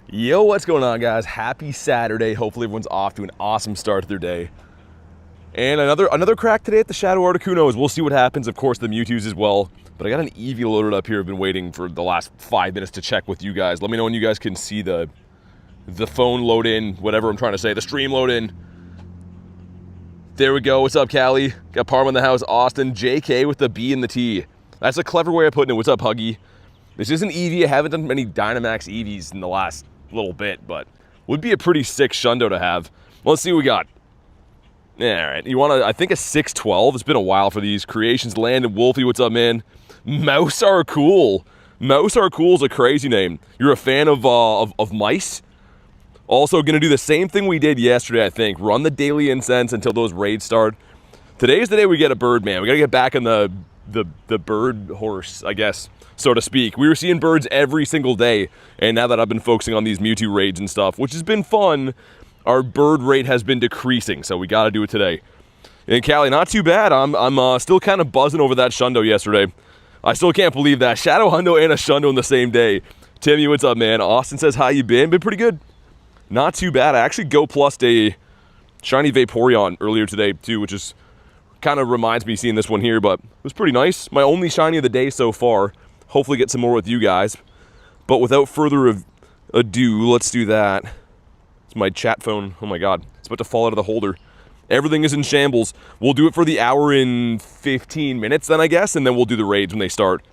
Yo, what's going on, guys? Happy Saturday. Hopefully everyone's off to an awesome start to their day. And another crack today at the Shadow Articunos. We'll see what happens. Of course, the Mewtwo's as well. But I got an Eevee loaded up here. I've been waiting for the last 5 minutes to check with you guys. Let me know when you guys can see the phone load in, whatever I'm trying to say, the stream load in. There we go. What's up, Callie? Got Parma in the house. Austin. JK with the B and the T. That's a clever way of putting it. What's up, Huggy? This isn't Eevee. I haven't done many Dynamax Eevees in the last little bit, but would be a pretty sick Shundo to have. Let's see what we got. Yeah, all right. You want to, I think a 612. It's been a while for these. Creations Land and Wolfie, what's up, man? Mouse are cool. Mouse are cool is a crazy name. You're a fan of mice? Also going to do the same thing we did yesterday, I think. Run the daily incense until those raids start. Today's the day we get a bird, man. We got to get back in the bird horse, I guess, so to speak. We were seeing birds every single day, and now that I've been focusing on these Mewtwo raids and stuff, which has been fun, our bird rate has been decreasing, so we got to do it today. And Callie, not too bad. I'm still kind of buzzing over that Shundo yesterday. I still can't believe that. Shadow Hundo and a Shundo in the same day. Timmy, what's up, man? Austin says, how you been? Been pretty good. Not too bad. I actually go plus a shiny Vaporeon earlier today, too, which is kind of reminds me seeing this one here, but it was pretty nice. My only shiny of the day so far. Hopefully get some more with you guys. But without further ado, let's do that. It's my chat phone. Oh my god. It's about to fall out of the holder. Everything is in shambles. We'll do it for the hour in 15 minutes then, I guess, and then we'll do the raids when they start.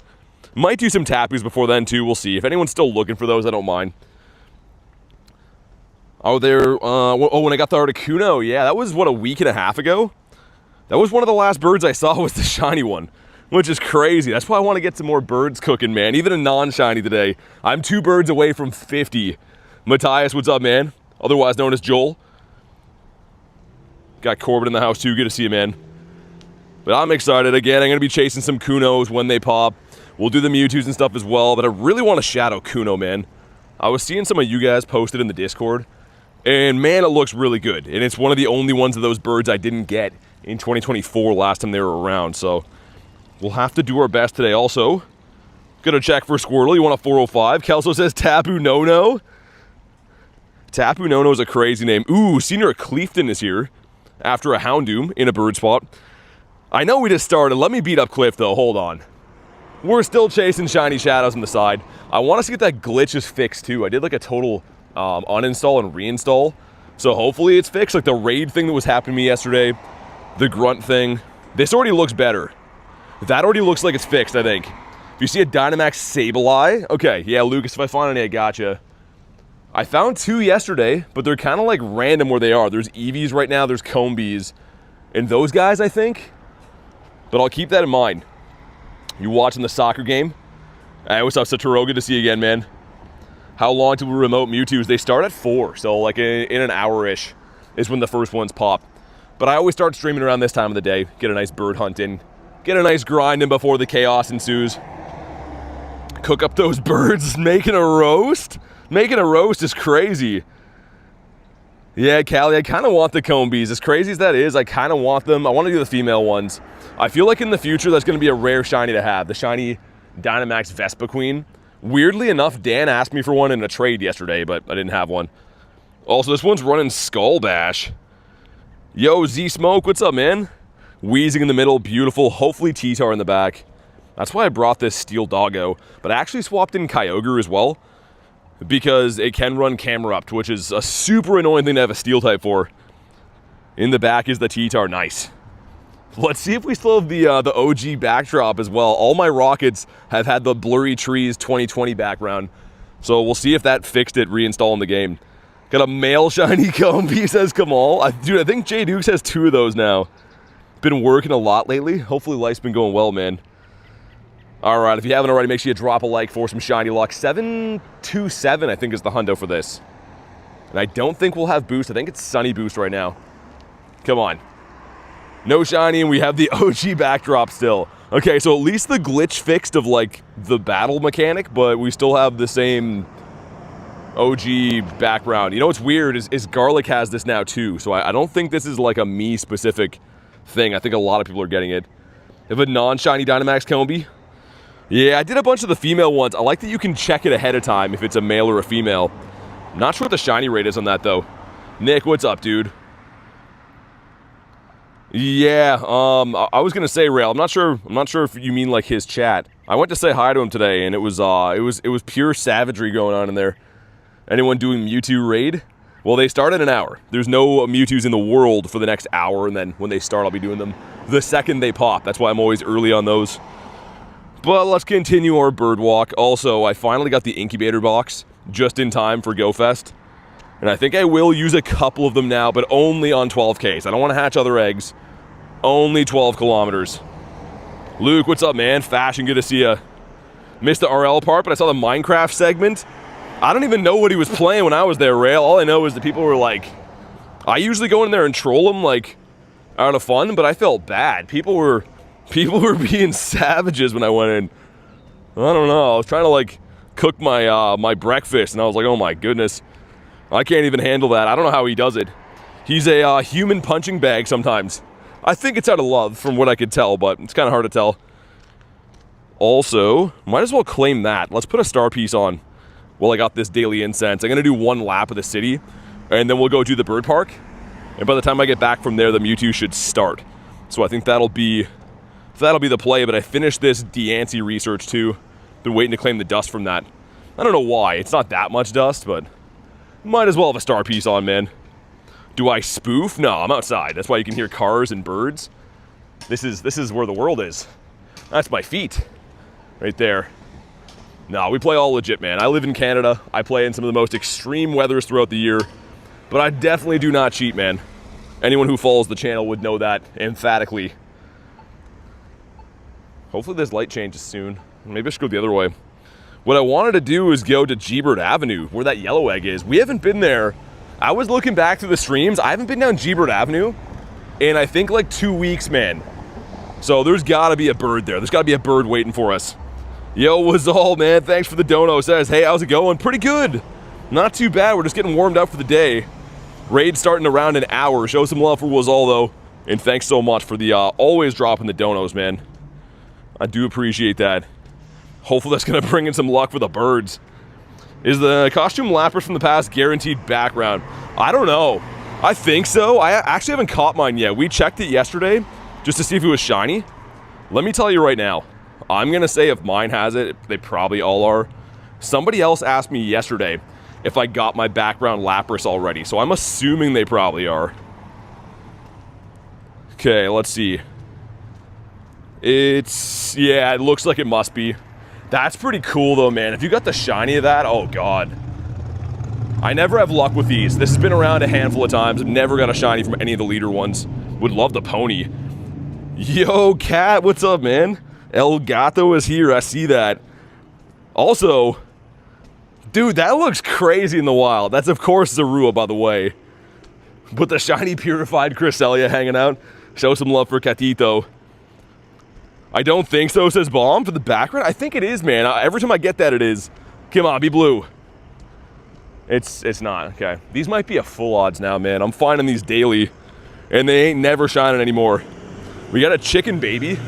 Might do some Tapus before then, too. We'll see. If anyone's still looking for those, I don't mind. Oh, when I got the Articuno, yeah, that was, what, a week and a half ago? That was one of the last birds I saw was the shiny one, which is crazy. That's why I want to get some more birds cooking, man. Even a non-shiny today. I'm 2 birds away from 50. Matthias, what's up, man? Otherwise known as Joel. Got Corbin in the house, too. Good to see you, man. But I'm excited. Again, I'm going to be chasing some Kunos when they pop. We'll do the Mewtwo's and stuff as well, but I really want a Shadow Kuno, man. I was seeing some of you guys posted in the Discord, and man, it looks really good. And it's one of the only ones of those birds I didn't get in 2024 last time they were around, so we'll have to do our best today. Also, gonna check for Squirtle. You want a 405? Kelso says Tapu No-No. Tapu No-No is a crazy name. Ooh, Senior Cleefton is here after a Houndoom in a bird spot. I know we just started. Let me beat up Cliff, though. Hold on. We're still chasing shiny shadows on the side. I want us to get that glitches fixed, too. I did, like, a total uninstall and reinstall, so hopefully it's fixed. Like, the raid thing that was happening to me yesterday, the grunt thing. This already looks better. That already looks like it's fixed, I think. If you see a Dynamax Sableye, okay, yeah, Lucas, if I find any, I gotcha. I found 2 yesterday, but they're kind of like random where they are. There's Eevees right now, there's Combees, and those guys, I think. But I'll keep that in mind. You watching the soccer game? Hey, what's up, Satoru? Good to see you again, man. How long till we remote Mewtwo's? They start at 4, so like in an hour-ish is when the first ones pop. But I always start streaming around this time of the day. Get a nice bird hunt in. Get a nice grind in before the chaos ensues. Cook up those birds. Making a roast? Making a roast is crazy. Yeah, Callie, I kind of want the Combees. As crazy as that is, I kind of want them. I want to do the female ones. I feel like in the future that's going to be a rare shiny to have. The shiny Dynamax Vespa Queen. Weirdly enough, Dan asked me for one in a trade yesterday, but I didn't have one. Also, this one's running Skull Bash. Yo, Z-Smoke, what's up, man? Wheezing in the middle, beautiful. Hopefully T-Tar in the back. That's why I brought this Steel Doggo. But I actually swapped in Kyogre as well, because it can run Camerupt, which is a super annoying thing to have a Steel type for. In the back is the T-Tar. Nice. Let's see if we still have the OG backdrop as well. All my Rockets have had the Blurry Trees 2020 background. So we'll see if that fixed it reinstalling the game. Got a male shiny Combee, says Kamal. Dude, I think J Dukes has 2 of those now. Been working a lot lately. Hopefully life's been going well, man. Alright, if you haven't already, make sure you drop a like for some shiny luck. 727, I think, is the hundo for this. And I don't think we'll have boost. I think it's Sunny Boost right now. Come on. No shiny, and we have the OG backdrop still. Okay, so at least the glitch fixed of, like, the battle mechanic, but we still have the same OG background. You know what's weird is Garlic has this now, too. So I don't think this is, like, a me-specific thing. I think a lot of people are getting it. If a non-shiny Dynamax Combee. Yeah, I did a bunch of the female ones. I like that you can check it ahead of time if it's a male or a female. Not sure what the shiny rate is on that, though. Nick, what's up, dude? Yeah, I was gonna say, Rail. I'm not sure if you mean like his chat. I went to say hi to him today, and it was pure savagery going on in there. Anyone doing Mewtwo raid? Well, they start in an hour. There's no Mewtwo's in the world for the next hour, and then when they start, I'll be doing them the second they pop. That's why I'm always early on those. But let's continue our bird walk. Also, I finally got the incubator box just in time for GoFest. And I think I will use a couple of them now, but only on 12Ks. I don't want to hatch other eggs. Only 12 kilometers. Luke, what's up, man? Fashion, good to see ya. Missed the RL part, but I saw the Minecraft segment. I don't even know what he was playing when I was there, Rail. All I know is that people were like... I usually go in there and troll them, like, out of fun, but I felt bad. People were being savages when I went in. I don't know. I was trying to, like, cook my my breakfast, and I was like, oh my goodness. I can't even handle that. I don't know how he does it. He's a human punching bag sometimes. I think it's out of love, from what I could tell, but it's kind of hard to tell. Also, might as well claim that. Let's put a star piece on. Well, I got this daily incense. I'm going to do one lap of the city, and then we'll go do the bird park. And by the time I get back from there, the Mewtwo should start. So I think that'll be the play, but I finished this Deancey research too. Been waiting to claim the dust from that. I don't know why. It's not that much dust, but might as well have a star piece on, man. Do I spoof? No, I'm outside. That's why you can hear cars and birds. This is where the world is. That's my feet. Right there. No, we play all legit, man. I live in Canada. I play in some of the most extreme weathers throughout the year. But I definitely do not cheat, man. Anyone who follows the channel would know that emphatically. Hopefully this light changes soon. Maybe I should go the other way. What I wanted to do is go to G-Bird Avenue, where that yellow egg is. We haven't been there. I was looking back through the streams. I haven't been down G-Bird Avenue in, I think, like 2 weeks, man. So there's got to be a bird there. There's got to be a bird waiting for us. Yo, Wazal, man. Thanks for the dono. Says, hey, how's it going? Pretty good. Not too bad. We're just getting warmed up for the day. Raid starting around an hour. Show some love for Wazal, though. And thanks so much for the always dropping the donos, man. I do appreciate that. Hopefully that's going to bring in some luck for the birds. Is the costume Lapras from the past guaranteed background? I don't know. I think so. I actually haven't caught mine yet. We checked it yesterday just to see if it was shiny. Let me tell you right now. I'm going to say if mine has it, they probably all are. Somebody else asked me yesterday if I got my background Lapras already. So I'm assuming they probably are. Okay, let's see. Yeah, it looks like it must be. That's pretty cool though, man. If you got the shiny of that, oh god. I never have luck with these. This has been around a handful of times. I've never got a shiny from any of the leader ones. Would love the pony. Yo, Cat, what's up, man? El Gato is here, I see that. Also, dude, that looks crazy in the wild. That's, of course, Zorua, by the way. But the shiny purified Cresselia hanging out. Show some love for Catito. I don't think so, says Bomb, for the background. I think it is, man. Every time I get that, it is. Come on, be blue. It's not, okay. These might be a full odds now, man. I'm finding these daily, and they ain't never shining anymore. We got a chicken baby.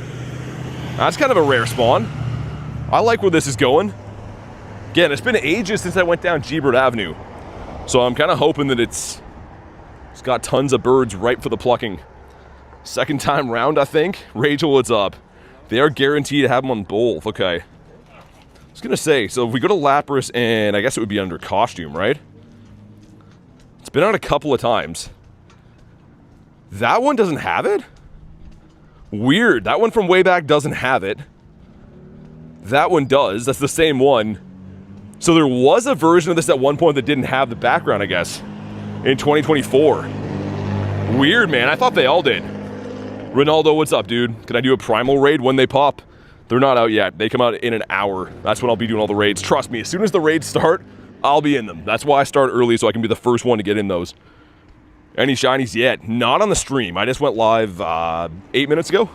That's kind of a rare spawn. I like where this is going. Again, it's been ages since I went down G-Bird Avenue. So I'm kind of hoping that it's got tons of birds ripe for the plucking. Second time round, I think. Rachel, what's up? They are guaranteed to have them on both. Okay. I was going to say, so if we go to Lapras, and I guess it would be under costume, right? It's been out a couple of times. That one doesn't have it? Weird. That one from way back doesn't have it. That one does. That's the same one. So there was a version of this at one point that didn't have the background, I guess. In 2024. Weird, man. I thought they all did. Ronaldo, what's up, dude? Can I do a Primal raid when they pop? They're not out yet. They come out in an hour. That's when I'll be doing all the raids. Trust me, as soon as the raids start, I'll be in them. That's why I start early, so I can be the first one to get in those. Any shinies yet? Not on the stream. I just went live 8 minutes ago,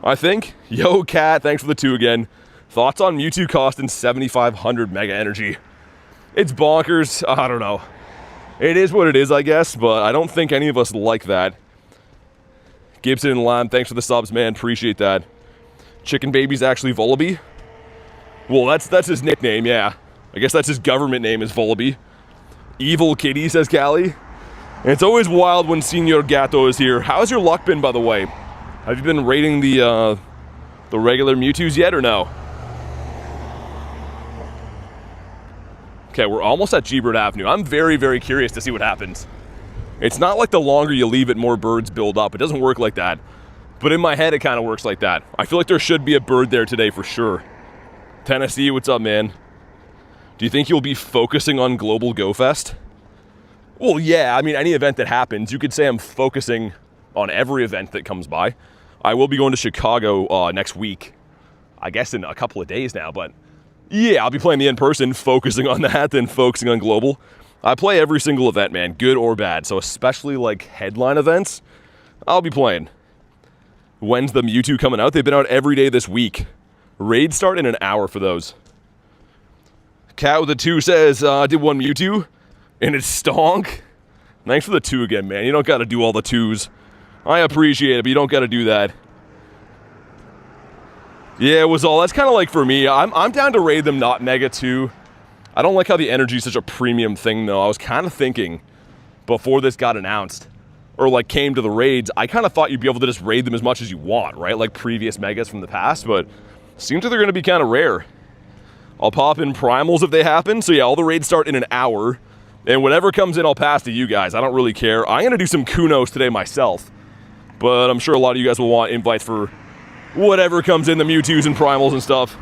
I think. Yo, Cat, thanks for the 2 again. Thoughts on Mewtwo costing 7,500 mega energy? It's bonkers. I don't know. It is what it is, I guess, but I don't think any of us like that. Gibson and Lamb, thanks for the subs, man. Appreciate that. Chicken Baby's actually Volibee? Well, that's his nickname, yeah. I guess that's his government name is Volibee. Evil kitty, says Callie. And it's always wild when Senor Gato is here. How's your luck been, by the way? Have you been raiding the regular Mewtwo's yet, or no? Okay, we're almost at G-Bird Avenue. I'm very, very curious to see what happens. It's not like the longer you leave it, more birds build up. It doesn't work like that. But in my head, it kind of works like that. I feel like there should be a bird there today for sure. Tennessee, what's up, man? Do you think you'll be focusing on Global Go Fest? Well, yeah, I mean, any event that happens, you could say I'm focusing on every event that comes by. I will be going to Chicago next week. I guess in a couple of days now, but yeah, I'll be playing the in-person, focusing on that, then focusing on Global. I play every single event, man, good or bad, so especially like headline events, I'll be playing. When's the Mewtwo coming out? They've been out every day this week. Raids start in an hour for those. Cat with a 2 says, I did one Mewtwo, and it's stonk. Thanks for the 2 again, man. You don't got to do all the 2s. I appreciate it, but you don't got to do that. Yeah, it was all. That's kind of like for me. I'm down to raid them, not Mega 2. I don't like how the energy is such a premium thing, though. I was kind of thinking before this got announced, or like came to the raids, I kind of thought you'd be able to just raid them as much as you want, right? Like previous Megas from the past, but seems like they're going to be kind of rare. I'll pop in Primals if they happen. So yeah, all the raids start in an hour. And whatever comes in, I'll pass to you guys. I don't really care. I'm going to do some Kunos today myself. But I'm sure a lot of you guys will want invites for whatever comes in, the Mewtwo's and Primals and stuff.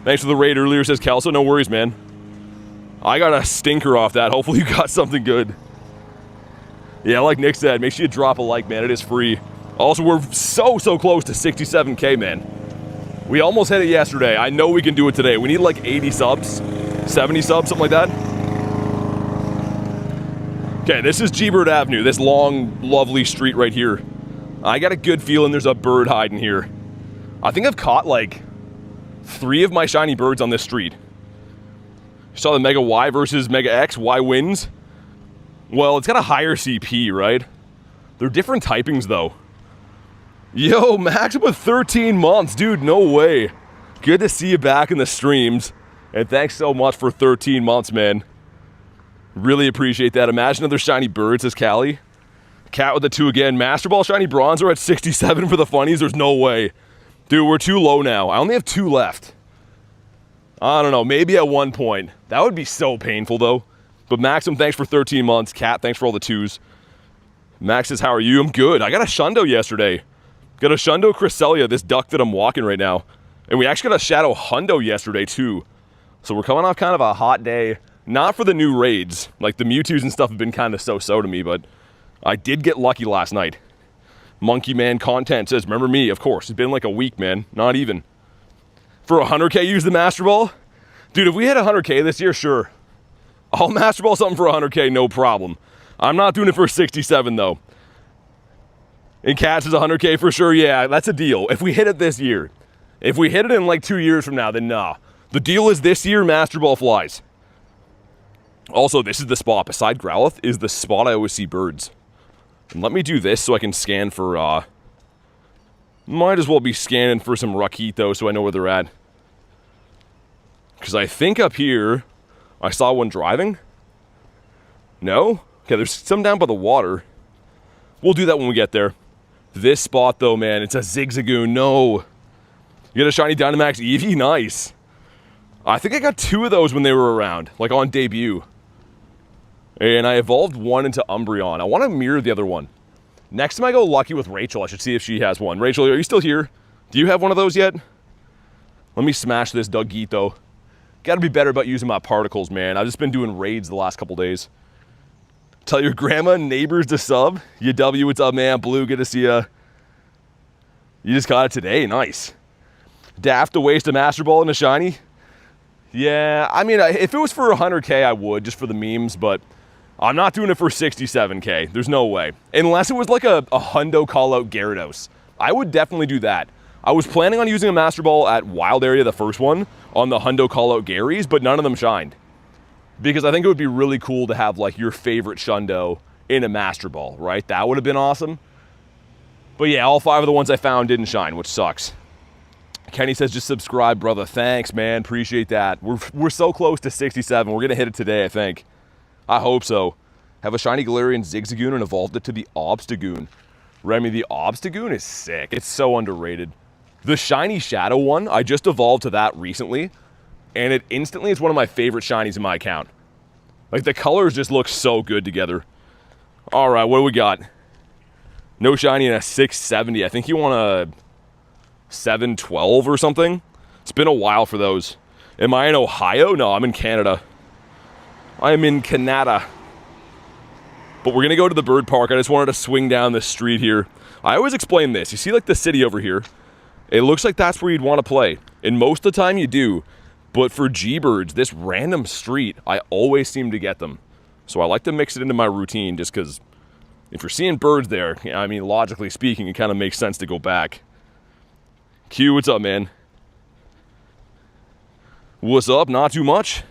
Thanks for the raid earlier, says Kelso. No worries, man. I got a stinker off that. Hopefully you got something good. Yeah, like Nick said, make sure you drop a like, man. It is free. Also, we're so close to 67K, man. We almost hit it yesterday. I know we can do it today. We need like 80 subs, 70 subs, something like that. Okay, this is G-Bird Avenue, this long, lovely street right here. I got a good feeling there's a bird hiding here. I think I've caught like 3 of my shiny birds on this street. You saw the Mega Y versus Mega X. Y wins. Well, it's got a higher CP, right? They're different typings, though. Yo, Max with 13 months. Dude, no way. Good to see you back in the streams. And thanks so much for 13 months, man. Really appreciate that. Imagine another shiny bird, says Callie. Cat with the 2 again. Master Ball Shiny Bronze are at 67 for the funnies. There's no way. Dude, we're too low now. I only have 2 left. I don't know. Maybe at one point. That would be so painful, though. But Maxim, thanks for 13 months. Cat, thanks for all the 2s. Max says, how are you? I'm good. I got a Shundo yesterday. Got a Shundo Cresselia, this duck that I'm walking right now. And we actually got a Shadow Hundo yesterday, too. So we're coming off kind of a hot day. Not for the new raids. Like, the Mewtwo's and stuff have been kind of so-so to me, but I did get lucky last night. Monkey Man Content says, remember me? Of course. It's been like a week, man. Not even. For 100K, use the Master Ball? Dude, if we hit 100K this year, sure. I'll Master Ball something for 100K, no problem. I'm not doing it for 67, though. And Cats is 100K for sure. Yeah, that's a deal. If we hit it this year. If we hit it in like 2 years from now, then nah. The deal is this year, Master Ball flies. Also, this is the spot. Beside Growlithe is the spot I always see birds. And let me do this so I can scan for, might as well be scanning for some Rakit, though, so I know where they're at. Because I think up here, I saw one driving. No? Okay, there's some down by the water. We'll do that when we get there. This spot, though, man, it's a Zigzagoon. No. You got a shiny Dynamax Eevee? Nice. I think I got 2 of those when they were around, like on debut. And I evolved one into Umbreon. I want to mirror the other one. Next time I go lucky with Rachel, I should see if she has one. Rachel, are you still here? Do you have one of those yet? Let me smash this Dougieat, though. Gotta be better about using my particles, man. I've just been doing raids the last couple days. Tell your grandma and neighbors to sub. UW, what's up, man? Blue, good to see ya. You just got it today. Nice. Daft to waste a Master Ball and a shiny? Yeah, I mean, if it was for 100K, I would, just for the memes, but I'm not doing it for 67K. There's no way. Unless it was like a Hundo call-out Gyarados. I would definitely do that. I was planning on using a Master Ball at Wild Area, the first one, on the Hundo call-out Garys, but none of them shined. Because I think it would be really cool to have, like, your favorite Shundo in a Master Ball, right? That would have been awesome. But yeah, all 5 of the ones I found didn't shine, which sucks. Kenny says, just subscribe, brother. Thanks, man. Appreciate that. We're so close to 67. We're going to hit it today, I think. I hope so. Have a shiny Galarian Zigzagoon and evolved it to the Obstagoon. Remy, the Obstagoon is sick. It's so underrated. The shiny Shadow one, I just evolved to that recently, and it instantly is one of my favorite shinies in my account. Like, the colors just look so good together. All right, what do we got? No shiny and a 670. I think you want a 712 or something. It's been a while for those. Am I in Ohio? No, I'm in Canada. I am in Canada. But we're gonna go to the bird park. I just wanted to swing down this street here. I always explain this. You see like the city over here? It looks like that's where you'd want to play. And most of the time you do. But for G-Birds, this random street, I always seem to get them. So I like to mix it into my routine just because if you're seeing birds there, I mean, logically speaking, it kind of makes sense to go back. Q, what's up, man? What's up? Not too much.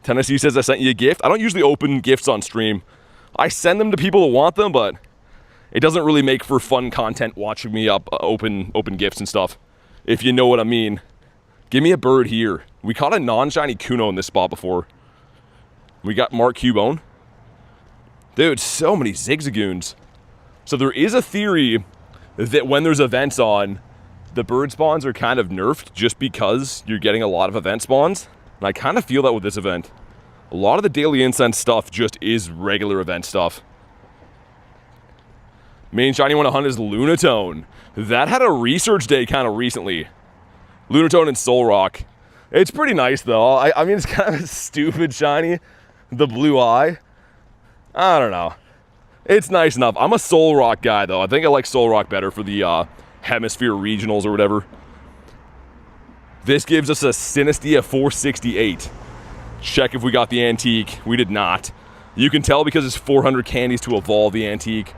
Tennessee says I sent you a gift. I don't usually open gifts on stream. I send them to people that want them, but it doesn't really make for fun content watching me open gifts and stuff, if you know what I mean. Give me a bird here. We caught a non-shiny Kuno in this spot before. We got Mark Cubone. Dude, so many Zigzagoons. So there is a theory that when there's events on, the bird spawns are kind of nerfed just because you're getting a lot of event spawns. And I kind of feel that with this event. A lot of the daily incense stuff just is regular event stuff. Main shiny I want to hunt is Lunatone. That had a research day kind of recently. Lunatone and Solrock. It's pretty nice though. I mean, it's kind of a stupid shiny. The blue eye. I don't know. It's nice enough. I'm a Solrock guy though. I think I like Solrock better for the Hemisphere Regionals or whatever. This gives us a Synestia 468. Check if we got the antique. We did not. You can tell because it's 400 candies to evolve the antique.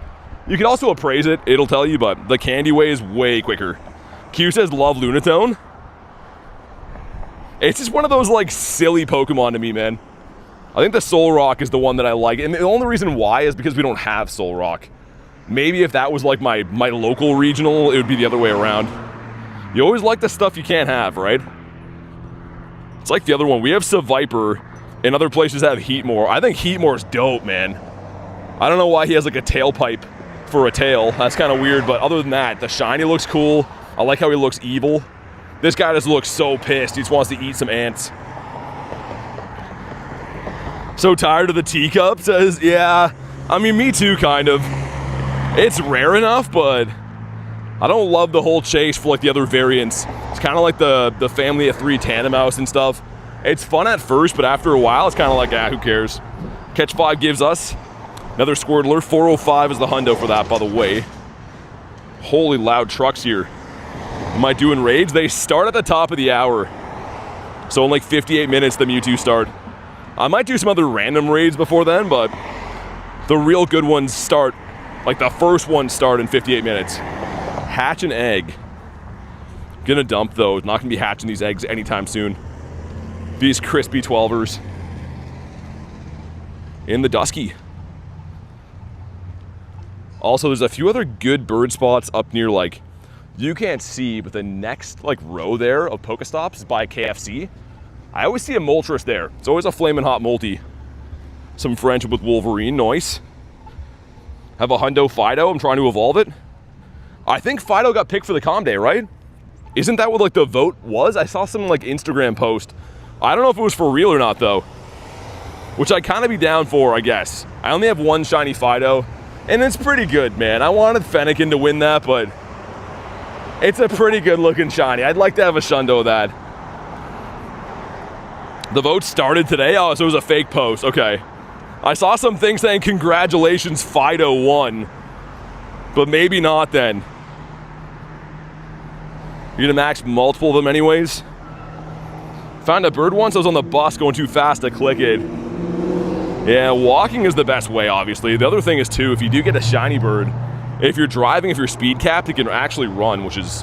You can also appraise it. It'll tell you, but the candy way is way quicker. Q says love Lunatone. It's just one of those like silly Pokemon to me, man. I think the Solrock is the one that I like. And the only reason why is because we don't have Solrock. Maybe if that was like my local regional, it would be the other way around. You always like the stuff you can't have, right? It's like the other one. We have Seviper, and other places have Heatmore. I think Heatmore's dope, man. I don't know why he has like a tailpipe for a tail. That's kind of weird, but other than that, the shiny looks cool. I like how he looks evil. This guy just looks so pissed. He just wants to eat some ants. So tired of the teacup, says, yeah. I mean, me too, kind of. It's rare enough, but I don't love the whole chase for like the other variants. It's kind of like the family of 3 Tandemaus and stuff. It's fun at first, but after a while, it's kind of like, who cares? Catch 5 gives us another Squirtler. 405 is the hundo for that, by the way. Holy loud trucks here. Am I doing raids? They start at the top of the hour. So in like 58 minutes, the Mewtwo start. I might do some other random raids before then, but the real good ones start, like the first ones start in 58 minutes. Hatch an egg. Gonna dump those. Not gonna be hatching these eggs anytime soon. These crispy 12ers. In the Dusky. Also, there's a few other good bird spots up near, like, you can't see, but the next, like, row there of Pokestops is by KFC. I always see a Moltres there. It's always a flaming hot multi. Some friendship with Wolverine, nice. Have a hundo Fido, I'm trying to evolve it. I think Fido got picked for the Com Day, right? Isn't that what, like, the vote was? I saw some, like, Instagram post. I don't know if it was for real or not, though. Which I'd kind of be down for, I guess. I only have one shiny Fido, and it's pretty good, man. I wanted Fennekin to win that, but it's a pretty good-looking shiny. I'd like to have a Shundo of that. The vote started today? Oh, so it was a fake post. Okay. I saw some things saying, congratulations, Fido won. But maybe not then. You're gonna max multiple of them anyways? Found a bird once, I was on the bus going too fast to click it. Yeah, walking is the best way, obviously. The other thing is, too, if you do get a shiny bird, if you're driving, if you're speed capped, it can actually run, which is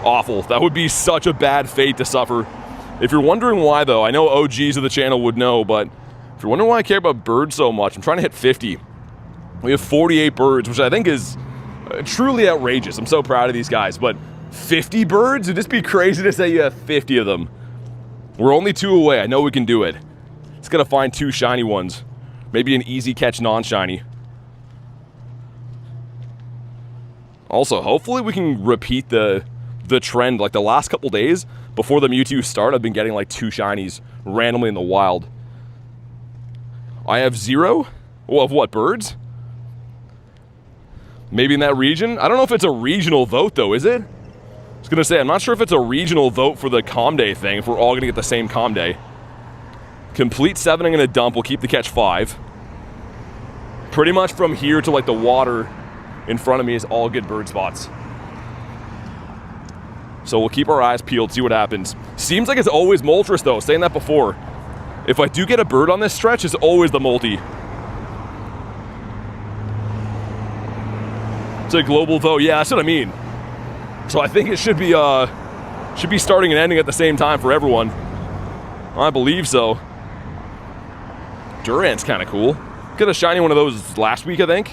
awful. That would be such a bad fate to suffer. If you're wondering why, though, I know OGs of the channel would know, but if you're wondering why I care about birds so much, I'm trying to hit 50. We have 48 birds, which I think is truly outrageous. I'm so proud of these guys, but 50 birds? It'd just be crazy to say you have 50 of them. We're only 2 away. I know we can do it. Just gotta find 2 shiny ones. Maybe an easy catch non-shiny. Also, hopefully we can repeat the trend. Like the last couple days before the Mewtwo start, I've been getting like 2 shinies randomly in the wild. I have 0 of what, birds? Maybe in that region? I don't know if it's a regional vote though, is it? I was gonna say, I'm not sure if it's a regional vote for the Comday thing, if we're all gonna get the same Comday. Complete 7 I'm gonna dump, we'll keep the catch 5. Pretty much from here to like the water in front of me is all good bird spots. So we'll keep our eyes peeled, see what happens. Seems like it's always Moltres though, saying that before. If I do get a bird on this stretch, it's always the multi. It's a global vote, yeah, that's what I mean. So I think it should be starting and ending at the same time for everyone. I believe so. Durant's kind of cool. Got a shiny one of those last week, I think.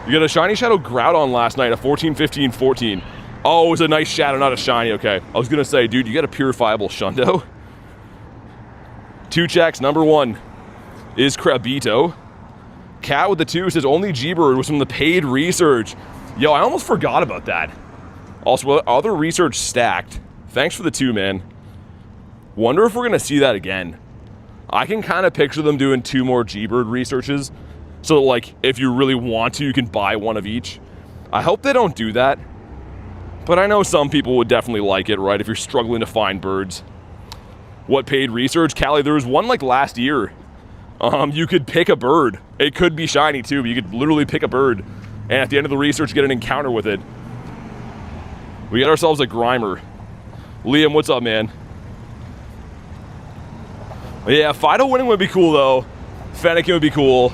You got a shiny shadow Groudon last night, a 14, 15, 14. Oh, it was a nice shadow, not a shiny, okay. I was gonna say, dude, you got a purifiable Shundo. 2 checks, number 1 is Krabito. Cat with the 2 says only G-Bird was from the paid research. Yo, I almost forgot about that. Also, other research stacked. Thanks for the 2, man. Wonder if we're gonna see that again. I can kind of picture them doing 2 more G-Bird researches. So like, if you really want to, you can buy 1 of each. I hope they don't do that. But I know some people would definitely like it, right? If you're struggling to find birds. What paid research? Callie, there was one like last year. You could pick a bird. It could be shiny too, but you could literally pick a bird. And at the end of the research, get an encounter with it. We got ourselves a Grimer. Liam, what's up, man? Yeah, Fido winning would be cool though. Fennekin would be cool.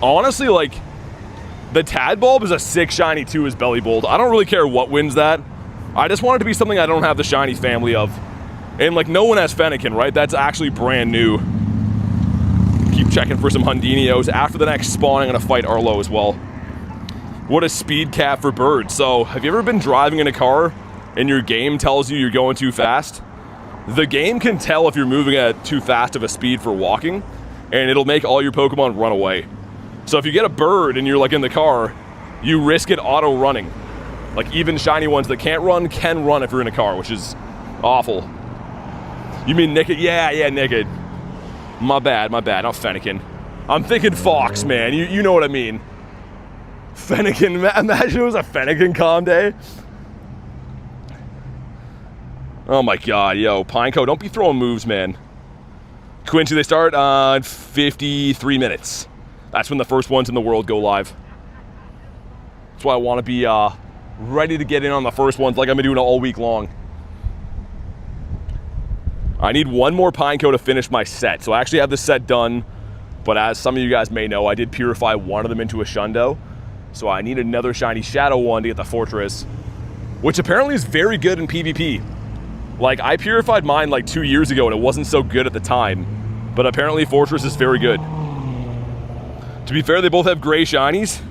Honestly, like, the Tadbulb is a 6 shiny too as Bellybolt. I don't really care what wins that. I just want it to be something I don't have the shiny family of. And like, no one has Fennekin, right? That's actually brand new. Keep checking for some Hundinios. After the next spawn, I'm gonna fight Arlo as well. What a speed cap for birds. So, have you ever been driving in a car and your game tells you you're going too fast? The game can tell if you're moving at too fast of a speed for walking, and it'll make all your Pokemon run away. So if you get a bird and you're like in the car, you risk it auto running. Like even shiny ones that can't run can run if you're in a car, which is awful. You mean Naked? Yeah, Naked. My bad, not Fennekin. I'm thinking Fox, man. You know what I mean. Fennekin, imagine it was a Fennekin Comday. Oh my god, yo, Pineco, don't be throwing moves, man. Quincy, they start on 53 minutes. That's when the first ones in the world go live. That's why I want to be ready to get in on the first ones like I've been doing all week long. I need 1 more Pineco to finish my set. So I actually have this set done, but as some of you guys may know, I did purify 1 of them into a Shundo. So I need another shiny Shadow one to get the Fortress, which apparently is very good in PvP. Like, I purified mine like 2 years ago and it wasn't so good at the time, but apparently Fortress is very good. To be fair, they both have gray shinies.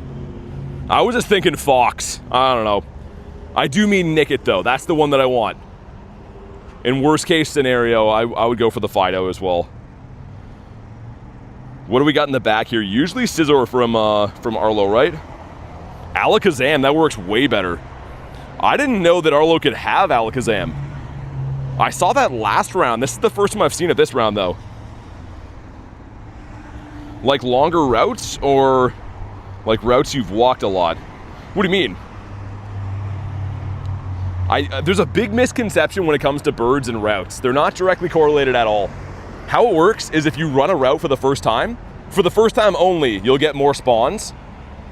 I was just thinking Fox. I don't know. I do mean Nickit though. That's the one that I want. In worst case scenario, I would go for the Fido as well. What do we got in the back here? Usually Scizor from Arlo, right? Alakazam, that works way better. I didn't know that Arlo could have Alakazam. I saw that last round. This is the first time I've seen it this round though. Like longer routes or like routes you've walked a lot? What do you mean? There's a big misconception when it comes to birds and routes. They're not directly correlated at all. How it works is if you run a route for the first time only, you'll get more spawns.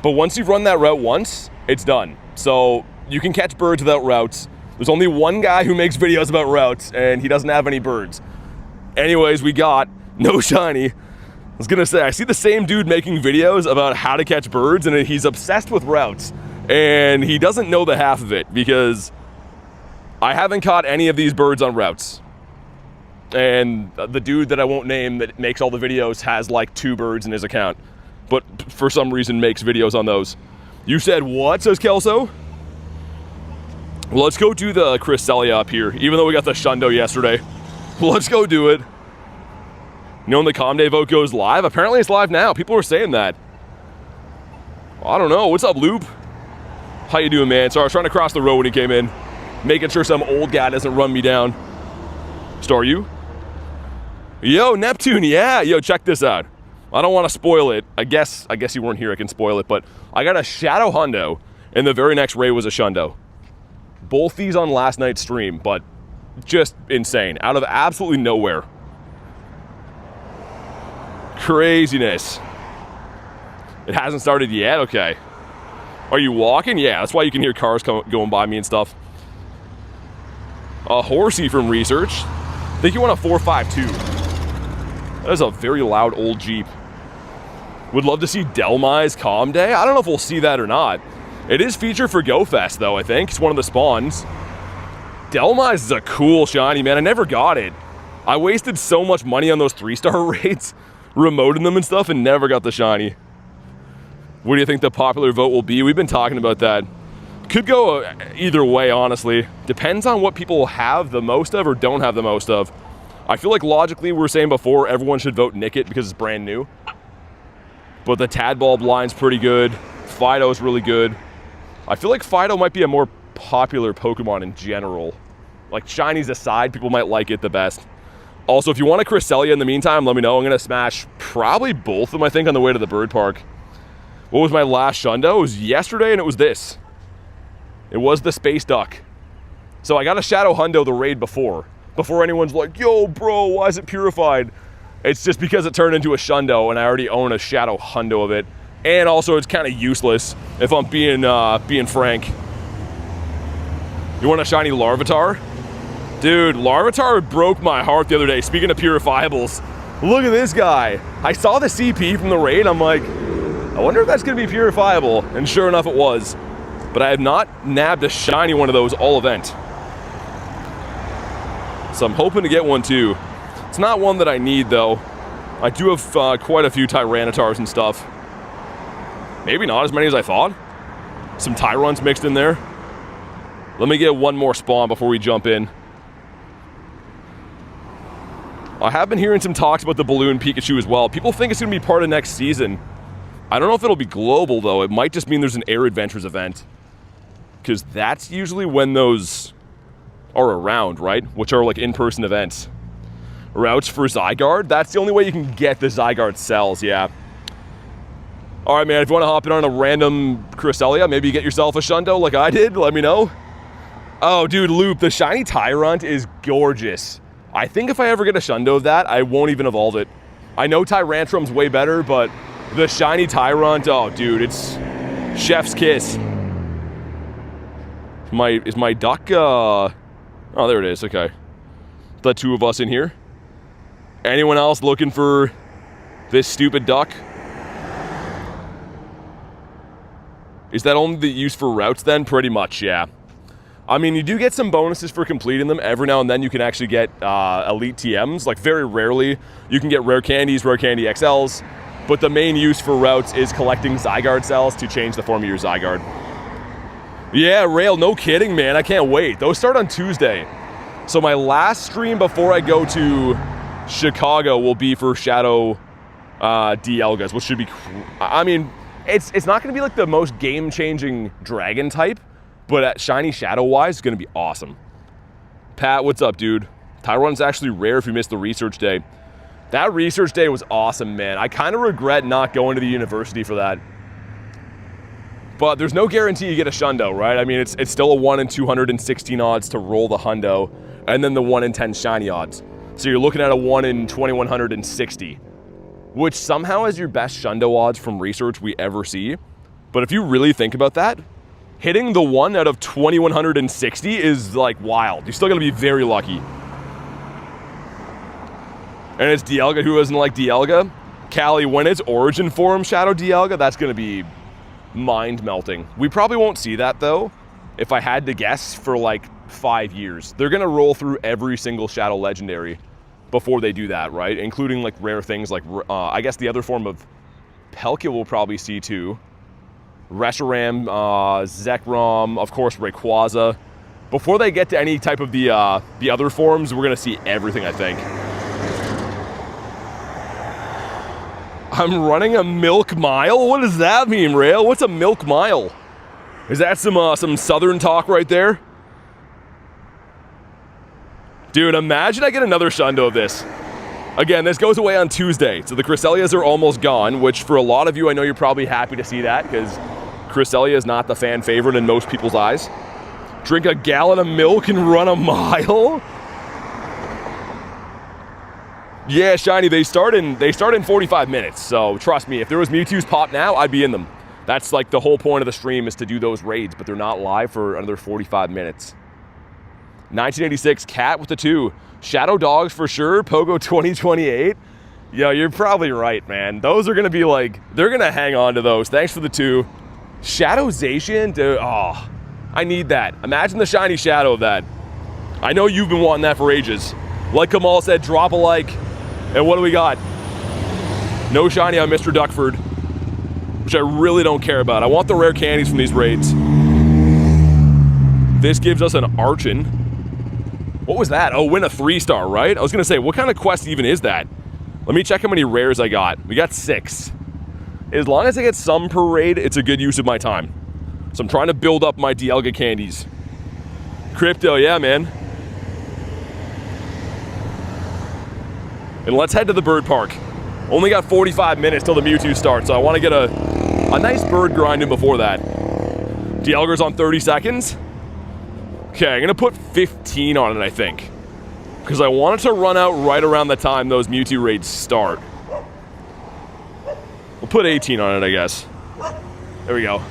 But once you've run that route once, it's done. So you can catch birds without routes. There's only one guy who makes videos about routes, and he doesn't have any birds. Anyways, we got no shiny. I was gonna say, I see the same dude making videos about how to catch birds, and he's obsessed with routes. And he doesn't know the half of it, because I haven't caught any of these birds on routes. And the dude that I won't name that makes all the videos has like 2 birds in his account. But for some reason makes videos on those. You said what, says Kelso? Well, let's go do the Cresselia up here, even though we got the Shundo yesterday. Let's go do it. You know when the Calm Day vote goes live? Apparently it's live now. People are saying that. Well, I don't know. What's up, Loop? How you doing, man? Sorry, I was trying to cross the road when he came in. Making sure some old guy doesn't run me down. Star you? Yo, Neptune, yeah. Yo, check this out. I don't want to spoil it. I guess you weren't here. I can spoil it. But I got a Shadow Hundo, and the very next raid was a Shundo. Both these on last night's stream, but just insane. Out of absolutely nowhere. Craziness. It hasn't started yet? Okay. Are you walking? Yeah, that's why you can hear cars going by me and stuff. A Horsey from Research. I think you want a 452. That is a very loud old Jeep. Would love to see Delmai's Calm Day. I don't know if we'll see that or not. It is featured for GoFest, though, I think. It's one of the spawns. Delmai's is a cool shiny, man. I never got it. I wasted so much money on those 3-star raids, remoting them and stuff, and never got the shiny. What do you think the popular vote will be? We've been talking about that. Could go either way, honestly. Depends on what people have the most of or don't have the most of. I feel like logically, we were saying before, everyone should vote Nickit because it's brand new. But the Tadbulb line's pretty good. Fido's really good. I feel like Fido might be a more popular Pokemon in general. Like, shinies aside, people might like it the best. Also, if you want a Cresselia in the meantime, let me know. I'm going to smash probably both of them, I think, on the way to the bird park. What was my last Shundo? It was yesterday, and it was this. It was the Space Duck. So I got a Shadow Hundo the raid before anyone's like, yo, bro, why is it purified? It's just because it turned into a Shundo, and I already own a Shadow Hundo of it. And also, it's kind of useless, if I'm being frank. You want a shiny Larvitar? Dude, Larvitar broke my heart the other day. Speaking of purifiables, look at this guy. I saw the CP from the raid. I'm like, I wonder if that's going to be purifiable. And sure enough, it was. But I have not nabbed a shiny one of those all event. So I'm hoping to get one too. It's not one that I need though. I do have quite a few Tyrannitars and stuff. Maybe not as many as I thought. Some Tyrants mixed in there. Let me get one more spawn before we jump in. I have been hearing some talks about the Balloon Pikachu as well. People think it's going to be part of next season. I don't know if it'll be global though. It might just mean there's an Air Adventures event. Because that's usually when those are around, right? Which are like in-person events. Routes for Zygarde? That's the only way you can get the Zygarde cells, yeah. Alright, man, if you want to hop in on a random Cresselia, maybe you get yourself a Shundo like I did, let me know. Oh, dude, Loop, the shiny Tyrant is gorgeous. I think if I ever get a Shundo of that, I won't even evolve it. I know Tyrantrum's way better, but the shiny Tyrant, oh, dude, it's chef's kiss. Is my duck, oh, there it is, okay. The two of us in here. Anyone else looking for this stupid duck? Is that only the use for routes then? Pretty much, yeah. I mean, you do get some bonuses for completing them. Every now and then you can actually get elite TMs. Like, very rarely. You can get rare candies, rare candy XLs. But the main use for routes is collecting Zygarde cells to change the form of your Zygarde. Yeah, Rail, no kidding, man. I can't wait. Those start on Tuesday. So my last stream before I go to Chicago will be for Shadow Dialgas, which should be... I mean, it's not going to be like the most game-changing dragon type, but at shiny Shadow-wise, it's going to be awesome. Pat, what's up, dude? Tyrant's actually rare if you missed the research day. That research day was awesome, man. I kind of regret not going to the university for that. But there's no guarantee you get a Shundo, right? I mean, it's still a 1 in 216 odds to roll the Hundo, and then the 1 in 10 shiny odds. So you're looking at a 1 in 2160, which somehow is your best Shundo odds from research we ever see. But if you really think about that, hitting the 1 out of 2160 is like wild. You're still gonna be very lucky. And it's Dialga who doesn't like Dialga. Callie, when it's origin form Shadow Dialga, that's gonna be mind-melting. We probably won't see that though, if I had to guess, for like 5 years. They're gonna roll through every single Shadow Legendary before they do that, right? Including like rare things like, I guess the other form of Pelkia we'll probably see too. Reshiram, Zekrom, of course Rayquaza. Before they get to any type of the other forms, we're gonna see everything, I think. I'm running a milk mile? What does that mean, Rail? What's a milk mile? Is that some southern talk right there? Dude, imagine I get another Shundo of this. Again, this goes away on Tuesday, so the Cresselias are almost gone, which for a lot of you, I know you're probably happy to see that, because Cresselia is not the fan favorite in most people's eyes. Drink a gallon of milk and run a mile? Yeah, Shiny, they start in 45 minutes, so trust me, if there was Mewtwo's pop now, I'd be in them. That's like the whole point of the stream is to do those raids, but they're not live for another 45 minutes. 1986, Cat with the 2. Shadow Dogs for sure, Pogo 2028. Yo, you're probably right, man. Those are gonna be like, they're gonna hang on to those. Thanks for the 2. Shadowzation, dude, oh, I need that. Imagine the shiny shadow of that. I know you've been wanting that for ages. Like Kamal said, drop a like. And what do we got? No shiny on Mr. Duckford, which I really don't care about. I want the rare candies from these raids. This gives us an Archon. What was that? Oh, win a 3-star, right? I was gonna say, what kind of quest even is that? Let me check how many rares I got. We got 6. As long as I get some per raid, it's a good use of my time. So I'm trying to build up my Dialga candies. Crypto, yeah, man. And let's head to the bird park. Only got 45 minutes till the Mewtwo starts, so I want to get a nice bird grind in before that. Dialga's on 30 seconds. Okay, I'm gonna put 15 on it, I think. Because I want it to run out right around the time those Mewtwo raids start. We'll put 18 on it, I guess. There we go.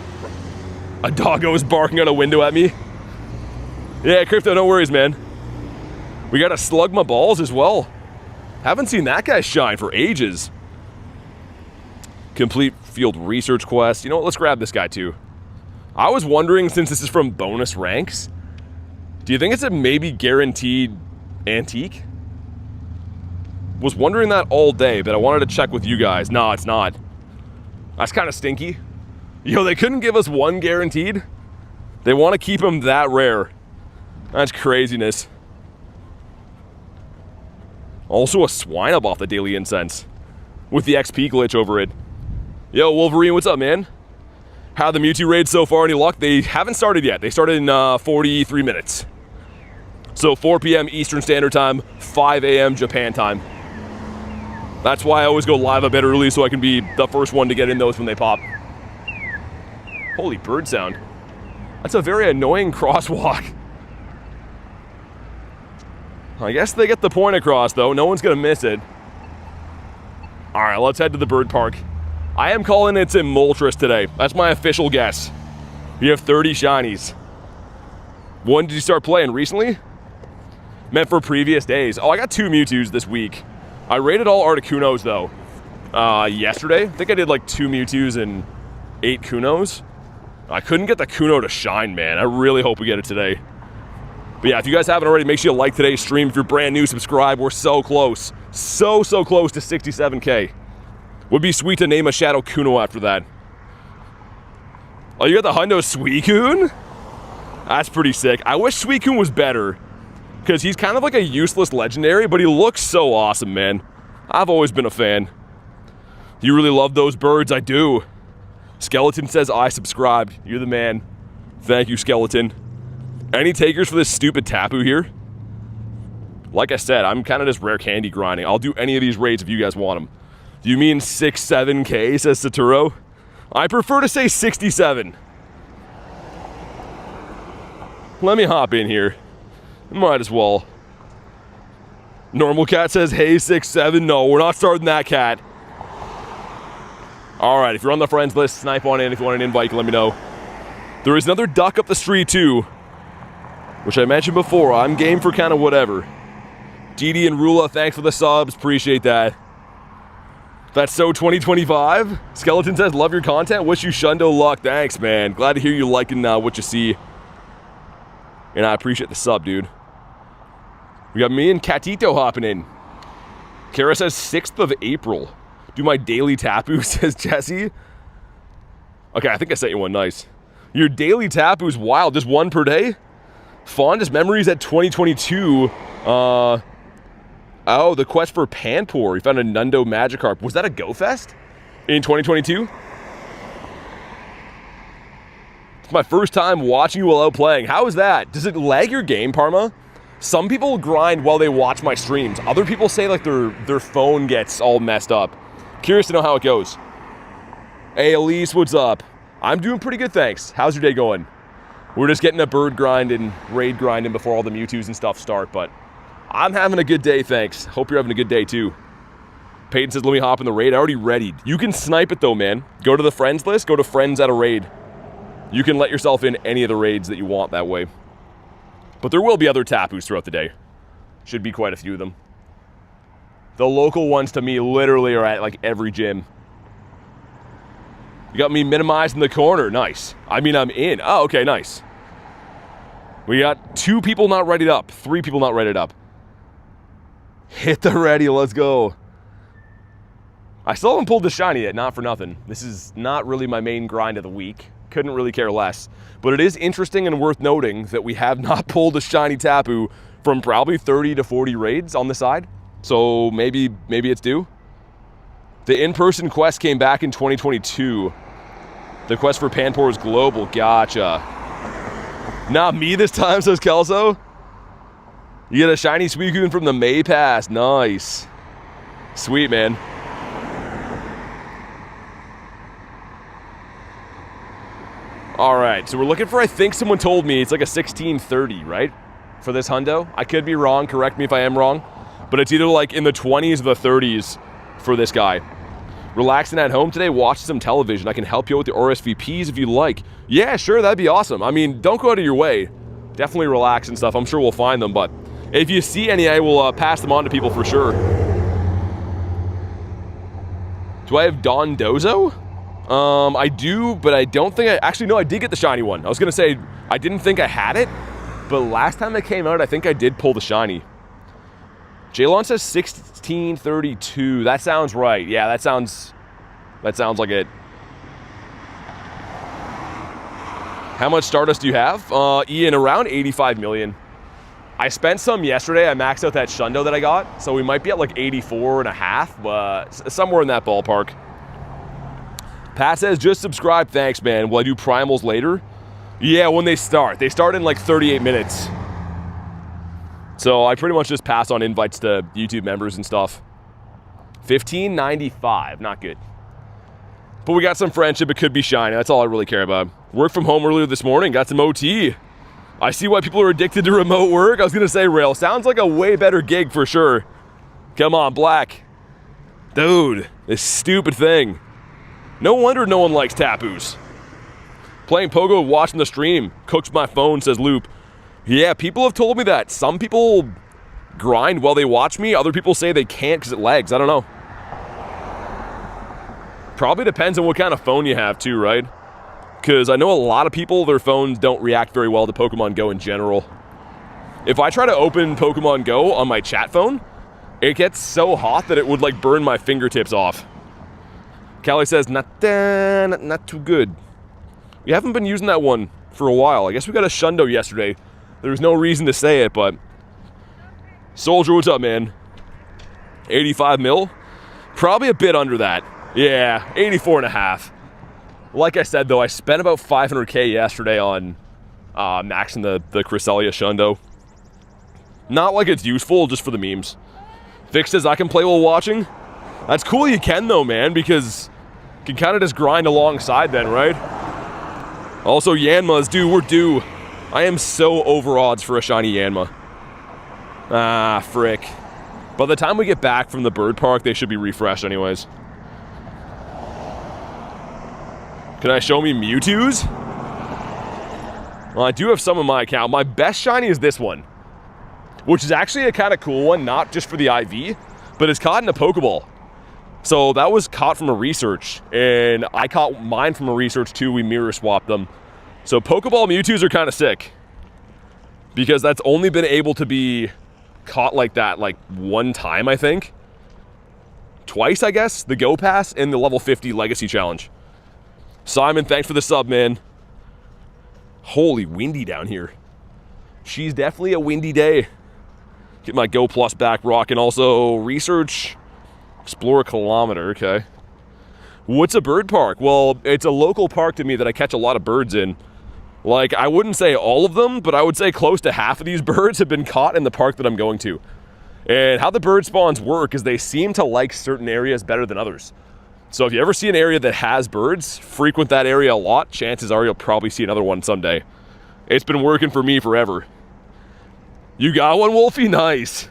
A doggo is barking out a window at me. Yeah, Crypto, no worries, man. We got a Slug My Balls as well. Haven't seen that guy shine for ages. Complete field research quest. You know what, let's grab this guy too. I was wondering, since this is from bonus ranks, do you think it's a maybe guaranteed antique? Was wondering that all day, but I wanted to check with you guys. No, it's not. That's kind of stinky. Yo, they couldn't give us one guaranteed. They want to keep them that rare. That's craziness. Also a swine up off the daily incense with the XP glitch over it. Yo, Wolverine, what's up, man? How the Mewtwo raid so far? Any luck? They haven't started yet. They started in 43 minutes. So 4 p.m. Eastern Standard Time, 5 a.m. Japan time. That's why I always go live a bit early so I can be the first one to get in those when they pop. Holy bird sound. That's a very annoying crosswalk. I guess they get the point across, though. No one's going to miss it. All right, let's head to the bird park. I am calling it in Moltres today. That's my official guess. You have 30 shinies. When did you start playing? Recently? Meant for previous days. Oh, I got 2 Mewtwo's this week. I rated all Articunos, though. Yesterday. I think I did like 2 Mewtwo's and 8 Kunos. I couldn't get the Kuno to shine, man. I really hope we get it today. But yeah, if you guys haven't already, make sure you like today's stream. If you're brand new, subscribe. We're so close. So close to 67K. Would be sweet to name a Shadow Kuno after that. Oh, you got the Hundo Suicune? That's pretty sick. I wish Suicune was better, because he's kind of like a useless legendary, but he looks so awesome, man. I've always been a fan. You really love those birds? I do. Skeleton says I subscribed. You're the man. Thank you, Skeleton. Any takers for this stupid Tapu here? Like I said, I'm kind of just rare candy grinding. I'll do any of these raids if you guys want them. Do you mean 6-7K, says Saturo? I prefer to say 67. Let me hop in here. Might as well. Normal Cat says, hey, 6-7. No, we're not starting that cat. All right, if you're on the friends list, snipe on in. If you want an invite, you can let me know. There is another duck up the street, too, which I mentioned before. I'm game for kind of whatever. Didi and Rula, thanks for the subs. Appreciate that. That's so 2025. Skeleton says, love your content. Wish you Shundo luck. Thanks, man. Glad to hear you liking what you see. And I appreciate the sub, dude. We got me and Catito hopping in. Kara says 6th of April. Do my daily Tapu, says Jesse. Okay, I think I sent you one. Nice. Your daily Tapu's wild. Just one per day? Fondest memories at 2022. Oh, the quest for Panpour. You found a Nundo Magikarp. Was that a Go Fest? in 2022. It's my first time watching you while out playing. How is that? Does it lag your game, Parma? Some people grind while they watch my streams. Other people say like their phone gets all messed up. Curious to know how it goes. Hey, Elise, what's up? I'm doing pretty good, thanks. How's your day going? We're just getting a bird grind and raid grinding before all the Mewtwo's and stuff start, but I'm having a good day, thanks. Hope you're having a good day too. Peyton says, let me hop in the raid. I already readied. You can snipe it though, man. Go to the friends list, go to friends at a raid. You can let yourself in any of the raids that you want that way. But there will be other Tapus throughout the day. Should be quite a few of them. The local ones to me literally are at like every gym. You got me minimized in the corner. Nice. I mean, I'm in. Oh, okay, nice. We got 2 people not readied up. 3 people not readied up. Hit the ready. Let's go. I still haven't pulled the shiny yet. Not for nothing. This is not really my main grind of the week. Couldn't really care less. But it is interesting and worth noting that we have not pulled a shiny Tapu from probably 30 to 40 raids on the side. So maybe it's due. The in-person quest came back in 2022. The quest for Panpour is global. Gotcha. Not me this time, says Kelso. You get a shiny Suicune from the May Pass. Nice. Sweet, man. All right, so we're looking for, I think someone told me it's like a 1630, right? For this hundo. I could be wrong, correct me if I am wrong. But it's either like in the 20s or the 30s for this guy. Relaxing at home today, watch some television. I can help you with the RSVPs if you like. Yeah, sure, that'd be awesome. I mean, don't go out of your way. Definitely relax and stuff. I'm sure we'll find them, but if you see any, I will pass them on to people for sure. Do I have Don Dozo? I do, but I don't think actually, no, I did get the shiny one. I was going to say, I didn't think I had it, but last time it came out, I think I did pull the shiny. Jaylon says 1632. That sounds right. Yeah, that sounds like it. How much Stardust do you have? Ian, around 85 million. I spent some yesterday. I maxed out that Shundo that I got, so we might be at like 84 and a half, but somewhere in that ballpark. Pat says, just subscribe. Thanks, man. Will I do primals later? Yeah, when they start. They start in like 38 minutes. So I pretty much just pass on invites to YouTube members and stuff. 15.95, not good. But we got some friendship. It could be shiny. That's all I really care about. Worked from home earlier this morning. Got some OT. I see why people are addicted to remote work. I was going to say, Rail, sounds like a way better gig for sure. Come on, Black. Dude, this stupid thing. No wonder no one likes Tapus. Playing Pogo, watching the stream. Cooks my phone, says Loop. Yeah, people have told me that. Some people grind while they watch me. Other people say they can't because it lags. I don't know. Probably depends on what kind of phone you have too, right? Because I know a lot of people, their phones don't react very well to Pokemon Go in general. If I try to open Pokemon Go on my chat phone, it gets so hot that it would like burn my fingertips off. Callie says, not too good. We haven't been using that one for a while. I guess we got a Shundo yesterday. There was no reason to say it, but... Soldier, what's up, man? 85 mil? Probably a bit under that. Yeah, 84 and a half. Like I said, though, I spent about 500k yesterday on maxing the Cresselia Shundo. Not like it's useful, just for the memes. Vic says, I can play while watching. That's cool you can, though, man, because you can kind of just grind alongside then, right? Also, Yanma's due. We're due. I am so over odds for a shiny Yanma. Ah, frick. By the time we get back from the bird park, they should be refreshed anyways. Can I show me Mewtwo's? Well, I do have some in my account. My best shiny is this one, which is actually a kind of cool one, not just for the IV, but it's caught in a Pokeball. So that was caught from a research, and I caught mine from a research too. We mirror swapped them. So Pokeball Mewtwo's are kind of sick, because that's only been able to be caught like that like one time, I think. Twice, I guess. The Go Pass and the level 50 Legacy Challenge. Simon, thanks for the sub, man. Holy windy down here. She's definitely a windy day. Get my Go Plus back rocking. Also, research, explore a kilometer, okay. What's a bird park? Well, it's a local park to me that I catch a lot of birds in. Like, I wouldn't say all of them, but I would say close to half of these birds have been caught in the park that I'm going to. And how the bird spawns work is they seem to like certain areas better than others. So if you ever see an area that has birds, frequent that area a lot, chances are you'll probably see another one someday. It's been working for me forever. You got one, Wolfie? Nice.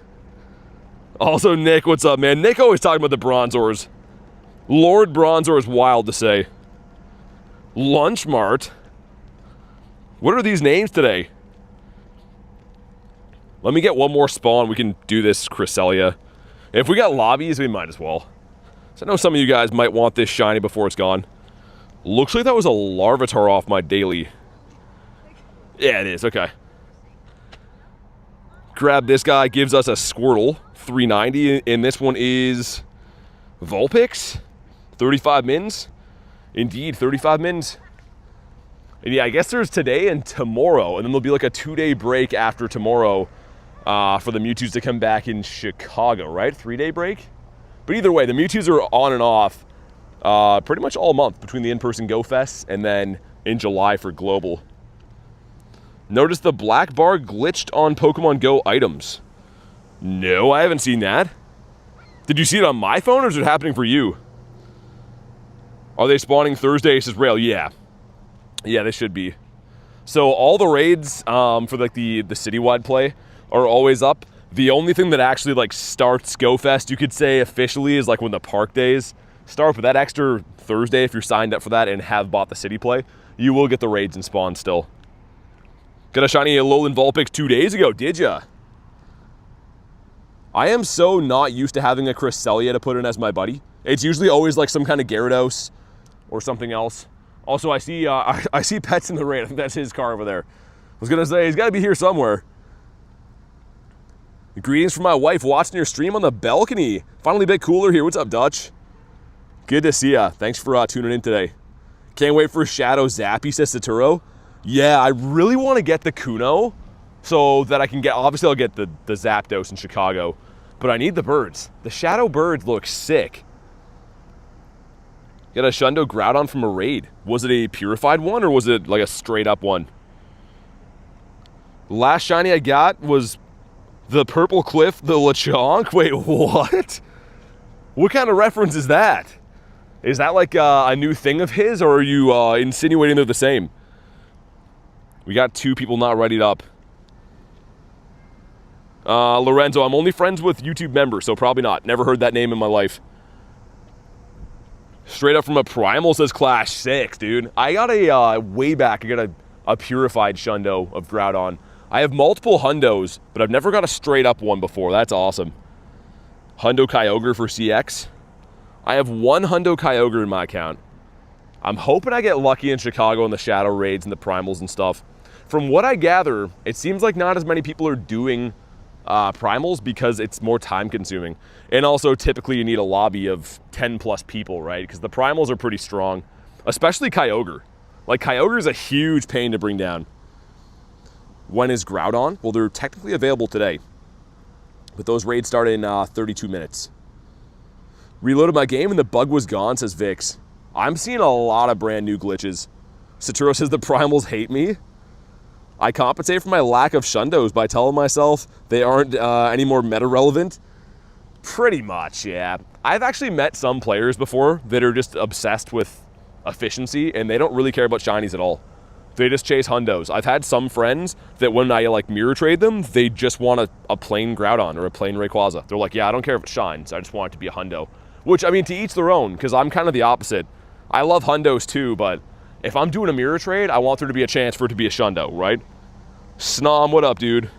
Also, Nick, what's up, man? Nick always talking about the Bronzors. Lord Bronzor is wild to say. Lunch Mart. What are these names today? Let me get one more spawn. We can do this Cresselia. If we got lobbies, we might as well. So I know some of you guys might want this shiny before it's gone. Looks like that was a Larvitar off my daily. Yeah, it is. Okay. Grab this guy. Gives us a Squirtle. 390. And this one is Vulpix. 35 mins. Indeed, 35 mins. And yeah, I guess there's today and tomorrow. And then there'll be like a 2-day break after tomorrow for the Mewtwo's to come back in Chicago, right? 3-day break? But either way, the Mewtwo's are on and off pretty much all month between the in-person Go Fests and then in July for Global. Notice the black bar glitched on Pokemon Go items. No, I haven't seen that. Did you see it on my phone or is it happening for you? Are they spawning Thursday, says Rail? Yeah. Yeah, they should be. So all the raids for like the citywide play are always up. The only thing that actually like starts Go Fest, you could say officially, is like when the park days start. But that extra Thursday, if you're signed up for that and have bought the city play, you will get the raids and spawn still. Got a shiny Alolan Vulpix 2 days ago, did ya? I am so not used to having a Cresselia to put in as my buddy. It's usually always like some kind of Gyarados or something else. Also, I see Pets in the rain. I think that's his car over there. I was gonna say, he's gotta be here somewhere. Greetings from my wife watching your stream on the balcony. Finally a bit cooler here. What's up, Dutch? Good to see ya. Thanks for tuning in today. Can't wait for Shadow Zappy, says Saturo. Yeah, I really want to get the Kuno so that I can get, obviously I'll get the Zapdos in Chicago, but I need the birds. The Shadow birds look sick. Got a Shundo Groudon from a raid. Was it a purified one or was it like a straight up one? Last shiny I got was the Purple Cliff, the Lechonk. Wait, what? What kind of reference is that? Is that like a new thing of his, or are you insinuating they're the same? We got 2 people not readied up. Lorenzo, I'm only friends with YouTube members, so probably not. Never heard that name in my life. Straight up from a Primal, says Clash 6, dude. I got a, way back, I got a purified Shundo of Groudon. I have multiple Hundos, but I've never got a straight up one before. That's awesome. Hundo Kyogre for CX. I have 1 Hundo Kyogre in my account. I'm hoping I get lucky in Chicago in the Shadow Raids and the Primals and stuff. From what I gather, it seems like not as many people are doing Primals because it's more time consuming. And also typically you need a lobby of 10 plus people, right? Because the Primals are pretty strong, especially Kyogre. Like Kyogre is a huge pain to bring down. When is Groudon? Well, they're technically available today, but those raids start in 32 minutes. Reloaded my game and the bug was gone, says Vix. I'm seeing a lot of brand new glitches. Saturo says the Primals hate me. I compensate for my lack of Shundos by telling myself they aren't any more meta relevant. Pretty much, yeah. I've actually met some players before that are just obsessed with efficiency and they don't really care about shinies at all. They just chase Hundos. I've had some friends that when I like mirror trade them, they just want a plain Groudon or a plain Rayquaza. They're like, yeah, I don't care if it shines. I just want it to be a Hundo. Which, I mean, to each their own, because I'm kind of the opposite. I love Hundos too, but if I'm doing a mirror trade, I want there to be a chance for it to be a Shundo, right? Snom, what up, dude?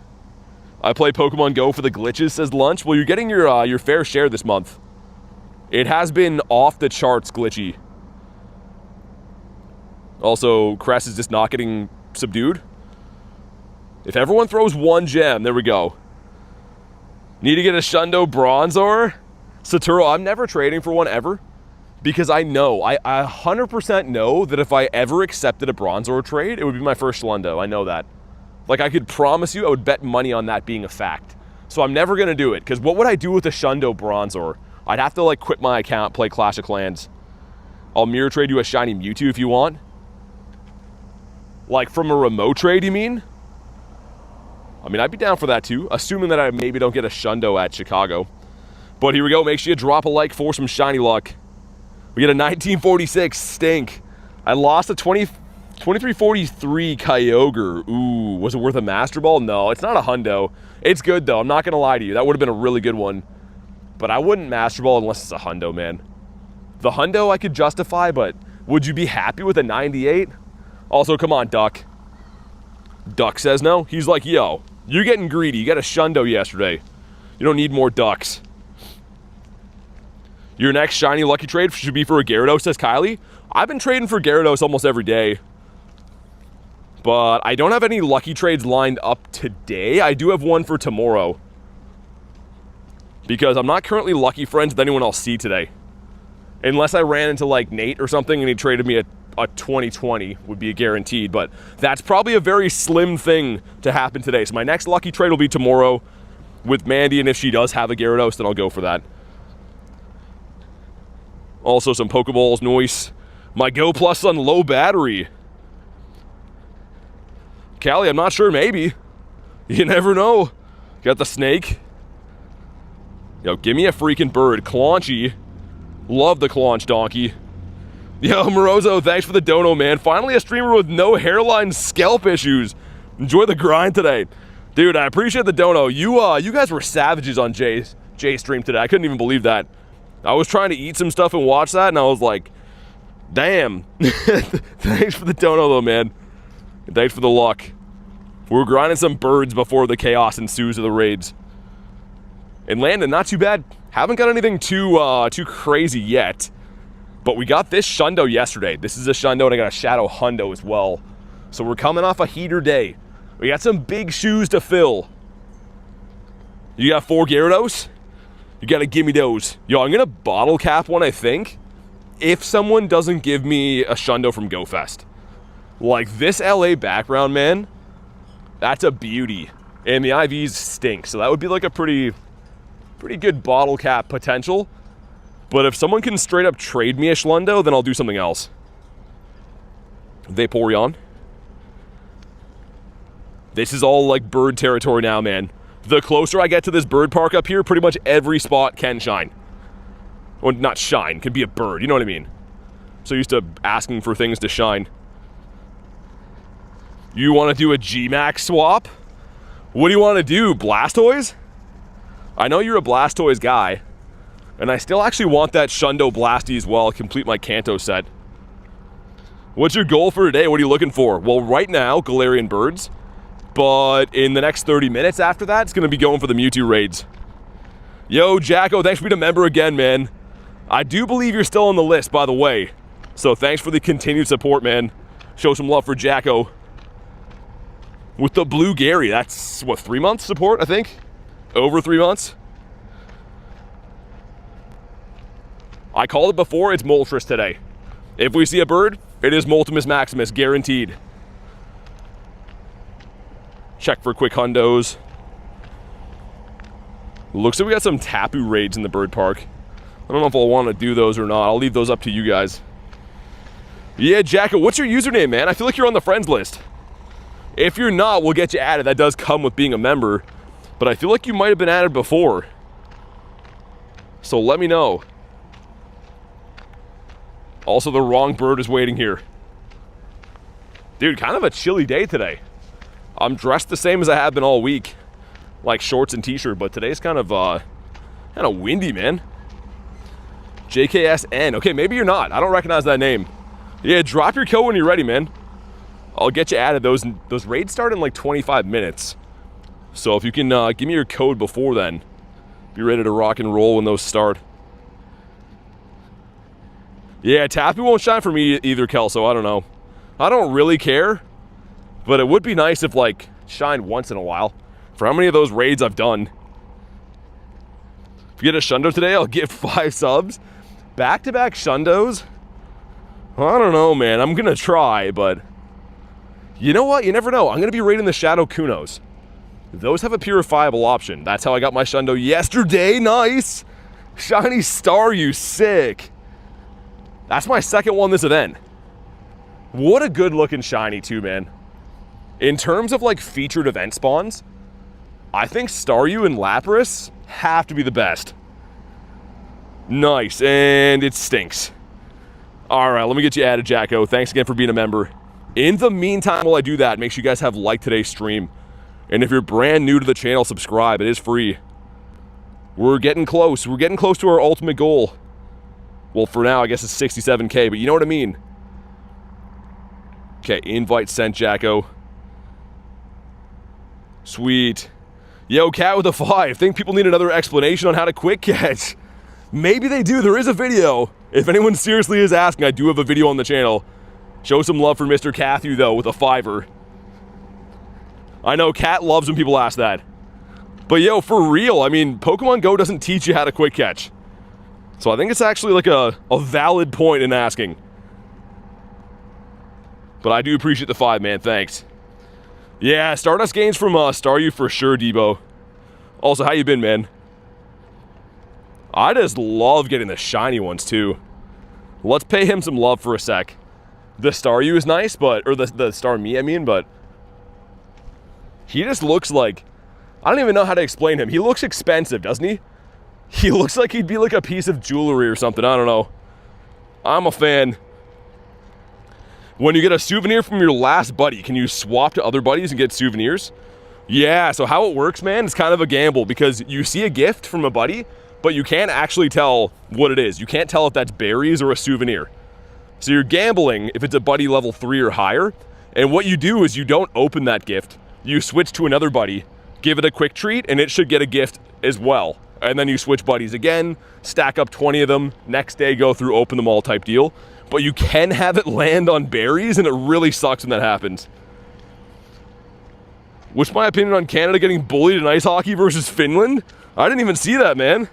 I play Pokemon Go for the glitches, says Lunch. Well, you're getting your fair share this month. It has been off the charts glitchy. Also, Cress is just not getting subdued. If everyone throws 1 gem, there we go. Need to get a Shundo Bronzor? Saturo, I'm never trading for one ever. Because I know, I 100% know that if I ever accepted a Bronzor trade, it would be my first Shundo. I know that. Like, I could promise you I would bet money on that being a fact. So I'm never going to do it. Because what would I do with a Shundo Bronzor? I'd have to, like, quit my account, play Clash of Clans. I'll mirror trade you a shiny Mewtwo if you want. Like from a remote trade, you mean? I mean, I'd be down for that too, assuming that I maybe don't get a Shundo at Chicago. But here we go. Make sure you drop a like for some shiny luck. We get a 1946 Stink. I lost a 2343 Kyogre. Ooh, was it worth a Master Ball? No, it's not a hundo. It's good though. I'm not going to lie to you. That would have been a really good one. But I wouldn't Master Ball unless it's a hundo, man. The hundo I could justify, but would you be happy with a 98? Also, come on, Duck. Duck says no. He's like, yo, you're getting greedy. You got a Shundo yesterday. You don't need more ducks. Your next shiny lucky trade should be for a Gyarados, says Kylie. I've been trading for Gyarados almost every day. But I don't have any lucky trades lined up today. I do have one for tomorrow. Because I'm not currently lucky friends with anyone I'll see today. Unless I ran into like Nate or something and he traded me a 2020 would be a guaranteed, but that's probably a very slim thing to happen today. So my next lucky trade will be tomorrow with Mandy, and if she does have a Gyarados, then I'll go for that. Also some Pokeballs, noise. My Go Plus on low battery. Callie, I'm not sure, maybe. You never know. Got the snake. Yo, give me a freaking bird. Claunchy. Love the Claunch donkey. Yo, Morozo, thanks for the dono, man. Finally a streamer with no hairline scalp issues. Enjoy the grind today. Dude, I appreciate the dono. You guys were savages on Jay's stream today. I couldn't even believe that. I was trying to eat some stuff and watch that, and I was like, damn. Thanks for the dono, though, man. And thanks for the luck. We're grinding some birds before the chaos ensues of the raids. And Landon, not too bad. Haven't got anything too crazy yet. But we got this Shundo yesterday. This is a Shundo, and I got a Shadow Hundo as well. So we're coming off a heater day. We got some big shoes to fill. You got 4 Gyarados? You gotta give me those. Yo, I'm gonna bottle cap one, I think, if someone doesn't give me a Shundo from GoFest. Like, this LA background, man, that's a beauty. And the IVs stink, so that would be like a pretty good bottle cap potential. But if someone can straight up trade me a Shundo, then I'll do something else. Vaporeon. This is all like bird territory now, man. The closer I get to this bird park up here, pretty much every spot can shine. Well, not shine, can be a bird, you know what I mean? So used to asking for things to shine. You want to do a G-Max swap? What do you want to do, Blastoise? I know you're a Blastoise guy. And I still actually want that Shundo Blasty as well, complete my Kanto set. What's your goal for today? What are you looking for? Well, right now, Galarian birds. But in the next 30 minutes after that, it's going to be going for the Mewtwo raids. Yo, Jacko, thanks for being a member again, man. I do believe you're still on the list, by the way. So thanks for the continued support, man. Show some love for Jacko. With the Blue Gary, that's, what, 3 months support, I think? Over 3 months? I called it before, it's Moltres today. If we see a bird, it is Multimus Maximus, guaranteed. Check for quick hundos. Looks like we got some Tapu raids in the bird park. I don't know if I'll want to do those or not. I'll leave those up to you guys. Yeah, Jacko, what's your username, man? I feel like you're on the friends list. If you're not, we'll get you added. That does come with being a member. But I feel like you might have been added before. So let me know. Also, the wrong bird is waiting here. Dude, kind of a chilly day today. I'm dressed the same as I have been all week. Like shorts and t-shirt, but today's kind of windy, man. JKSN. Okay, maybe you're not. I don't recognize that name. Yeah, drop your code when you're ready, man. I'll get you added. Those raids start in like 25 minutes. So if you can give me your code before then, be ready to rock and roll when those start. Yeah, Tapu won't shine for me either, Kelso. I don't know. I don't really care, but it would be nice if, like, shined once in a while. For how many of those raids I've done. If you get a Shundo today, I'll give 5 subs. Back-to-back Shundos? I don't know, man. I'm going to try, but you know what? You never know. I'm going to be raiding the Shadow Kunos. Those have a purifiable option. That's how I got my Shundo yesterday. Nice! Shiny Star, you sick. That's my second one this event. What a good looking shiny too, man. In terms of like featured event spawns, I think Staryu and Lapras have to be the best. Nice, and it stinks. All right, let me get you added, Jacko. Thanks again for being a member. In the meantime, while I do that, make sure you guys have liked today's stream. And if you're brand new to the channel, subscribe. It is free. We're getting close. We're getting close to our ultimate goal. Well, for now, I guess it's 67K, but you know what I mean. Okay, invite sent, Jacko. Sweet. Yo, Cat with a 5. Think people need another explanation on how to quick catch. Maybe they do. There is a video. If anyone seriously is asking, I do have a video on the channel. Show some love for Mr. Cathu, though, with a 5er. I know, Cat loves when people ask that. But yo, for real, I mean, Pokemon Go doesn't teach you how to quick catch. So I think it's actually like a valid point in asking. But I do appreciate the 5, man. Thanks. Yeah, Stardust gains from Staryu for sure, Debo. Also, how you been, man? I just love getting the shiny ones, too. Let's pay him some love for a sec. The Staryu is nice, but... Or the Starmie, I mean, but... He just looks like... I don't even know how to explain him. He looks expensive, doesn't he? He looks like he'd be like a piece of jewelry or something. I don't know. I'm a fan. When you get a souvenir from your last buddy, can you swap to other buddies and get souvenirs? Yeah, so how it works, man, it's kind of a gamble because you see a gift from a buddy, but you can't actually tell what it is. You can't tell if that's berries or a souvenir. So you're gambling if it's a buddy level 3 or higher. And what you do is you don't open that gift. You switch to another buddy, give it a quick treat, and it should get a gift as well. And then you switch buddies again, stack up 20 of them, next day go through, open them all type deal. But you can have it land on berries, and it really sucks when that happens. What's my opinion on Canada getting bullied in ice hockey versus Finland? I didn't even see that, man.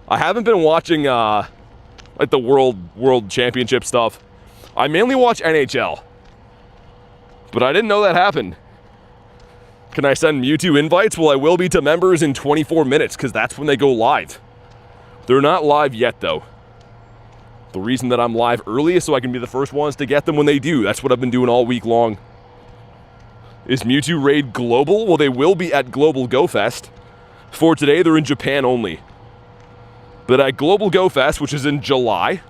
I haven't been watching like the world championship stuff. I mainly watch NHL. But I didn't know that happened. Can I send Mewtwo invites? Well, I will be to members in 24 minutes, because that's when they go live. They're not live yet, though. The reason that I'm live early is so I can be the first ones to get them when they do. That's what I've been doing all week long. Is Mewtwo Raid global? Well, they will be at Global Go Fest. For today, they're in Japan only. But at Global Go Fest, which is in July,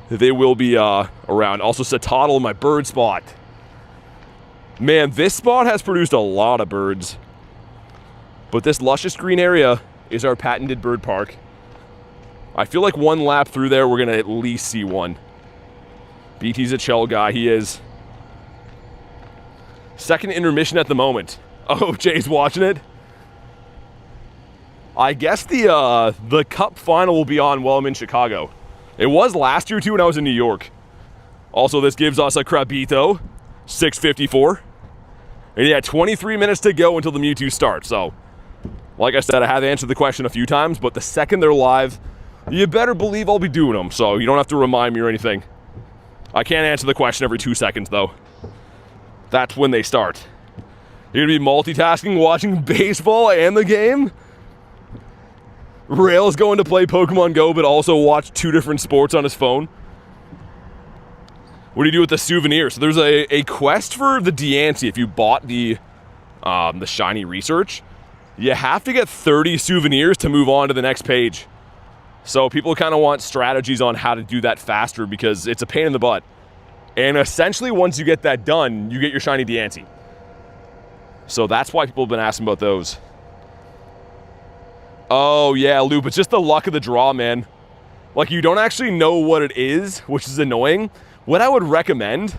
they will be around. Also, Satotl, my bird spot. Man, this spot has produced a lot of birds. But this luscious green area is our patented bird park. I feel like one lap through there, we're going to at least see one. BT's a chill guy, he is. Second intermission at the moment. Oh, Jay's watching it. I guess the Cup final will be on while I'm in Chicago. It was last year, too, when I was in New York. Also, this gives us a Krabito. 6:54. And yeah, 23 minutes to go until the Mewtwo starts. So, like I said, I have answered the question a few times, but the second they're live, you better believe I'll be doing them. So you don't have to remind me or anything. I can't answer the question every 2 seconds, though. That's when they start. You're gonna be multitasking, watching baseball and the game? Rail's going to play Pokemon Go, but also watch 2 different sports on his phone. What do you do with the souvenir? So there's a quest for the Diancie. If you bought the shiny research, you have to get 30 souvenirs to move on to the next page. So people kind of want strategies on how to do that faster because it's a pain in the butt. And essentially, once you get that done, you get your shiny Diancie. So that's why people have been asking about those. Oh yeah, Loop, it's just the luck of the draw, man. Like, you don't actually know what it is, which is annoying. What I would recommend,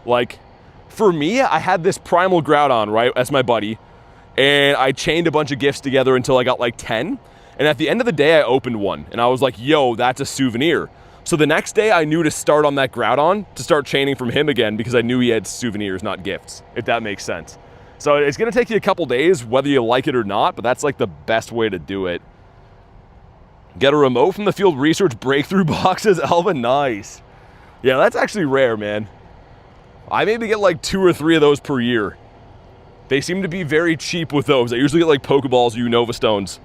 like, for me, I had this Primal Groudon, right, as my buddy, and I chained a bunch of gifts together until I got like 10, and at the end of the day, I opened one, and I was like, yo, that's a souvenir. So the next day, I knew to start on that Groudon, to start chaining from him again, because I knew he had souvenirs, not gifts, if that makes sense. So it's going to take you a couple days, whether you like it or not, but that's like the best way to do it. Get a remote from the field research breakthrough boxes, Elva, nice. Yeah, that's actually rare, man. I maybe get like 2 or 3 of those per year. They seem to be very cheap with those. I usually get like Pokeballs or Unova Stones.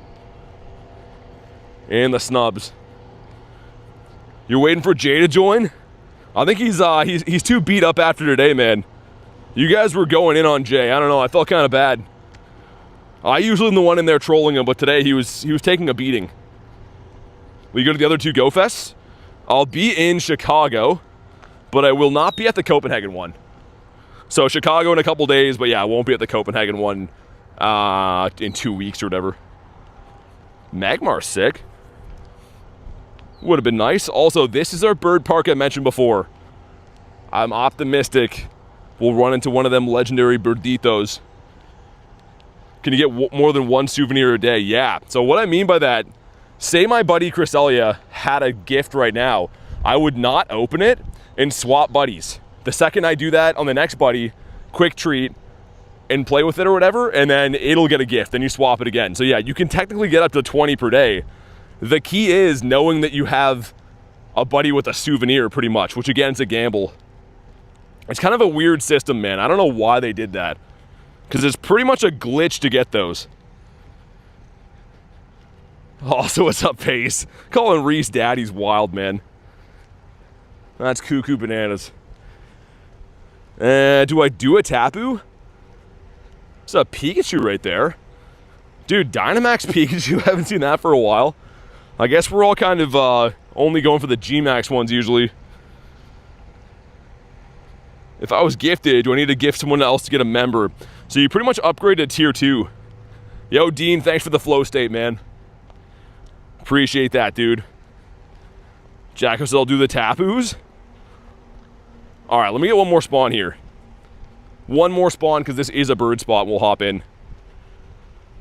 And the snubs. You're waiting for Jay to join? I think he's too beat up after today, man. You guys were going in on Jay. I don't know. I felt kind of bad. I usually am the one in there trolling him, but today he was taking a beating. Will you go to the other two Go Fests? I'll be in Chicago, but I will not be at the Copenhagen one. So Chicago in a couple days, but yeah, I won't be at the Copenhagen one in 2 weeks or whatever. Magmar's sick. Would have been nice. Also, this is our bird park I mentioned before. I'm optimistic we'll run into one of them legendary birditos. Can you get more than one souvenir a day? Yeah. So what I mean by that, say my buddy Cresselia had a gift right now, I would not open it and swap buddies. The second I do that on the next buddy, quick treat, and play with it or whatever, and then it'll get a gift, then you swap it again. So yeah, you can technically get up to 20 per day. The key is knowing that you have a buddy with a souvenir pretty much, which again is a gamble. It's kind of a weird system, man. I don't know why they did that, because it's pretty much a glitch to get those. Also, what's up, Pace? Calling Reese daddy's wild, man. That's cuckoo bananas. Do I do a Tapu? It's a Pikachu right there. Dude, Dynamax Pikachu, haven't seen that for a while. I guess we're all kind of only going for the G-Max ones usually. If I was gifted, do I need to gift someone else to get a member? So you pretty much upgrade to tier 2. Yo, Dean, thanks for the flow state, man. Appreciate that, dude. Jacko said I'll do the Tapus. All right, let me get one more spawn here. One more spawn, because this is a bird spot. We'll hop in.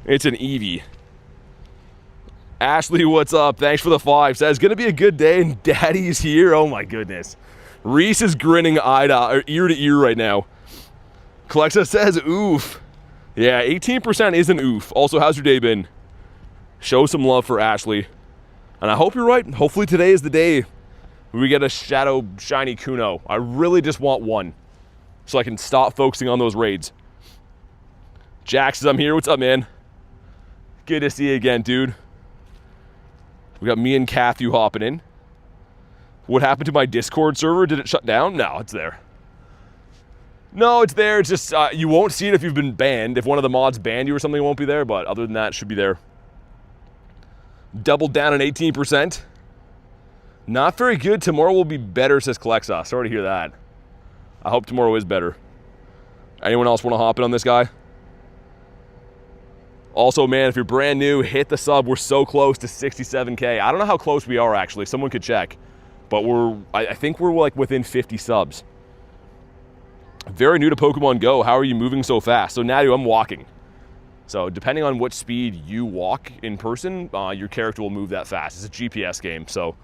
It's an Eevee. Ashley, what's up? Thanks for the 5. Says, gonna be a good day, and Daddy's here. Oh my goodness. Reese is grinning ear to ear right now. Clexa says, oof. Yeah, 18% is an oof. Also, how's your day been? Show some love for Ashley. And I hope you're right. Hopefully today is the day we get a Shadow Shiny Kuno. I really just want one, so I can stop focusing on those raids. Jax says, I'm here. What's up, man? Good to see you again, dude. We got me and Kathy hopping in. What happened to my Discord server? Did it shut down? No, it's there. No, it's there. It's just, you won't see it if you've been banned. If one of the mods banned you or something, it won't be there. But other than that, it should be there. Doubled down on 18%. Not very good. Tomorrow will be better, says Clexa. Sorry to hear that. I hope tomorrow is better. Anyone else want to hop in on this guy? Also, man, if you're brand new, hit the sub. We're so close to 67K. I don't know how close we are, actually. Someone could check. But I think we're like within 50 subs. Very new to Pokemon Go. How are you moving so fast? So, Nadu, I'm walking. So, depending on what speed you walk in person, your character will move that fast. It's a GPS game. So,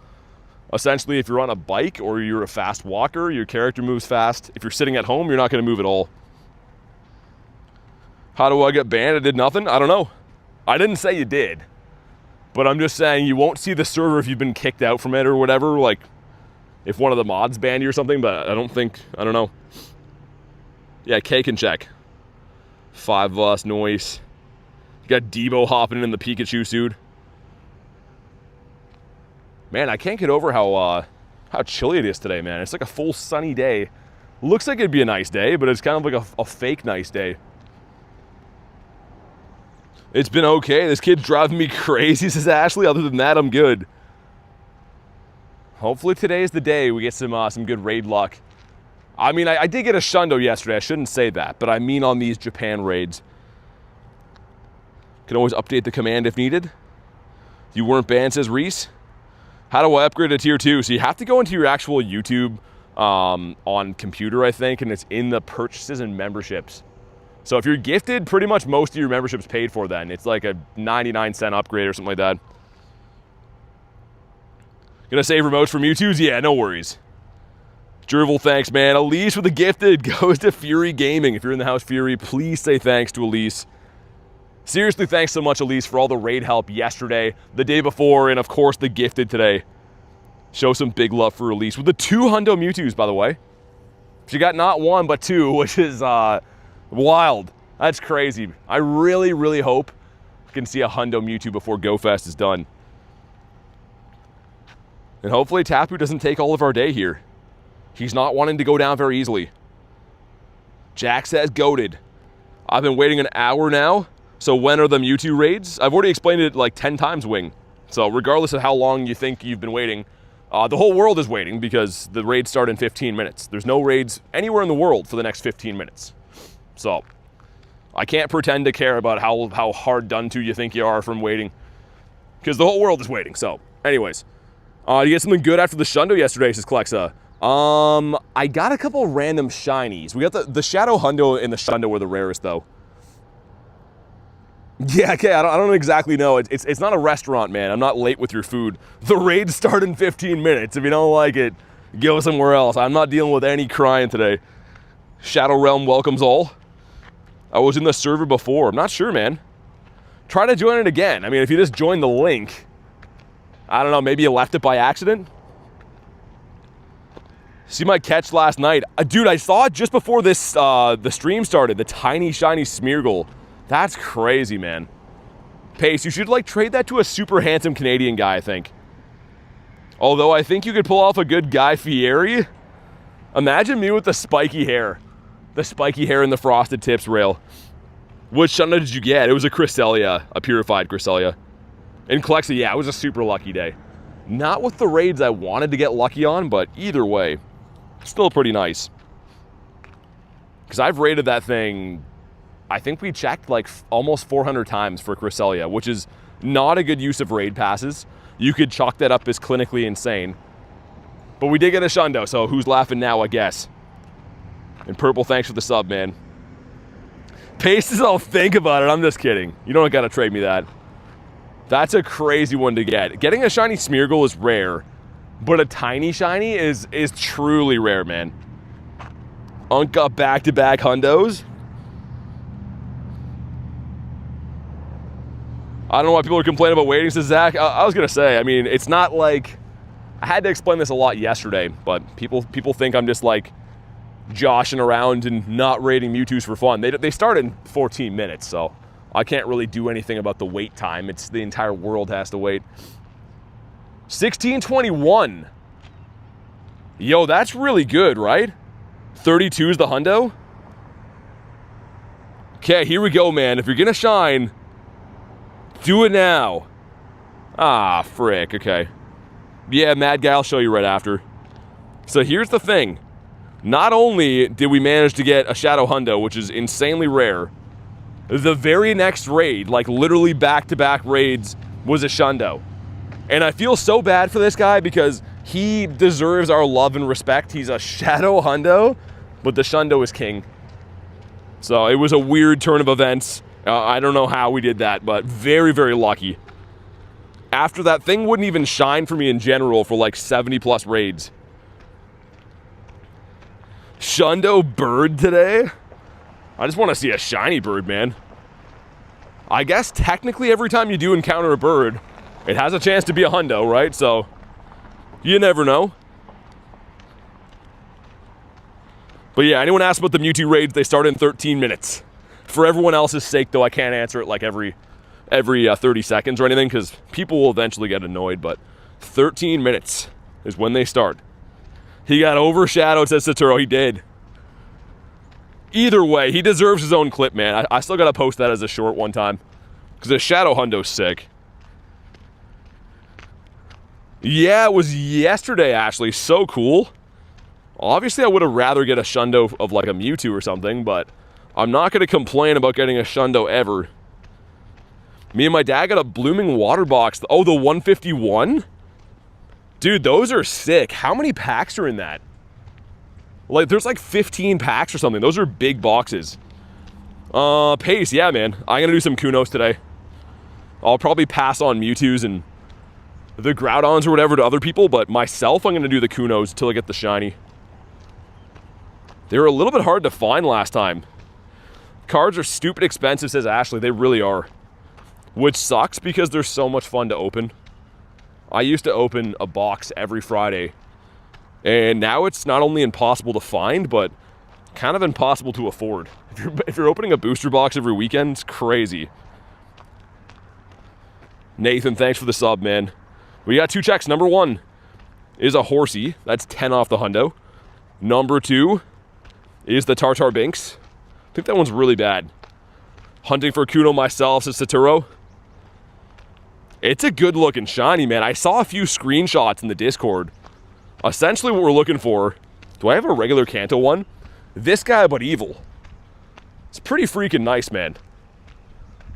essentially, if you're on a bike or you're a fast walker, your character moves fast. If you're sitting at home, you're not going to move at all. How do I get banned? I did nothing? I don't know. I didn't say you did. But I'm just saying you won't see the server if you've been kicked out from it or whatever. Like, if one of the mods banned you or something. But I don't know. Yeah, K can check. 5 of us, noise. You got Debo hopping in the Pikachu suit. Man, I can't get over how chilly it is today, man. It's like a full sunny day. Looks like it'd be a nice day, but it's kind of like a fake nice day. It's been okay. This kid's driving me crazy, says Ashley. Other than that, I'm good. Hopefully today is the day we get some good raid luck. I mean, I did get a Shundo yesterday. I shouldn't say that, but I mean on these Japan raids. Can always update the command if needed. You weren't banned, says Reese. How do I upgrade to tier 2? So you have to go into your actual YouTube on computer, I think, and it's in the purchases and memberships. So if you're gifted, pretty much most of your membership's paid for then. It's like a 99-cent upgrade or something like that. Gonna save remotes for Mewtwo's? Yeah, no worries. Jervil, thanks, man. Elise with the gifted goes to Fury Gaming. If you're in the house, Fury, please say thanks to Elise. Seriously, thanks so much, Elise, for all the raid help yesterday, the day before, and of course the gifted today. Show some big love for Elise with the 2 Hundo Mewtwo's, by the way. She got not 1, but 2, which is wild. That's crazy. I really, really hope we can see a Hundo Mewtwo before GoFest is done. And hopefully Tapu doesn't take all of our day here. He's not wanting to go down very easily. Jack says goated. I've been waiting an hour now. So when are the Mewtwo raids? I've already explained it like 10 times, Wing. So regardless of how long you think you've been waiting, the whole world is waiting because the raids start in 15 minutes. There's no raids anywhere in the world for the next 15 minutes. So I can't pretend to care about how hard done to you think you are from waiting, because the whole world is waiting. So anyways, you get something good after the Shundo yesterday, says Clexa. I got a couple random shinies. We got the Shadow Hundo and the Shundo were the rarest though. Yeah, okay, I don't exactly know. It's not a restaurant, man. I'm not late with your food. The raids start in 15 minutes. If you don't like it, go somewhere else. I'm not dealing with any crying today. Shadow Realm welcomes all. I was in the server before. I'm not sure, man. Try to join it again. I mean, if you just join the link, I don't know, maybe you left it by accident. See my catch last night. Dude, I saw it just before this the stream started. The tiny, shiny Smeargle. That's crazy, man. Pace, you should like trade that to a super handsome Canadian guy, I think. Although I think you could pull off a good Guy Fieri. Imagine me with the spiky hair. The spiky hair and the frosted tips rail. Which Shundo did you get? It was a Cresselia, a purified Cresselia. In Clexa, yeah, it was a super lucky day. Not with the raids I wanted to get lucky on, but either way, still pretty nice. Because I've raided that thing, I think we checked like almost 400 times for Cresselia, which is not a good use of raid passes. You could chalk that up as clinically insane. But we did get a Shundo, so who's laughing now, I guess. And Purple, thanks for the sub, man. Pace is all think about it. I'm just kidding. You don't gotta trade me that. That's a crazy one to get. Getting a shiny Smeargle is rare, but a tiny shiny is truly rare, man. Unk got back-to-back hundos. I don't know why people are complaining about waiting, says Zach. I was gonna say, I mean, it's not like, I had to explain this a lot yesterday, but people think I'm just like joshing around and not raiding Mewtwo's for fun. They start in 14 minutes, so I can't really do anything about the wait time. It's the entire world has to wait. 1621. Yo, that's really good, right? 32 is the hundo. Okay, here we go, man. If you're gonna shine, do it now. Ah, frick, okay. Yeah, Mad Guy, I'll show you right after. So here's the thing. Not only did we manage to get a Shadow Hundo, which is insanely rare, the very next raid, like literally back-to-back raids, was a Shundo. And I feel so bad for this guy because he deserves our love and respect. He's a Shadow Hundo, but the Shundo is king. So it was a weird turn of events. I don't know how we did that, but very, very lucky. After that, thing wouldn't even shine for me in general for like 70+ raids. Shundo bird today? I just want to see a shiny bird, man. I guess technically every time you do encounter a bird, it has a chance to be a hundo, right? So, you never know. But yeah, anyone asks about the Mewtwo raids, they start in 13 minutes. For everyone else's sake, though, I can't answer it like every 30 seconds or anything, because people will eventually get annoyed, but 13 minutes is when they start. He got overshadowed, says Satoru. He did. Either way, he deserves his own clip, man. I still gotta post that as a short one time, because the Shadow Hundo's sick. Yeah, it was yesterday, actually. So cool. Obviously, I would have rather get a Shundo of like a Mewtwo or something, but I'm not gonna complain about getting a Shundo ever. Me and my dad got a blooming water box. Oh, the 151? Dude, those are sick. How many packs are in that? Like, there's like 15 packs or something. Those are big boxes. Pace, yeah, man. I'm gonna do some Kunos today. I'll probably pass on Mewtwo's and the Groudons or whatever to other people, but myself, I'm gonna do the Kunos until I get the shiny. They were a little bit hard to find last time. Cards are stupid expensive, says Ashley. They really are. Which sucks because they're so much fun to open. I used to open a box every Friday, and now it's not only impossible to find, but kind of impossible to afford. If you're opening a booster box every weekend, it's crazy. Nathan, thanks for the sub, man. We got 2 checks. Number 1, is a Horsey. That's 10 off the hundo. Number 2 is the Tartar Binks. I think that one's really bad. Hunting for Kuno myself, says Saturo. It's a good looking shiny, man. I saw a few screenshots in the Discord. Essentially what we're looking for, do I have a regular Kanto one? This guy, but evil. It's pretty freaking nice, man.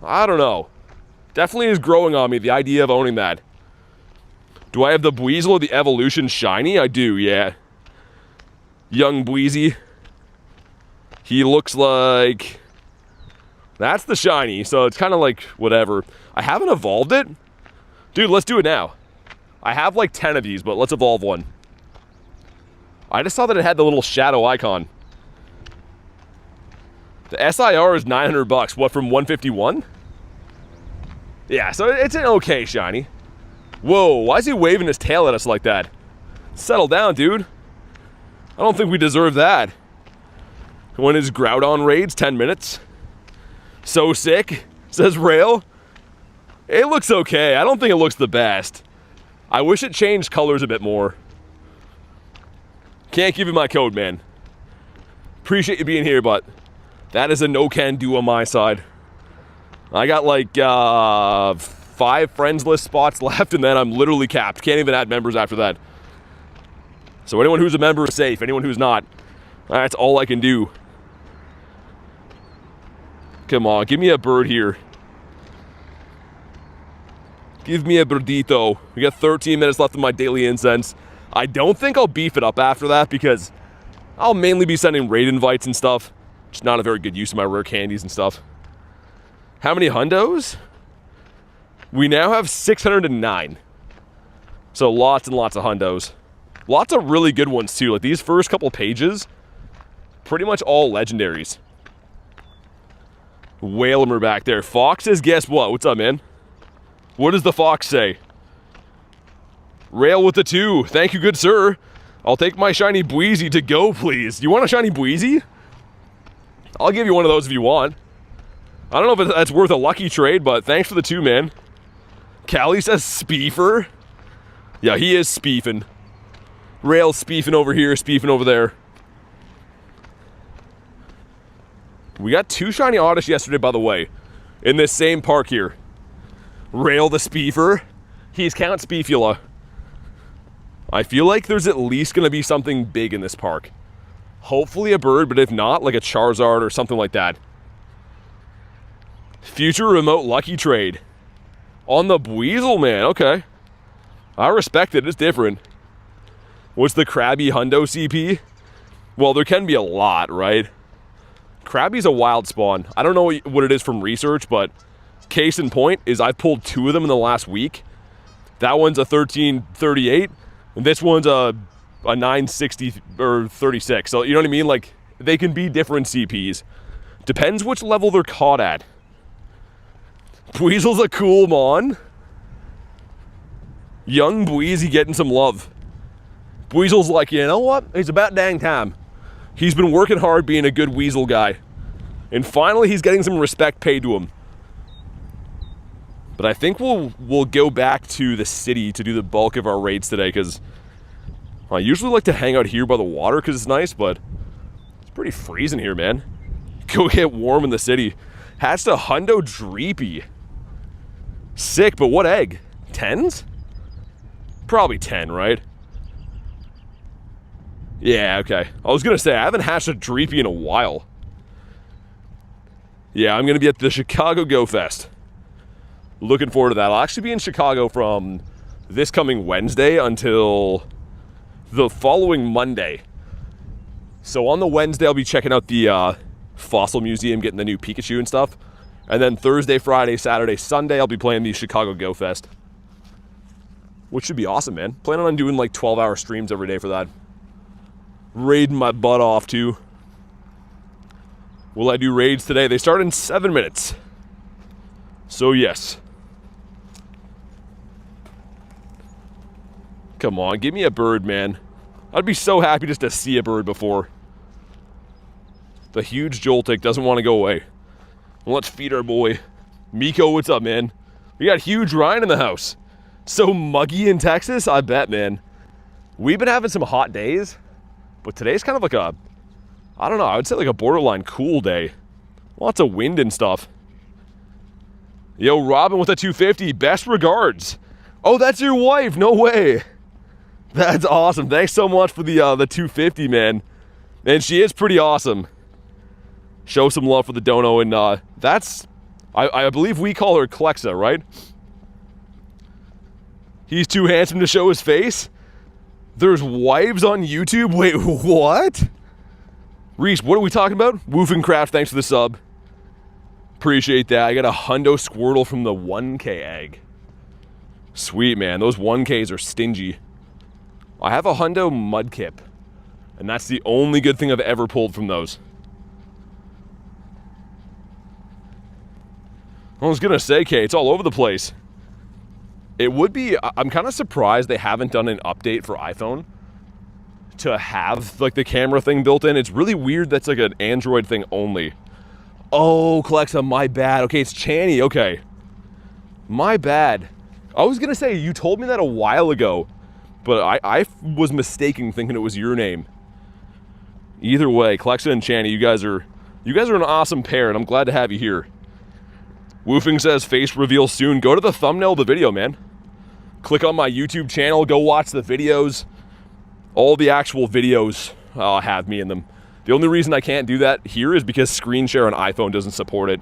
I don't know. Definitely is growing on me, the idea of owning that. Do I have the Buizel or the Evolution shiny? I do, yeah. Young Buizy. He looks like... That's the shiny, so it's kind of like whatever. I haven't evolved it. Dude, let's do it now. I have like 10 of these, but let's evolve one. I just saw that it had the little shadow icon. The SIR is 900 bucks. What, from 151? Yeah, so it's an okay shiny. Whoa, why is he waving his tail at us like that? Settle down, dude. I don't think we deserve that. When his Groudon raids, 10 minutes. So sick, says Rail. It looks okay. I don't think it looks the best. I wish it changed colors a bit more. Can't give you my code, man. Appreciate you being here, but that is a no can do on my side. I got like 5 friends list spots left, and then I'm literally capped. Can't even add members after that. So anyone who's a member is safe. Anyone who's not, that's all I can do. Come on, give me a bird here. Give me a birdito. We got 13 minutes left of my daily incense. I don't think I'll beef it up after that because I'll mainly be sending raid invites and stuff. Which is not a very good use of my rare candies and stuff. How many hundos? We now have 609. So lots and lots of hundos. Lots of really good ones too. Like these first couple pages, pretty much all legendaries. Whalemer back there. Fox says, guess what? What's up, man? What does the fox say? Rail with the 2. Thank you, good sir. I'll take my shiny Buizy to go, please. You want a shiny Buizy? I'll give you one of those if you want. I don't know if that's worth a lucky trade, but thanks for the 2, man. Callie says Speefer. Yeah, he is speefing. Rail speefing over here, speefing over there. We got 2 shiny Oddish yesterday, by the way, in this same park here. Rail the Speefer. He's Count Speefula. I feel like there's at least going to be something big in this park. Hopefully a bird, but if not, like a Charizard or something like that. Future remote lucky trade. On the Buizel, man. Okay. I respect it. It's different. What's the Krabby Hundo CP? Well, there can be a lot, right? Krabby's a wild spawn. I don't know what it is from research, but case in point is I've pulled 2 of them in the last week. That one's a 1338, and this one's a 960 or 36. So you know what I mean? Like they can be different CPs. Depends which level they're caught at. Buizel's a cool mon. Young Buizy getting some love. Buizel's like, you know what? It's about dang time. He's been working hard being a good Weasel guy. And finally he's getting some respect paid to him. But I think we'll go back to the city to do the bulk of our raids today, because I usually like to hang out here by the water because it's nice, but it's pretty freezing here, man. Go get warm in the city. Hatched a Hundo Dreepy. Sick, but what egg? 10s? Probably 10, right? Yeah, okay. I was gonna say, I haven't hatched a Dreepy in a while. Yeah, I'm gonna be at the Chicago Go Fest. Looking forward to that. I'll actually be in Chicago from this coming Wednesday until the following Monday. So on the Wednesday, I'll be checking out the Fossil Museum, getting the new Pikachu and stuff. And then Thursday, Friday, Saturday, Sunday, I'll be playing the Chicago Go Fest. Which should be awesome, man. Planning on doing like 12-hour streams every day for that. Raiding my butt off, too. Will I do raids today? They start in 7 minutes. So, yes. Come on, give me a bird, man. I'd be so happy just to see a bird before. The huge Joltik doesn't want to go away. Well, let's feed our boy. Miko, what's up, man? We got huge Ryan in the house. So muggy in Texas? I bet, man. We've been having some hot days, but today's kind of like a, I don't know, I would say like a borderline cool day. Lots of wind and stuff. Yo, Robin with a 250, best regards. Oh, that's your wife, no way. That's awesome. Thanks so much for the 250, man. And she is pretty awesome. Show some love for the dono, and that's, I believe we call her Klexa, right? He's too handsome to show his face? There's wives on YouTube? Wait, what? Reese, what are we talking about? Woofencraft, thanks for the sub. Appreciate that. I got a Hundo Squirtle from the 1K egg. Sweet, man. Those 1Ks are stingy. I have a Hundo Mudkip, and that's the only good thing I've ever pulled from those. I was gonna say, Kay, it's all over the place. It would be, I'm kind of surprised they haven't done an update for iPhone to have like the camera thing built in. It's really weird that's like an Android thing only. Oh, Klexa, my bad. Okay, it's Channy, okay. My bad. I was gonna say, you told me that a while ago, but I was mistaken thinking it was your name. Either way, Klexa and Channy, you guys are an awesome pair, and I'm glad to have you here. Woofing says face reveal soon. Go to the thumbnail of the video, man. Click on my YouTube channel, go watch the videos. All the actual videos have me in them. The only reason I can't do that here is because screen share on iPhone doesn't support it.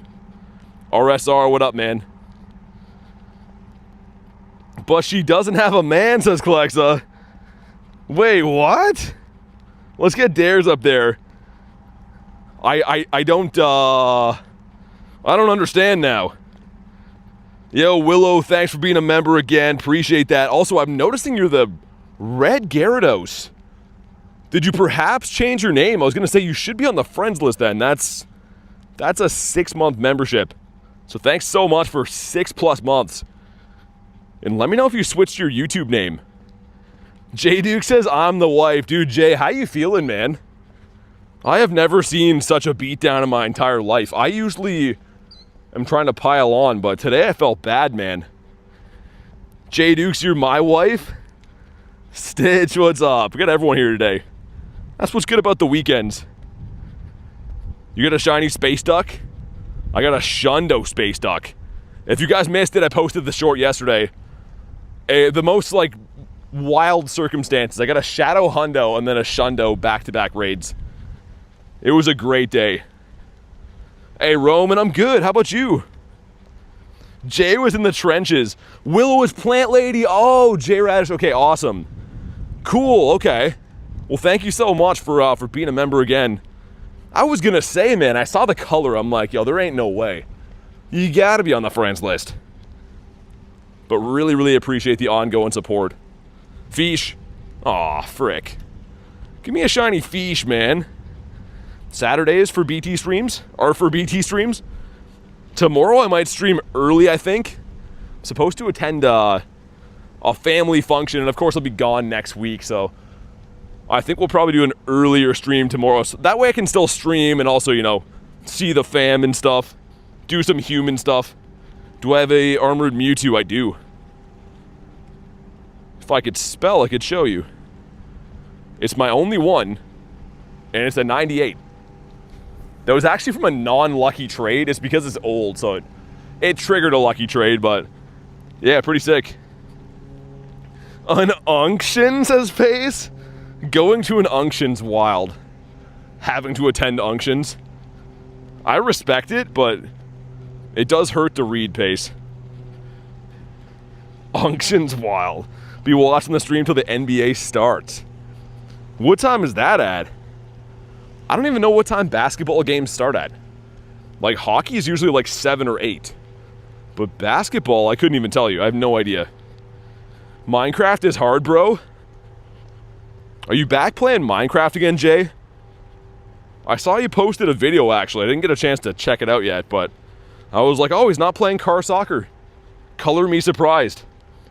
RSR, what up, man? But she doesn't have a man, says Klexa. Wait, what? Let's get Dares up there. I don't understand now. Yo, Willow, thanks for being a member again. Appreciate that. Also, I'm noticing you're the Red Gyarados. Did you perhaps change your name? I was going to say you should be on the friends list then. That's a 6-month membership. So thanks so much for 6+ months. And let me know if you switched your YouTube name. J Duke says, I'm the wife. Dude, Jay, how you feeling, man? I have never seen such a beatdown in my entire life. I usually am trying to pile on, but today I felt bad, man. J Dukes, you're my wife? Stitch, what's up? We got everyone here today. That's what's good about the weekends. You got a shiny space duck? I got a Shundo space duck. If you guys missed it, I posted the short yesterday. The most, like, wild circumstances. I got a Shadow Hundo and then a Shundo back-to-back raids. It was a great day. Hey, Roman, I'm good. How about you? Jay was in the trenches. Willow was Plant Lady. Oh, Jay Radish. Okay, awesome. Cool, okay. Well, thank you so much for being a member again. I was gonna say, man, I saw the color. I'm like, yo, there ain't no way. You gotta be on the friends list. But really, really appreciate the ongoing support. Fish. Aw, frick. Give me a shiny fish, man. Saturdays for BT streams are for BT streams. Tomorrow I might stream early, I think. I'm supposed to attend a family function, and of course I'll be gone next week, so I think we'll probably do an earlier stream tomorrow. So that way I can still stream and also, you know, see the fam and stuff. Do some human stuff. Do I have a armored Mewtwo? I do. If I could spell, I could show you. It's my only one, and it's a 98. That was actually from a non-lucky trade. It's because it's old, so it triggered a lucky trade, but yeah, pretty sick. An unction, says Pace? Going to an unction's wild. Having to attend unctions. I respect it, but it does hurt to read, Pace. Unction's wild. Be watching the stream till the NBA starts. What time is that at? I don't even know what time basketball games start at. Like, hockey is usually like 7 or 8. But basketball, I couldn't even tell you. I have no idea. Minecraft is hard, bro. Are you back playing Minecraft again, Jay? I saw you posted a video, actually. I didn't get a chance to check it out yet, but I was like, oh, he's not playing car soccer. Color me surprised.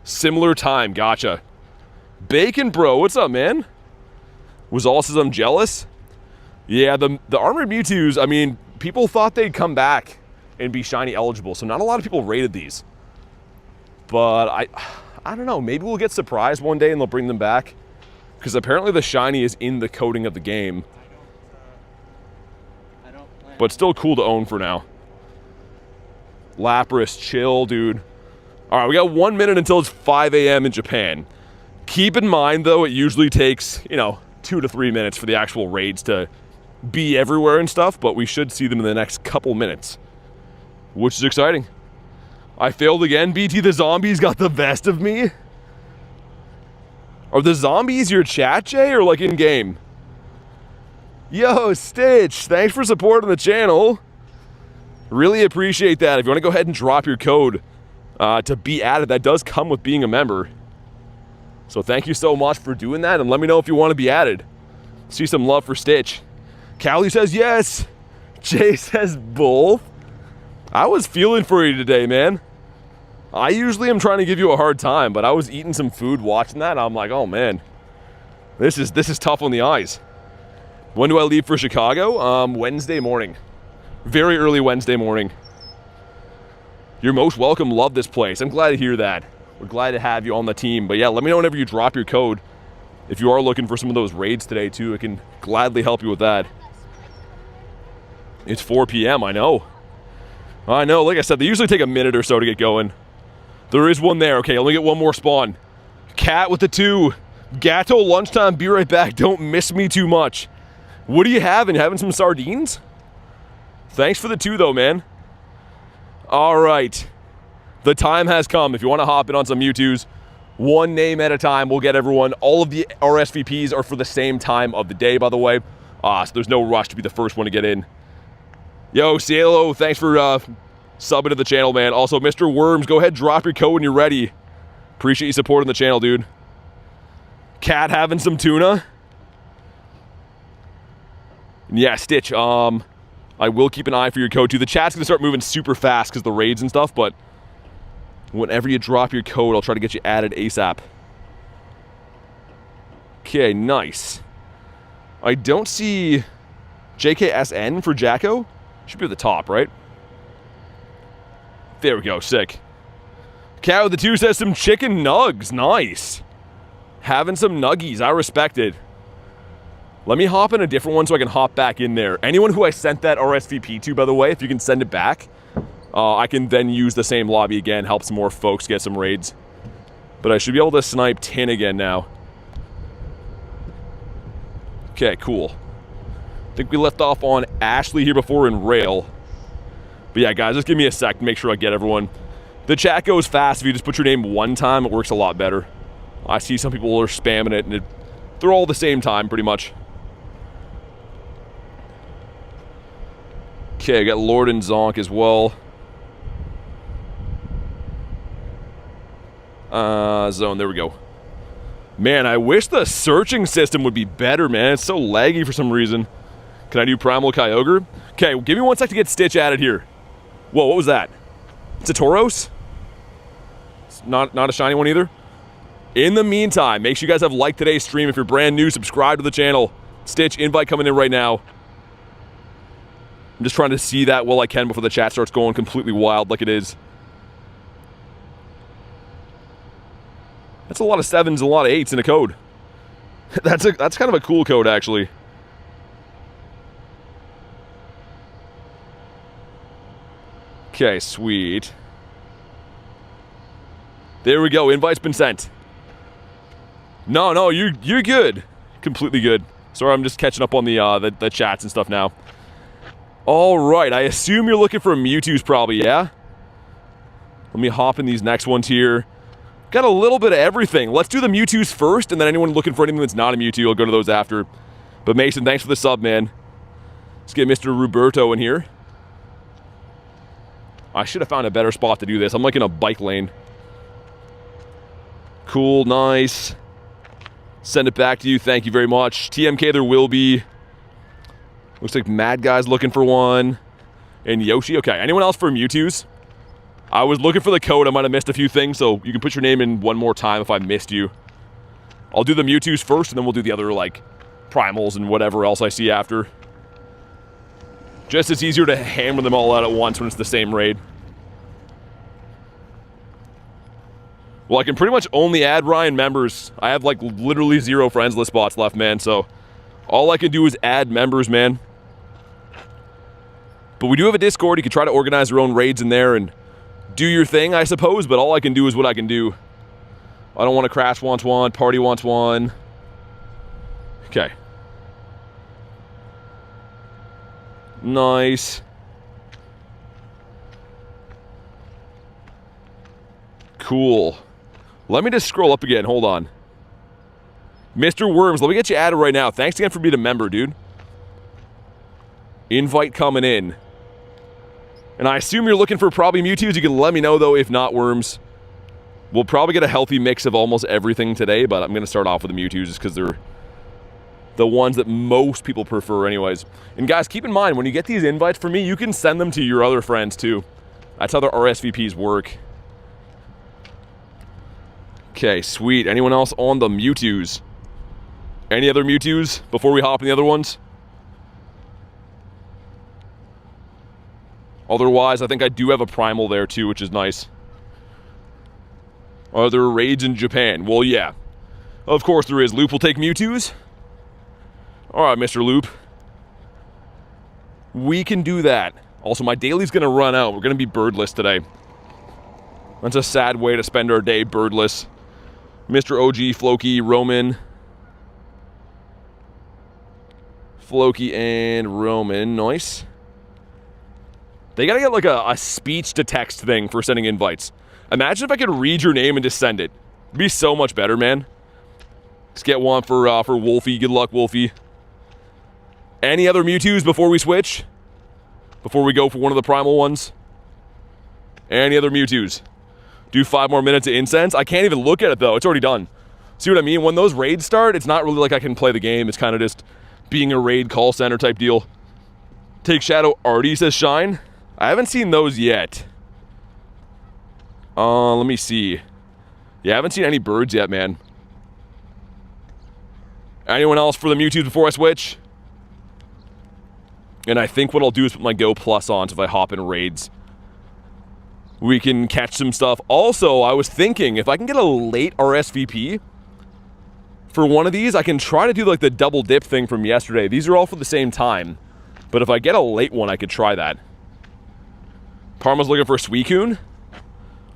Similar time, gotcha. Bacon, bro, what's up, man? Was all says I'm jealous? Yeah, the armored Mewtwo's, I mean, people thought they'd come back and be shiny eligible, so not a lot of people rated these. But I don't know, maybe we'll get surprised one day and they'll bring them back. Because apparently the shiny is in the coding of the game. But still cool to own for now. Lapras, chill, dude. Alright, we got 1 minute until it's 5 a.m. in Japan. Keep in mind, though, it usually takes, you know, 2 to 3 minutes for the actual raids to be everywhere and stuff, but we should see them in the next couple minutes, which is exciting. I failed again. BT, the zombies got the best of me. Are the zombies your chat, Jay, or like in-game? Yo, Stitch, thanks for supporting the channel. Really appreciate that. If you want to go ahead and drop your code to be added, that does come with being a member. So thank you so much for doing that, and let me know if you want to be added. See some love for Stitch. Callie says yes. Jay says both. I was feeling for you today, man. I usually am trying to give you a hard time, but I was eating some food watching that, and I'm like, oh man, this is tough on the eyes. When do I leave for Chicago? Wednesday morning. Very early Wednesday morning. You're most welcome. Love this place. I'm glad to hear that. We're glad to have you on the team. But yeah, let me know whenever you drop your code. If you are looking for some of those raids today too, I can gladly help you with that. It's 4 p.m., I know. I know, like I said, they usually take a minute or so to get going. There is one there. Okay, let me get one more spawn. Cat with the 2. Gatto, lunchtime, be right back. Don't miss me too much. What are you having? Having some sardines? Thanks for the 2, though, man. All right. The time has come. If you want to hop in on some Mewtwo's, one name at a time, we'll get everyone. All of the RSVPs are for the same time of the day, by the way. So there's no rush to be the first one to get in. Yo, Cielo, thanks for subbing to the channel, man. Also, Mr. Worms, go ahead, drop your code when you're ready. Appreciate you supporting the channel, dude. Cat having some tuna? Yeah, Stitch, I will keep an eye for your code, too. The chat's gonna start moving super fast because the raids and stuff, but whenever you drop your code, I'll try to get you added ASAP. Okay, nice. I don't see JKSN for Jacko. Should be at the top, right? There we go, sick. Cat with the 2 says some chicken nugs. Nice. Having some nuggies, I respect it. Let me hop in a different one so I can hop back in there. Anyone who I sent that RSVP to, by the way, if you can send it back, I can then use the same lobby again, help some more folks get some raids. But I should be able to snipe Tin again now. Okay, cool. I think we left off on Ashley here before in Rail. But yeah, guys, just give me a sec to make sure I get everyone. The chat goes fast. If you just put your name one time, it works a lot better. I see some people are spamming it, and they're all the same time, pretty much. Okay, I got Lord and Zonk as well. Zone, there we go. Man, I wish the searching system would be better, man. It's so laggy for some reason. Can I do Primal Kyogre? Okay, give me 1 sec to get Stitch added here. Whoa, what was that? It's a Tauros? It's not a shiny one either? In the meantime, make sure you guys have liked today's stream. If you're brand new, subscribe to the channel. Stitch, invite coming in right now. I'm just trying to see that while I can before the chat starts going completely wild like it is. That's a lot of 7s and a lot of 8s in a code. That's kind of a cool code, actually. Okay, sweet. There we go. Invite's been sent. No, you're good. Completely good. Sorry, I'm just catching up on the chats and stuff now. All right, I assume you're looking for Mewtwo's probably, yeah? Let me hop in these next ones here. Got a little bit of everything. Let's do the Mewtwo's first, and then anyone looking for anything that's not a Mewtwo, I'll go to those after. But Mason, thanks for the sub, man. Let's get Mr. Roberto in here. I should have found a better spot to do this. I'm like in a bike lane. Cool, nice. Send it back to you. Thank you very much. TMK, there will be. Looks like Mad Guy's looking for one. And Yoshi. Okay, anyone else for Mewtwo's? I was looking for the code. I might have missed a few things, so you can put your name in one more time if I missed you. I'll do the Mewtwo's first, and then we'll do the other, like, Primals and whatever else I see after. Just it's easier to hammer them all out at once when it's the same raid. Well, I can pretty much only add Ryan members. I have, like, literally 0 friends list spots left, man, so all I can do is add members, man. But we do have a Discord. You can try to organize your own raids in there and do your thing, I suppose, but all I can do is what I can do. I don't want to crash wants one, party wants one. Okay. Nice. Cool. Let me just scroll up again. Hold on. Mr. Worms, let me get you added right now. Thanks again for being a member, dude. Invite coming in. And I assume you're looking for probably Mewtwo's. You can let me know, though, if not Worms. We'll probably get a healthy mix of almost everything today, but I'm going to start off with the Mewtwo's just because they're the ones that most people prefer anyways. And guys, keep in mind, when you get these invites from me, you can send them to your other friends, too. That's how the RSVPs work. Okay, sweet. Anyone else on the Mewtwo's? Any other Mewtwo's before we hop in the other ones? Otherwise, I think I do have a Primal there too, which is nice. Are there raids in Japan? Well, yeah. Of course there is. Loop will take Mewtwo's. Alright, Mr. Loop. We can do that. Also, my daily's going to run out. We're going to be birdless today. That's a sad way to spend our day, birdless. Mr. OG, Floki, Roman. Floki and Roman. Nice. They gotta get like a speech-to-text thing for sending invites. Imagine if I could read your name and just send it. It'd be so much better, man. Let's get one for Wolfie. Good luck, Wolfie. Any other Mewtwo's before we switch? Before we go for one of the Primal ones? Any other Mewtwo's? Do 5 more minutes of Incense? I can't even look at it, though. It's already done. See what I mean? When those raids start, it's not really like I can play the game. It's kind of just being a raid call center type deal. Take Shadow Artie, says Shine. I haven't seen those yet. Let me see. Yeah, I haven't seen any birds yet, man. Anyone else for the Mewtwo before I switch? And I think what I'll do is put my Go Plus on, so if I hop in raids, we can catch some stuff. Also, I was thinking, if I can get a late RSVP for one of these, I can try to do like the double dip thing from yesterday. These are all for the same time. But if I get a late one, I could try that. Parma's looking for a Suicune.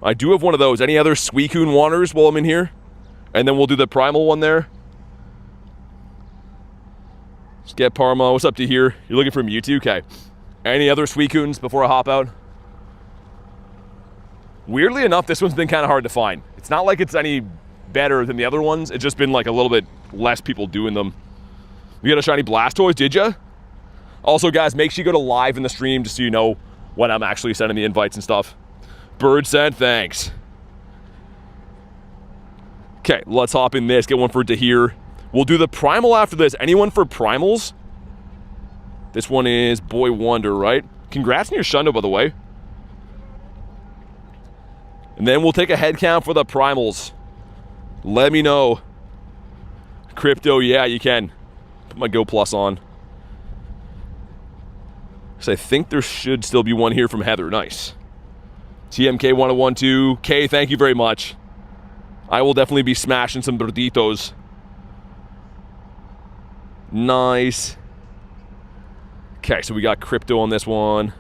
I do have one of those. Any other Suicune wanters while I'm in here? And then we'll do the Primal one there. Let's get Parma. What's up to here? You're looking for Mewtwo? Okay. Any other Suicunes before I hop out? Weirdly enough, this one's been kind of hard to find. It's not like it's any better than the other ones. It's just been like a little bit less people doing them. You got a shiny Blastoise, did ya? Also, guys, make sure you go to live in the stream just so you know when I'm actually sending the invites and stuff. Bird sent, thanks. Okay, let's hop in this. Get one for Dahir. We'll do the Primal after this. Anyone for Primals? This one is Boy Wonder, right? Congrats on your Shundo, by the way. And then we'll take a head count for the Primals. Let me know. Crypto, yeah, you can. Put my Go Plus on. So I think there should still be one here from Heather. Nice. TMK 1012. K, thank you very much. I will definitely be smashing some burditos. Nice. Okay, so we got Crypto on this one.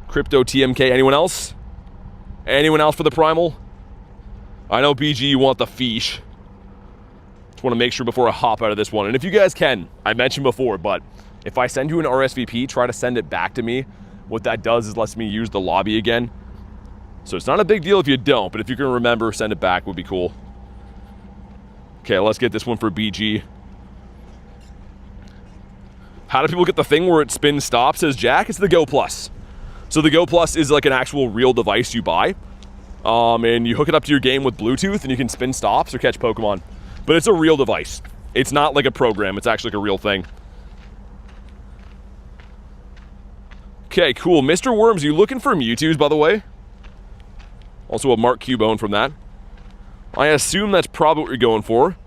Crypto, TMK. Anyone else? Anyone else for the Primal? I know, BG, you want the fish. Just want to make sure before I hop out of this one. And if you guys can, I mentioned before, but if I send you an RSVP, try to send it back to me. What that does is lets me use the lobby again. So it's not a big deal if you don't, but if you can remember, send it back would be cool. Okay, let's get this one for BG. How do people get the thing where it spins stop, says Jack? It's the Go Plus. So the Go Plus is like an actual real device you buy. And you hook it up to your game with Bluetooth and you can spin stops or catch Pokemon. But it's a real device. It's not like a program, it's actually like a real thing. Okay, cool. Mr. Worms, are you looking for Mewtwo's, by the way? Also a Mark Cubone from that. I assume that's probably what you're going for.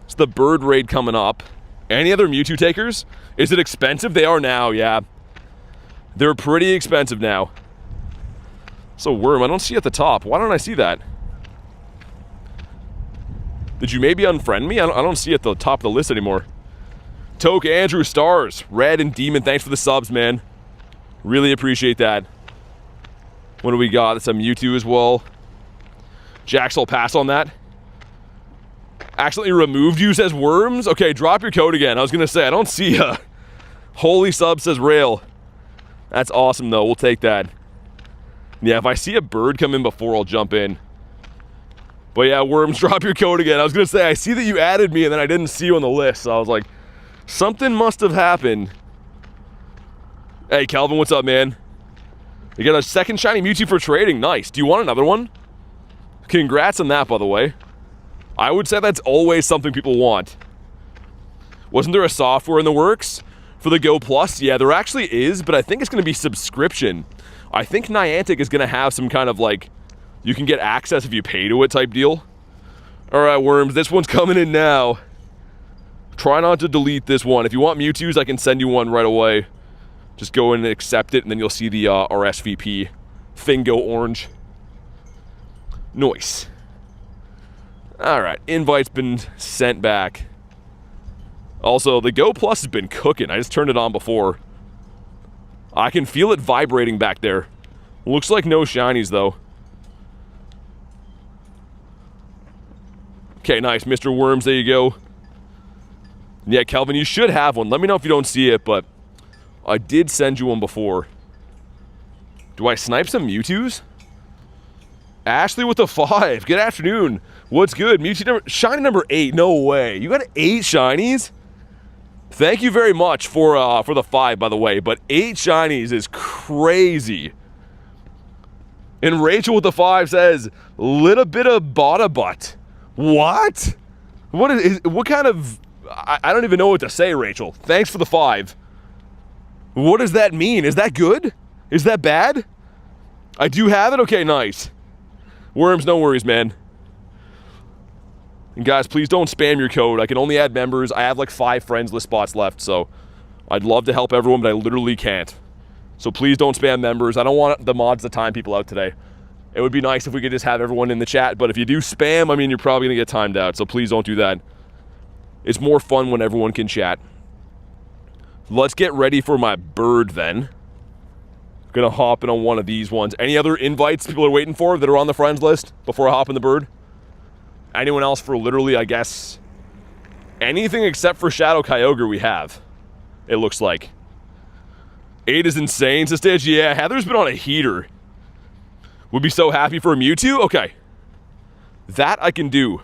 It's the bird raid coming up. Any other Mewtwo takers? Is it expensive? They are now, yeah. They're pretty expensive now. So Worm, I don't see at the top. Why don't I see that? Did you maybe unfriend me? I don't see at the top of the list anymore. Toke, Andrew, Stars, Red, and Demon, thanks for the subs, man. Really appreciate that. What do we got? That's a Mewtwo as well. Jax, I'll pass on that. Accidentally removed you, says Worms. Okay, drop your code again. I was going to say, I don't see ya. Holy sub, says Rail. That's awesome, though. We'll take that. Yeah, if I see a bird come in before, I'll jump in. But yeah, Worms, drop your code again. I was going to say, I see that you added me, and then I didn't see you on the list. So I was like, something must have happened. Hey, Calvin, what's up, man? You got a second shiny Mewtwo for trading. Nice. Do you want another one? Congrats on that, by the way. I would say that's always something people want. Wasn't there a software in the works for the Go Plus? Yeah, there actually is, but I think it's going to be subscription. I think Niantic is going to have some kind of like, you can get access if you pay to it type deal. All right, Worms, this one's coming in now. Try not to delete this one. If you want Mewtwo's, I can send you one right away. Just go in and accept it, and then you'll see the RSVP thing go orange. Nice. All right, invite's been sent back. Also, the Go Plus has been cooking. I just turned it on before. I can feel it vibrating back there. Looks like no shinies, though. Okay, nice. Mr. Worms, there you go. Yeah, Kelvin, you should have one. Let me know if you don't see it, but I did send you one before. Do I snipe some Mewtwo's? Ashley with the 5. Good afternoon. What's good? Mewtwo shiny number 8. No way. You got 8 shinies? Thank you very much for the 5, by the way. But 8 shinies is crazy. And Rachel with the 5 says, little bit of bada butt. What? What kind of... I don't even know what to say, Rachel. Thanks for the 5. What does that mean? Is that good? Is that bad? I do have it? Okay, nice. Worms, no worries, man. And guys, please don't spam your code. I can only add members. I have like 5 friends list spots left, so I'd love to help everyone, but I literally can't. So please don't spam members. I don't want the mods to time people out today. It would be nice if we could just have everyone in the chat, but if you do spam, I mean, you're probably going to get timed out, so please don't do that. It's more fun when everyone can chat. Let's get ready for my bird then. Gonna hop in on one of these ones. Any other invites people are waiting for that are on the friends list before I hop in the bird? Anyone else for literally, I guess, anything except for Shadow Kyogre we have, it looks like. 8 is insane, says Stage. Yeah, Heather's been on a heater. Would be so happy for a Mewtwo? Okay. That I can do.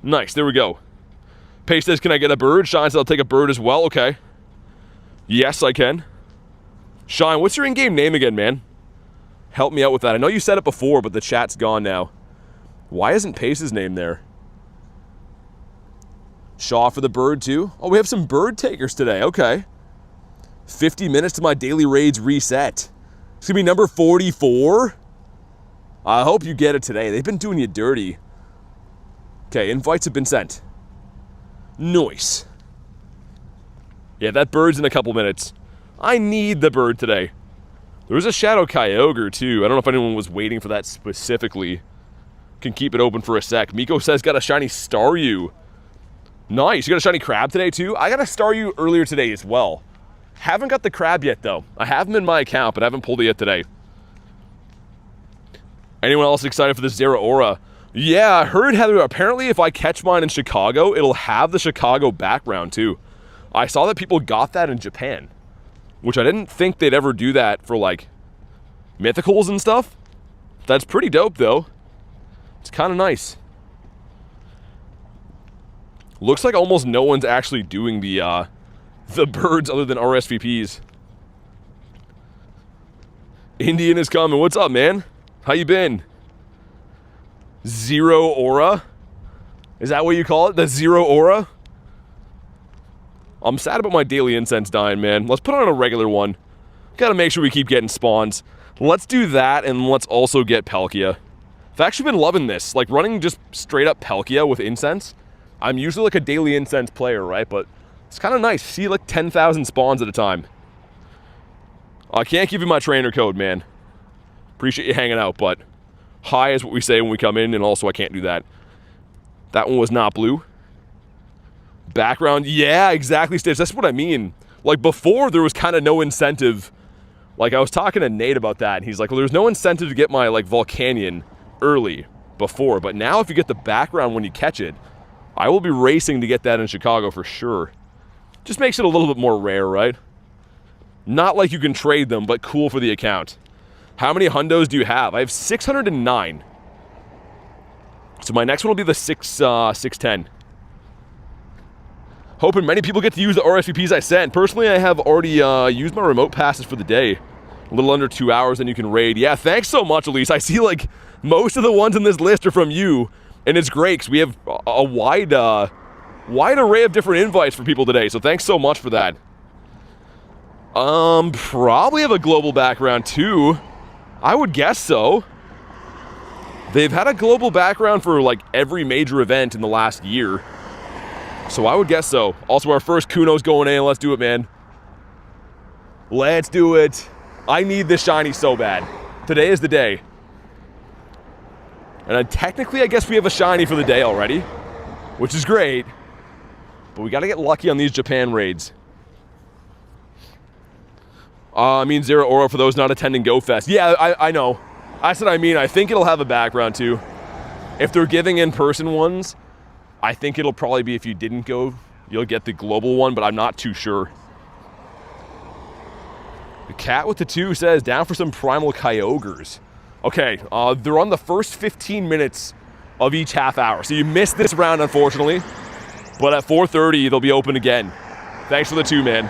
Nice, there we go. Pace says, can I get a bird? Shine says, I'll take a bird as well. Okay. Yes, I can. Shine, what's your in-game name again, man? Help me out with that. I know you said it before, but the chat's gone now. Why isn't Pace's name there? Shaw for the bird, too? Oh, we have some bird takers today. Okay. 50 minutes to my daily raids reset. It's going to be number 44. I hope you get it today. They've been doing you dirty. Okay, invites have been sent. Nice. Yeah, that bird's in a couple minutes. I need the bird today. There was a Shadow Kyogre, too. I don't know if anyone was waiting for that specifically. Can keep it open for a sec. Miko says, got a shiny Staryu. Nice. You got a shiny crab today, too? I got a Staryu earlier today as well. Haven't got the crab yet, though. I have them in my account, but I haven't pulled it yet today. Anyone else excited for the Zeraora? Yeah, I heard, Heather, apparently if I catch mine in Chicago, it'll have the Chicago background, too. I saw that people got that in Japan, which I didn't think they'd ever do that for, like, mythicals and stuff. That's pretty dope, though. It's kind of nice. Looks like almost no one's actually doing the birds other than RSVPs. Indian is coming. What's up, man? How you been? Zero Aura? Is that what you call it? The Zero Aura? I'm sad about my daily incense dying, man. Let's put on a regular one. Gotta make sure we keep getting spawns. Let's do that, and let's also get Palkia. I've actually been loving this. Like, running just straight up Palkia with incense. I'm usually like a daily incense player, right? But it's kind of nice. See, like, 10,000 spawns at a time. I can't give you my trainer code, man. Appreciate you hanging out, but hi is what we say when we come in, and also I can't do that. That one was not blue. Background, yeah, exactly, Stitch. That's what I mean. Like, before, there was kind of no incentive. Like, I was talking to Nate about that, and he's like, well, there's no incentive to get my, like, Volcanion early before, but now if you get the background when you catch it, I will be racing to get that in Chicago for sure. Just makes it a little bit more rare, right? Not like you can trade them, but cool for the account. How many hundos do you have? I have 609. So my next one will be the 610. Hoping many people get to use the RSVPs I sent. Personally, I have already used my remote passes for the day. A little under 2 hours, and you can raid. Yeah, thanks so much, Elise. I see, like, most of the ones in this list are from you, and it's great, because we have a wide array of different invites for people today, so thanks so much for that. Probably have a global background, too. I would guess so. They've had a global background for, like, every major event in the last year. So I would guess so. Also, our first Kuno's going in. Let's do it, man. Let's do it. I need this shiny so bad. Today is the day. And technically, I guess we have a shiny for the day already, which is great. But we got to get lucky on these Japan raids. I mean, Zero Oro for those not attending GoFest. Yeah, I know. I said I mean. I think it'll have a background, too. If they're giving in-person ones, I think it'll probably be if you didn't go, you'll get the global one, but I'm not too sure. The cat with the 2 says, down for some Primal Kyogres. Okay, they're on the first 15 minutes of each half hour. So you missed this round, unfortunately. But at 4:30, they'll be open again. Thanks for the 2, man.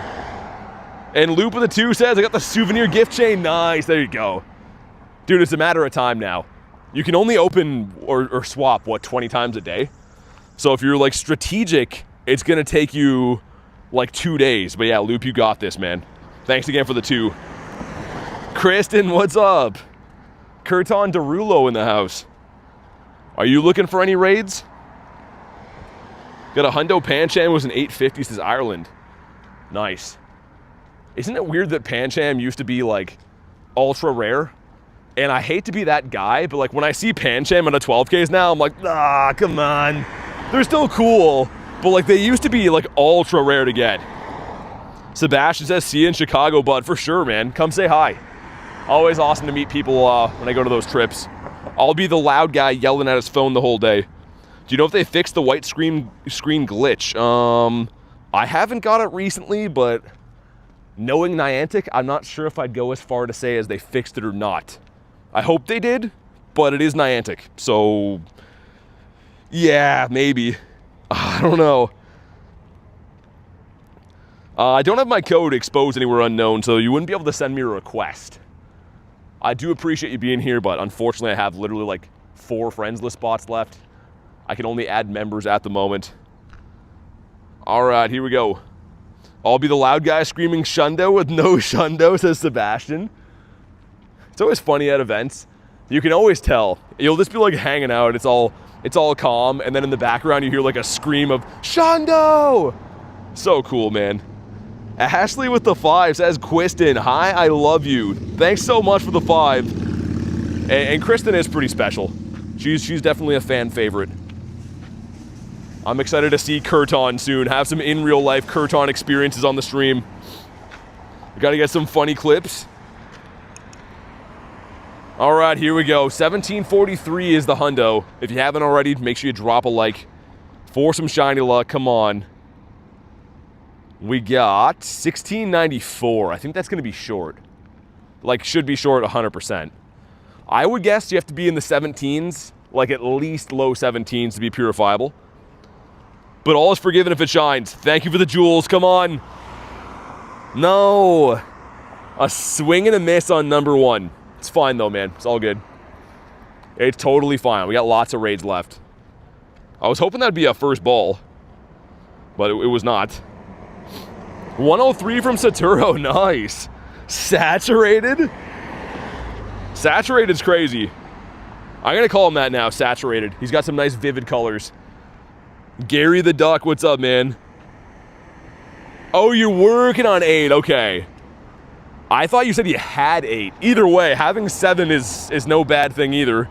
And Loop with the 2 says, I got the souvenir gift chain. Nice, there you go. Dude, it's a matter of time now. You can only open or swap, what, 20 times a day? So if you're, like, strategic, it's going to take you, like, 2 days. But yeah, Loop, you got this, man. Thanks again for the 2. Kristen, what's up? Kurton Derulo in the house. Are you looking for any raids? Got a Hundo Pancham, was an 850, says Ireland. Nice. Isn't it weird that Pancham used to be, like, ultra rare? And I hate to be that guy, but, like, when I see Pancham on a 12Ks now, I'm like, ah, come on. They're still cool, but, like, they used to be, like, ultra rare to get. Sebastian says, see you in Chicago, bud. For sure, man. Come say hi. Always awesome to meet people when I go to those trips. I'll be the loud guy yelling at his phone the whole day. Do you know if they fixed the white screen glitch? I haven't got it recently, but knowing Niantic, I'm not sure if I'd go as far to say as they fixed it or not. I hope they did, but it is Niantic. So, yeah, maybe. I don't know. I don't have my code exposed anywhere unknown, so you wouldn't be able to send me a request. I do appreciate you being here, but unfortunately I have literally like 4 friends list spots left. I can only add members at the moment. All right, here we go. I'll be the loud guy screaming Shundo with no Shundo, says Sebastian. It's always funny at events. You can always tell. You'll just be like hanging out. It's all calm, and then in the background you hear like a scream of Shundo. So cool, man. Ashley with the 5 says, Quiston, hi, I love you. Thanks so much for the 5. And Kristen is pretty special. She's definitely a fan favorite. I'm excited to see Kurton soon. Have some in real life Kurton experiences on the stream. We gotta get some funny clips. All right, here we go. 1743 is the hundo. If you haven't already, make sure you drop a like for some shiny luck. Come on. We got 1694. I think that's going to be short. Like, should be short 100%. I would guess you have to be in the 17s, like at least low 17s to be purifiable. But all is forgiven if it shines. Thank you for the jewels. Come on. No. A swing and a miss on number 1. It's fine, though, man. It's all good. It's totally fine. We got lots of raids left. I was hoping that'd be a first ball, but it was not. 103 from Saturo, nice. Saturated? Saturated's crazy. I'm gonna call him that now, Saturated. He's got some nice vivid colors. Gary the Duck, what's up, man? Oh, you're working on 8, okay. I thought you said you had 8. Either way, having 7 is no bad thing either.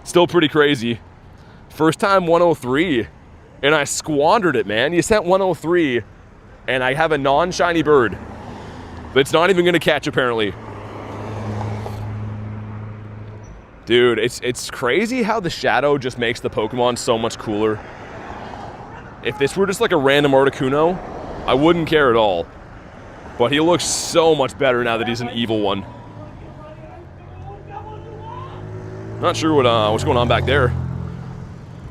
Still pretty crazy. First time 103, and I squandered it, man. You sent 103, and I have a non-shiny bird that's not even gonna catch, apparently. Dude, it's crazy how the shadow just makes the Pokemon so much cooler. If this were just like a random Articuno, I wouldn't care at all. But he looks so much better now that he's an evil one. Not sure what's going on back there.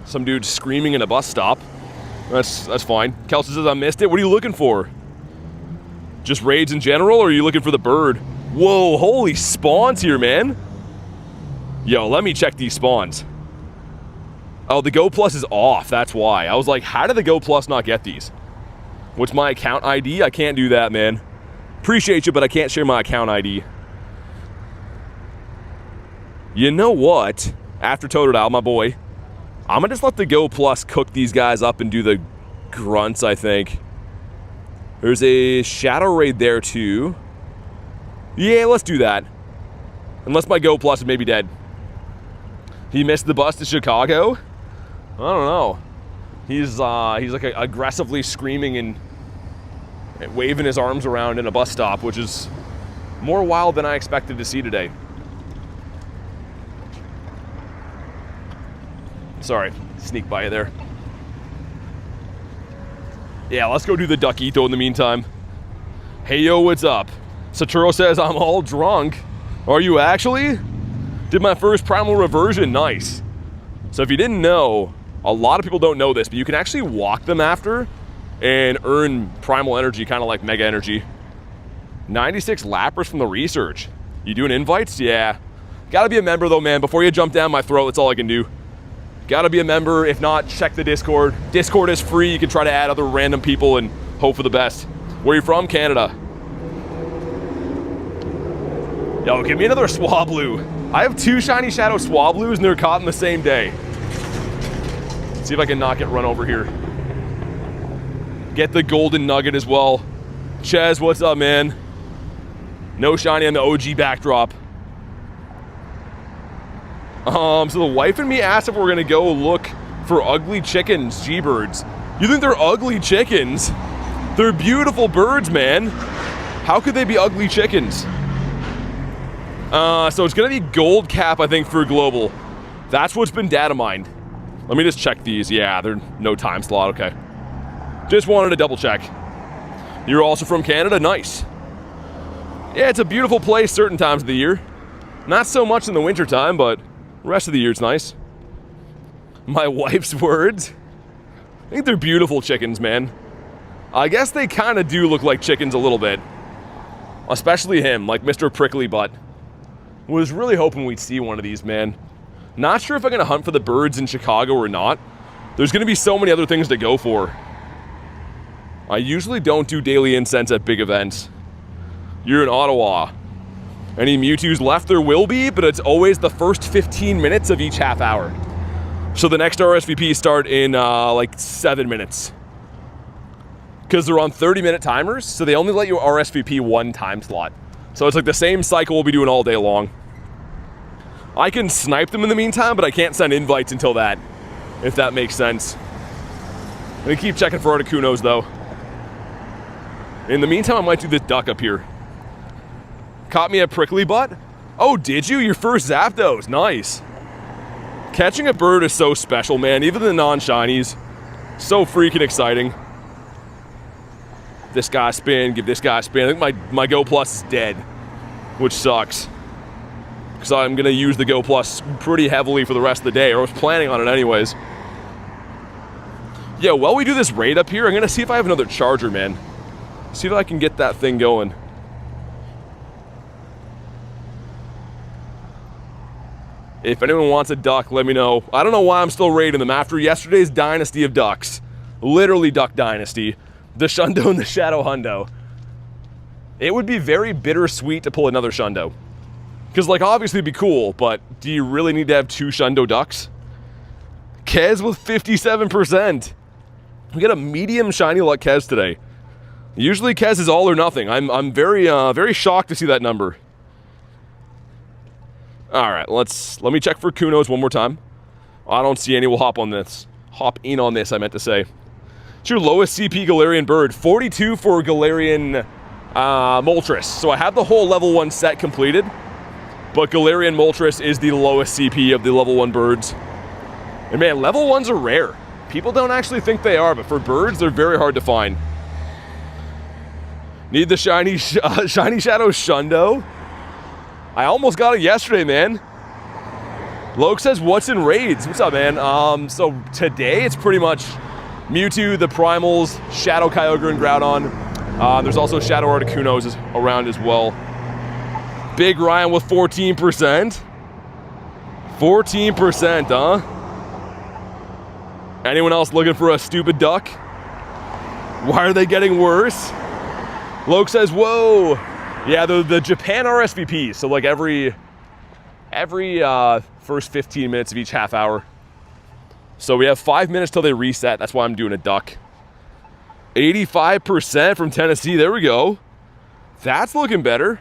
Some dude screaming in a bus stop. That's fine. Kelsey says, I missed it. What are you looking for? Just raids in general, or are you looking for the bird? Whoa, holy spawns here, man. Yo, let me check these spawns. Oh, the Go Plus is off, that's why. I was like, how did the Go Plus not get these? What's my account ID? I can't do that, man. Appreciate you, but I can't share my account ID. You know what? After Totodile, my boy, I'm gonna just let the Go Plus cook these guys up and do the grunts, I think. There's a Shadow Raid there, too. Yeah, let's do that. Unless my Go Plus is maybe dead. He missed the bus to Chicago? I don't know. He's like aggressively screaming and waving his arms around in a bus stop, which is more wild than I expected to see today. Sorry, sneak by you there. Yeah, let's go do the Duckito in the meantime. Hey yo, what's up? Saturo says, I'm all drunk. Are you actually? Did my first Primal reversion, nice. So if you didn't know, a lot of people don't know this, but you can actually walk them after and earn Primal energy, kind of like Mega Energy. 96 lappers from the research. You doing invites? Yeah. Gotta be a member though, man. Before you jump down my throat, that's all I can do. Gotta be a member. If not, check the Discord. Discord is free. You can try to add other random people and hope for the best. Where are you from? Canada. Yo, give me another Swablu. I have 2 shiny Shadow Swablus and they're caught in the same day. Let's see if I can not get run over here. Get the golden nugget as well. Chez, what's up, man? No shiny on the OG backdrop. So the wife and me asked if we're gonna go look for ugly chickens, G-birds. You think they're ugly chickens? They're beautiful birds, man. How could they be ugly chickens? So it's gonna be gold cap, I think, for global. That's what's been data mined. Let me just check these. Yeah, they're no time slot, okay. Just wanted to double check. You're also from Canada? Nice. Yeah, it's a beautiful place certain times of the year. Not so much in the winter time, but the rest of the year it's nice. My wife's words. I think they're beautiful chickens, man. I guess they kind of do look like chickens a little bit. Especially him, like Mr. Prickly Butt. Was really hoping we'd see one of these, man. Not sure if I'm gonna hunt for the birds in Chicago or not. There's gonna be so many other things to go for. I usually don't do daily incense at big events. You're in Ottawa. Any Mewtwo's left? There will be, but it's always the first 15 minutes of each half hour. So the next RSVP start in like 7 minutes. Because they're on 30-minute timers, so they only let you RSVP 1 time slot. So it's like the same cycle we'll be doing all day long. I can snipe them in the meantime, but I can't send invites until that, if that makes sense. Let me keep checking for Articunos, though. In the meantime, I might do this duck up here. Caught me a Prickly Butt? Oh, did you? Your first Zapdos. Nice. Catching a bird is so special, man. Even the non-shinies. So freaking exciting. This guy spin, give this guy a spin. I think my Go Plus is dead, which sucks. Because I'm going to use the Go Plus pretty heavily for the rest of the day, or I was planning on it anyways. Yeah, while we do this raid up here, I'm going to see if I have another charger, man. See if I can get that thing going. If anyone wants a duck, let me know. I don't know why I'm still raiding them after yesterday's Dynasty of Ducks. Literally Duck Dynasty. The Shundo and the Shadow Hundo. It would be very bittersweet to pull another Shundo. Because, like, obviously it'd be cool, but do you really need to have 2 Shundo Ducks? Kez with 57%. We got a medium shiny luck Kez today. Usually Kez is all or nothing. I'm very shocked to see that number. All right, let me check for Kunos one more time. I don't see any. We'll hop on this. Hop in on this, I meant to say. It's your lowest CP Galarian bird. 42 for Galarian Moltres. So I have the whole level 1 set completed, but Galarian Moltres is the lowest CP of the level 1 birds. And man, level 1s are rare. People don't actually think they are, but for birds, they're very hard to find. Need the shiny shadow Shundo. I almost got it yesterday, man. Loke says, what's in raids? What's up, man? So today it's pretty much Mewtwo, the Primals, Shadow Kyogre, and Groudon. There's also Shadow Articunos around as well. Big Ryan with 14%. 14%, huh? Anyone else looking for a stupid duck? Why are they getting worse? Loke says, whoa. Yeah, the Japan RSVPs, so like every first 15 minutes of each half hour. So we have 5 minutes till they reset. That's why I'm doing a duck. 85% from Tennessee. There we go. That's looking better.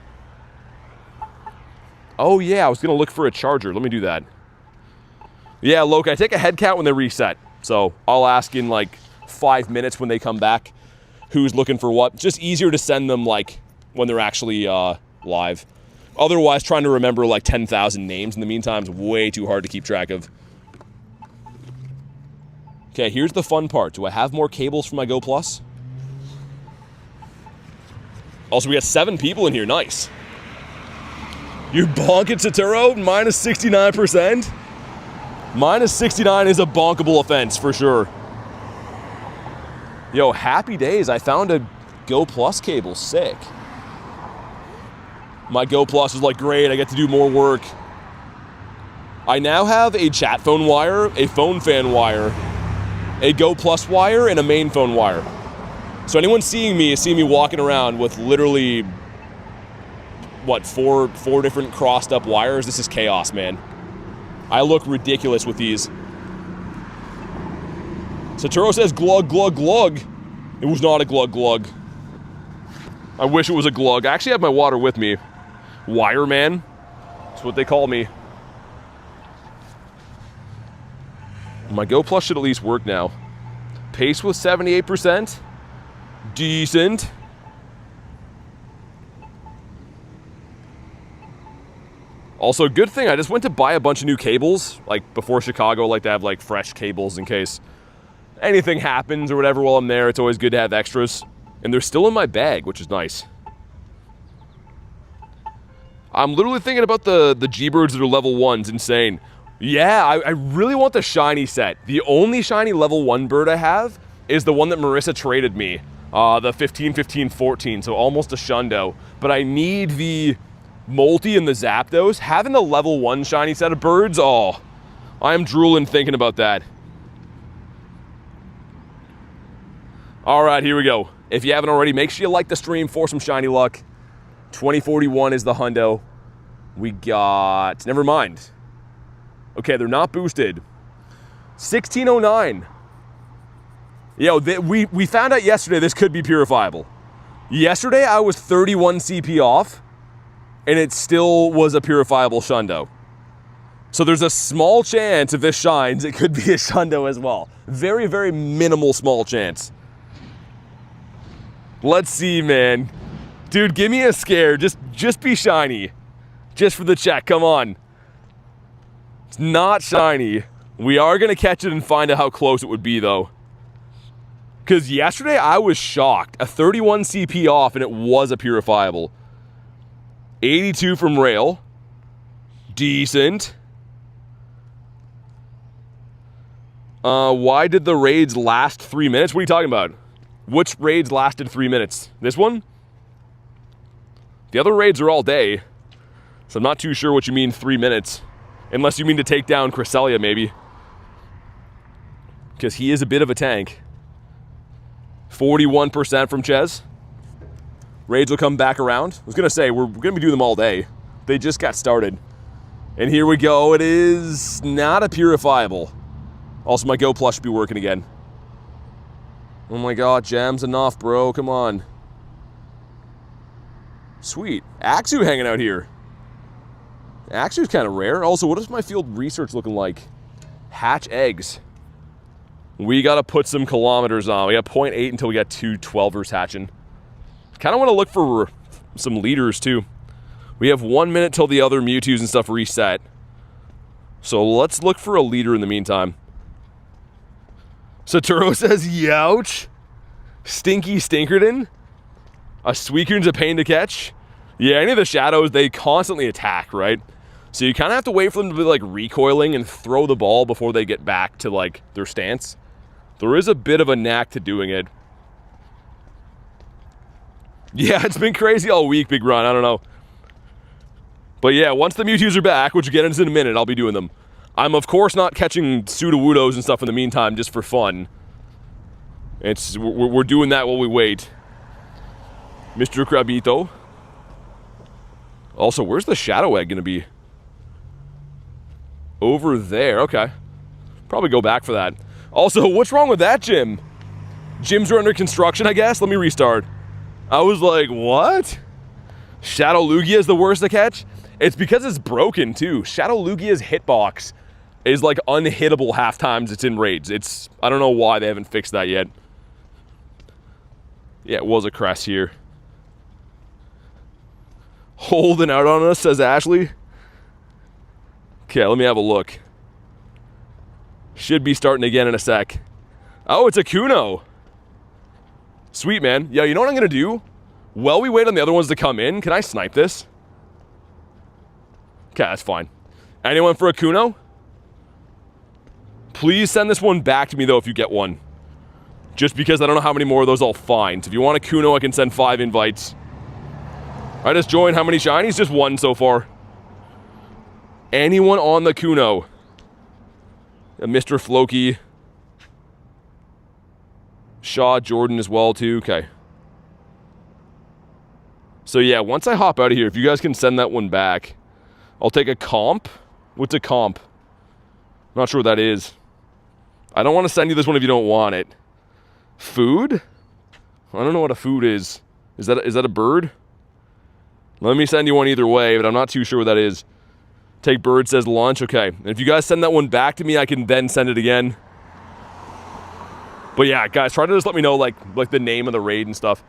Oh yeah, I was gonna look for a charger. Let me do that. Yeah, Loke, I take a head count when they reset. So I'll ask in like 5 minutes when they come back who's looking for what. It's just easier to send them like when they're actually live. Otherwise, trying to remember like 10,000 names in the meantime is way too hard to keep track of. Okay, here's the fun part. Do I have more cables for my Go Plus? Also, we got 7 people in here. Nice. You bonking Satoru? Minus 69%? Minus 69 is a bonkable offense, for sure. Yo, happy days. I found a Go Plus cable. Sick. My Go Plus is like, great, I get to do more work. I now have a chat phone wire, a phone fan wire, a Go Plus wire, and a main phone wire. So anyone seeing me is seeing me walking around with literally, what, four different crossed up wires? This is chaos, man. I look ridiculous with these. Satoru says glug, glug, glug. It was not a glug, glug. I wish it was a glug. I actually have my water with me. Wire man. That's what they call me. My Go Plus should at least work now. Pace with 78%. Decent. Also, good thing, I just went to buy a bunch of new cables. Like, before Chicago, I like to have, like, fresh cables in case anything happens or whatever while I'm there. It's always good to have extras. And they're still in my bag, which is nice. I'm literally thinking about the G-Birds that are level 1s. Insane. Yeah, I really want the shiny set. The only shiny level 1 bird I have is the one that Marissa traded me. The 15-15-14, so almost a Shundo. But I need the Molty and the Zapdos. Having the level 1 shiny set of birds, oh, I am drooling thinking about that. Alright, here we go. If you haven't already, make sure you like the stream for some shiny luck. 2041 is the hundo. We got... Never mind. Okay, they're not boosted. 1609. Yo, we found out yesterday this could be purifiable. Yesterday, I was 31 CP off, and it still was a purifiable Shundo. So there's a small chance if this shines, it could be a Shundo as well. Very, very minimal small chance. Let's see, man. Dude, give me a scare. Just be shiny. Just for the check, come on. It's not shiny. We are going to catch it and find out how close it would be, though. Because yesterday, I was shocked. A 31 CP off, and it was a purifiable. 82 from Rail. Decent. Why did the raids last 3 minutes? What are you talking about? Which raids lasted 3 minutes? This one? The other raids are all day, so I'm not too sure what you mean 3 minutes. Unless you mean to take down Cresselia, maybe. Because he is a bit of a tank. 41% from Ches. Raids will come back around. I was going to say, we're going to be doing them all day. They just got started. And here we go. It is not a purifiable. Also, my Go Plus should be working again. Oh my god, Jam's enough, bro. Come on. Sweet. Axew hanging out here. Axew's kind of rare. Also, what is my field research looking like? Hatch eggs. We got to put some kilometers on. We got 0.8 until we got 2 12ers hatching. Kind of want to look for some leaders, too. We have 1 minute till the other Mewtwo's and stuff reset. So let's look for a leader in the meantime. Saturo says, youch. Stinky Stinkerton. A Suicune's a pain to catch. Yeah, any of the shadows, they constantly attack, right? So you kind of have to wait for them to be, like, recoiling and throw the ball before they get back to, like, their stance. There is a bit of a knack to doing it. Yeah, it's been crazy all week, Big Ron. I don't know. But yeah, once the Mewtwo's are back, which we'll get into in a minute, I'll be doing them. I'm, of course, not catching Sudowoodos and stuff in the meantime just for fun. We're doing that while we wait. Mr. Krabito. Also, where's the Shadow Egg going to be? Over there. Okay. Probably go back for that. Also, what's wrong with that gym? Gyms are under construction, I guess? Let me restart. I was like, what? Shadow Lugia is the worst to catch? It's because it's broken, too. Shadow Lugia's hitbox is, like, unhittable half times it's in raids. I don't know why they haven't fixed that yet. Yeah, it was a Cress here. Holding out on us, says Ashley. Okay, let me have a look. Should be starting again in a sec. Oh, it's a Kuno. Sweet, man. Yeah, you know what I'm going to do? While we wait on the other ones to come in, can I snipe this? Okay, that's fine. Anyone for a Kuno? Please send this one back to me, though, if you get one. Just because I don't know how many more of those I'll find. If you want a Kuno, I can send 5 invites. I just joined. How many shinies? Just 1 so far. Anyone on the Kuno? Mr. Floki. Shaw, Jordan as well, too. Okay. So, yeah, once I hop out of here, if you guys can send that one back, I'll take a comp. What's a comp? I'm not sure what that is. I don't want to send you this one if you don't want it. Food? I don't know what a food is. Is that a bird? Let me send you one either way, but I'm not too sure what that is. Take bird says lunch. Okay. And if you guys send that one back to me, I can then send it again. But yeah, guys, try to just let me know like the name of the raid and stuff.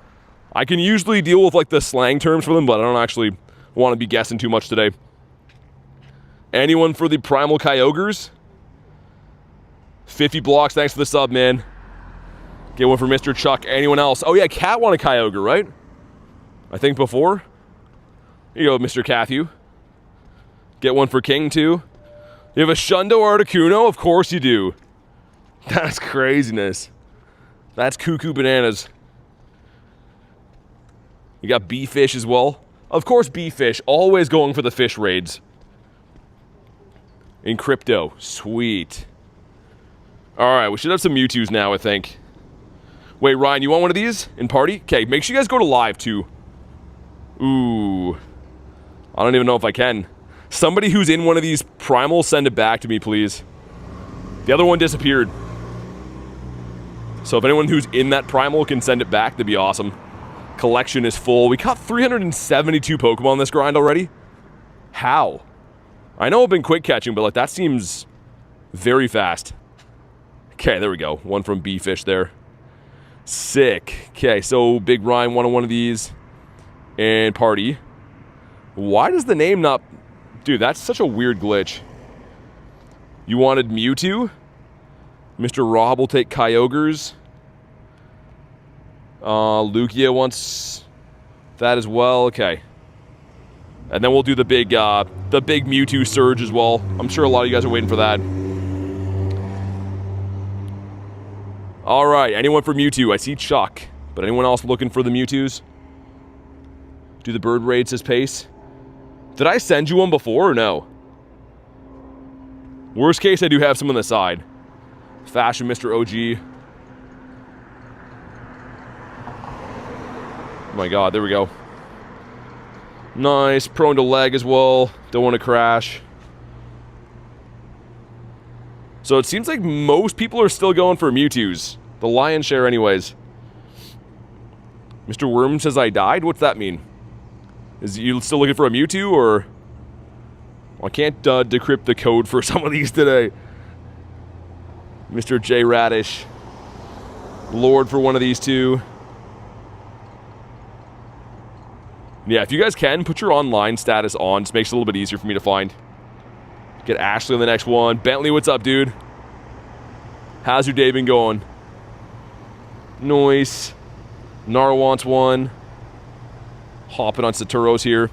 I can usually deal with like the slang terms for them, but I don't actually want to be guessing too much today. Anyone for the Primal Kyogres? 50 blocks, thanks for the sub, man. Get one for Mr. Chuck. Anyone else? Oh yeah, Cat won a Kyogre, right? I think before. Here you go, Mr. Cathew. Get one for King, too. You have a Shundo Articuno? Of course you do. That's craziness. That's cuckoo bananas. You got B-Fish as well. Of course, B-Fish. Always going for the fish raids. In crypto. Sweet. Alright, we should have some Mewtwo's now, I think. Wait, Ryan, you want one of these in party? Okay, make sure you guys go to live, too. Ooh. I don't even know if I can. Somebody who's in one of these primals, send it back to me, please. The other one disappeared. So if anyone who's in that primal can send it back, that'd be awesome. Collection is full. We caught 372 Pokemon this grind already. How? I know I've been quick catching, but like that seems very fast. Okay, there we go. One from B-Fish there. Sick. Okay, so Big Ryan wanted one of these. And party. Why does the name not... Dude, that's such a weird glitch. You wanted Mewtwo? Mr. Rob will take Kyogres. Lugia wants that as well. Okay. And then we'll do the big Mewtwo surge as well. I'm sure a lot of you guys are waiting for that. Alright, anyone for Mewtwo? I see Chuck. But anyone else looking for the Mewtwo's? Do the bird raids his pace? Did I send you one before or no? Worst case, I do have some on the side. Fashion Mr. OG. Oh my god, there we go. Nice. Prone to lag as well. Don't want to crash. So it seems like most people are still going for Mewtwo's. The lion's share anyways. Mr. Worm says I died? What's that mean? Is you still looking for a Mewtwo, or... Well, I can't decrypt the code for some of these today. Mr. J. Radish. Lord for one of these two. Yeah, if you guys can, put your online status on. Just makes it a little bit easier for me to find. Get Ashley on the next one. Bentley, what's up, dude? How's your day been going? Noise. Nar wants one. Hopping on Saturos here.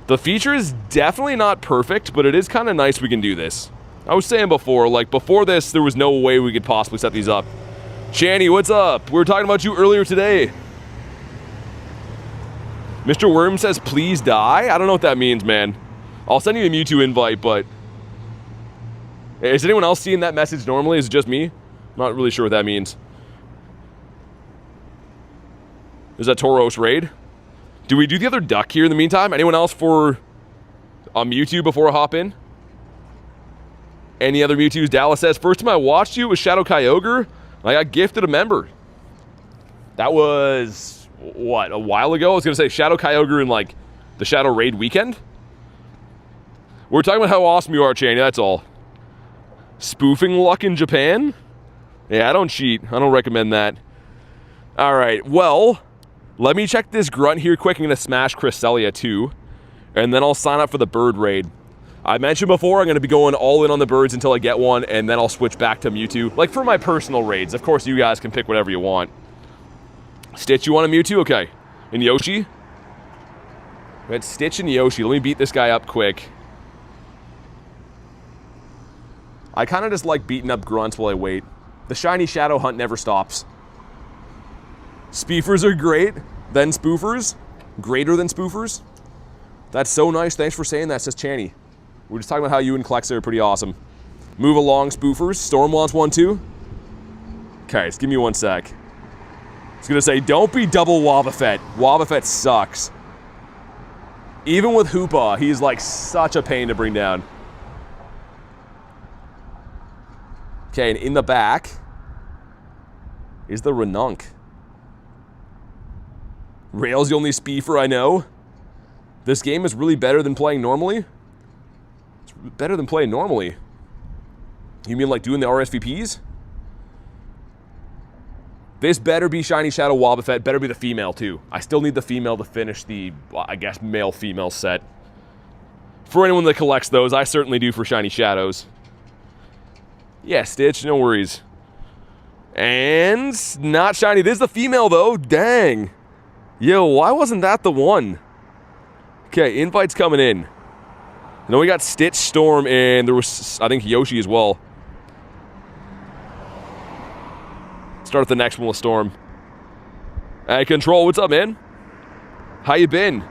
The feature is definitely not perfect, but it is kind of nice we can do this. I was saying before, like, before this, there was no way we could possibly set these up. Channy, what's up? We were talking about you earlier today. Mr. Worm says, please die? I don't know what that means, man. I'll send you a Mewtwo invite, but... Is anyone else seeing that message normally? Is it just me? I'm not really sure what that means. Is that Tauros raid? Do we do the other duck here in the meantime? Anyone else for a Mewtwo before I hop in? Any other Mewtwo's? Dallas says, first time I watched you was Shadow Kyogre. I got gifted a member. That was, what, a while ago? I was going to say Shadow Kyogre in, like, the Shadow Raid weekend? We're talking about how awesome you are, Chaney, that's all. Spoofing luck in Japan? Yeah, I don't cheat. I don't recommend that. Alright, well, let me check this grunt here quick. I'm going to smash Cresselia too. And then I'll sign up for the bird raid. I mentioned before, I'm going to be going all in on the birds until I get one, and then I'll switch back to Mewtwo. Like, for my personal raids. Of course, you guys can pick whatever you want. Stitch, you want a Mewtwo? Okay. And Yoshi? We had Stitch and Yoshi. Let me beat this guy up quick. I kind of just like beating up grunts while I wait. The shiny shadow hunt never stops. Speefers are great. Then spoofers. Greater than spoofers. That's so nice. Thanks for saying that, says Channy. We're just talking about how you and Klexa are pretty awesome. Move along, spoofers. Storm wants one too. Okay, just give me 1 sec. I was gonna say, don't be double Wobbuffet. Wobbuffet sucks. Even with Hoopa, he's like such a pain to bring down. Okay, and in the back is the Renunk. Rail's the only speefer I know. This game is really better than playing normally. It's better than playing normally. You mean like doing the RSVPs? This better be Shiny Shadow Wobbuffet. Better be the female too. I still need the female to finish the, I guess, male-female set. For anyone that collects those, I certainly do for Shiny Shadows. Yeah, Stitch, no worries. And not shiny. This is the female though. Dang. Yo, why wasn't that the one? Okay, invites coming in. And then we got Stitch, Storm, and there was, I think, Yoshi as well. Start with the next one with Storm. Hey, Control, what's up, man? How you been?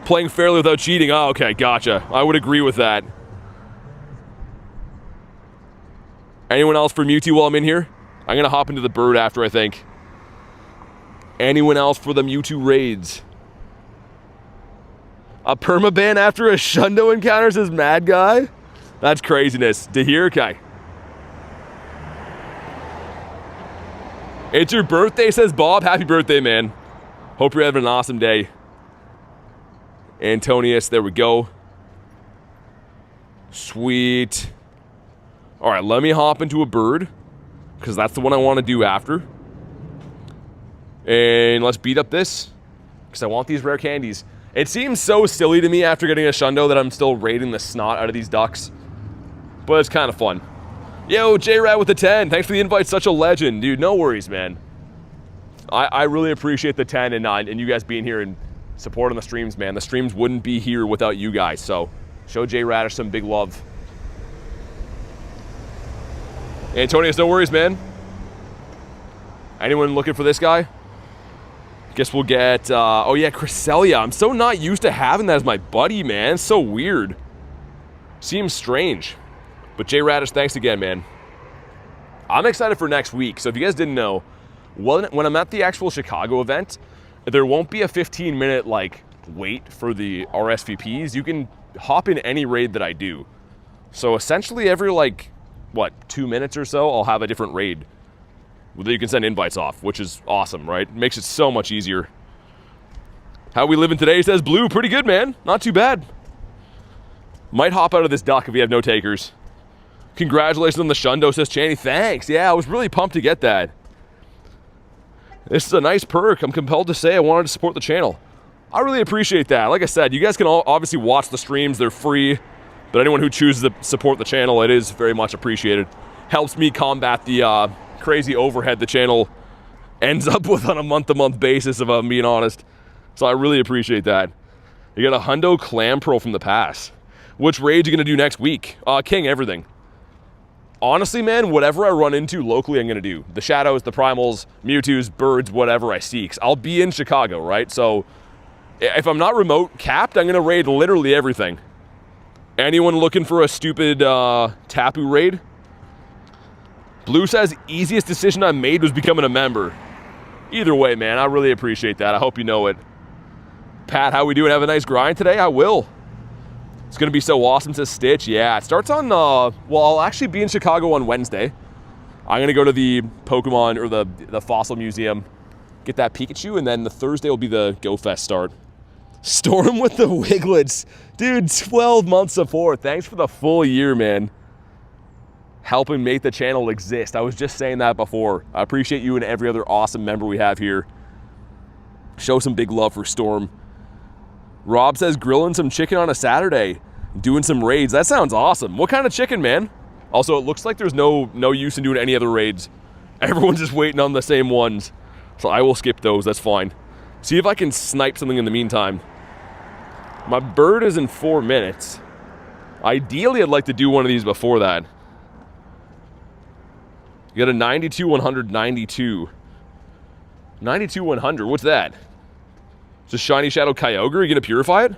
Playing fairly without cheating. Oh, okay, gotcha. I would agree with that. Anyone else for Mewtwo while I'm in here? I'm going to hop into the bird after, I think. Anyone else for the Mewtwo raids? A permaban after a Shundo encounter, says Mad Guy? That's craziness. To hear? Okay. It's your birthday, says Bob. Happy birthday, man. Hope you're having an awesome day. Antonius, there we go. Sweet. All right, let me hop into a bird, because that's the one I want to do after. And let's beat up this, because I want these rare candies. It seems so silly to me after getting a Shundo that I'm still raiding the snot out of these ducks. But it's kind of fun. Yo, J-Rat with the 10. Thanks for the invite, such a legend. Dude, no worries, man. I really appreciate the 10 and you guys being here and supporting the streams, man. The streams wouldn't be here without you guys, so show J-Radish some big love. Antonius, no worries, man. Anyone looking for this guy? Guess we'll get, oh yeah, Cresselia. I'm so not used to having that as my buddy, man. It's so weird. Seems strange. But J-Radish, thanks again, man. I'm excited for next week. So if you guys didn't know, when I'm at the actual Chicago event, there won't be a 15-minute, like, wait for the RSVPs. You can hop in any raid that I do. So essentially every, like, what, 2 minutes or so, I'll have a different raid that you can send invites off, which is awesome, right? It makes it so much easier. How we living today, says Blue. Pretty good, man. Not too bad. Might hop out of this duck if we have no takers. Congratulations on the Shundo, says Channy. Thanks. Yeah, I was really pumped to get that. This is a nice perk. I'm compelled to say I wanted to support the channel. I really appreciate that. Like I said, you guys can all obviously watch the streams. They're free. But anyone who chooses to support the channel, it is very much appreciated. Helps me combat the crazy overhead the channel ends up with on a month-to-month basis, if I'm being honest. So I really appreciate that. You got a Hundo Clam Pearl from the past. Which raid you gonna do next week? King, everything. Honestly, man, whatever I run into locally, I'm gonna do. The Shadows, the Primals, Mewtwo's, Birds, whatever I see. 'Cause I'll be in Chicago, right? So if I'm not remote capped, I'm gonna raid literally everything. Anyone looking for a stupid Tapu raid? Blue says, easiest decision I made was becoming a member. Either way, man, I really appreciate that. I hope you know it. Pat, how we doing? Have a nice grind today? I will. It's going to be so awesome, says Stitch. Yeah, it starts on, well, I'll actually be in Chicago on Wednesday. I'm going to go to the Pokemon, or the Fossil Museum, get that Pikachu, and then the Thursday will be the Go Fest start. Storm with the Wiglets. Dude, 12 months support. Thanks for the full year, man. Helping make the channel exist. I was just saying that before. I appreciate you and every other awesome member we have here. Show some big love for Storm. Rob says grilling some chicken on a Saturday, doing some raids. That sounds awesome. What kind of chicken, man? Also, it looks like there's no use in doing any other raids. Everyone's just waiting on the same ones. So I will skip those, that's fine. See if I can snipe something in the meantime. My bird is in 4 minutes. Ideally, I'd like to do one of these before that. You got a 92, 100, 92. 92, 100, what's that? It's a Shiny Shadow Kyogre, you gonna purify it?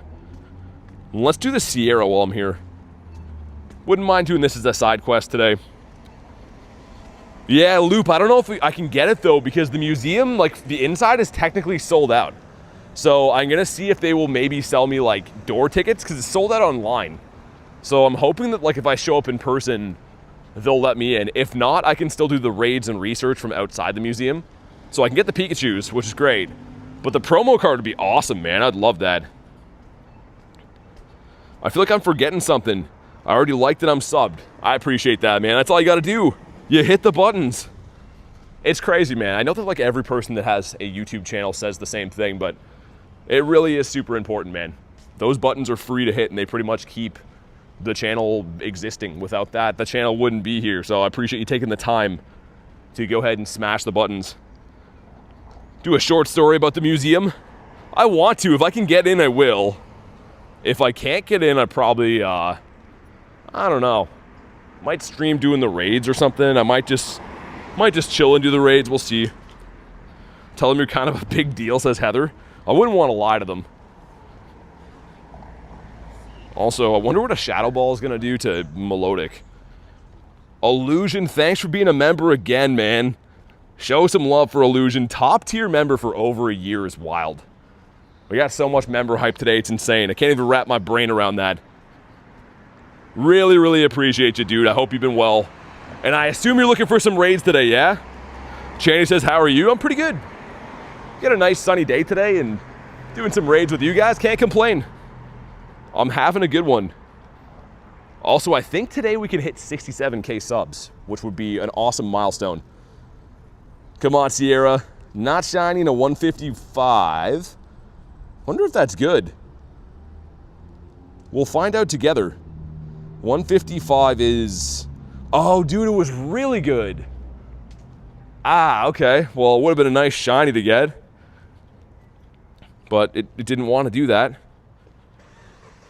Let's do the Sierra while I'm here. Wouldn't mind doing this as a side quest today. Yeah, Loop, I don't know if I can get it though, because the museum, like, the inside is technically sold out. So I'm gonna see if they will maybe sell me, like, door tickets, because it's sold out online. So I'm hoping that, like, if I show up in person, they'll let me in. If not, I can still do the raids and research from outside the museum. So I can get the Pikachus, which is great. But the promo card would be awesome, man. I'd love that. I feel like I'm forgetting something. I already liked that I'm subbed. I appreciate that, man. That's all you gotta do. You hit the buttons. It's crazy, man. I know that, like, every person that has a YouTube channel says the same thing, but it really is super important, man. Those buttons are free to hit, and they pretty much keep the channel existing. Without that, the channel wouldn't be here. So I appreciate you taking the time to go ahead and smash the buttons. Do a short story about the museum. I want to. If I can get in, I will. If I can't get in, I probably, I don't know. Might stream doing the raids or something. I might just chill and do the raids. We'll see. Tell them you're kind of a big deal, says Heather. I wouldn't want to lie to them. Also, I wonder what a Shadow Ball is going to do to Melodic. Illusion, thanks for being a member again, man. Show some love for Illusion. Top tier member for over a year is wild. We got so much member hype today, it's insane. I can't even wrap my brain around that. Really, really appreciate you, dude. I hope you've been well. And I assume you're looking for some raids today, yeah? Channy says, how are you? I'm pretty good. Got a nice sunny day today and doing some raids with you guys. Can't complain. I'm having a good one. Also, I think today we can hit 67K subs, which would be an awesome milestone. Come on, Sierra. Not shining a 155. Wonder if that's good. We'll find out together. 155 is... Oh, dude, it was really good. Ah, okay. Well, it would have been a nice shiny to get. But it didn't want to do that.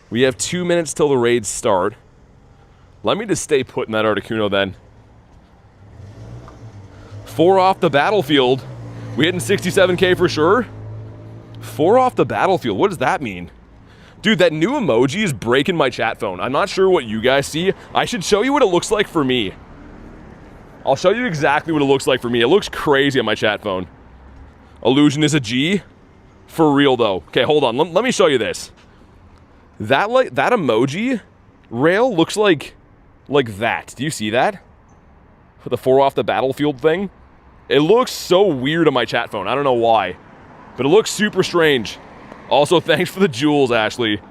We have 2 minutes till the raids start. Let me just stay put in that Articuno then. 4 off the battlefield. We hitting 67K for sure? 4 off the battlefield. What does that mean? Dude, that new emoji is breaking my chat phone. I'm not sure what you guys see. I should show you what it looks like for me. I'll show you exactly what it looks like for me. It looks crazy on my chat phone. Illusion is a G. For real, though. Okay, hold on. Let me show you this. That emoji rail looks like that. Do you see that? For the 4 off the battlefield thing? It looks so weird on my chat phone. I don't know why. But it looks super strange. Also, thanks for the jewels, Ashley.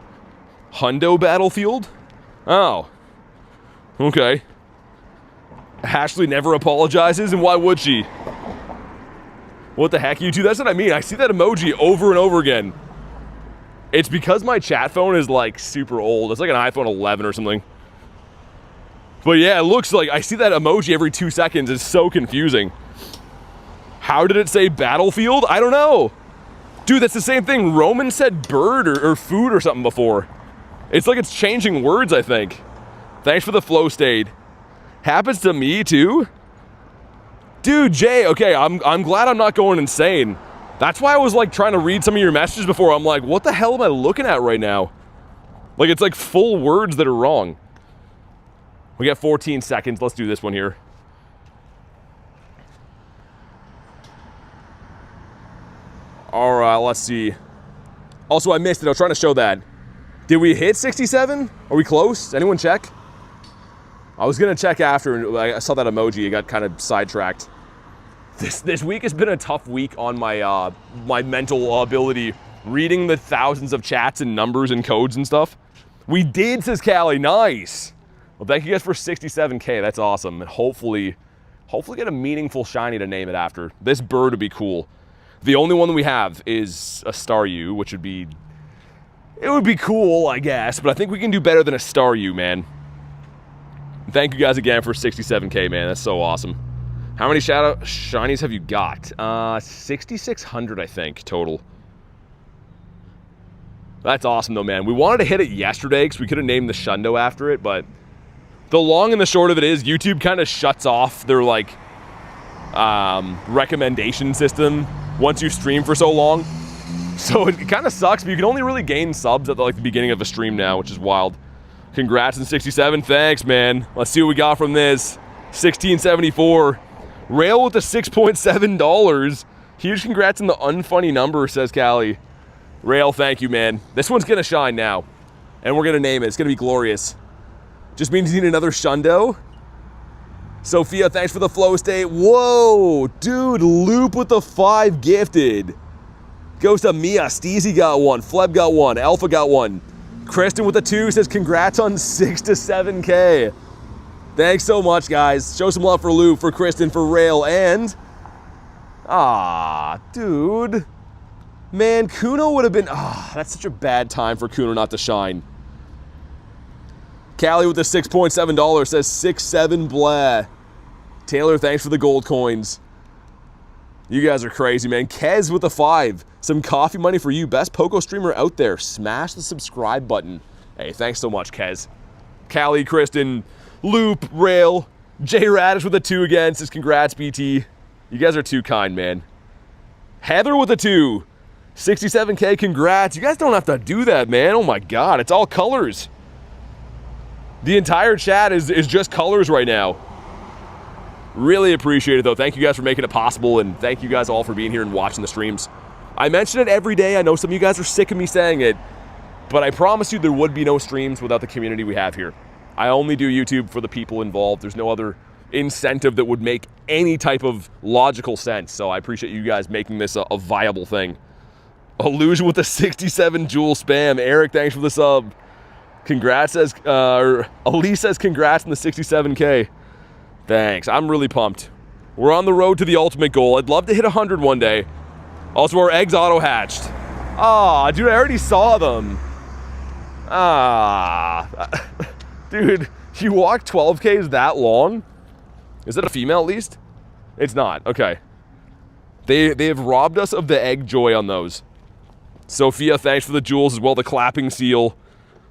Hundo Battlefield? Oh. Okay. Ashley never apologizes, and why would she? What the heck, you two? That's what I mean. I see that emoji over and over again. It's because my chat phone is, like, super old. It's like an iPhone 11 or something. But yeah, it looks like I see that emoji every 2 seconds. It's so confusing. How did it say battlefield? I don't know. Dude, that's the same thing. Roman said bird or food or something before. It's like it's changing words, I think. Thanks for the flow state. Happens to me too? Dude, Jay, okay, I'm glad I'm not going insane. That's why I was like trying to read some of your messages before. I'm like, what the hell am I looking at right now? Like, it's like full words that are wrong. We got 14 seconds. Let's do this one here. All right, let's see. Also, I missed it. I was trying to show that. Did we hit 67? Are we close? Anyone check? I was going to check after, and I saw that emoji. It got kind of sidetracked. This week has been a tough week on my my mental ability, reading the thousands of chats and numbers and codes and stuff. We did, says Callie. Nice. Well, thank you guys for 67K. That's awesome. And hopefully get a meaningful shiny to name it after. This bird would be cool. The only one that we have is a Staryu, which would be... It would be cool, I guess, but I think we can do better than a Staryu, man. Thank you guys again for 67K, man. That's so awesome. How many shadow shinies have you got? 6,600, I think, total. That's awesome, though, man. We wanted to hit it yesterday because we could have named the Shundo after it, but... The long and the short of it is YouTube kind of shuts off their, like, recommendation system once you stream for so long. So it kind of sucks, but you can only really gain subs at, like, the beginning of a stream now, which is wild. Congrats on 67. Thanks, man. Let's see what we got from this. 1674. Rail with the $6.7. Huge congrats on the unfunny number, says Callie. Rail, thank you, man. This one's going to shine now. And we're going to name it. It's going to be glorious. Just means you need another Shundo. Sophia, thanks for the flow state. Whoa, dude, Loop with the 5 gifted. Goes to Mia, Steezy got one, Fleb got one, Alpha got one. Kristen with the 2 says congrats on 6 to 7K. Thanks so much, guys. Show some love for Loop, for Kristen, for Rail, and... dude. Man, Kuno would have been... that's such a bad time for Kuno not to shine. Callie with the $6.7 says 6-7 blah. Taylor, thanks for the gold coins. You guys are crazy, man. Kez with the 5. Some coffee money for you. Best Poco streamer out there. Smash the subscribe button. Hey, thanks so much, Kez. Callie, Kristen, Loop, Rail, J Radish with a 2 again. Says congrats, BT. You guys are too kind, man. Heather with a 2. 67K, congrats. You guys don't have to do that, man. Oh my God, it's all colors. The entire chat is just colors right now. Really appreciate it, though. Thank you guys for making it possible, and thank you guys all for being here and watching the streams. I mention it every day. I know some of you guys are sick of me saying it, but I promise you there would be no streams without the community we have here. I only do YouTube for the people involved. There's no other incentive that would make any type of logical sense, so I appreciate you guys making this a viable thing. Illusion with the 67 jewel spam. Eric, thanks for the sub. Congrats, says, Elise says congrats on the 67K. Thanks, I'm really pumped. We're on the road to the ultimate goal. I'd love to hit 100 one day. Also, our eggs auto-hatched. Dude, I already saw them. Dude, you walk 12Ks that long? Is it a female at least? It's not, okay. They have robbed us of the egg joy on those. Sophia, thanks for the jewels as well, the clapping seal.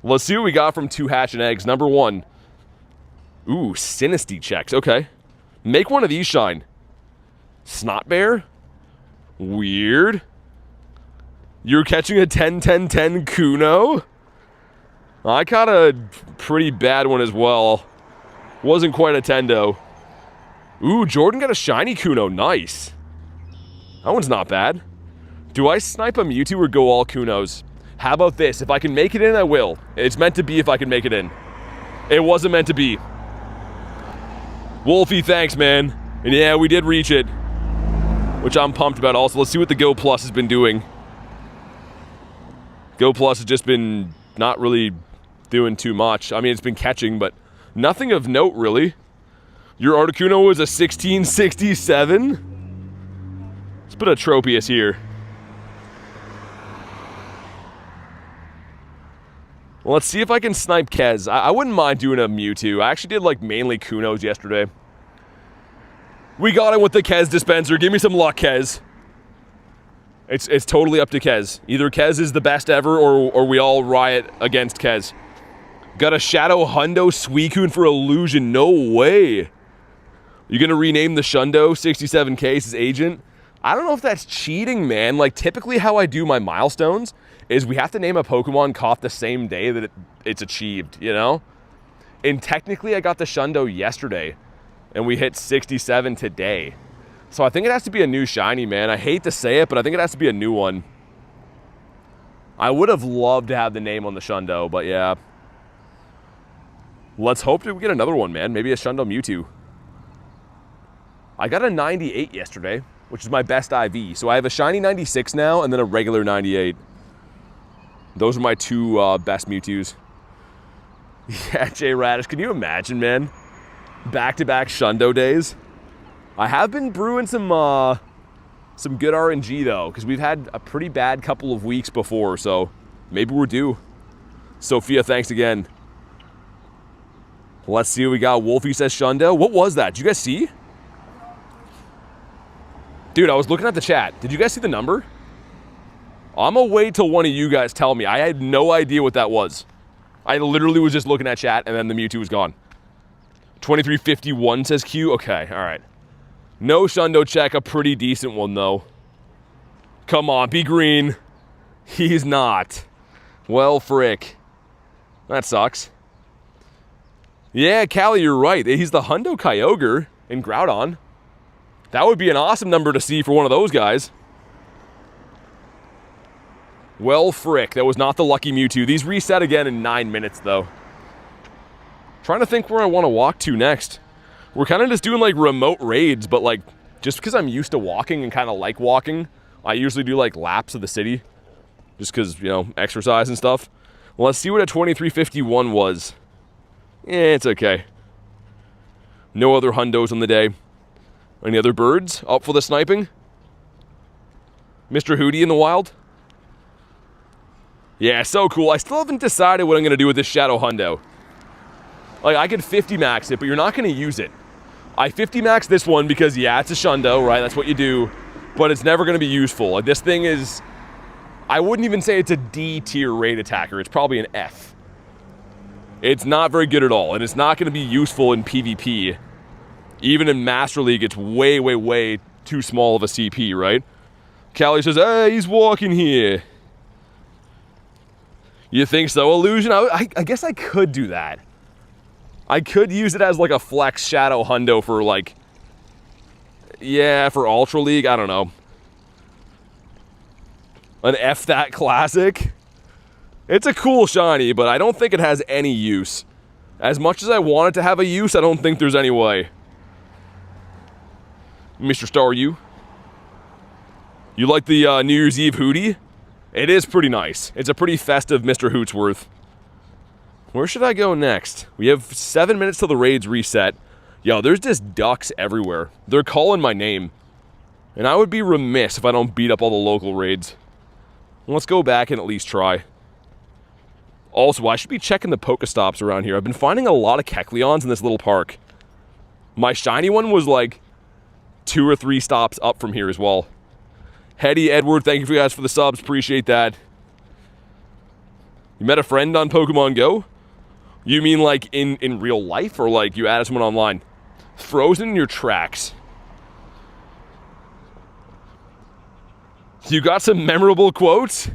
Let's see what we got from 2 hatching eggs. Number 1. Ooh, Sinisty checks. Okay. Make one of these shine. Snot Bear? Weird. You're catching a 10-10-10 Kuno? I caught a pretty bad one as well. Wasn't quite a Tendo. Ooh, Jordan got a shiny Kuno. Nice. That one's not bad. Do I snipe a Mewtwo or go all Kunos? How about this? If I can make it in, I will. It's meant to be if I can make it in. It wasn't meant to be. Wolfie, thanks, man. And yeah, we did reach it, which I'm pumped about also. Let's see what the Go Plus has been doing. Go Plus has just been not really doing too much. I mean, it's been catching, but nothing of note, really. Your Articuno was a 1667. Let's put a Tropius here. Well, let's see if I can snipe Kez. I wouldn't mind doing a Mewtwo. I actually did like mainly Kunos yesterday. We got him with the Kez dispenser. Give me some luck, Kez. It's totally up to Kez. Either Kez is the best ever or we all riot against Kez. Got a Shadow Hundo Suicune for Illusion. No way. You gonna rename the Shundo 67K as agent? I don't know if that's cheating, man. Like, typically how I do my milestones is we have to name a Pokemon caught the same day that it's achieved, you know? And technically I got the Shundo yesterday, and we hit 67 today. So I think it has to be a new shiny, man. I hate to say it, but I think it has to be a new one. I would have loved to have the name on the Shundo, but yeah. Let's hope that we get another one, man. Maybe a Shundo Mewtwo. I got a 98 yesterday, which is my best IV. So I have a shiny 96 now, and then a regular 98. Those are my two best Mewtwo's. Yeah, Jay Radish, can you imagine, man? Back-to-back Shundo days. I have been brewing some good RNG, though, because we've had a pretty bad couple of weeks before, so maybe we're due. Sophia, thanks again. Let's see what we got. Wolfie says Shundo. What was that? Did you guys see? Dude, I was looking at the chat. Did you guys see the number? I'm gonna wait till one of you guys tell me. I had no idea what that was. I literally was just looking at chat, and then the Mewtwo was gone. 2351 says Q. Okay, all right. No Shundo check, a pretty decent one, though. Come on, be green. He's not. Well, frick. That sucks. Yeah, Callie, you're right. He's the Hundo Kyogre in Groudon. That would be an awesome number to see for one of those guys. Well, frick. That was not the lucky Mewtwo. These reset again in 9 minutes, though. Trying to think where I want to walk to next. We're kind of just doing, like, remote raids, but, like, just because I'm used to walking and kind of like walking, I usually do, like, laps of the city. Just because, you know, exercise and stuff. Well, let's see what a 2351 was. It's okay. No other Hundos on the day. Any other birds up for the sniping? Mr. Hootie in the wild? Yeah, so cool. I still haven't decided what I'm going to do with this Shadow Hundo. Like, I could 50 max it, but you're not going to use it. I 50 max this one because, yeah, it's a Shundo, right? That's what you do. But it's never going to be useful. Like, this thing is... I wouldn't even say it's a D tier raid attacker. It's probably an F. It's not very good at all, and it's not going to be useful in PvP. Even in Master League, it's way, way, way too small of a CP, right? Callie says, hey, he's walking here. You think so, Illusion? I guess I could do that. I could use it as, like, a flex Shadow Hundo for, like... Yeah, for Ultra League, I don't know. An F that classic? It's a cool shiny, but I don't think it has any use. As much as I want it to have a use, I don't think there's any way. Mr. Star, you like the New Year's Eve Hootie? It is pretty nice. It's a pretty festive Mr. Hootsworth. Where should I go next? We have 7 minutes till the raids reset. Yo, there's just ducks everywhere. They're calling my name. And I would be remiss if I don't beat up all the local raids. Let's go back and at least try. Also, I should be checking the Pokestops around here. I've been finding a lot of Kecleons in this little park. My shiny one was like 2 or 3 stops up from here as well. Hetty, Edward, thank you guys for the subs. Appreciate that. You met a friend on Pokemon Go? You mean like in real life, or like you added someone online? Frozen in your tracks. You got some memorable quotes?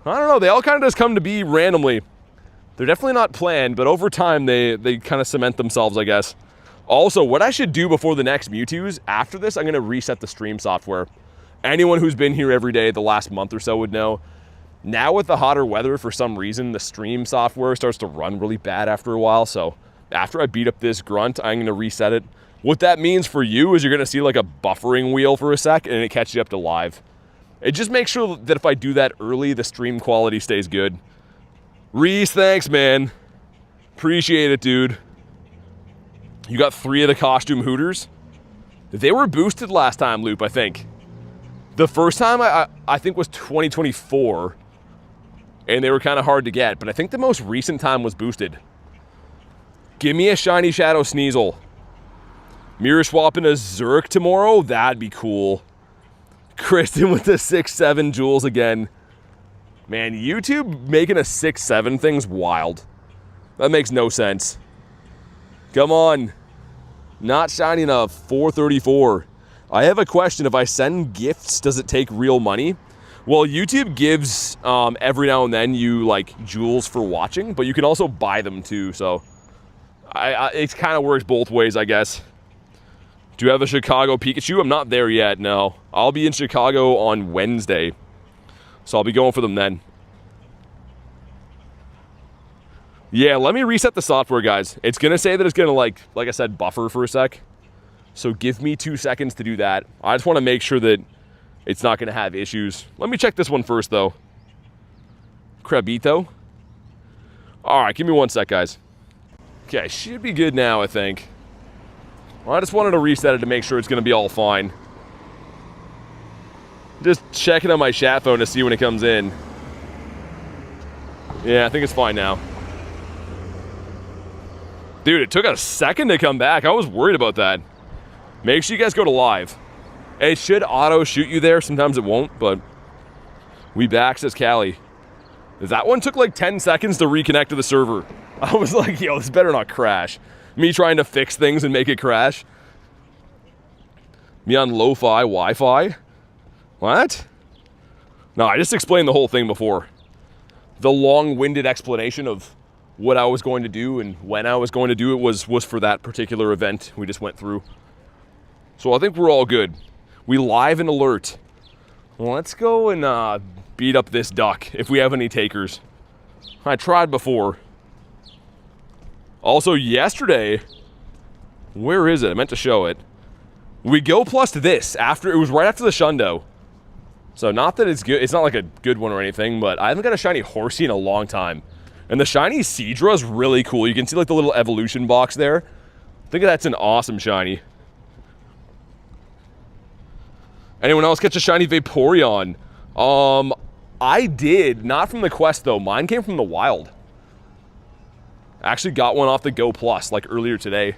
I don't know, they all kind of just come to be randomly. They're definitely not planned, but over time they kind of cement themselves, I guess. Also, what I should do before the next Mewtwo's, after this, I'm going to reset the stream software. Anyone who's been here every day the last month or so would know. Now with the hotter weather, for some reason, the stream software starts to run really bad after a while, so after I beat up this grunt, I'm going to reset it. What that means for you is you're going to see like a buffering wheel for a sec, and it catches you up to live. It just makes sure that if I do that early, the stream quality stays good. Reese, thanks, man. Appreciate it, dude. You got 3 of the costume Hooters? They were boosted last time, Loop, I think. The first time, I think, was 2024. And they were kind of hard to get. But I think the most recent time was boosted. Give me a shiny Shadow Sneasel. Mirror swapping a Zerk tomorrow? That'd be cool. Kristen with the 6-7 jewels again. Man, YouTube making a 6-7 thing's wild. That makes no sense. Come on. Not shiny enough. 434. I have a question. If I send gifts, does it take real money? Well, YouTube gives every now and then you like jewels for watching, but you can also buy them too. So it kind of works both ways, I guess. Do you have a Chicago Pikachu? I'm not there yet, no. I'll be in Chicago on Wednesday. So I'll be going for them then. Yeah, let me reset the software, guys. It's going to say that it's going to, like I said, buffer for a sec. So give me 2 seconds to do that. I just want to make sure that it's not going to have issues. Let me check this one first, though. Crabito. All right, give me 1 sec, guys. Okay, should be good now, I think. Well, I just wanted to reset it to make sure it's going to be all fine. Just checking on my chat phone to see when it comes in. Yeah, I think it's fine now. Dude, it took a second to come back. I was worried about that. Make sure you guys go to live. It should auto shoot you there. Sometimes it won't, but we back, says Callie. That one took like 10 seconds to reconnect to the server. I was like, yo, this better not crash. Me trying to fix things and make it crash. Me on lo-fi Wi-Fi. What? No, I just explained the whole thing before. The long-winded explanation of what I was going to do and when I was going to do it was for that particular event we just went through. So I think we're all good. We live and alert. Well, let's go and beat up this duck if we have any takers. I tried before. Also, yesterday, where is it? I meant to show it. We go plus this after, it was right after the Shundo. So not that it's good, it's not like a good one or anything, but I haven't got a shiny Horsey in a long time. And the shiny Seadra is really cool. You can see like the little evolution box there. I think that's an awesome shiny. Anyone else catch a shiny Vaporeon? I did, not from the quest though. Mine came from the wild. I actually got one off the Go Plus like earlier today.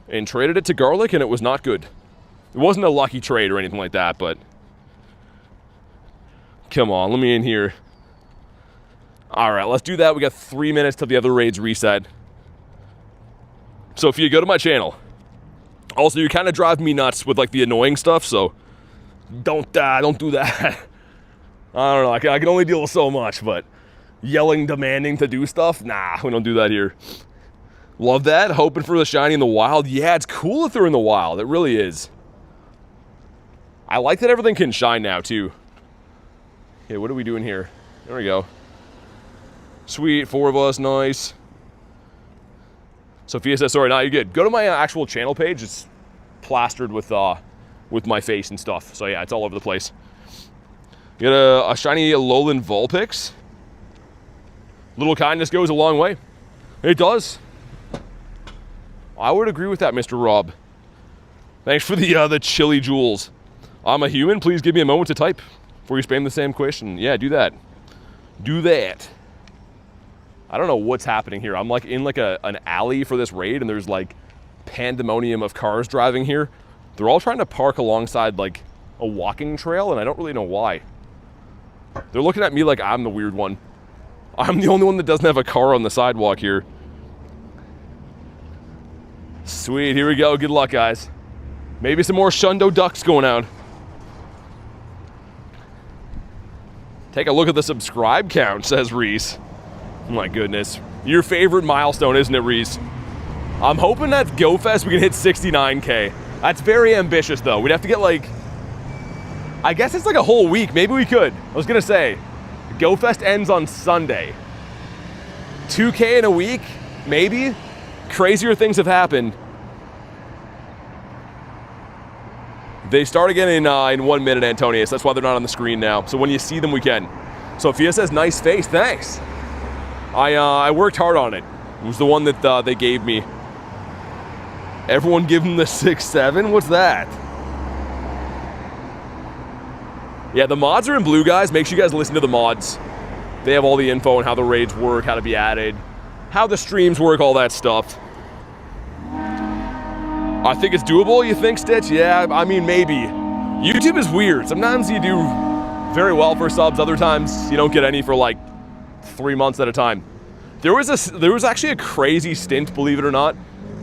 And traded it to Garlic and it was not good. It wasn't a lucky trade or anything like that, but... Come on, let me in here. Alright, let's do that. We got 3 minutes till the other raids reset. So if you go to my channel... Also, you kind of drive me nuts with like the annoying stuff, so... Don't do that. I don't know, I can only deal with so much, but... Yelling, demanding to do stuff? Nah, we don't do that here. Love that. Hoping for the shiny in the wild. Yeah, it's cool if they're in the wild. It really is. I like that everything can shine now, too. Okay, what are we doing here? There we go. Sweet, 4 of us, nice. Sophia says, sorry, you're good. Go to my actual channel page. It's plastered with my face and stuff. So yeah, it's all over the place. You got a shiny Alolan Vulpix. Little kindness goes a long way. It does. I would agree with that, Mr. Rob. Thanks for the chili jewels. I'm a human. Please give me a moment to type before you spam the same question. Yeah, do that. Do that. I don't know what's happening here. I'm like in like an alley for this raid, and there's like pandemonium of cars driving here. They're all trying to park alongside like a walking trail, and I don't really know why. They're looking at me like I'm the weird one. I'm the only one that doesn't have a car on the sidewalk here. Sweet, here we go. Good luck, guys. Maybe some more Shundo ducks going out. Take a look at the subscribe count, says Reese. Oh my goodness. Your favorite milestone, isn't it, Reese? I'm hoping at GoFest we can hit 69K. That's very ambitious, though. We'd have to get like... I guess it's like a whole week. Maybe we could. I was going to say... GoFest ends on Sunday. 2K in a week? Maybe? Crazier things have happened. They start again in 1 minute, Antonius. That's why they're not on the screen now. So when you see them, we can. Sophia says, nice face. Thanks. I worked hard on it. It was the one that they gave me. Everyone give him the 6-7? What's that? Yeah, the mods are in blue, guys. Make sure you guys listen to the mods. They have all the info on how the raids work, how to be added, how the streams work, all that stuff. I think it's doable, you think, Stitch? Yeah, I mean, maybe. YouTube is weird. Sometimes you do very well for subs. Other times, you don't get any for like 3 months at a time. There was actually a crazy stint, believe it or not,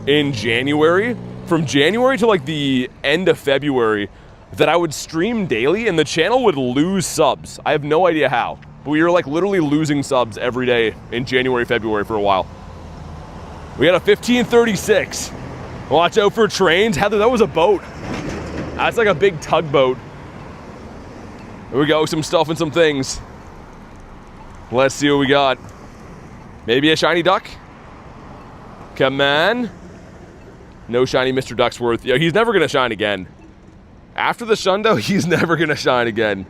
in January. From January to like the end of February, that I would stream daily and the channel would lose subs. I have no idea how. But we were like literally losing subs every day in January, February for a while. We had a 1536. Watch out for trains. Heather, that was a boat. That's like a big tugboat. There we go, some stuff and some things. Let's see what we got. Maybe a shiny duck? Come on. No shiny Mr. Ducksworth. Yeah, he's never gonna shine again. After the Shundo, he's never gonna shine again.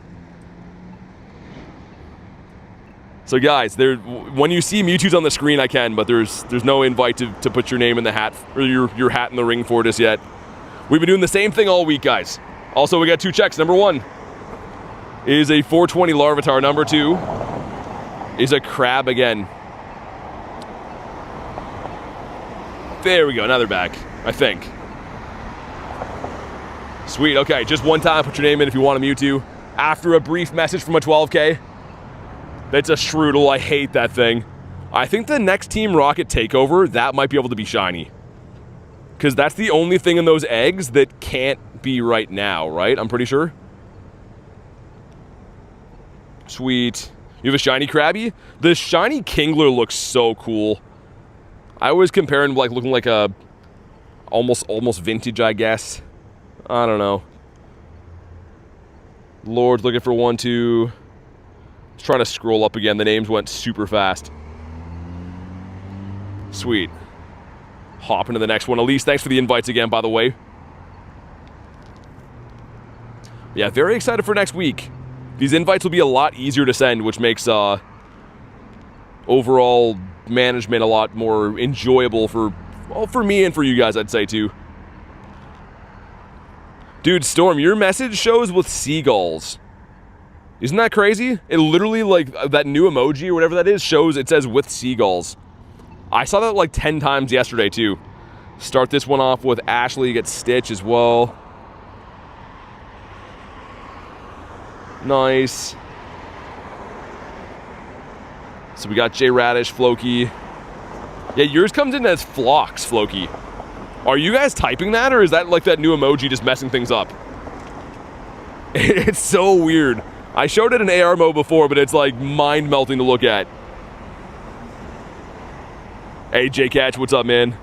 So guys, when you see Mewtwo's on the screen, I can, but there's no invite to put your name in the hat, or your hat in the ring for this yet. We've been doing the same thing all week, guys. Also, we got 2 checks. Number 1 is a 420 Larvitar. Number 2 is a crab again. There we go, now they're back, I think. Sweet, okay, just one time, put your name in if you want a Mewtwo. After a brief message from a 12K. That's a Shroodle, I hate that thing. I think the next Team Rocket takeover, that might be able to be shiny. Because that's the only thing in those eggs that can't be right now, right? I'm pretty sure. Sweet. You have a shiny Krabby? The shiny Kingler looks so cool. I always compare him like looking like a almost vintage, I guess. I don't know. Lord's looking for 1, 2. Let's try to scroll up again. The names went super fast. Sweet. Hop into the next one. Elise, thanks for the invites again, by the way. Yeah, very excited for next week. These invites will be a lot easier to send, which makes overall management a lot more enjoyable for me and for you guys, I'd say, too. Dude, Storm, your message shows with seagulls. Isn't that crazy? It literally, like, that new emoji or whatever that is shows, it says with seagulls. I saw that like 10 times yesterday, too. Start this one off with Ashley, get Stitch as well. Nice. So we got J Radish, Floki. Yeah, yours comes in as Phlox, Floki. Are you guys typing that, or is that like that new emoji just messing things up? It's so weird. I showed it in AR mode before, but it's like mind-melting to look at. Hey, J-Catch, what's up, man?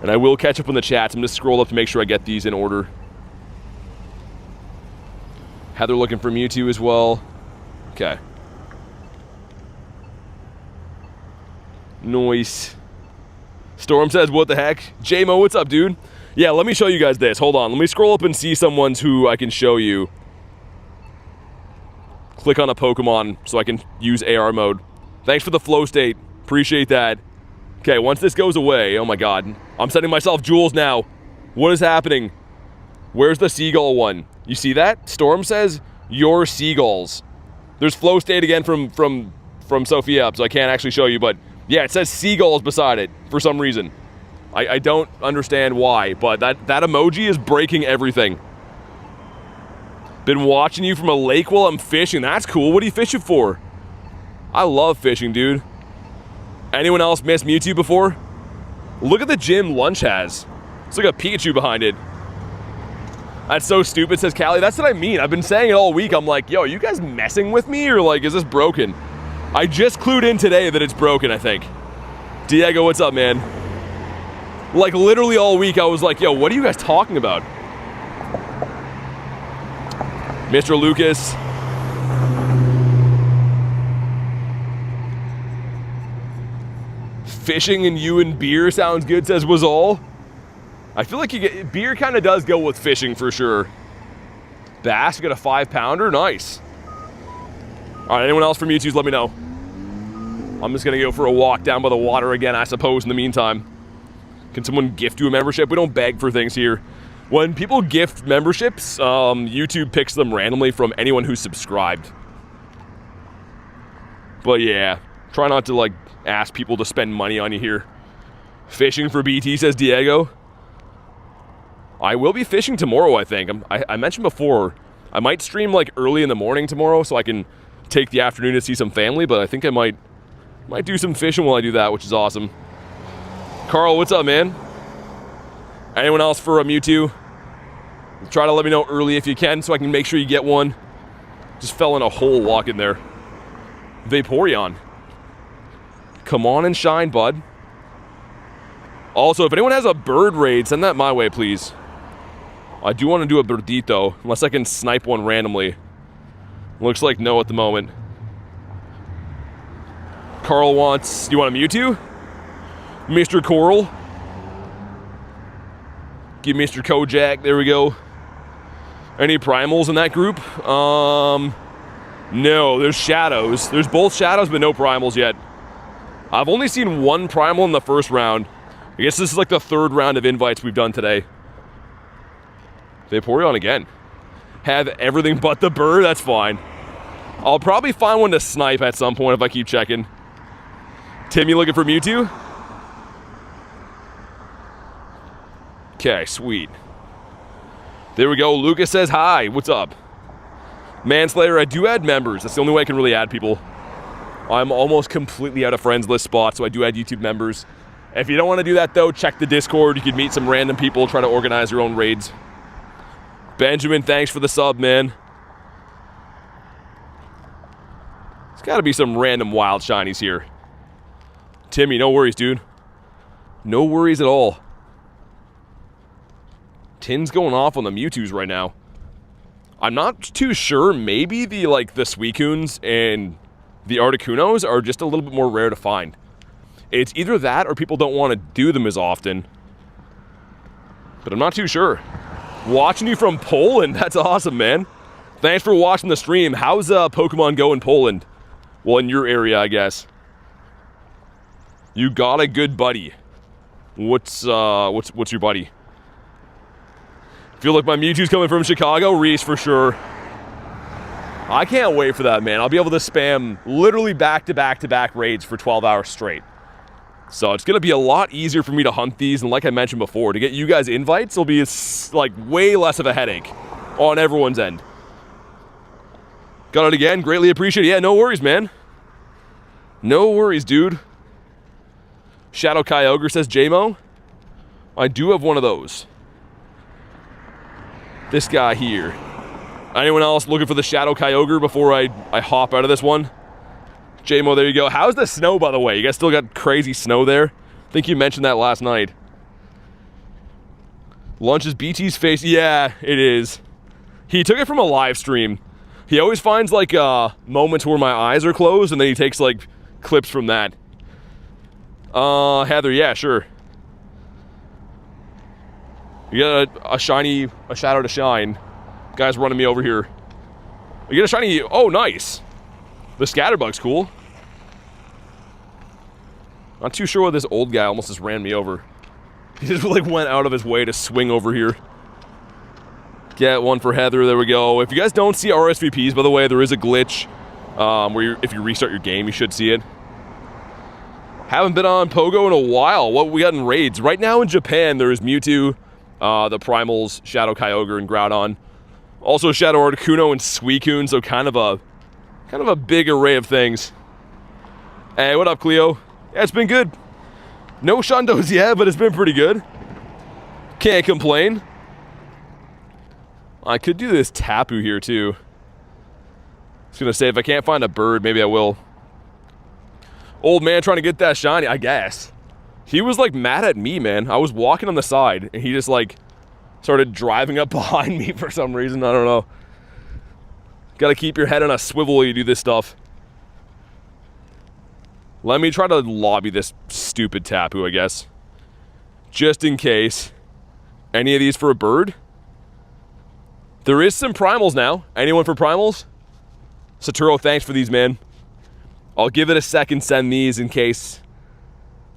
And I will catch up on the chats. I'm going to scroll up to make sure I get these in order. Heather looking for Mewtwo as well. Okay. Nice. Storm says, what the heck? J-Mo, what's up, dude? Yeah, let me show you guys this. Hold on. Let me scroll up and see someone's who I can show you. Click on a Pokemon so I can use AR mode. Thanks for the flow state. Appreciate that. Okay, once this goes away, oh my god. I'm sending myself jewels now. What is happening? Where's the seagull one? You see that? Storm says, your seagulls. There's flow state again from Sophia, so I can't actually show you, but yeah, it says seagulls beside it for some reason. I don't understand why, but that emoji is breaking everything. Been watching you from a lake while I'm fishing. That's cool. What are you fishing for? I love fishing, dude. Anyone else miss Mewtwo before? Look at the gym Lunch has. It's like a Pikachu behind it. That's so stupid, says Callie. That's what I mean. I've been saying it all week. I'm like, yo, are you guys messing with me? Or like, is this broken? I just clued in today that it's broken, I think. Diego, what's up, man? Like, literally all week, I was like, yo, what are you guys talking about? Mr. Lucas. Fishing and you and beer sounds good, says was all. I feel like beer kind of does go with fishing for sure. Bass, you got a 5-pounder, nice. All right, anyone else from Mewtwo's, let me know. I'm just gonna go for a walk down by the water again, I suppose, in the meantime. Can someone gift you a membership? We don't beg for things here. When people gift memberships, YouTube picks them randomly from anyone who's subscribed. But yeah, try not to like ask people to spend money on you here. Fishing for BT, says Diego. I will be fishing tomorrow, I think. I mentioned before, I might stream like early in the morning tomorrow so I can take the afternoon to see some family, but I think I might do some fishing while I do that, which is awesome. Carl, what's up, man? Anyone else for a Mewtwo? Try to let me know early if you can so I can make sure you get one. Just fell in a hole walking there. Vaporeon. Come on and shine, bud. Also, if anyone has a bird raid, send that my way, please. I do want to do a birdito, unless I can snipe one randomly. Looks like no at the moment. Carl wants, do you want a Mewtwo? Mr. Coral. Give Mr. Kojak, there we go. Any primals in that group? No, there's shadows. There's both shadows, but no primals yet. I've only seen one primal in the first round. I guess this is like the third round of invites we've done today. Vaporeon again. Have everything but the bird, that's fine. I'll probably find one to snipe at some point if I keep checking. Tim, you looking for Mewtwo? Okay, sweet. There we go. Lucas says hi. What's up? Manslayer, I do add members. That's the only way I can really add people. I'm almost completely out of friends list spots, so I do add YouTube members. If you don't want to do that, though, check the Discord. You can meet some random people, try to organize your own raids. Benjamin, thanks for the sub, man. There's got to be some random wild shinies here. Timmy, no worries, dude. No worries at all. Tin's going off on the Mewtwo's right now. I'm not too sure. Maybe the Suicunes and the Articunos are just a little bit more rare to find. It's either that or people don't want to do them as often. But I'm not too sure. Watching you from Poland, that's awesome, man. Thanks for watching the stream. How's Pokemon Go in Poland? Well, in your area, I guess. You got a good buddy. What's your buddy? Feel like my Mewtwo's coming from Chicago? Reese, for sure. I can't wait for that, man. I'll be able to spam literally back-to-back-to-back raids for 12 hours straight. So it's going to be a lot easier for me to hunt these, and like I mentioned before, to get you guys invites will be like way less of a headache on everyone's end. Got it again? Greatly appreciate it. Yeah, no worries, man. No worries, dude. Shadow Kyogre, says JMO. I do have one of those. This guy here. Anyone else looking for the Shadow Kyogre before I hop out of this one? JMO, there you go. How's the snow, by the way? You guys still got crazy snow there? I think you mentioned that last night. Lunch is BT's face. Yeah, it is. He took it from a live stream. He always finds like moments where my eyes are closed, and then he takes like clips from that. Heather, yeah, sure. You got a shadow to shine. Guy's running me over here. You get a shiny. Oh, nice. The Scatterbug's cool. Not too sure why this old guy almost just ran me over. He just like went out of his way to swing over here. Get one for Heather. There we go. If you guys don't see RSVPs, by the way, there is a glitch where if you restart your game, you should see it. Haven't been on Pogo in a while. What we got in raids? Right now in Japan, there is Mewtwo, the Primals, Shadow Kyogre, and Groudon. Also Shadow Articuno and Suicune, so kind of a big array of things. Hey, what up, Cleo? Yeah, it's been good. No Shundos yet, but it's been pretty good. Can't complain. I could do this Tapu here, too. I was gonna say, if I can't find a bird, maybe I will. Old man trying to get that shiny, I guess. He was, like, mad at me, man. I was walking on the side, and he just, like, started driving up behind me for some reason. I don't know. Gotta keep your head on a swivel while you do this stuff. Let me try to lobby this stupid Tapu, I guess. Just in case. Any of these for a bird? There is some primals now. Anyone for primals? Saturo, thanks for these, man. I'll give it a second, send these in case.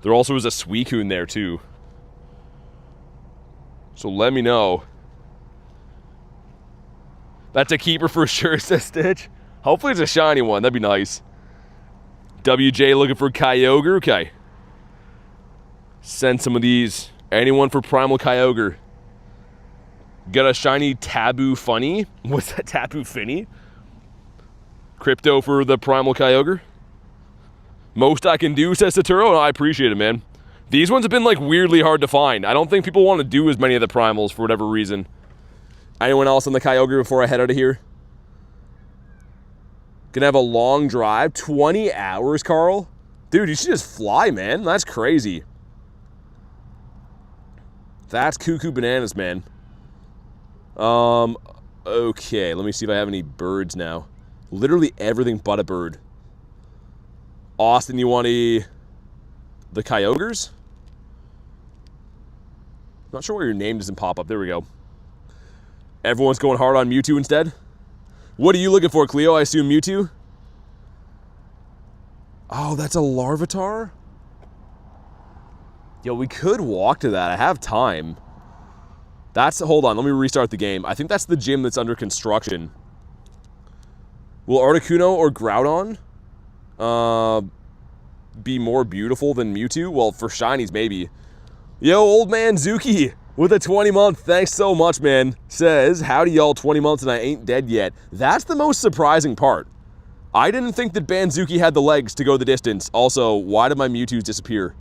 There also is a Suicune there, too. So let me know. That's a keeper for sure, says Stitch. Hopefully it's a shiny one. That'd be nice. WJ looking for Kyogre. Okay. Send some of these. Anyone for Primal Kyogre? Got a shiny Tapu Fini. What's that, Tapu Fini? Crypto for the Primal Kyogre. Most I can do, says Saturo. No, I appreciate it, man. These ones have been, like, weirdly hard to find. I don't think people want to do as many of the primals for whatever reason. Anyone else on the Kyogre before I head out of here? Gonna have a long drive. 20 hours, Carl? Dude, you should just fly, man. That's crazy. That's cuckoo bananas, man. Okay. Let me see if I have any birds now. Literally everything but a bird. Austin, you want the Kyogres? Not sure why your name doesn't pop up. There we go. Everyone's going hard on Mewtwo instead. What are you looking for, Cleo? I assume Mewtwo? Oh, that's a Larvitar? Yo, we could walk to that. I have time. Hold on, let me restart the game. I think that's the gym that's under construction. Will Articuno or Groudon be more beautiful than Mewtwo? Well, for shinies, maybe. Yo, old man Zuki with a 20-month. Thanks so much, man. Says, howdy y'all, 20 months and I ain't dead yet. That's the most surprising part. I didn't think that Banzuki had the legs to go the distance. Also, why did my Mewtwo's disappear?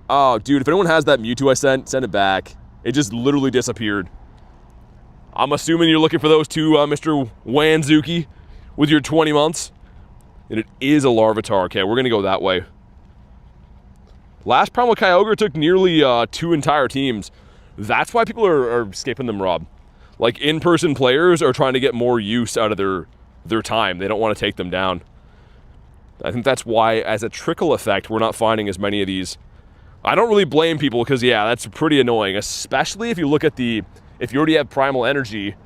Oh, dude, if anyone has that Mewtwo I sent, send it back. It just literally disappeared. I'm assuming you're looking for those two, Mr. Wanzuki, with your 20 months. And it is a Larvitar. Okay, we're going to go that way. Last Primal Kyogre took nearly 2 entire teams. That's why people are skipping them, Rob. Like, in-person players are trying to get more use out of their time. They don't want to take them down. I think that's why, as a trickle effect, we're not finding as many of these. I don't really blame people because, yeah, that's pretty annoying. Especially if you look at if you already have Primal Energy,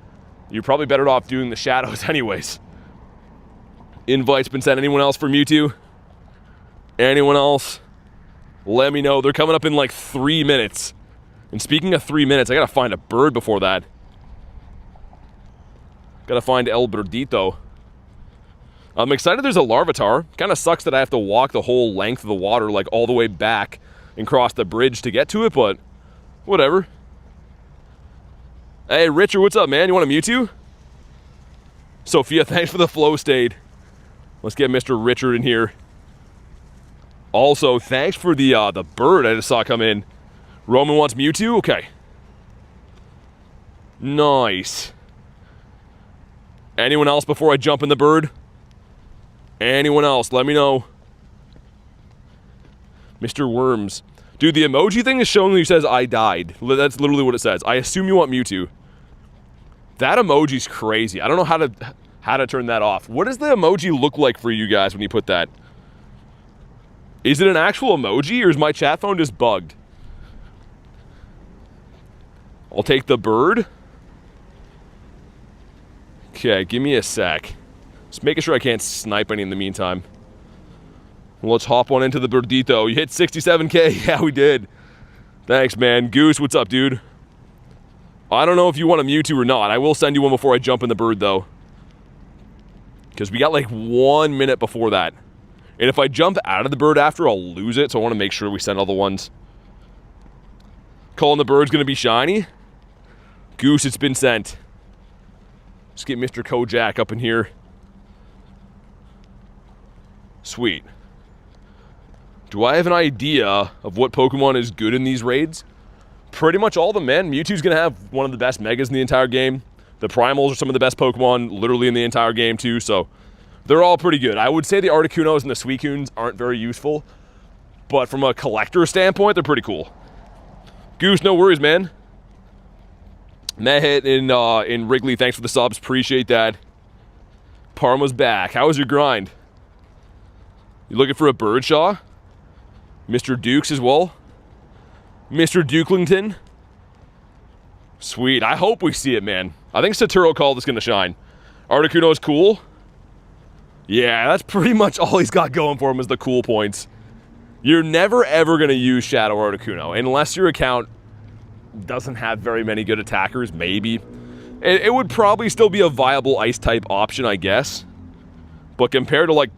you're probably better off doing the Shadows anyways. Invite's been sent. Anyone else for Mewtwo? Anyone else? Let me know. They're coming up in like 3 minutes. And speaking of 3 minutes, I gotta find a bird before that. Gotta find El Birdito. I'm excited there's a Larvitar. Kinda sucks that I have to walk the whole length of the water, like all the way back and cross the bridge to get to it, but whatever. Hey, Richard, what's up, man? You want a Mewtwo? Sophia, thanks for the flow state. Let's get Mr. Richard in here. Also, thanks for the bird I just saw come in. Roman wants Mewtwo? Okay. Nice. Anyone else before I jump in the bird? Anyone else? Let me know. Mr. Worms. Dude, the emoji thing is showing you says, I died. That's literally what it says. I assume you want Mewtwo. That emoji's crazy. I don't know how to turn that off. What does the emoji look like for you guys when you put that? Is it an actual emoji or is my chat phone just bugged? I'll take the bird. Okay, give me a sec. Just making sure I can't snipe any in the meantime. Let's hop on into the Birdito. You hit 67K? Yeah, we did. Thanks, man. Goose, what's up, dude? I don't know if you want a Mewtwo or not. I will send you one before I jump in the bird, though. Because we got like 1 minute before that. And if I jump out of the bird after, I'll lose it. So I want to make sure we send all the ones. Calling the bird's going to be shiny. Goose, it's been sent. Let's get Mr. Kojak up in here. Sweet. Do I have an idea of what Pokemon is good in these raids? Pretty much all of them, man. Mewtwo's going to have one of the best Megas in the entire game. The Primals are some of the best Pokemon literally in the entire game, too. So they're all pretty good. I would say the Articunos and the Suicunes aren't very useful. But from a collector standpoint, they're pretty cool. Goose, no worries, man. Mehit in Wrigley, thanks for the subs. Appreciate that. Parma's back. How was your grind? You looking for a Birdshaw? Mr. Dukes as well? Mr. Dukelington? Sweet. I hope we see it, man. I think Saturo Call is going to shine. Articuno is cool. Yeah, that's pretty much all he's got going for him is the cool points. You're never, ever going to use Shadow Articuno unless your account doesn't have very many good attackers, maybe. It would probably still be a viable Ice-type option, I guess. But compared to, like,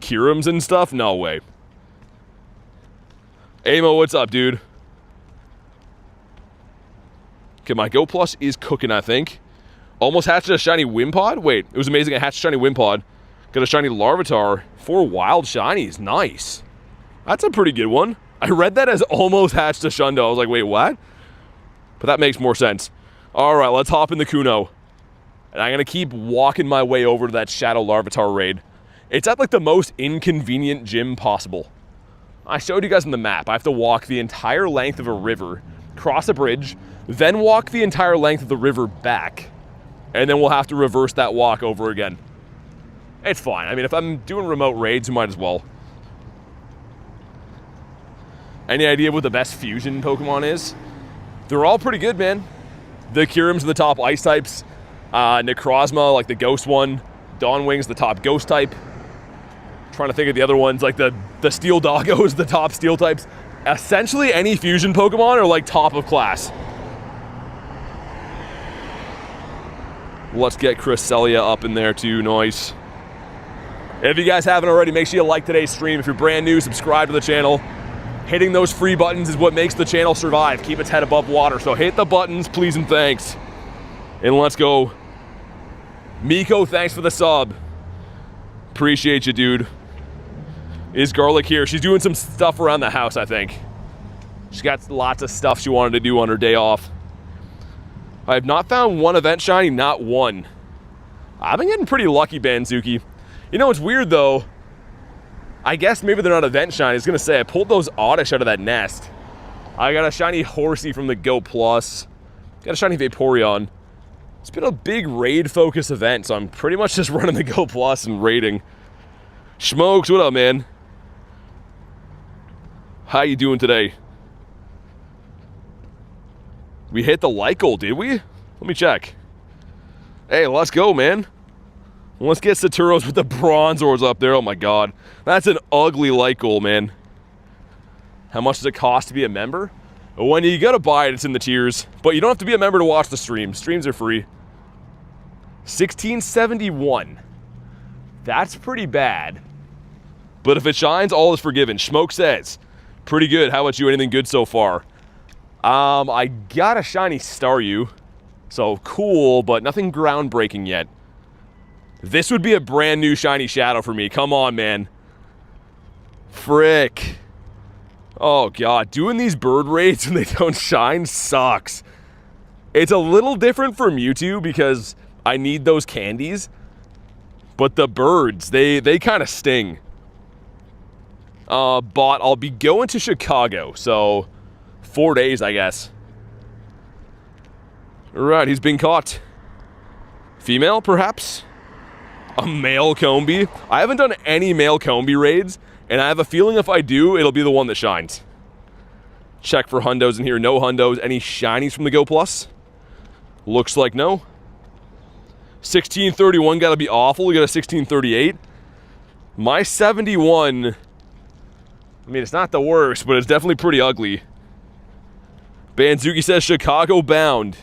Kyurem's and stuff, no way. Amo, what's up, dude? Okay, my Go Plus is cooking, I think. Almost hatched a shiny Wimpod? Wait, it was amazing I hatched a shiny Wimpod. Got a shiny Larvitar. 4 wild shinies. Nice. That's a pretty good one. I read that as almost hatched a Shundo. I was like, wait, what? But that makes more sense. Alright, let's hop in the Kuno. And I'm going to keep walking my way over to that Shadow Larvitar raid. It's at, like, the most inconvenient gym possible. I showed you guys on the map. I have to walk the entire length of a river, cross a bridge, then walk the entire length of the river back. And then we'll have to reverse that walk over again. It's fine. I mean, if I'm doing remote raids, you might as well. Any idea what the best fusion Pokemon is? They're all pretty good, man. The Kyurem's the top ice types. Necrozma, like the ghost one. Dawnwing's the top ghost type. Trying to think of the other ones, like the Steel Doggo's the top steel types. Essentially, any fusion Pokemon are like top of class. Let's get Cresselia up in there too, nice. If you guys haven't already, make sure you like today's stream. If you're brand new, subscribe to the channel. Hitting those free buttons is what makes the channel survive, keep its head above water. So hit the buttons, please and thanks. And let's go. Miko, thanks for the sub. Appreciate you, dude. Is Garlic here? She's doing some stuff around the house, I think. She's got lots of stuff she wanted to do on her day off. I have not found one event shiny, not one. I've been getting pretty lucky, Banzuki. You know, it's weird, though. I guess maybe they're not event shiny. I was going to say, I pulled those Oddish out of that nest. I got a shiny Horsey from the Go Plus. Got a shiny Vaporeon. It's been a big raid-focused event, so I'm pretty much just running the Go Plus and raiding. Schmokes, what up, man? How you doing today? We hit the like goal, did we? Let me check. Hey, let's go, man. Let's get Saturos with the Bronzors up there. Oh my god. That's an ugly like goal, man. How much does it cost to be a member? When you gotta buy it, it's in the tiers. But you don't have to be a member to watch the stream. Streams are free. 1671. That's pretty bad. But if it shines, all is forgiven. Schmoke says, pretty good. How about you? Anything good so far? I got a shiny Staryu. So cool, but nothing groundbreaking yet. This would be a brand new shiny Shadow for me. Come on, man. Frick. Oh, God. Doing these bird raids when they don't shine sucks. It's a little different for Mewtwo because I need those candies. But the birds, they kind of sting. But I'll be going to Chicago, so 4 days, I guess. Alright, he's been caught. Female, perhaps? A male Combee? I haven't done any male Combee raids, and I have a feeling if I do, it'll be the one that shines. Check for hundos in here. No hundos. Any shinies from the Go Plus? Looks like no. 1631 gotta be awful. We got a 1638. My 71... I mean, it's not the worst, but it's definitely pretty ugly. Banzuki says Chicago bound.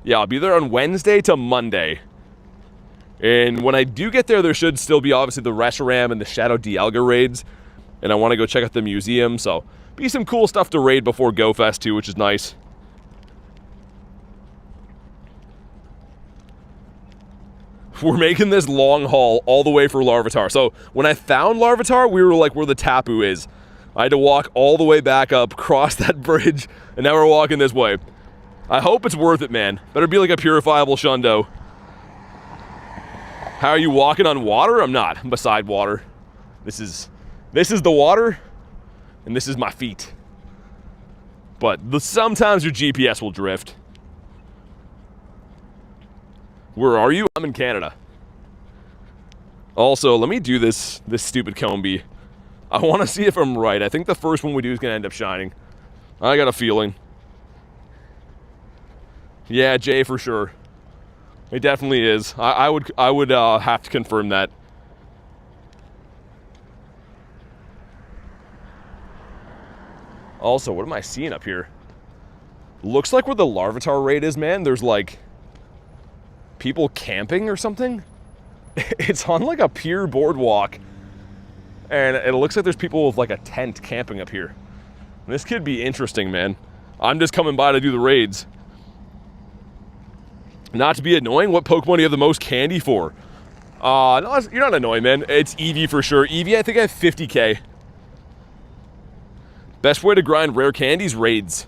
Yeah, I'll be there on Wednesday to Monday. And when I do get there, there should still be obviously the Reshiram and the Shadow Dialga raids. And I want to go check out the museum, so be some cool stuff to raid before GoFest too, which is nice. We're making this long haul all the way for Larvitar. So when I found Larvitar, we were like where the Tapu is. I had to walk all the way back up, cross that bridge, and now we're walking this way. I hope it's worth it, man. Better be like a purifiable Shundo. How are you walking on water? I'm not. I'm beside water. This is the water, and this is my feet. But sometimes your GPS will drift. Where are you? I'm in Canada. Also, let me do this stupid Combee. I want to see if I'm right. I think the first one we do is going to end up shining. I got a feeling. Yeah, Jay, for sure. It definitely is. I would have to confirm that. Also, what am I seeing up here? Looks like where the Larvitar raid is, man. There's like people camping or something. It's on like a pier boardwalk. And it looks like there's people with like a tent camping up here. This could be interesting, man. I'm just coming by to do the raids. Not to be annoying, what Pokemon do you have the most candy for? No, you're not annoying, man. It's Eevee for sure. Eevee, I think I have 50k. Best way to grind rare candies, raids.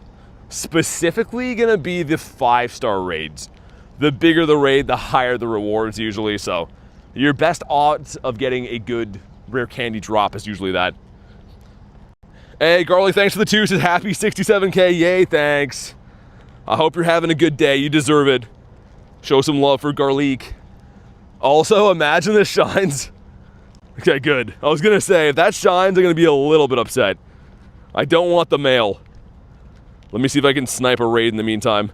Specifically gonna be the 5-star raids. The bigger the raid, the higher the rewards usually, so your best odds of getting a good rare candy drop is usually that. Hey, Garlic, thanks for the 2. Says happy 67k. Yay, thanks. I hope you're having a good day. You deserve it. Show some love for Garlic. Also, imagine this shines. Okay, good. I was gonna say, if that shines, I'm gonna be a little bit upset. I don't want the mail. Let me see if I can snipe a raid in the meantime.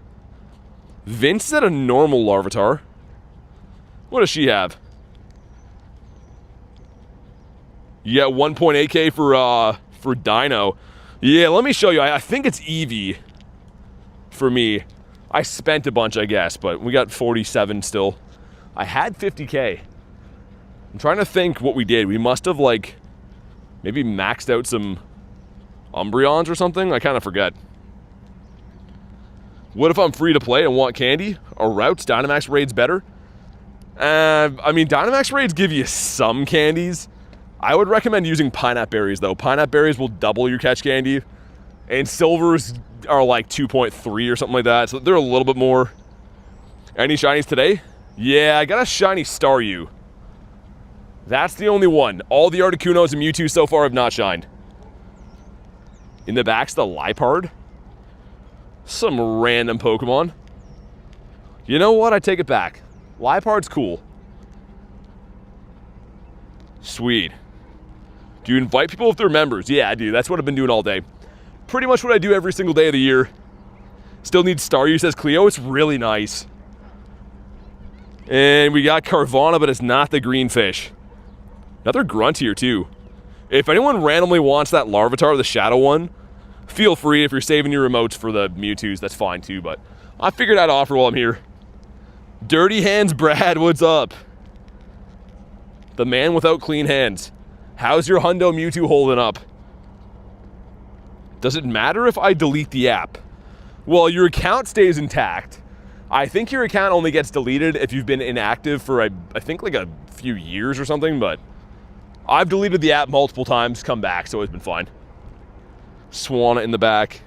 Vince is at a normal Larvitar. What does she have? You got 1.8k for Dino. Yeah, let me show you. I think it's Eevee for me. I spent a bunch, I guess, but we got 47 still. I had 50k. I'm trying to think what we did. We must have, like, maybe maxed out some Umbreons or something. I kind of forget. What if I'm free to play and want candy? Are routes, Dynamax raids better? I mean, Dynamax raids give you some candies. I would recommend using Pineapple Berries, though. Pineapple Berries will double your catch candy. And Silvers are like 2.3 or something like that, so they're a little bit more. Any shinies today? Yeah, I got a shiny Staryu. That's the only one. All the Articunos and Mewtwo so far have not shined. In the back's the Liepard. Some random Pokemon. You know what? I take it back. Liepard's cool. Sweet. Do you invite people if they're members? Yeah, I do. That's what I've been doing all day. Pretty much what I do every single day of the year. Still need Staryu, says Cleo. It's really nice. And we got Carvana, but it's not the green fish. Another grunt here, too. If anyone randomly wants that Larvitar, the shadow one, feel free. If you're saving your remotes for the Mewtwo's, that's fine, too. But I figured I'd offer while I'm here. Dirty Hands Brad, what's up? The man without clean hands. How's your Hundo Mewtwo holding up? Does it matter if I delete the app? Well, your account stays intact. I think your account only gets deleted if you've been inactive for, I think, like a few years or something, but I've deleted the app multiple times, come back, so it's been fine. Swanna in the back.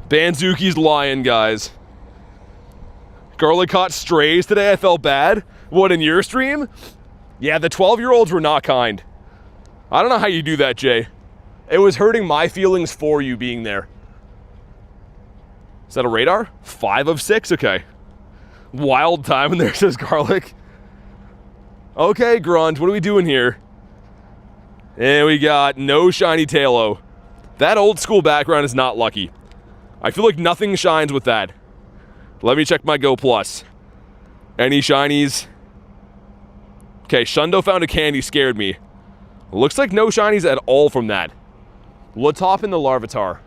Banzuki's lying, guys. Garlic caught strays today, I felt bad. What, in your stream? Yeah, the 12-year-olds were not kind. I don't know how you do that, Jay. It was hurting my feelings for you being there. Is that a radar? 5 of 6? Okay. Wild time in there, says Garlic. Okay, Grunt, what are we doing here? And we got no shiny Tailo. That old school background is not lucky. I feel like nothing shines with that. Let me check my Go Plus. Any shinies? Okay, Shundo found a candy, scared me. Looks like no shinies at all from that. Let's hop in the Larvitar.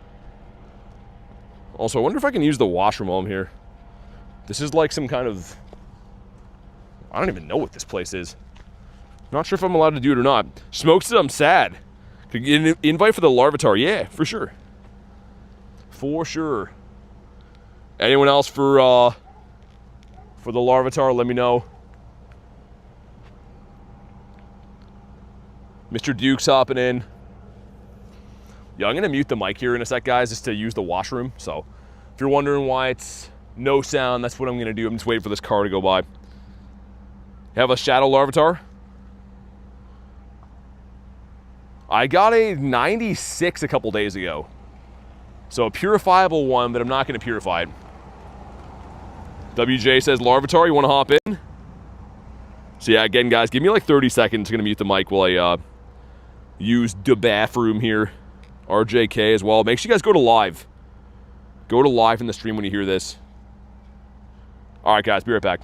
Also, I wonder if I can use the washroom while I'm here. This is like some kind of... I don't even know what this place is. Not sure if I'm allowed to do it or not. Smoke said I'm sad. Could get an invite for the Larvitar? Yeah, for sure. For sure. Anyone else for the Larvitar, let me know. Mr. Duke's hopping in. Yeah, I'm going to mute the mic here in a sec, guys, just to use the washroom. So if you're wondering why it's no sound, that's what I'm going to do. I'm just waiting for this car to go by. Have a Shadow Larvitar. I got a 96 a couple days ago. So a purifiable one, but I'm not going to purify it. WJ says, Larvitar, you want to hop in? So yeah, again, guys, give me like 30 seconds. I'm going to mute the mic while I use the bathroom here. RJK as well. Make sure you guys go to live. Go to live in the stream when you hear this. All right, guys, be right back.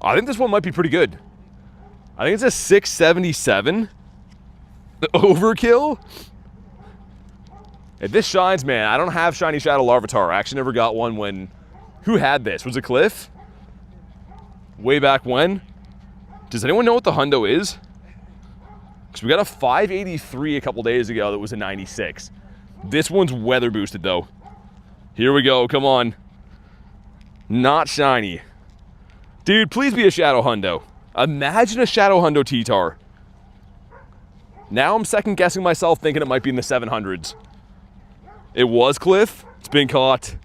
I think this one might be pretty good. I think it's a 677. Overkill? If this shines, man, I don't have Shiny Shadow Larvitar. I actually never got one when... Who had this? Was it Cliff? Way back when? Does anyone know what the hundo is? Because we got a 583 a couple days ago that was a 96. This one's weather boosted, though. Here we go. Come on. Not shiny. Dude, please be a Shadow Hundo. Imagine a Shadow Hundo T-Tar. Now I'm second guessing myself, thinking it might be in the 700s. It was Cliff. It's been caught.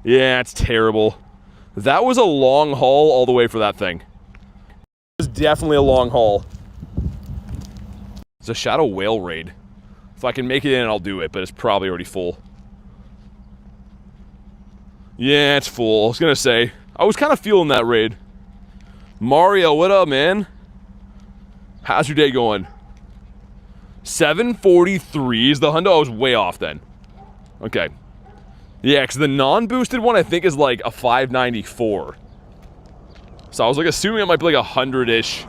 Yeah, it's terrible. That was a long haul all the way for that thing. It was definitely a long haul. It's a Shadow Whale raid. If I can make it in, I'll do it, but it's probably already full. Yeah, it's full. I was gonna say, I was kind of feeling that raid. Mario, what up, man? How's your day going? 743 is the hundo. I was way off then. Okay. Yeah, because the non-boosted one I think is like a 594. So I was like assuming it might be like 100-ish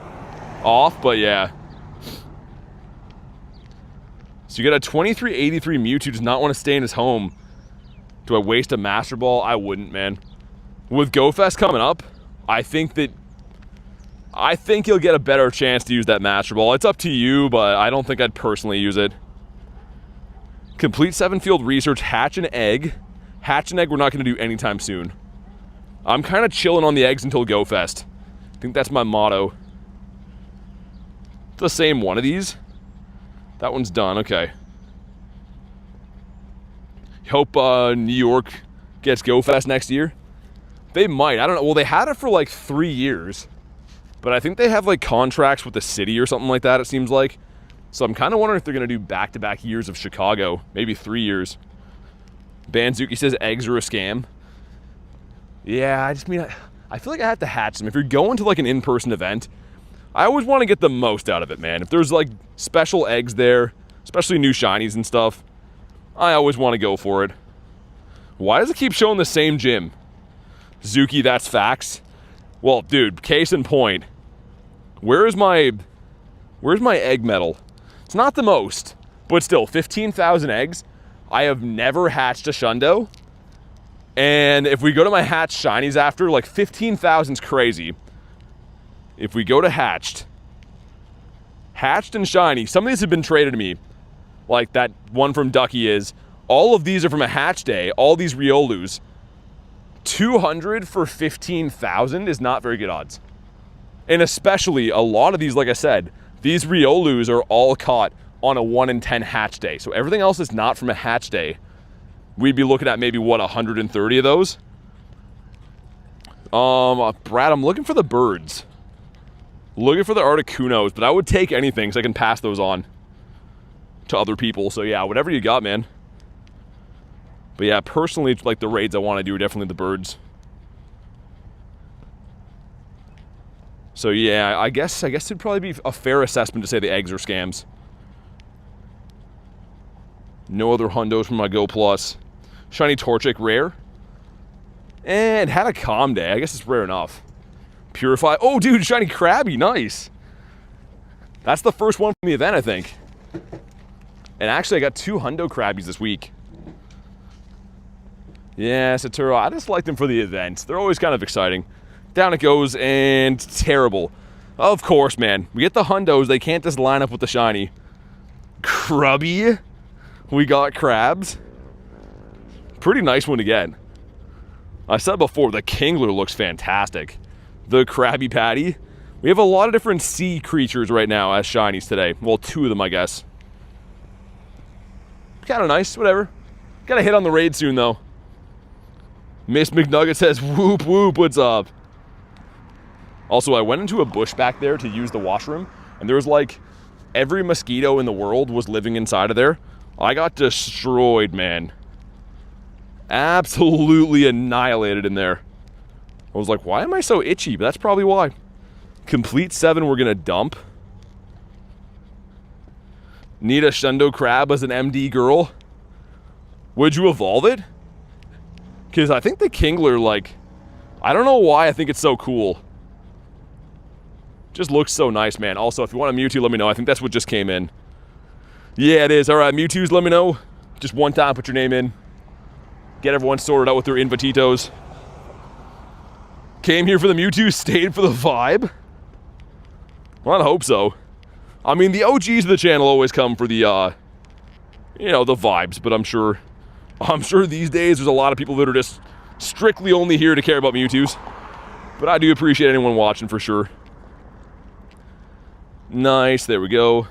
off, but yeah. So you got a 2383 Mewtwo, does not want to stay in his home. Do I waste a Master Ball? I wouldn't, man. With GoFest coming up, I think you'll get a better chance to use that Master Ball. It's up to you, but I don't think I'd personally use it. Complete 7-field research, hatch an egg. Hatch an egg we're not going to do anytime soon. I'm kind of chilling on the eggs until GoFest. I think that's my motto. It's the same one of these. That one's done, okay. Hope New York gets GoFest next year. They might, I don't know. Well, they had it for like 3 years. But I think they have like contracts with the city or something like that, it seems like. So I'm kind of wondering if they're going to do back-to-back years of Chicago. Maybe 3 years. Banzuki says eggs are a scam. Yeah, I feel like I have to hatch them. If you're going to like an in-person event, I always want to get the most out of it, man. If there's like special eggs there, especially new shinies and stuff, I always want to go for it. Why does it keep showing the same gym? Zuki, that's facts. Well, dude, case in point. Where's my egg medal? It's not the most, but still, 15,000 eggs. I have never hatched a Shundo. And if we go to my hatched shinies after, like 15,000's crazy. If we go to hatched and shiny, some of these have been traded to me. Like that one from Ducky is. All of these are from a hatch day. All these Riolus. 200 for 15,000 is not very good odds. And especially a lot of these, like I said, these Riolus are all caught on a 1 in 10 hatch day. So everything else is not from a hatch day. We'd be looking at maybe, what, 130 of those? Brad, I'm looking for the birds. Looking for the Articunos, but I would take anything so I can pass those on to other people. So yeah, whatever you got, man. But yeah, personally, like the raids I want to do are definitely the birds. So yeah, I guess it'd probably be a fair assessment to say the eggs are scams. No other hundos from my Go Plus. Shiny Torchic, rare. And had a calm day. I guess it's rare enough. Purify. Oh, dude, shiny Krabby, nice. That's the first one from the event, I think. And actually, I got 2 hundo Krabbies this week. Yeah, Saturo, I just like them for the event. They're always kind of exciting. Down it goes, and terrible. Of course, man. We get the hundos, they can't just line up with the shiny. Krabby. We got crabs. Pretty nice one to get. I said before, the Kingler looks fantastic. The Krabby Patty. We have a lot of different sea creatures right now as shinies today. Well, 2 of them, I guess. Kind of nice, whatever. Gotta hit on the raid soon, though. Miss McNugget says, whoop whoop, what's up? Also, I went into a bush back there to use the washroom, and there was like, every mosquito in the world was living inside of there. I got destroyed, man. Absolutely annihilated in there. I was like, why am I so itchy? But that's probably why. Complete 7 we're gonna dump. Need a Shundo Crab as an MD girl. Would you evolve it? Because I think the Kingler, like, I don't know why I think it's so cool. Just looks so nice, man. Also, if you want a Mewtwo, let me know. I think that's what just came in. Yeah, it is. All right, Mewtwo's, let me know. Just one time, put your name in. Get everyone sorted out with their invititos. Came here for the Mewtwo, stayed for the vibe. Well, I hope so. I mean, the OGs of the channel always come for the, you know, the vibes, but I'm sure these days there's a lot of people that are just strictly only here to care about Mewtwo's. But I do appreciate anyone watching for sure. Nice, there we go.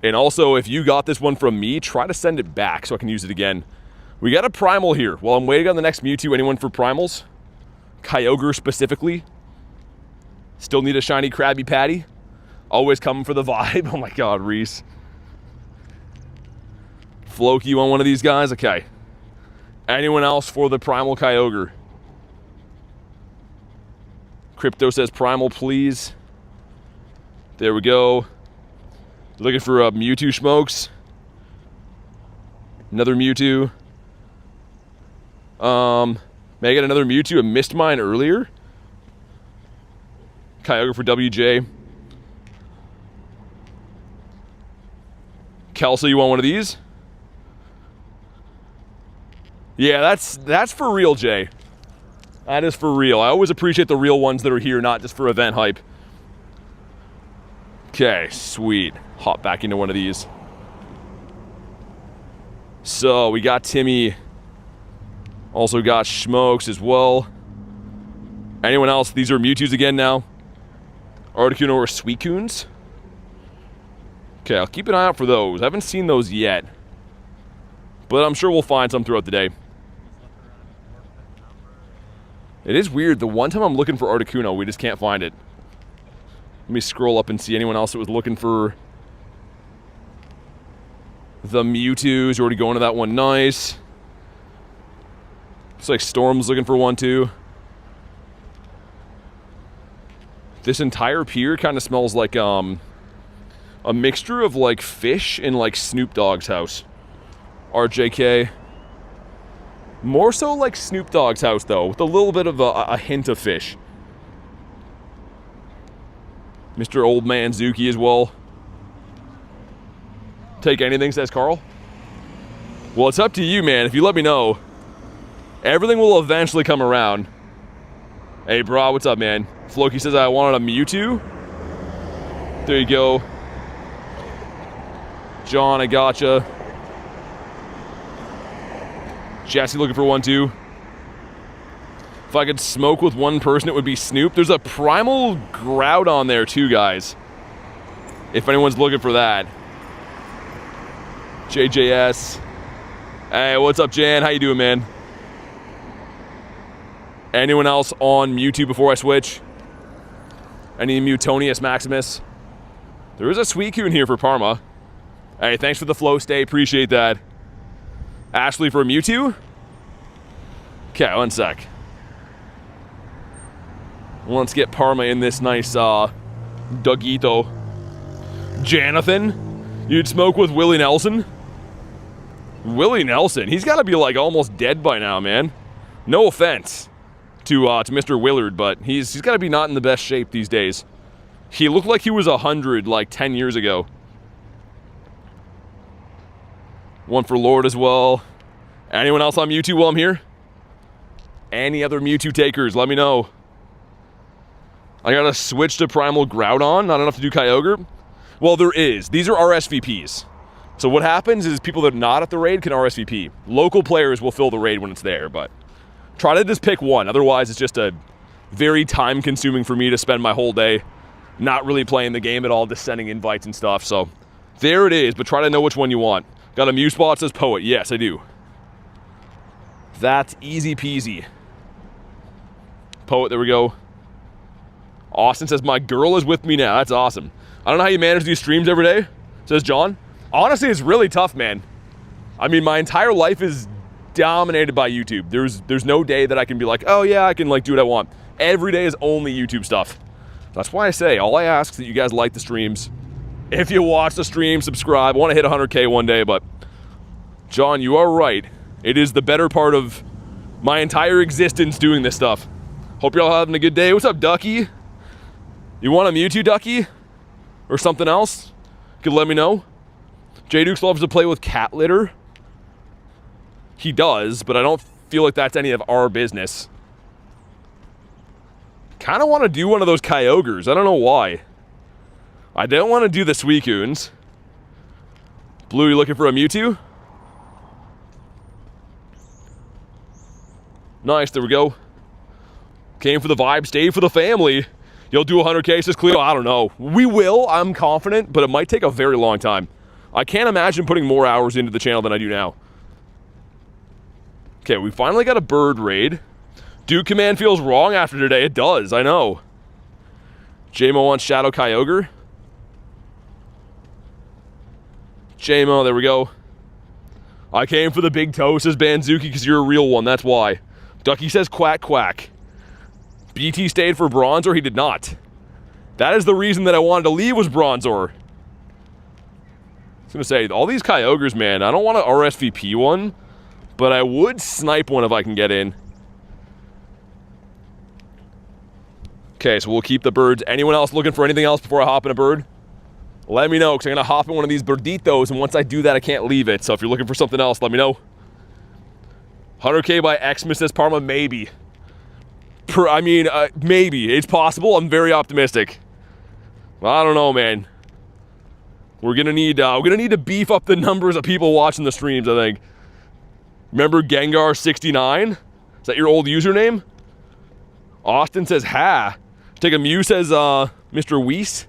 And also, if you got this one from me, try to send it back so I can use it again. We got a Primal here. While I'm waiting on the next Mewtwo, anyone for Primals? Kyogre specifically. Still need a shiny Krabby Patty. Always coming for the vibe. Oh my god, Reese. Floki, you want one of these guys? Okay. Anyone else for the Primal Kyogre? Crypto says Primal, please. There we go. Looking for Mewtwo smokes. Another Mewtwo. May I get another Mewtwo? I missed mine earlier. Kyogre for WJ. Kelsey, you want one of these? Yeah, that's for real, Jay. That is for real. I always appreciate the real ones that are here, not just for event hype. Okay, sweet. Hop back into one of these. So, we got Timmy. Also got Smokes as well. Anyone else? These are Mewtwo's again now. Articuno or Suicunes. Okay, I'll keep an eye out for those. I haven't seen those yet. But I'm sure we'll find some throughout the day. It is weird. The one time I'm looking for Articuno, we just can't find it. Let me scroll up and see anyone else that was looking for the Mewtwo's. Already going to that one. Nice. Looks like Storm's looking for one too. This entire pier kind of smells like a mixture of like fish and like Snoop Dogg's house. RJK. More so like Snoop Dogg's house though, with a little bit of a hint of fish. Mr. Old Man Zuki as well. Take anything, says Carl. Well, it's up to you, man. If you let me know, everything will eventually come around. Hey, bro, what's up, man? Floki says I wanted a Mewtwo. There you go. John, I gotcha. Jesse looking for one, too. If I could smoke with one person, it would be Snoop. There's a Primal Groudon there, too, guys. If anyone's looking for that. JJS. Hey, what's up, Jan? How you doing, man? Anyone else on Mewtwo before I switch? Any Mewtonius Maximus? There is a Suicune here for Parma. Hey, thanks for the flow stay. Appreciate that. Ashley for a Mewtwo? Okay, one sec. Let's get Parma in this nice, Dougito. Jonathan? You'd smoke with Willie Nelson? Willie Nelson? He's gotta be, like, almost dead by now, man. No offense to Mr. Willard, but he's gotta be not in the best shape these days. He looked like he was 100, like, 10 years ago. One for Lord as well. Anyone else on Mewtwo while I'm here? Any other Mewtwo takers, let me know. I gotta switch to Primal Groudon, not enough to do Kyogre. Well, there is. These are RSVPs. So what happens is people that are not at the raid can RSVP. Local players will fill the raid when it's there, but try to just pick one. Otherwise, it's just a very time-consuming for me to spend my whole day not really playing the game at all, just sending invites and stuff. So there it is, but try to know which one you want. Got a Mew spot, says Poet. Yes, I do. That's easy peasy. Poet, there we go. Austin says, my girl is with me now. That's awesome. I don't know how you manage these streams every day, says John. Honestly, it's really tough, man. I mean, my entire life is dominated by YouTube. There's no day that I can be like, oh yeah, I can like do what I want. Every day is only YouTube stuff. That's why I say, all I ask is that you guys like the streams. If you watch the stream, subscribe. I want to hit 100K one day, but John, you are right. It is the better part of my entire existence doing this stuff. Hope you're all having a good day. What's up, Ducky? You want a Mewtwo, Ducky? Or something else? You could let me know. J Dukes loves to play with cat litter. He does, but I don't feel like that's any of our business. Kind of want to do one of those Kyogres. I don't know why. I don't want to do the Suicunes. Blue, you looking for a Mewtwo? Nice, there we go. Came for the vibe, stayed for the family. You'll do 100K, says Cleo. I don't know. We will, I'm confident, but it might take a very long time. I can't imagine putting more hours into the channel than I do now. Okay, we finally got a bird raid. Duke Command feels wrong after today. It does, I know. JMO wants Shadow Kyogre. JMO, there we go. I came for the big toe, says Banzuki, because you're a real one, that's why. Ducky says quack quack. BT stayed for Bronzor, he did not. That is the reason that I wanted to leave, was Bronzor. I was gonna say, all these Kyogres, man, I don't want to RSVP one, but I would snipe one if I can get in. Okay, so we'll keep the birds. Anyone else looking for anything else before I hop in a bird? Let me know, because I'm going to hop in one of these birditos, and once I do that, I can't leave it. So if you're looking for something else, let me know. 100K by Xmas, says Parma, maybe. Maybe. It's possible. I'm very optimistic. I don't know, man. We're gonna need to beef up the numbers of people watching the streams, I think. Remember Gengar69? Is that your old username? Austin says, ha. Take a Mew, says Mr. Weiss.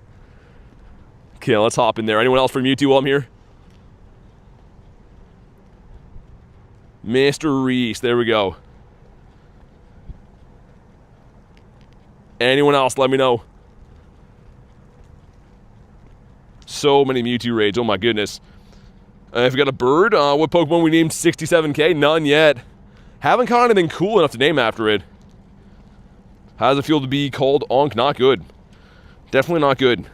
Okay, let's hop in there. Anyone else for Mewtwo while I'm here? Mr. Reese, there we go. Anyone else, let me know. So many Mewtwo raids, oh my goodness. If we got a bird, what Pokemon we named 67K? None yet. Haven't caught anything cool enough to name after it. How does it feel to be called Onk? Not good. Definitely not good.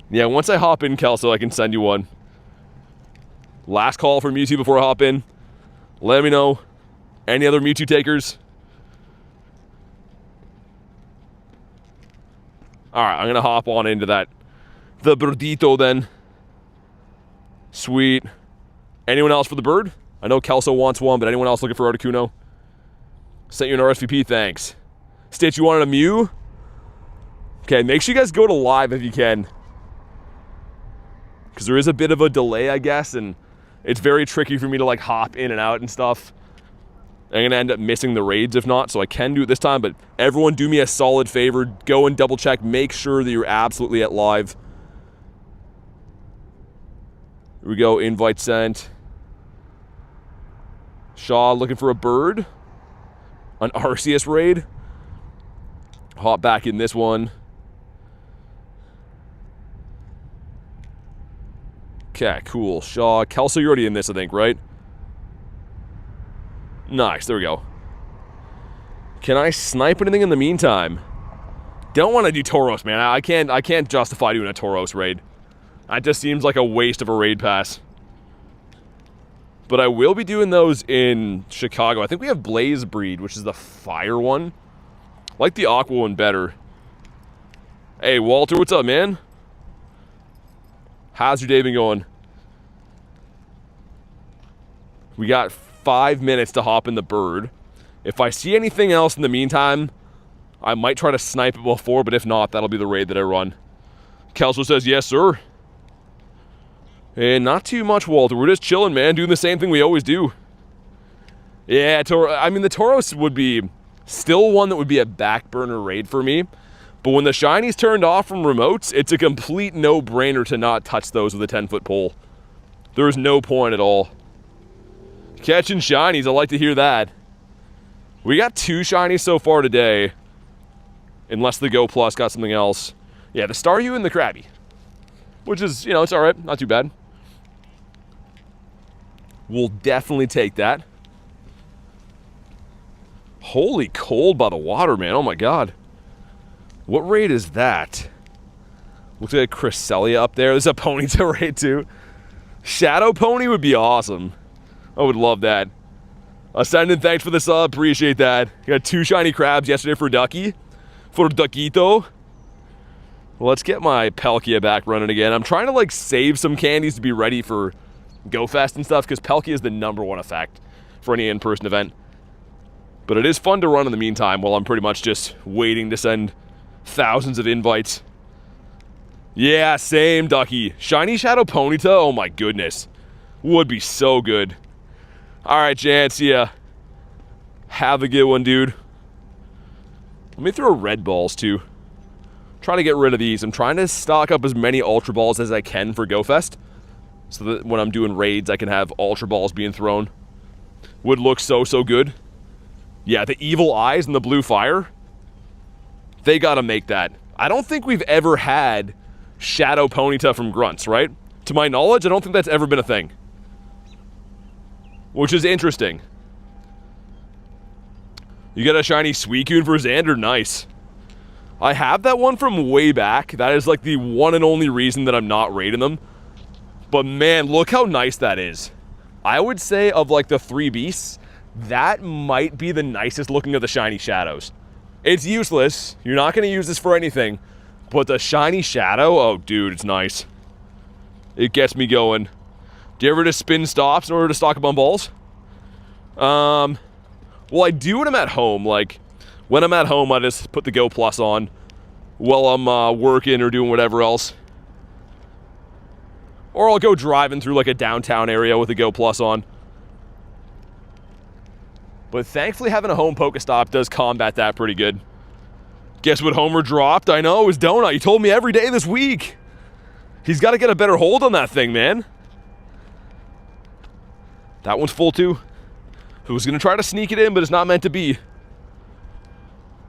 Yeah, once I hop in, Kelso, I can send you one. Last call for Mewtwo before I hop in. Let me know. Any other Mewtwo takers? Alright, I'm going to hop on into that. The Birdito then. Sweet. Anyone else for the bird? I know Kelso wants one, but anyone else looking for Articuno? Sent you an RSVP, thanks. Stitch, you wanted a Mew? Okay, make sure you guys go to live if you can. Because there is a bit of a delay, I guess, and it's very tricky for me to like hop in and out and stuff. I'm going to end up missing the raids if not, so I can do it this time, but everyone do me a solid favor. Go and double check. Make sure that you're absolutely at live. Here we go, invite sent. Shaw looking for a bird. An Arceus raid. Hop back in this one. Okay, cool. Shaw, Kelso, you're already in this, I think, right? Nice, there we go. Can I snipe anything in the meantime? Don't want to do Tauros, man. I can't justify doing a Tauros raid. That just seems like a waste of a raid pass. But I will be doing those in Chicago. I think we have Blaze Breed, which is the fire one. I like the aqua one better. Hey, Walter, what's up, man? How's your day been going? We got 5 minutes to hop in the bird. If I see anything else in the meantime, I might try to snipe it before, but if not, that'll be the raid that I run. Kelso says, yes, sir. And not too much, Walter. We're just chilling, man, doing the same thing we always do. Yeah, I mean, the Tauros would be still one that would be a back burner raid for me. But when the shinies turned off from remotes, it's a complete no-brainer to not touch those with a 10-foot pole. There's no point at all. Catching shinies, I like to hear that. We got 2 shinies so far today. Unless the Go Plus got something else. Yeah, the Staryu and the Krabby. Which is, you know, it's alright. Not too bad. We'll definitely take that. Holy cold by the water, man. Oh my god. What raid is that? Looks like a Cresselia up there. There's a Ponyta raid too. Shadow Pony would be awesome. I would love that. Ascendant, thanks for the sub. Appreciate that. Got 2 shiny crabs yesterday for Ducky. For Duckito. Well, let's get my Palkia back running again. I'm trying to, like, save some candies to be ready for GoFest and stuff, because Palkia is the #1 effect for any in-person event. But it is fun to run in the meantime while I'm pretty much just waiting to send thousands of invites. Yeah, same, Ducky. Shiny Shadow Ponyta? Oh my goodness. Would be so good. Alright, Jan, see ya. Have a good one, dude. Let me throw red balls, too. Try to get rid of these. I'm trying to stock up as many Ultra Balls as I can for GoFest. So that when I'm doing raids, I can have Ultra Balls being thrown. Would look so good. Yeah, the evil eyes and the blue fire. They gotta make that. I don't think we've ever had Shadow Ponyta from Grunts, right? To my knowledge, I don't think that's ever been a thing. Which is interesting. You got a shiny Suicune for Xander? Nice. I have that one from way back. That is like the one and only reason that I'm not raiding them. But man, look how nice that is. I would say of like the 3 beasts, that might be the nicest looking of the shiny shadows. It's useless. You're not going to use this for anything. But the shiny shadow, oh dude, it's nice. It gets me going. Do you ever just spin stops in order to stock up on balls? Well, I do when I'm at home. Like, when I'm at home, I just put the Go Plus on while I'm working or doing whatever else. Or I'll go driving through like a downtown area with the Go Plus on. But thankfully having a home Pokestop does combat that pretty good. Guess what Homer dropped? I know, it was Donut. He told me every day this week. He's got to get a better hold on that thing, man. That one's full too. I was going to try to sneak it in, but it's not meant to be.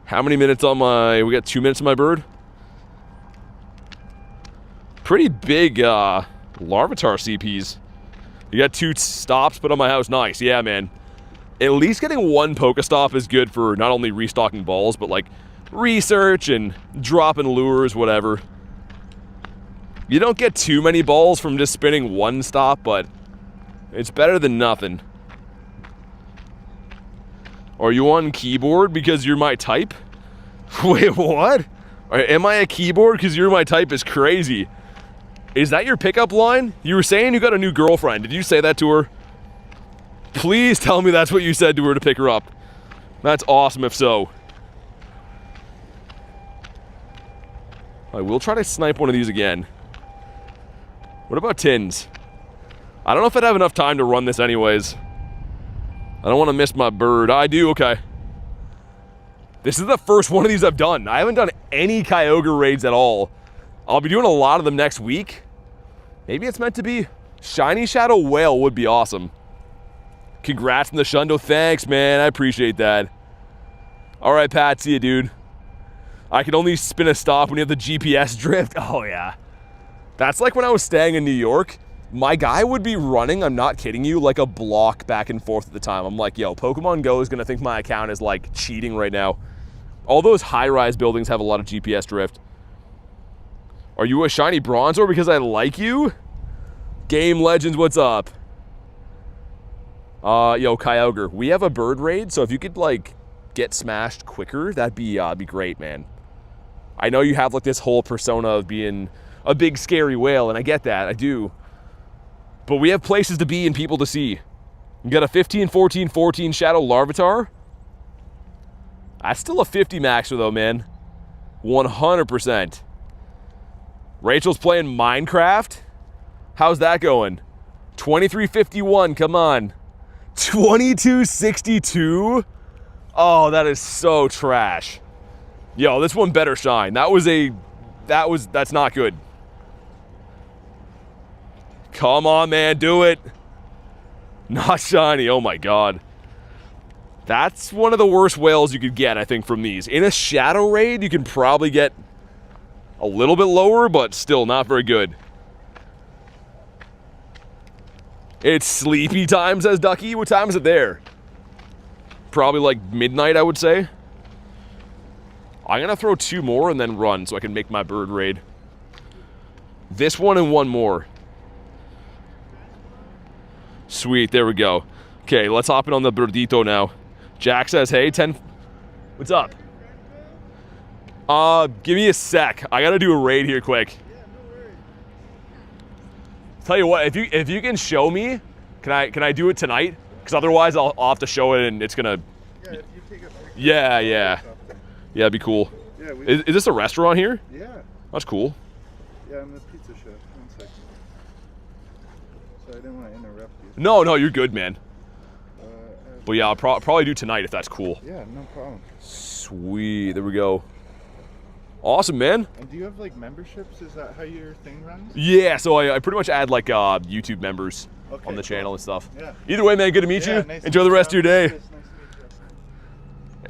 How many minutes on my... We got 2 minutes on my bird. Pretty big Larvitar CPs. You got 2 stops put on my house. Nice. Yeah, man. At least getting 1 Pokestop is good for not only restocking balls, but like research and dropping lures, whatever. You don't get too many balls from just spinning 1 stop, but it's better than nothing. Are you on keyboard because you're my type? Wait, what? Am I a keyboard because you're my type is crazy. Is that your pickup line? You were saying you got a new girlfriend. Did you say that to her? Please tell me that's what you said to her to pick her up. That's awesome if so. I will try to snipe one of these again. What about tins? I don't know if I'd have enough time to run this anyways. I don't want to miss my bird. I do, okay. This is the first one of these I've done. I haven't done any Kyogre raids at all. I'll be doing a lot of them next week. Maybe it's meant to be. Shiny Shadow Whale would be awesome. Congrats on the Shundo. Thanks, man. I appreciate that. All right, Pat. See you, dude. I can only spin a stop when you have the GPS drift. Oh, yeah. That's like when I was staying in New York My guy would be running, I'm not kidding you, like a block back and forth at the time. I'm like, yo, Pokemon Go is going to think my account is like cheating right now. All those high-rise buildings have a lot of GPS drift. Are you a shiny Bronzor because I like you? Game Legends, what's up? Yo, Kyogre, we have a bird raid, so if you could, like, get smashed quicker, that'd be great, man. I know you have, like, this whole persona of being a big, scary whale, and I get that, I do. But we have places to be and people to see. You got a 15, 14, 14 Shadow Larvitar. That's still a 50 maxer, though, man. 100%. Rachel's playing Minecraft. How's that going? 2351, come on. 2262? Oh, that is so trash. Yo, this one better shine. That's not good. Come on, man, do it. Not shiny, oh my god. That's one of the worst whales you could get, I think, from these. In a shadow raid, you can probably get a little bit lower, but still not very good. It's sleepy time, says Ducky. What time is it there? Probably like midnight, I would say. I'm gonna throw 2 more and then run so I can make my bird raid. This one and 1 more. Sweet, there we go. Okay, let's hop in on the Birdito now. Jack says, hey, 10... What's up? Give me a sec. I gotta do a raid here quick. Tell you what, if you can show me, can I do it tonight? Because otherwise I'll have to show it and it's gonna... Yeah, if you take a picture. Yeah. Yeah, it'd be cool. Yeah, is this a restaurant here? Yeah. That's cool. Yeah, I'm the pizza chef. 1 second. So I didn't want to interrupt you. No, you're good, man. But yeah, I'll probably do tonight if that's cool. Yeah, no problem. Sweet, there we go. Awesome, man. And do you have like memberships? Is that how your thing runs? Yeah, so I pretty much add like YouTube members on the channel and stuff. Yeah. Either way, man, good to meet you. Nice Enjoy the rest of your day. Nice to meet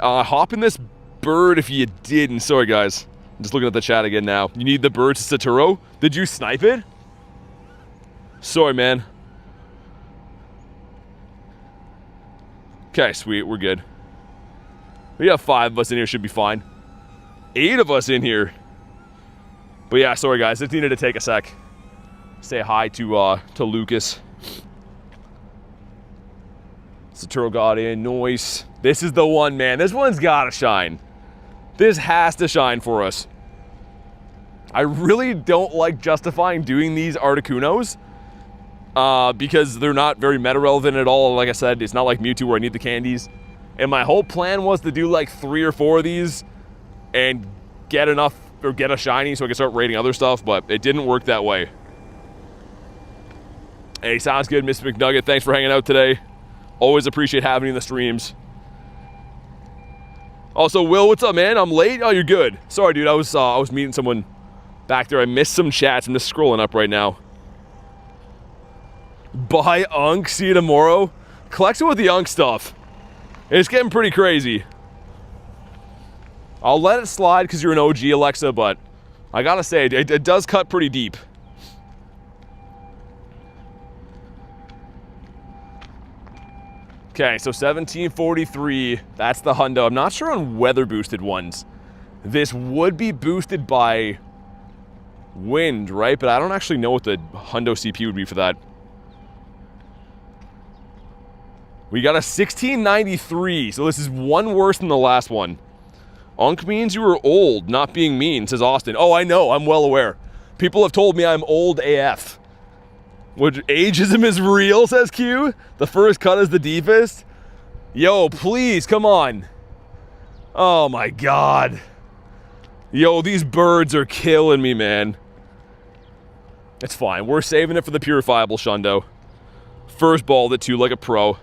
you. Hop in this bird if you didn't. Sorry, guys. I'm just looking at the chat again now. You need the bird to Saturo? Did you snipe it? Sorry, man. Okay, sweet. We're good. We have 5 of us in here. Should be fine. 8 of us in here. But yeah, sorry, guys. Just needed to take a sec. Say hi to Lucas. Saturo got in. Noise. This is the one, man. This one's gotta shine. This has to shine for us. I really don't like justifying doing these Articunos. Because they're not very meta relevant at all. Like I said, it's not like Mewtwo where I need the candies. And my whole plan was to do like 3 or 4 of these and get enough, or get a shiny so I can start raiding other stuff, but it didn't work that way. Hey, sounds good, Mr. McNugget. Thanks for hanging out today. Always appreciate having you in the streams. Also, Will, what's up, man? I'm late? Oh, you're good. Sorry, dude. I was meeting someone back there. I missed some chats. I'm just scrolling up right now. Buy Unk, see you tomorrow. Collecting with the Unk stuff. It's getting pretty crazy. I'll let it slide because you're an OG, Alexa, but I gotta say, it does cut pretty deep. Okay, so 1743, that's the hundo. I'm not sure on weather boosted ones. This would be boosted by wind, right? But I don't actually know what the hundo CP would be for that. We got a 1693, so this is 1 worse than the last one. Unk means you were old, not being mean, says Austin. Oh, I know, I'm well aware. People have told me I'm old AF. Which, ageism is real, says Q. The first cut is the deepest. Yo, please, come on. Oh my god. Yo, these birds are killing me, man. It's fine, we're saving it for the purifiable Shundo. First balled it too, like a pro.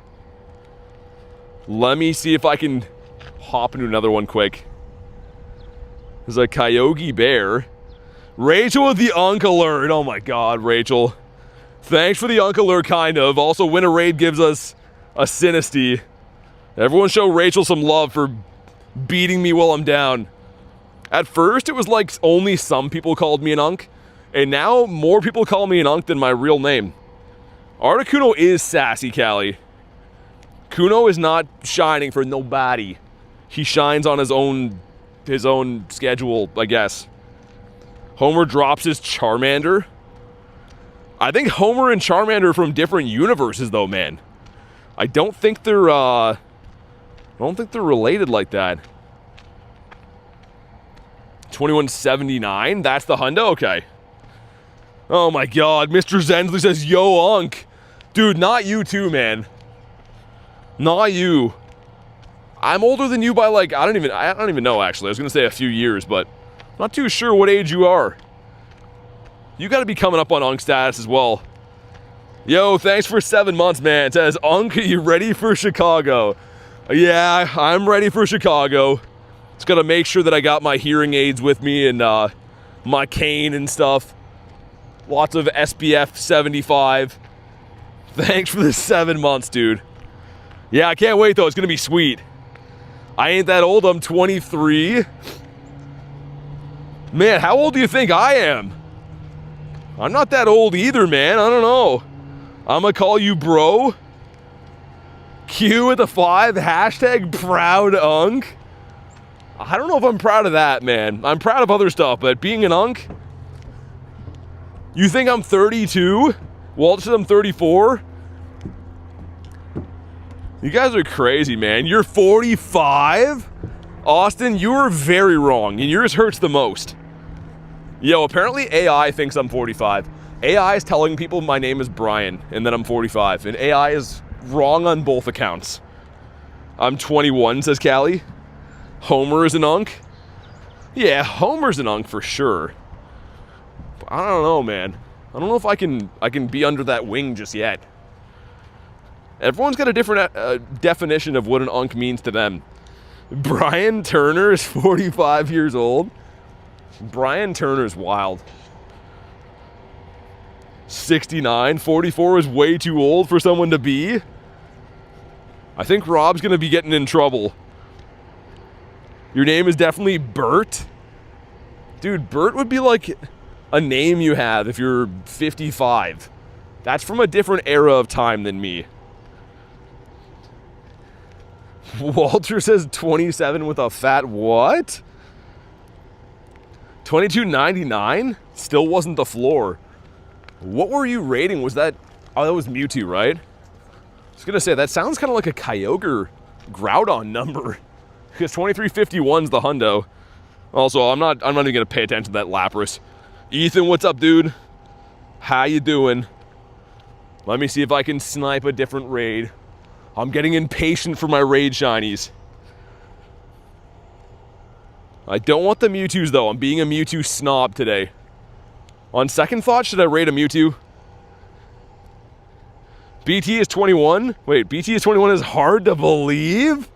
Let me see if I can hop into another one quick. There's a Kyogre bear. Rachel with the Unk alert. Oh my god, Rachel. Thanks for the Unk alert, kind of. Also, win a raid gives us a Sinisty. Everyone show Rachel some love for beating me while I'm down. At first, it was like only some people called me an Unk. And now, more people call me an Unk than my real name. Articuno is sassy, Callie. Kuno is not shining for nobody. He shines on his own schedule, I guess. Homer drops his Charmander. I think Homer and Charmander are from different universes, though, man. I don't think they're related like that. 2179. That's the hundo. Okay. Oh my God, Mr. Zensley says, "Yo, Unk, dude, not you too, man. Not you. I'm older than you by like I don't even know actually. I was gonna say a few years, but I'm not too sure what age you are. You got to be coming up on Unk status as well." Yo, thanks for 7 months, man. It says, "Unk, you ready for Chicago?" Yeah, I'm ready for Chicago. Just gotta make sure that I got my hearing aids with me and my cane and stuff. Lots of SPF 75. Thanks for the 7 months, dude. Yeah, I can't wait though. It's gonna be sweet. I ain't that old. I'm 23. Man, how old do you think I am? I'm not that old either, man. I don't know. I'm gonna call you bro. Q with a 5. Hashtag proud Unk. I don't know if I'm proud of that, man. I'm proud of other stuff, but being an Unk. You think I'm 32? Walt said I'm 34. You guys are crazy, man. You're 45? Austin, you were very wrong, and yours hurts the most. Yo, apparently AI thinks I'm 45. AI is telling people my name is Brian, and that I'm 45, and AI is wrong on both accounts. I'm 21, says Callie. Homer is an Unk? Yeah, Homer's an Unk for sure. I don't know, man. I don't know if I can be under that wing just yet. Everyone's got a different definition of what an Unk means to them. Brian Turner is 45 years old. Brian Turner's wild. 69. 44 is way too old for someone to be. I think Rob's gonna be getting in trouble. Your name is definitely Bert. Dude, Bert would be like a name you have if you're 55. That's from a different era of time than me. Walter says 27 with a fat what? 22.99? Still wasn't the floor. What were you rating? Was that... Oh, that was Mewtwo, right? I was gonna say, that sounds kind of like a Kyogre Groudon number. Because 2351's the hundo. Also, I'm not even gonna pay attention to that Lapras. Ethan, what's up, dude? How you doing? Let me see if I can snipe a different raid. I'm getting impatient for my raid shinies. I don't want the Mewtwo's though. I'm being a Mewtwo snob today. On second thought, should I raid a Mewtwo? BT is 21? Wait, BT is 21 is hard to believe?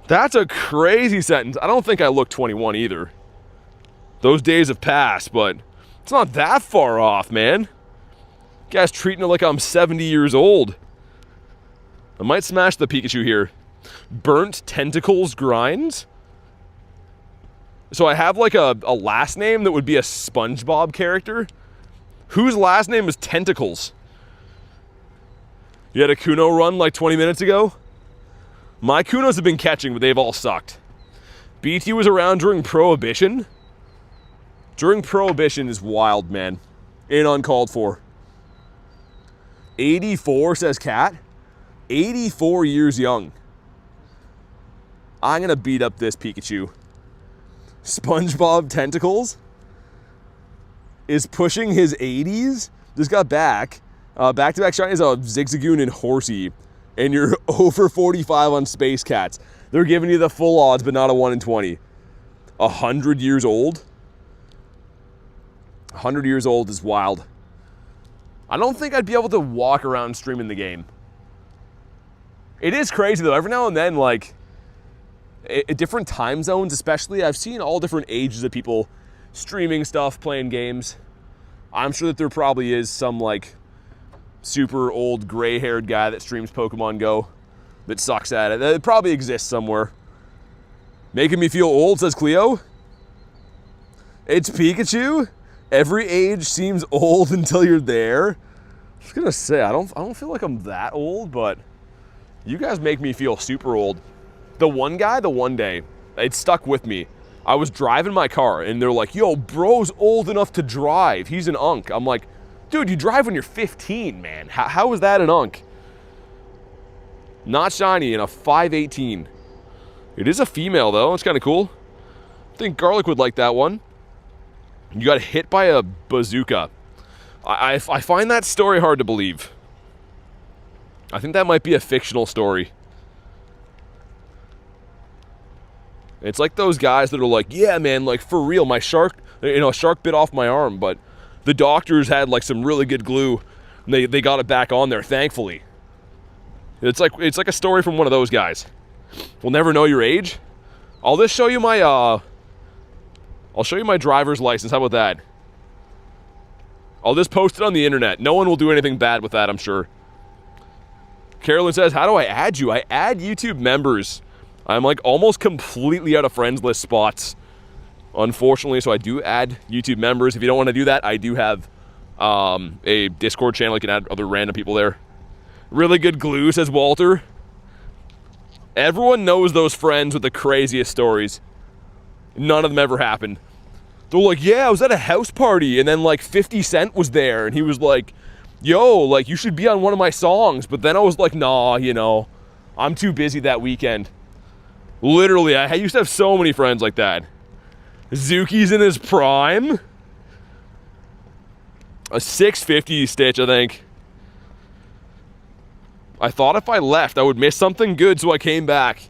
That's a crazy sentence. I don't think I look 21 either. Those days have passed, but it's not that far off, man. Guy's treating it like I'm 70 years old. I might smash the Pikachu here. Burnt Tentacles Grinds? So I have like a last name that would be a SpongeBob character. Whose last name is Tentacles? You had a Kuno run like 20 minutes ago? My Kunos have been catching, but they've all sucked. BT was around during Prohibition? During Prohibition is wild, man. Ain't uncalled for. 84, says Cat. 84 years young. I'm gonna beat up this Pikachu. SpongeBob Tentacles is pushing his 80s. Just got back. Back-to-back shinies of Zigzagoon and Horsey. And you're over 45 on Space Cats. They're giving you the full odds, but not a 1 in 20. 100 years old? 100 years old is wild. I don't think I'd be able to walk around streaming the game. It is crazy though. Every now and then, like, at different time zones especially, I've seen all different ages of people streaming stuff, playing games. I'm sure that there probably is some, like, super old gray-haired guy that streams Pokemon Go that sucks at it. It probably exists somewhere. Making me feel old, says Cleo. It's Pikachu? Every age seems old until you're there. I was gonna say, I don't feel like I'm that old, but you guys make me feel super old. The one guy, the one day, it stuck with me. I was driving my car and they're like, yo, bro's old enough to drive. He's an unk. I'm like, dude, you drive when you're 15, man. How is that an unk? Not shiny in a 518. It is a female though, it's kind of cool. I think Garlic would like that one. You got hit by a bazooka. I find that story hard to believe. I think that might be a fictional story. It's like those guys that are like, yeah, man, like for real, my shark, a shark bit off my arm, but the doctors had like some really good glue and they got it back on there, thankfully. It's like a story from one of those guys. We'll never know your age. I'll just show you my I'll show you my driver's license. How about that? I'll just post it on the internet. No one will do anything bad with that, I'm sure. Carolyn says, how do I add you? I add YouTube members. I'm like almost completely out of friends list spots, unfortunately, so I do add YouTube members. If you don't want to do that, I do have a Discord channel. You can add other random people there. Really good glue, says Walter. Everyone knows those friends with the craziest stories. None of them ever happened. They're like, yeah, I was at a house party, and then like 50 Cent was there, and he was like, yo, like you should be on one of my songs. But then I was like, nah, I'm too busy that weekend. Literally, I used to have so many friends like that. Zuki's in his prime. A 650 Stitch, I think. I thought if I left, I would miss something good, so I came back.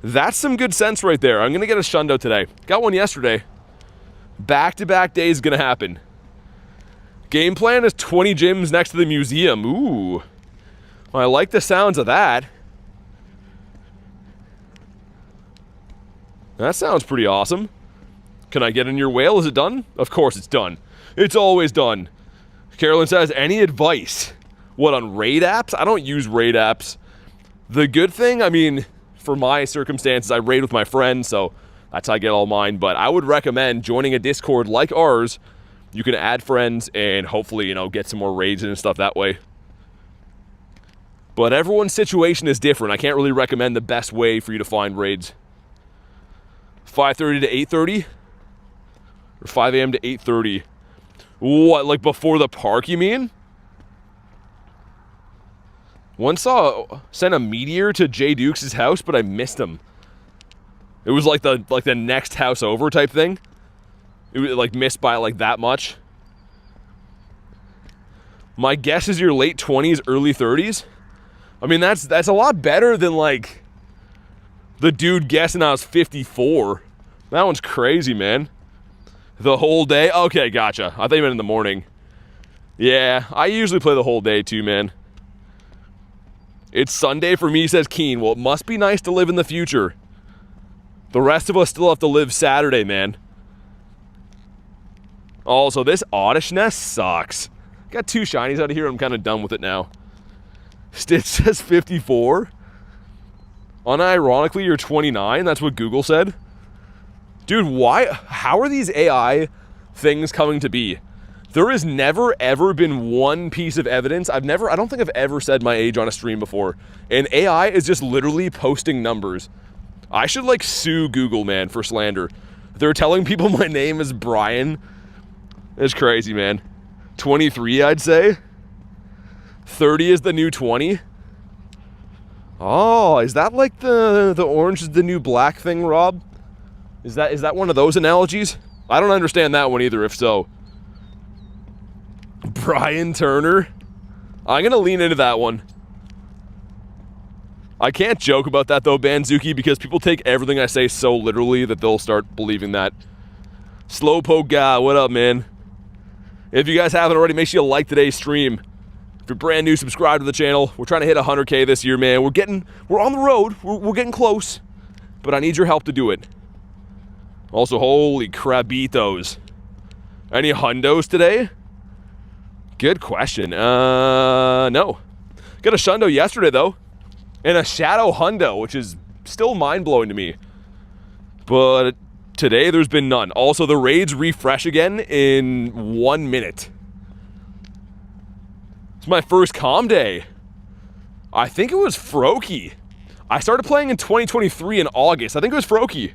That's some good sense right there. I'm going to get a Shundo today. Got one yesterday. Back-to-back days going to happen. Game plan is 20 gyms next to the museum. Ooh. I like the sounds of that. That sounds pretty awesome. Can I get in your whale? Is it done? Of course it's done. It's always done. Carolyn says, any advice? What, on raid apps? I don't use raid apps. The good thing, I mean, for my circumstances, I raid with my friends, so that's how I get all mine. But I would recommend joining a Discord like ours. You can add friends and hopefully, get some more raids and stuff that way. But everyone's situation is different. I can't really recommend the best way for you to find raids. 5:30 to 8:30? Or 5 a.m. to 8:30? What, like before the park, you mean? Once sent a meteor to Jay Dukes' house, but I missed him. It was like the next house over type thing. It was like missed by like that much. My guess is your late 20s, early 30s. I mean, that's a lot better than like the dude guessing I was 54. That one's crazy, man. The whole day? Okay, gotcha. I thought you meant in the morning. Yeah, I usually play the whole day too, man. It's Sunday for me, says Keen. Well, it must be nice to live in the future. The rest of us still have to live Saturday, man. Also, this Oddish Nest sucks. Got 2 shinies out of here. I'm kind of done with it now. Stitch says 54. Unironically, you're 29. That's what Google said. Dude, why? How are these AI things coming to be? There has never, ever been one piece of evidence. I don't think I've ever said my age on a stream before. And AI is just literally posting numbers. I should, like, sue Google, man, for slander. They're telling people my name is Brian. It's crazy, man. 23, I'd say. 30 is the new 20. Oh, is that like the orange is the new black thing, Rob? Is that one of those analogies? I don't understand that one either, if so. Brian Turner. I'm gonna lean into that one. I can't joke about that though, Banzuki, because people take everything I say so literally that they'll start believing that. Slowpoke guy, what up, man? If you guys haven't already, make sure you like today's stream. If you're brand new, subscribe to the channel. We're trying to hit 100K this year, man. We're on the road. We're getting close, but I need your help to do it. Also, holy crabitos. Any hundos today? Good question. No. Got a Shundo yesterday, though. And a Shadow Hundo, which is still mind-blowing to me. But today, there's been none. Also, the raids refresh again in 1 minute. It's my first calm day. I think it was Froakie. I started playing in 2023 in August. I think it was Froakie.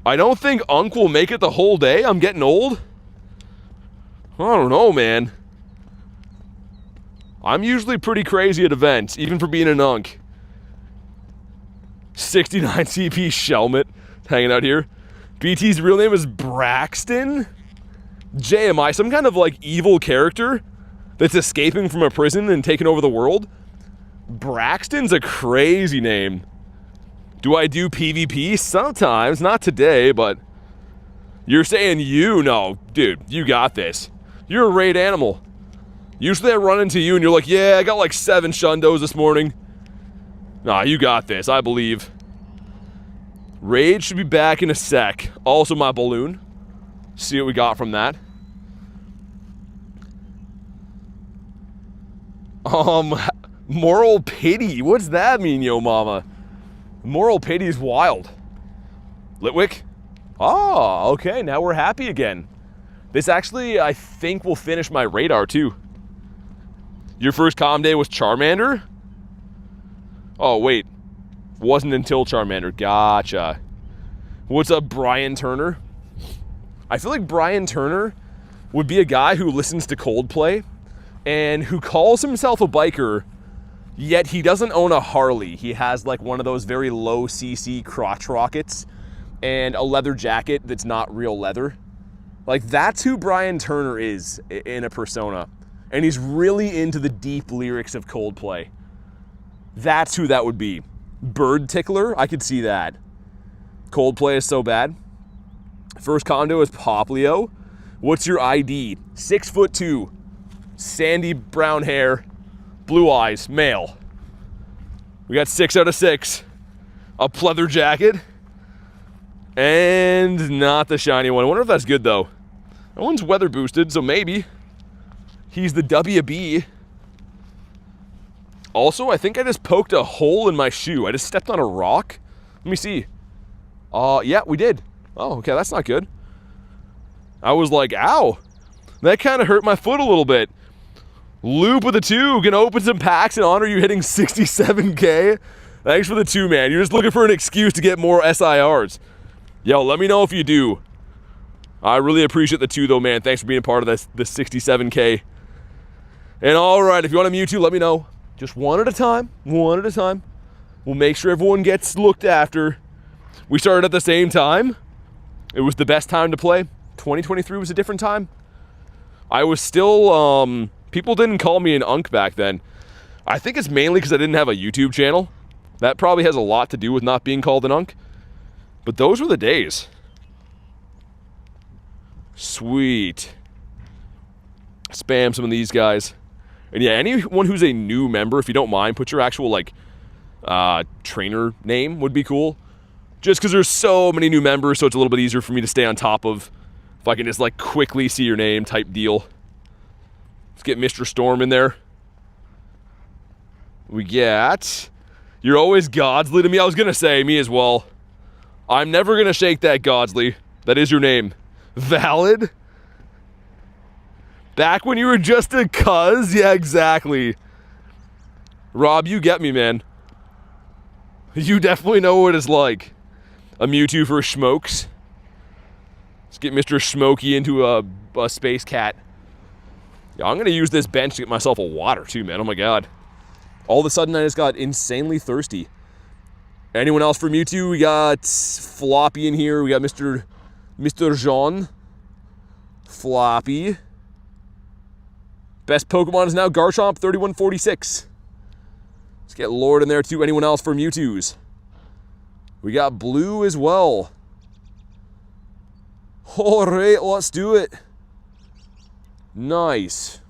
I don't think Unk will make it the whole day. I'm getting old. I don't know, man. I'm usually pretty crazy at events, even for being an Unk. 69 CP Shelmet hanging out here. BT's real name is Braxton? Jay, am I some kind of like evil character that's escaping from a prison and taking over the world? Braxton's a crazy name. Do I do PvP? Sometimes, not today, but you're saying you? No, dude, you got this. You're a raid animal. Usually I run into you and you're like, yeah, I got like 7 shundos this morning. Nah, you got this, I believe. Raid should be back in a sec. Also my balloon. See what we got from that. Moral pity. What's that mean, yo mama? Moral pity is wild. Litwick? Oh, okay, now we're happy again. This actually, I think, will finish my radar too. Your first calm day was Charmander? Oh, wait. Wasn't until Charmander. Gotcha. What's up, Brian Turner? I feel like Brian Turner would be a guy who listens to Coldplay and who calls himself a biker, yet he doesn't own a Harley. He has like one of those very low CC crotch rockets and a leather jacket that's not real leather. Like, that's who Brian Turner is in a persona. And he's really into the deep lyrics of Coldplay. That's who that would be. Bird Tickler, I could see that. Coldplay is so bad. First condo is Poplio. What's your ID? 6'2", sandy brown hair, blue eyes, male. We got 6 out of 6. A pleather jacket. And not the shiny one. I wonder if that's good though. That one's weather boosted, so maybe. He's the WB. Also, I think I just poked a hole in my shoe. I just stepped on a rock. Let me see. Yeah, we did. Oh, okay, that's not good. I was like, ow. That kind of hurt my foot a little bit. Loop with a 2. Gonna open some packs in honor of you hitting 67K. Thanks for the 2, man. You're just looking for an excuse to get more SIRs. Yo, let me know if you do. I really appreciate the 2 though, man. Thanks for being a part of this 67K. And alright, if you want a Mewtwo, let me know. Just one at a time. One at a time. We'll make sure everyone gets looked after. We started at the same time. It was the best time to play. 2023 was a different time. I was still, people didn't call me an Unk back then. I think it's mainly because I didn't have a YouTube channel. That probably has a lot to do with not being called an Unk. But those were the days. Sweet. Spam some of these guys. And yeah, anyone who's a new member, if you don't mind, put your actual, like, trainer name would be cool. Just because there's so many new members, so it's a little bit easier for me to stay on top of. If I can just, like, quickly see your name type deal. Let's get Mr. Storm in there. We get... You're always Godsley to me. I was going to say, me as well. I'm never going to shake that, Godsley. That is your name. Valid? Back when you were just a cuz? Yeah, exactly. Rob, you get me, man. You definitely know what it's like. A Mewtwo for Schmokes. Let's get Mr. Smokey into a space cat. Yeah, I'm going to use this bench to get myself a water, too, man. Oh, my God. All of a sudden, I just got insanely thirsty. Anyone else for Mewtwo? We got Floppy in here. We got Mr. Jean. Floppy. Best Pokemon is now Garchomp, 3146. Let's get Lord in there, too. Anyone else for Mewtwo's? We got Blue as well. All right, let's do it. Nice.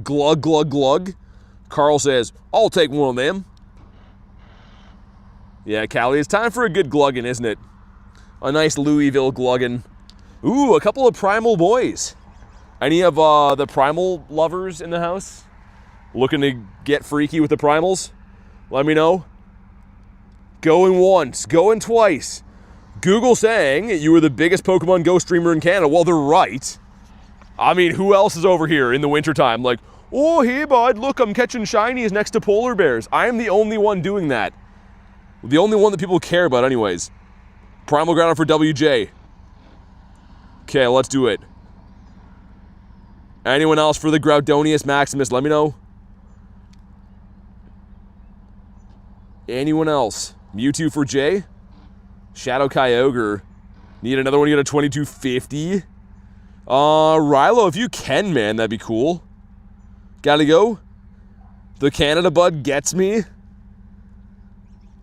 Glug, glug, glug. Carl says, I'll take one of them. Yeah, Callie, it's time for a good gluggin, isn't it? A nice Louisville gluggin. Ooh, a couple of Primal boys. Any of the Primal lovers in the house? Looking to get freaky with the Primals? Let me know. Going once, going twice. Google saying you were the biggest Pokemon Go streamer in Canada. Well, they're right. I mean, who else is over here in the wintertime? Like, oh, hey, bud, look, I'm catching shinies next to polar bears. I am the only one doing that. The only one that people care about anyways. Primal Groudon for WJ. Okay, let's do it. Anyone else for the Groudonius Maximus? Let me know. Anyone else? Mewtwo for J? Shadow Kyogre. Need another one to get a 2250. Rilo, if you can, man, that'd be cool. Gotta go. The Canada Bud gets me.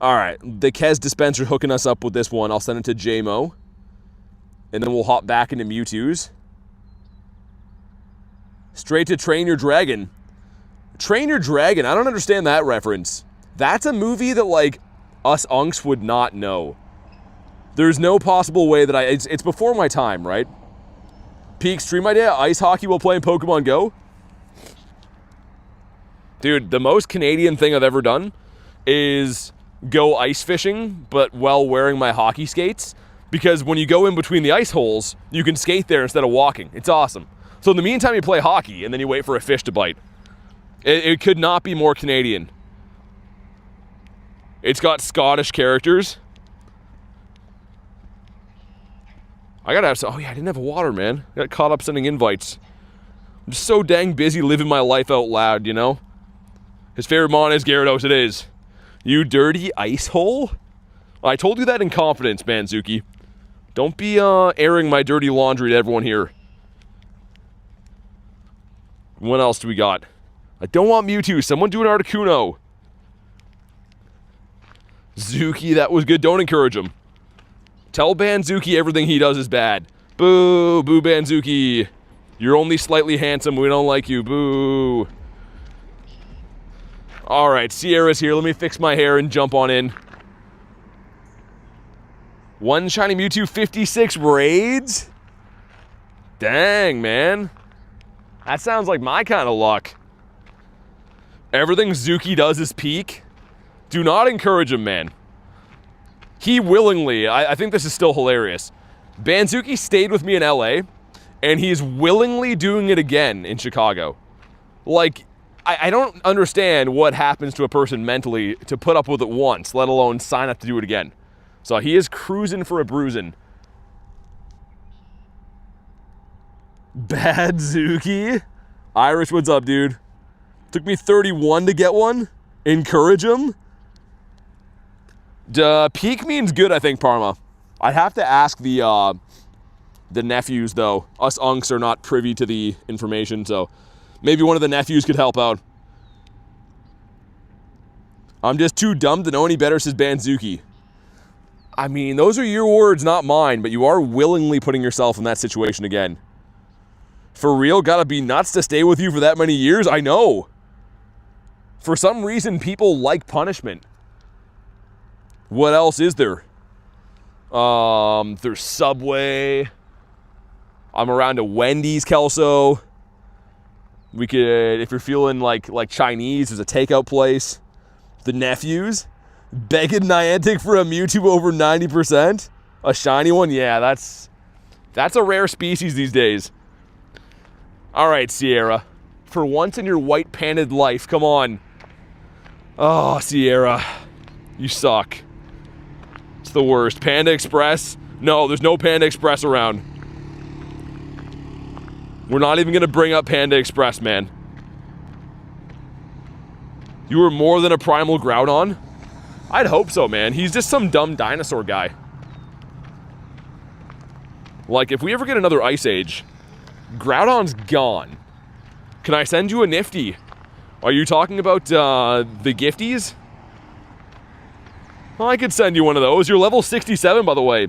Alright, the Kez dispenser hooking us up with this one. I'll send it to JMO. And then we'll hop back into Mewtwo's. Straight to Train Your Dragon. Train Your Dragon, I don't understand that reference. That's a movie that, like, us unks would not know. There's no possible way that it's before my time, right? Peak stream idea, ice hockey while playing Pokemon Go. Dude, the most Canadian thing I've ever done is go ice fishing, but while wearing my hockey skates. Because when you go in between the ice holes, you can skate there instead of walking. It's awesome. So in the meantime, you play hockey, and then you wait for a fish to bite. It could not be more Canadian. It's got Scottish characters. I gotta have some... Oh yeah, I didn't have water, man. I got caught up sending invites. I'm just so dang busy living my life out loud, you know? His favorite mon is Gyarados, it is. You dirty ice hole? I told you that in confidence, Banzuki. Don't be airing my dirty laundry to everyone here. What else do we got? I don't want Mewtwo. Someone do an Articuno. Zuki, that was good. Don't encourage him. Tell Banzuki everything he does is bad. Boo, boo Banzuki. You're only slightly handsome. We don't like you. Boo. Alright, Sierra's here. Let me fix my hair and jump on in. One shiny Mewtwo, 56 raids? Dang, man. That sounds like my kind of luck. Everything Zuki does is peak. Do not encourage him, man. He willingly, I think this is still hilarious. Banzuki stayed with me in LA, and he's willingly doing it again in Chicago. Like, I don't understand what happens to a person mentally to put up with it once, let alone sign up to do it again. So he is cruising for a bruising. Bad Zuki. Irish, what's up, dude? Took me 31 to get one. Encourage him. Peak means good, I think, Parma. I'd have to ask the nephews, though. Us unks are not privy to the information, so maybe one of the nephews could help out. I'm just too dumb to know any better, says Banzuki. I mean, those are your words, not mine, but you are willingly putting yourself in that situation again. For real, gotta be nuts to stay with you for that many years? I know. For some reason, people like punishment. What else is there? There's Subway. I'm around to Wendy's, Kelso. We could, if you're feeling like Chinese, there's a takeout place. The nephews. Begging Niantic for a Mewtwo over 90%. A shiny one? Yeah, that's a rare species these days. Alright, Sierra. For once in your white-panted life, come on. Oh, Sierra. You suck. It's the worst. Panda Express? No, there's no Panda Express around. We're not even going to bring up Panda Express, man. You were more than a Primal Groudon? I'd hope so, man. He's just some dumb dinosaur guy. Like, if we ever get another Ice Age, Groudon's gone. Can I send you a Nifty? Are you talking about the Gifties? Well, I could send you one of those. You're level 67, by the way.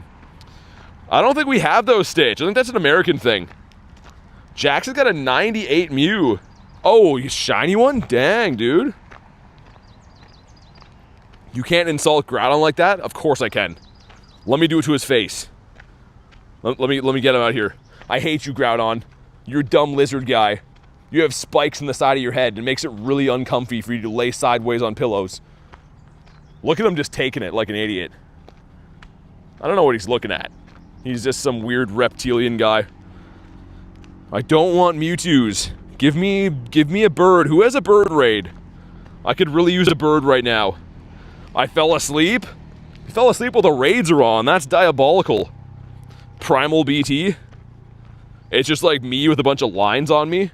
I don't think we have those, Stitch. I think that's an American thing. Jax has got a 98 Mew. Oh, you shiny one? Dang, dude. You can't insult Groudon like that? Of course I can. Let me do it to his face. Let me get him out here. I hate you, Groudon. You're a dumb lizard guy. You have spikes in the side of your head. It makes it really uncomfy for you to lay sideways on pillows. Look at him just taking it like an idiot. I don't know what he's looking at. He's just some weird reptilian guy. I don't want Mewtwo's. Give me a bird. Who has a bird raid? I could really use a bird right now. I fell asleep? I fell asleep while the raids are on. That's diabolical. Primal BT. It's just like me with a bunch of lines on me.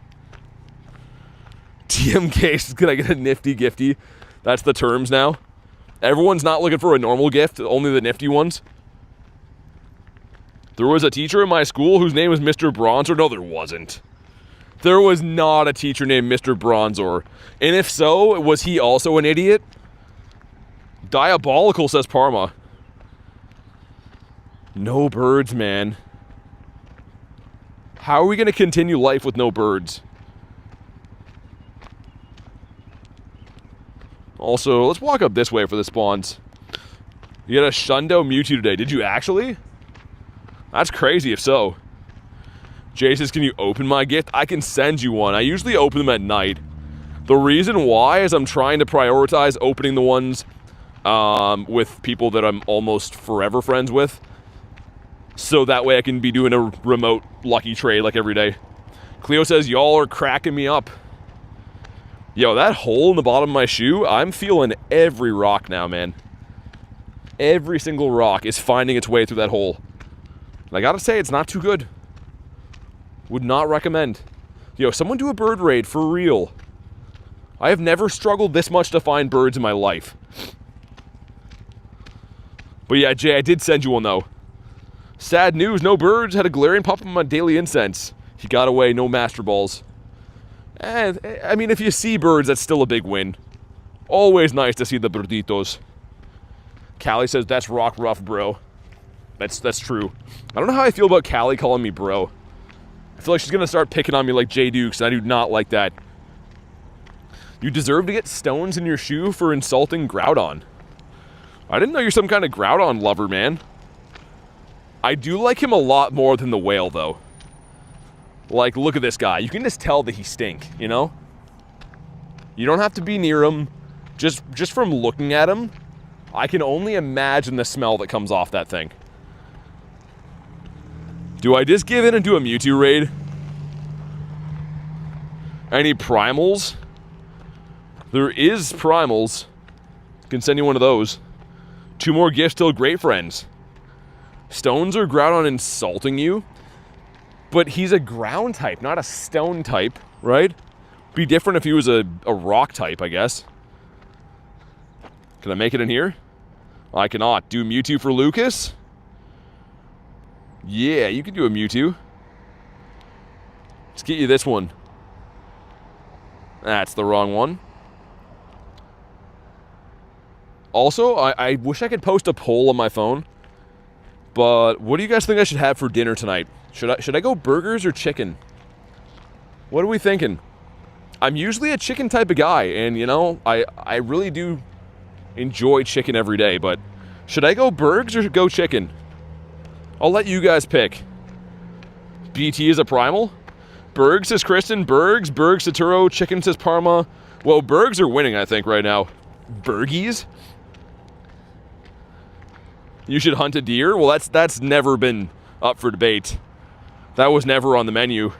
TMK, can I get a nifty gifty? That's the terms now. Everyone's not looking for a normal gift, only the nifty ones. There was a teacher in my school whose name was Mr. Bronzor. No, there wasn't. There was not a teacher named Mr. Bronzor. And if so, was he also an idiot? Diabolical, says Parma. No birds, man. How are we going to continue life with no birds? Also, let's walk up this way for the spawns. You got a Shundo Mewtwo today. Did you actually? That's crazy if so. Jay says, can you open my gift? I can send you one. I usually open them at night. The reason why is I'm trying to prioritize opening the ones with people that I'm almost forever friends with. So that way I can be doing a remote lucky trade like every day. Cleo says, y'all are cracking me up. Yo, that hole in the bottom of my shoe, I'm feeling every rock now, man. Every single rock is finding its way through that hole. And I gotta say, it's not too good. Would not recommend. Yo, someone do a bird raid for real. I have never struggled this much to find birds in my life. But yeah, Jay, I did send you one though. Sad news, no birds. Had a Galarian pop up on my daily incense. He got away, no Master Balls. And, I mean, if you see birds, that's still a big win. Always nice to see the birditos. Callie says, that's rock rough, bro. That's true. I don't know how I feel about Callie calling me bro. I feel like she's gonna start picking on me like Jay Dukes, and I do not like that. You deserve to get stones in your shoe for insulting Groudon. I didn't know you're some kind of Groudon lover, man. I do like him a lot more than the whale, though. Like, look at this guy. You can just tell that he stink, you know? You don't have to be near him. Just from looking at him, I can only imagine the smell that comes off that thing. Do I just give in and do a Mewtwo raid? Any primals? There is primals. Can send you one of those. 2 more gifts till great friends. Stones or Groudon insulting you? But he's a ground type, not a stone type, right? Be different if he was a rock type, I guess. Can I make it in here? I cannot. Do Mewtwo for Lucas? Yeah, you can do a Mewtwo. Let's get you this one. That's the wrong one. Also, I wish I could post a poll on my phone. But what do you guys think I should have for dinner tonight? Should I go burgers or chicken? What are we thinking? I'm usually a chicken type of guy, and you know, I really do enjoy chicken every day, but should I go burgers or go chicken? I'll let you guys pick. BT is a primal? Berg says Kristen, Berg Saturo, chicken says Parma. Well, Bergs are winning, I think, right now. Bergies? You should hunt a deer? Well, that's never been up for debate. That was never on the menu.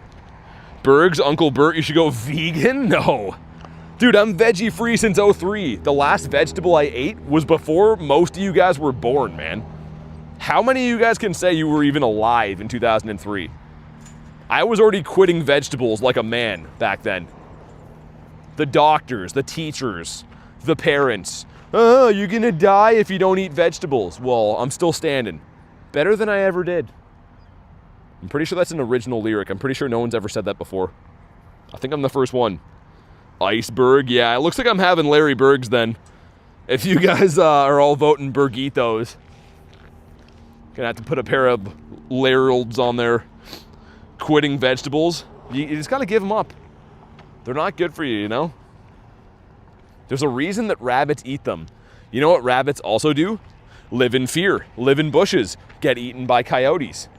Berg's Uncle Bert, you should go vegan? No. Dude, I'm veggie free since 03. The last vegetable I ate was before most of you guys were born, man. How many of you guys can say you were even alive in 2003? I was already quitting vegetables like a man back then. The doctors, the teachers, the parents. Oh, you're gonna die if you don't eat vegetables. Well, I'm still standing. Better than I ever did. I'm pretty sure that's an original lyric. I'm pretty sure no one's ever said that before. I think I'm the first one. Iceberg, yeah, it looks like I'm having Larry Bergs then. If you guys are all voting Bergitos. Gonna have to put a pair of Larolds on there. Quitting vegetables. You just gotta give them up. They're not good for you, you know? There's a reason that rabbits eat them. You know what rabbits also do? Live in fear, live in bushes, get eaten by coyotes.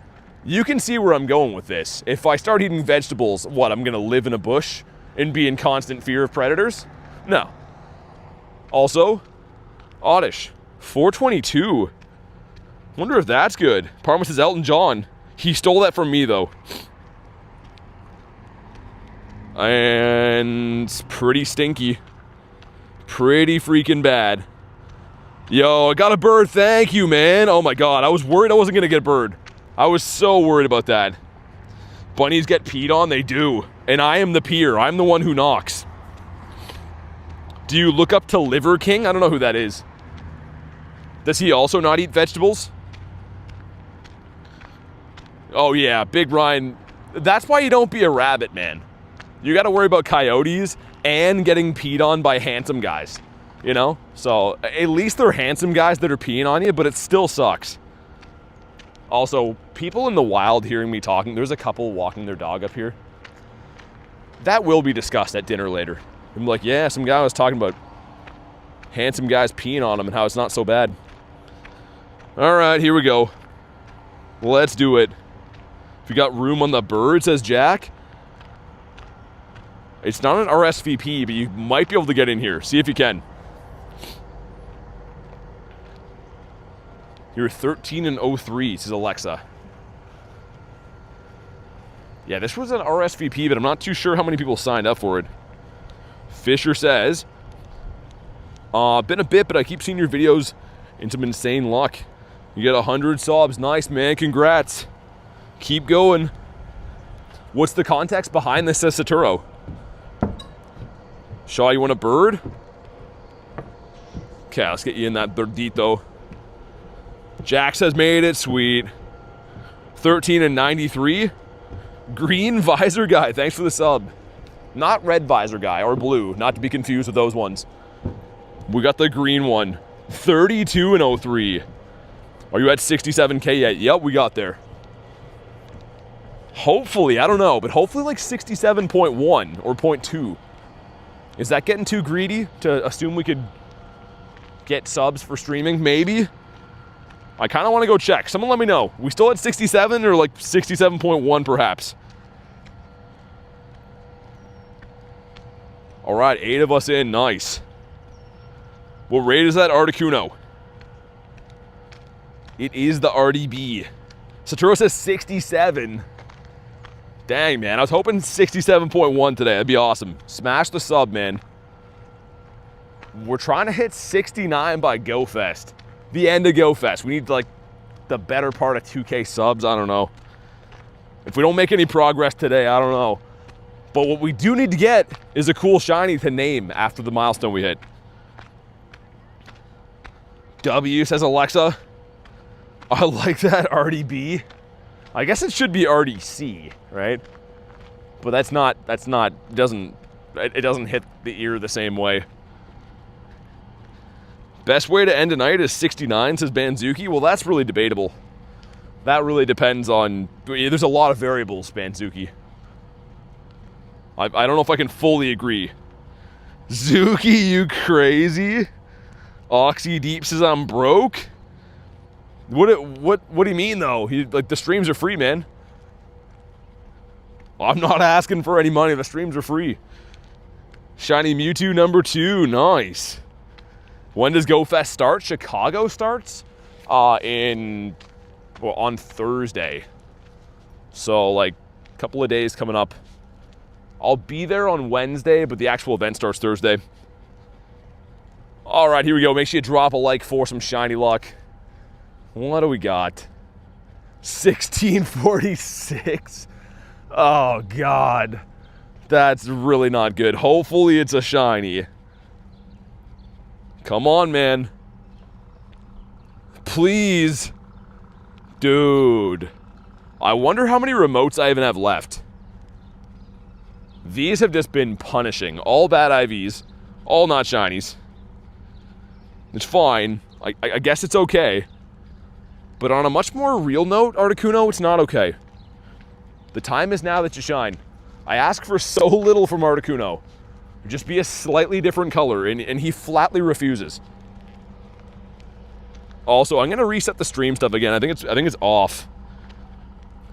You can see where I'm going with this. If I start eating vegetables, what, I'm gonna live in a bush and be in constant fear of predators? No. Also, Oddish, 422. Wonder if that's good. Parma says Elton John. He stole that from me though. And it's pretty stinky. Pretty freaking bad. Yo, I got a bird. Thank you, man. Oh my god, I was worried I wasn't gonna get a bird. I was so worried about that. Bunnies get peed on? They do. And I am the peer. I'm the one who knocks. Do you look up to Liver King? I don't know who that is. Does he also not eat vegetables? Oh yeah, Big Ryan. That's why you don't be a rabbit, man. You gotta worry about coyotes and getting peed on by handsome guys. You know? So, at least they're handsome guys that are peeing on you, but it still sucks. Also, people in the wild hearing me talking, there's a couple walking their dog up here. That will be discussed at dinner later. I'm like, yeah, some guy was talking about handsome guys peeing on him and how it's not so bad. Alright, here we go. Let's do it. If you got room on the bird, says Jack. It's not an RSVP, but you might be able to get in here. See if you can. You're 13 and 03, says Alexa. Yeah, this was an RSVP, but I'm not too sure how many people signed up for it. Fisher says, been a bit, but I keep seeing your videos and some insane luck. You get 100 subs. Nice, man. Congrats. Keep going. What's the context behind this, says Saturo? Shaw, you want a bird? Okay, let's get you in that birdito. Jax has made it. Sweet. 13 and 93. Green visor guy. Thanks for the sub. Not red visor guy or blue. Not to be confused with those ones. We got the green one. 32 and 03. Are you at 67K yet? Yep, we got there. Hopefully, I don't know, but hopefully like 67.1 or 0.2. Is that getting too greedy to assume we could get subs for streaming? Maybe. I kind of want to go check. Someone let me know. We still at 67 or like 67.1 perhaps? All right, 8 of us in. Nice. What rate is that, Articuno? It is the RDB. Saturo says 67. Dang, man. I was hoping 67.1 today. That'd be awesome. Smash the sub, man. We're trying to hit 69 by GoFest. The end of GoFest. We need, like, the better part of 2K subs. I don't know. If we don't make any progress today, I don't know. But what we do need to get is a cool shiny to name after the milestone we hit. W, says Alexa. I like that, RDB. I guess it should be RDC, right? But it doesn't hit the ear the same way. Best way to end a night is 69, says Banzuki. Well, that's really debatable. That really depends on... There's a lot of variables, Banzuki. I don't know if I can fully agree. Zuki, you crazy? Oxy Deep says I'm broke? What do you mean, though? Like, the streams are free, man. I'm not asking for any money. The streams are free. Shiny Mewtwo number 2. Nice. When does GoFest start? Chicago starts on Thursday. So, like, a couple of days coming up. I'll be there on Wednesday, but the actual event starts Thursday. All right, here we go. Make sure you drop a like for some shiny luck. What do we got? 1646. Oh, God. That's really not good. Hopefully it's a shiny. Come on, man. Please. Dude. I wonder how many remotes I even have left. These have just been punishing. All bad IVs. All not shinies. It's fine. I guess it's okay. But on a much more real note, Articuno, it's not okay. The time is now that you shine. I ask for so little from Articuno. Just be a slightly different color, and he flatly refuses. Also, I'm gonna reset the stream stuff again. I think it's off.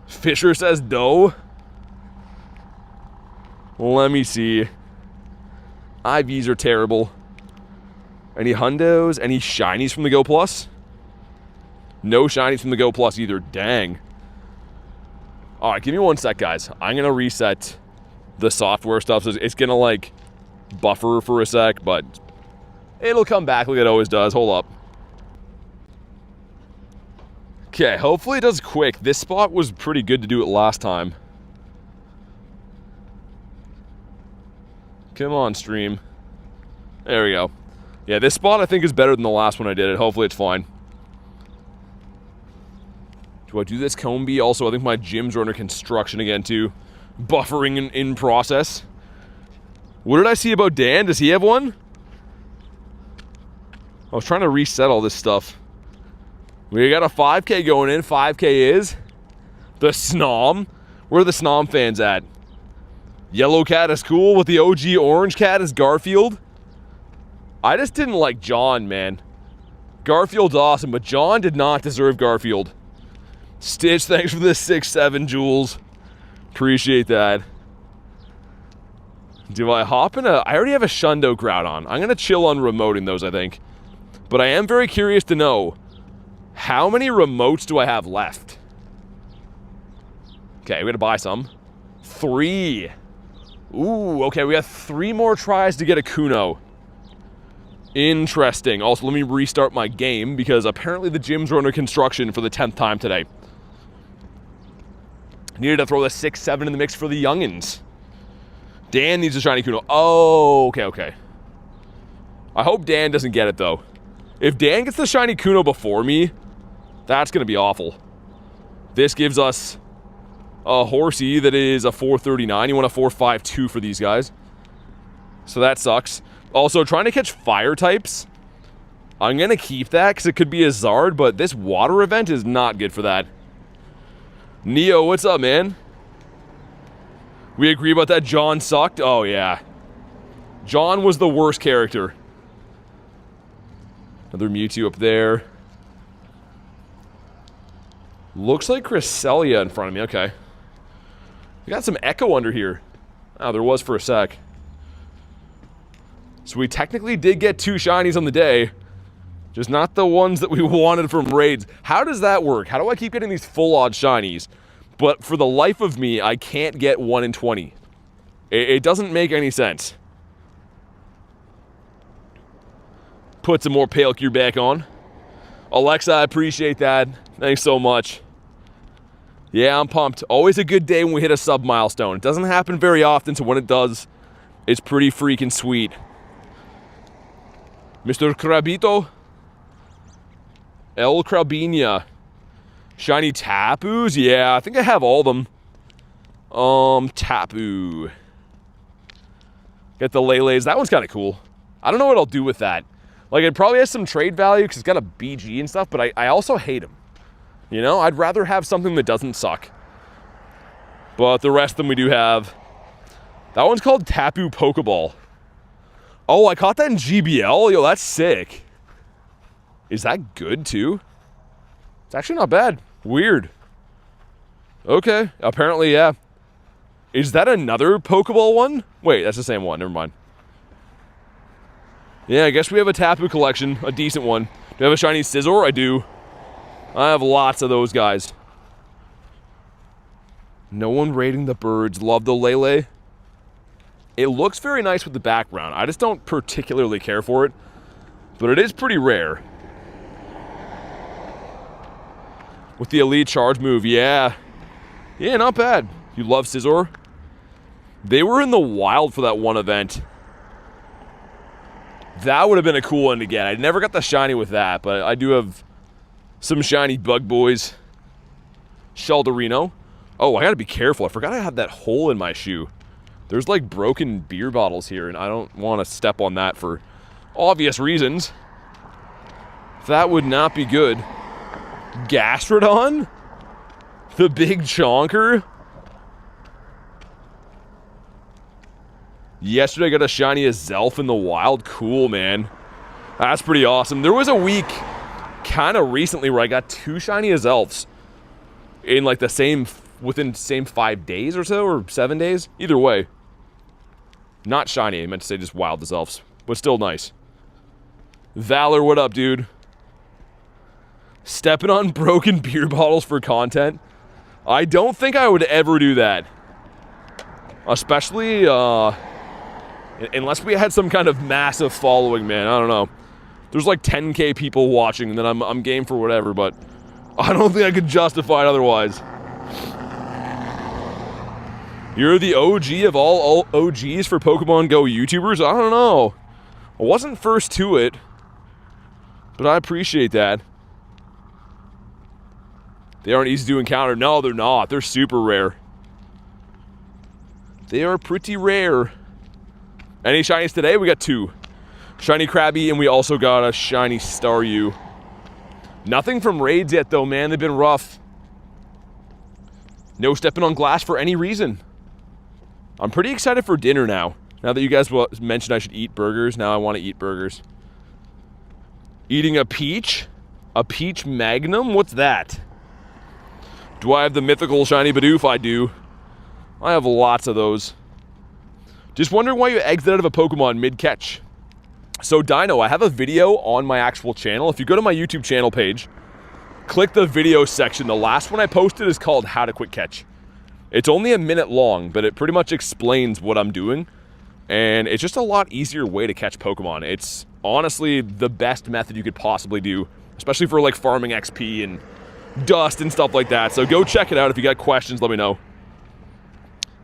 Fisher says dough. Let me see. IVs are terrible. Any hundos? Any shinies from the Go Plus? No shinies from the Go Plus either. Dang. All right, give me one sec, guys. I'm going to reset the software stuff, so it's gonna like buffer for a sec, but it'll come back like it always does. Hold up. Okay, hopefully it does quick. This spot was pretty good to do it last time. Come on, stream. There we go. Yeah, this spot I think is better than the last one I did it. Hopefully it's fine. Do I do this Combi? Also, I think my gyms are under construction again, too. Buffering in process. What did I see about Dan? Does he have one? I was trying to reset all this stuff. We got a 5K going in. 5K is the Snom. Where are the Snom fans at? Yellow cat is cool with the OG orange cat is Garfield. I just didn't like John, man. Garfield's awesome, but John did not deserve Garfield. Stitch, thanks for the 6-7 jewels. Appreciate that. Do I hop in I already have a Shundo Groudon. I'm going to chill on remoting those, I think. But I am very curious to know, how many remotes do I have left? Okay, we gotta buy some. 3. Ooh, okay, we got 3 more tries to get a Kuno. Interesting. Also, let me restart my game, because apparently the gyms are under construction for the 10th time today. Needed to throw the 6-7 in the mix for the youngins. Dan needs a shiny Kuno. Oh, okay. I hope Dan doesn't get it, though. If Dan gets the shiny Kuno before me, that's going to be awful. This gives us a Horsey that is a 439. You want a 452 for these guys. So that sucks. Also, trying to catch fire types. I'm going to keep that because it could be a Zard, but this water event is not good for that. Neo, what's up, man? We agree about that. John sucked? Oh, yeah. John was the worst character. Another Mewtwo up there. Looks like Cresselia in front of me. Okay. We got some Echo under here. Oh, there was for a sec. So we technically did get 2 shinies on the day. Just not the ones that we wanted from raids. How does that work? How do I keep getting these full odd shinies? But for the life of me, I can't get 1 in 20. It doesn't make any sense. Put some more Pale Gear back on. Alexa, I appreciate that. Thanks so much. Yeah, I'm pumped. Always a good day when we hit a sub milestone. It doesn't happen very often, so when it does, it's pretty freaking sweet. Mr. Crabito. El Crabinia. Shiny Tapus? Yeah, I think I have all of them. Tapu. Get the Lele's. That one's kind of cool. I don't know what I'll do with that. Like, it probably has some trade value because it's got a BG and stuff, but I also hate him. You know, I'd rather have something that doesn't suck. But the rest of them we do have. That one's called Tapu Pokeball. Oh, I caught that in GBL? Yo, that's sick. Is that good, too? It's actually not bad. Weird. Okay, apparently, yeah. Is that another Pokeball one? Wait, that's the same one. Never mind. Yeah, I guess we have a Tapu collection. A decent one. Do you have a shiny Scizor? I do. I have lots of those guys. No one raiding the birds. Love the Lele. It looks very nice with the background. I just don't particularly care for it. But it is pretty rare. With the elite charge move, yeah. Yeah, not bad. You love Scizor? They were in the wild for that one event. That would have been a cool one to get. I never got the shiny with that, but I do have some shiny bug boys. Sheldorino. Oh, I gotta be careful. I forgot I had that hole in my shoe. There's like broken beer bottles here, and I don't want to step on that for obvious reasons. That would not be good. Gastrodon? The big chonker? Yesterday I got a shiny Azelf in the wild. Cool, man. That's pretty awesome. There was a week kind of recently where I got 2 shiny Azelfs in like the same, within the same 5 days or so, or 7 days. Either way. Not shiny, I meant to say just wild Azelfs, but still nice. Valor, what up, dude? Stepping on broken beer bottles for content? I don't think I would ever do that. Especially, unless we had some kind of massive following, man. I don't know. There's like 10K people watching, and then I'm game for whatever, but I don't think I could justify it otherwise. You're the OG of all OGs for Pokemon Go YouTubers? I don't know. I wasn't first to it, but I appreciate that. They aren't easy to encounter. No, they're not. They're super rare. They are pretty rare. Any shinies today? We got 2. Shiny Krabby, and we also got a shiny Staryu. Nothing from raids yet, though, man. They've been rough. No stepping on glass for any reason. I'm pretty excited for dinner now. Now that you guys mentioned I should eat burgers, now I want to eat burgers. Eating a peach? A peach magnum? What's that? Do I have the mythical shiny Bidoof? I do. I have lots of those. Just wondering why you exit out of a Pokemon mid-catch. So Dino, I have a video on my actual channel. If you go to my YouTube channel page, click the video section. The last one I posted is called How to Quick Catch. It's only a minute long, but it pretty much explains what I'm doing. And it's just a lot easier way to catch Pokemon. It's honestly the best method you could possibly do, especially for like farming XP and dust and stuff like that. So go check it out. If you got questions, let me know.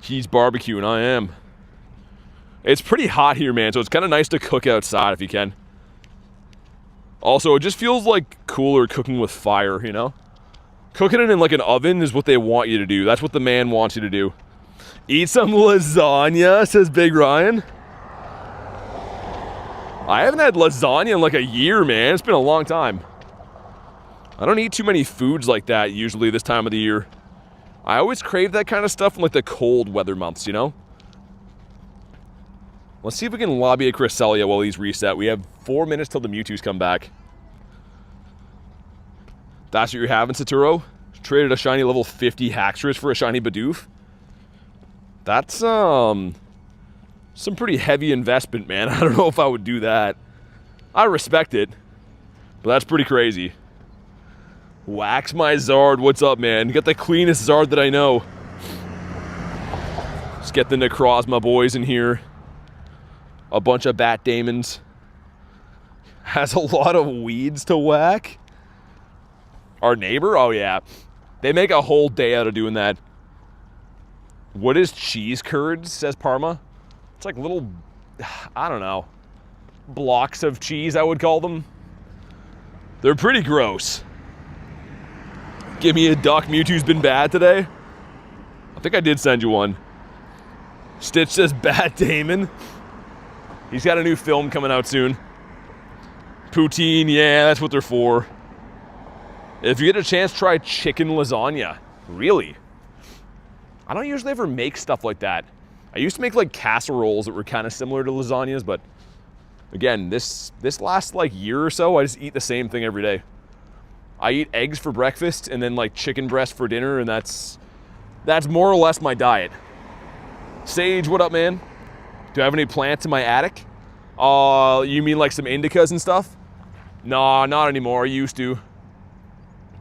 He's barbecuing, I am. It's pretty hot here, man, so it's kind of nice to cook outside if you can. Also, it just feels like cooler cooking with fire, you know? Cooking it in like an oven is what they want you to do. That's what the man wants you to do. Eat some lasagna, says Big Ryan. I haven't had lasagna in like a year, man. It's been a long time. I don't eat too many foods like that usually this time of the year. I always crave that kind of stuff in like the cold weather months, you know? Let's see if we can lobby a Cresselia while he's reset. We have 4 minutes till the Mewtwo's come back. That's what you're having, Saturo? Traded a shiny level 50 Haxorus for a shiny Bidoof? That's, some pretty heavy investment, man. I don't know if I would do that. I respect it, but that's pretty crazy. Wax my Zard. What's up, man? You got the cleanest Zard that I know. Let's get the Necrozma boys in here. A bunch of Bat Daemons. Has a lot of weeds to whack. Our neighbor? Oh, yeah. They make a whole day out of doing that. What is cheese curds, says Parma? It's like little, I don't know, blocks of cheese, I would call them. They're pretty gross. Give me a duck. Mewtwo's been bad today. I think I did send you one. Stitch says Bat Daemon. He's got a new film coming out soon. Poutine, yeah, that's what they're for. If you get a chance, try chicken lasagna. Really? I don't usually ever make stuff like that. I used to make like casseroles that were kind of similar to lasagnas, but again, this last like year or so, I just eat the same thing every day. I eat eggs for breakfast and then like chicken breast for dinner, and that's more or less my diet. Sage, what up, man? Do I have any plants in my attic? You mean like some indicas and stuff? No, not anymore. I used to.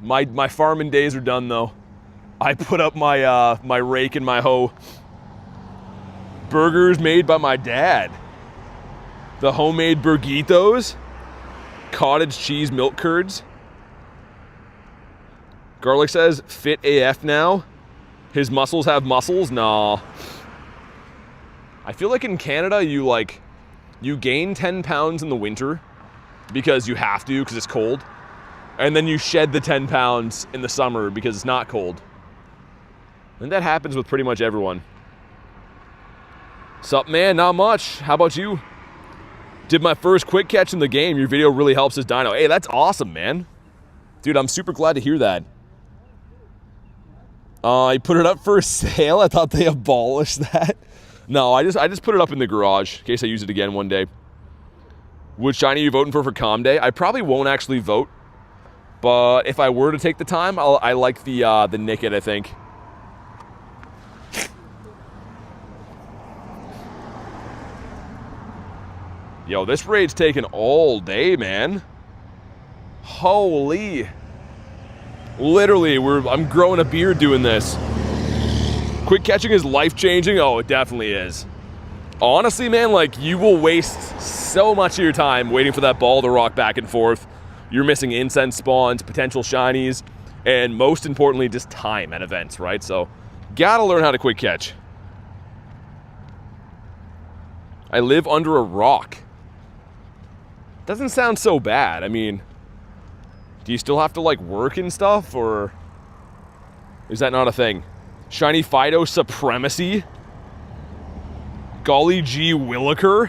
My farming days are done though. I put up my my rake and my hoe. Burgers made by my dad. The homemade burritos. Cottage cheese milk curds. Garlic says, fit AF now. His muscles have muscles? Nah. I feel like in Canada, you gain 10 pounds in the winter because you have to, because it's cold. And then you shed the 10 pounds in the summer because it's not cold. And that happens with pretty much everyone. Sup, man? Not much. How about you? Did my first quick catch in the game. Your video really helps us, Dino. Hey, that's awesome, man. Dude, I'm super glad to hear that. I put it up for sale. I thought they abolished that. No, I just put it up in the garage in case I use it again one day. Which shiny are you voting for Calm Day? I probably won't actually vote, but if I were to take the time, I like the Nickit, I think. Yo, this raid's taking all day, man. Holy. Literally, I'm growing a beard doing this. Quick catching is life-changing? Oh, it definitely is. Honestly, man, like, you will waste so much of your time waiting for that ball to rock back and forth. You're missing incense spawns, potential shinies, and most importantly, just time at events, right? So, gotta learn how to quick catch. I live under a rock. Doesn't sound so bad. I mean, do you still have to, like, work and stuff, or is that not a thing? Shiny Fido Supremacy? Golly G Williker?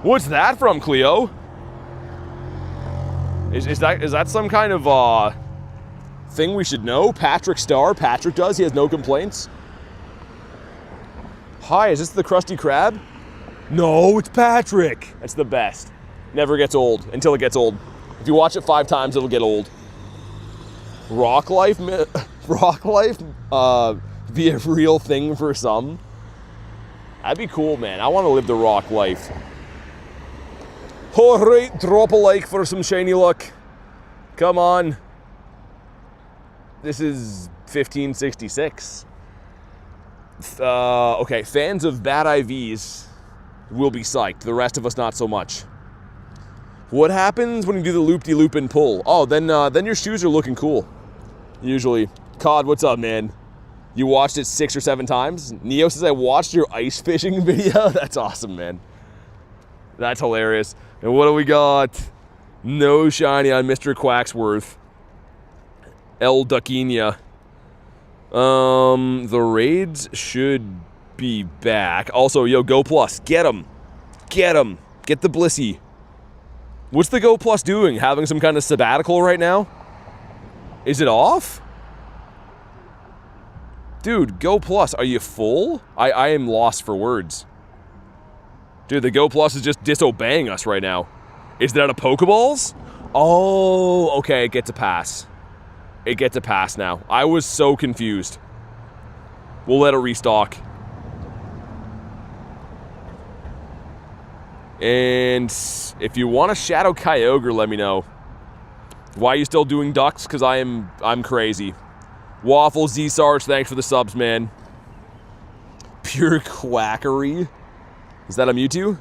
What's that from, Cleo? Is that some kind of thing we should know? Patrick Star? Patrick does? He has no complaints? Hi, is this the Krusty Krab? No, it's Patrick! That's the best. Never gets old until it gets old. If you watch it 5 times, it'll get old. Rock life be a real thing for some. That'd be cool, man. I want to live the rock life. Alright, drop a like for some shiny luck. Come on. This is 1566. Okay, fans of bad IVs will be psyched. The rest of us not so much. What happens when you do the loop-de-loop and pull? Oh, then your shoes are looking cool. Usually. Cod, what's up, man? You watched it 6 or 7 times? Neo says, I watched your ice fishing video. That's awesome, man. That's hilarious. And what do we got? No shiny on Mr. Quacksworth. El Duckinia. The raids should be back. Also, yo, Go Plus. Get him. Get him. Get the Blissey. What's the Go Plus doing? Having some kind of sabbatical right now? Is it off? Dude, Go Plus, are you full? I am lost for words. Dude, the Go Plus is just disobeying us right now. Is that a Pokeballs? Oh, okay, it gets a pass. It gets a pass now. I was so confused. We'll let it restock. And if you want a Shadow Kyogre, let me know. Why are you still doing ducks? Because I'm crazy. Waffle Z-Sarge, thanks for the subs, man. Pure quackery. Is that a Mewtwo?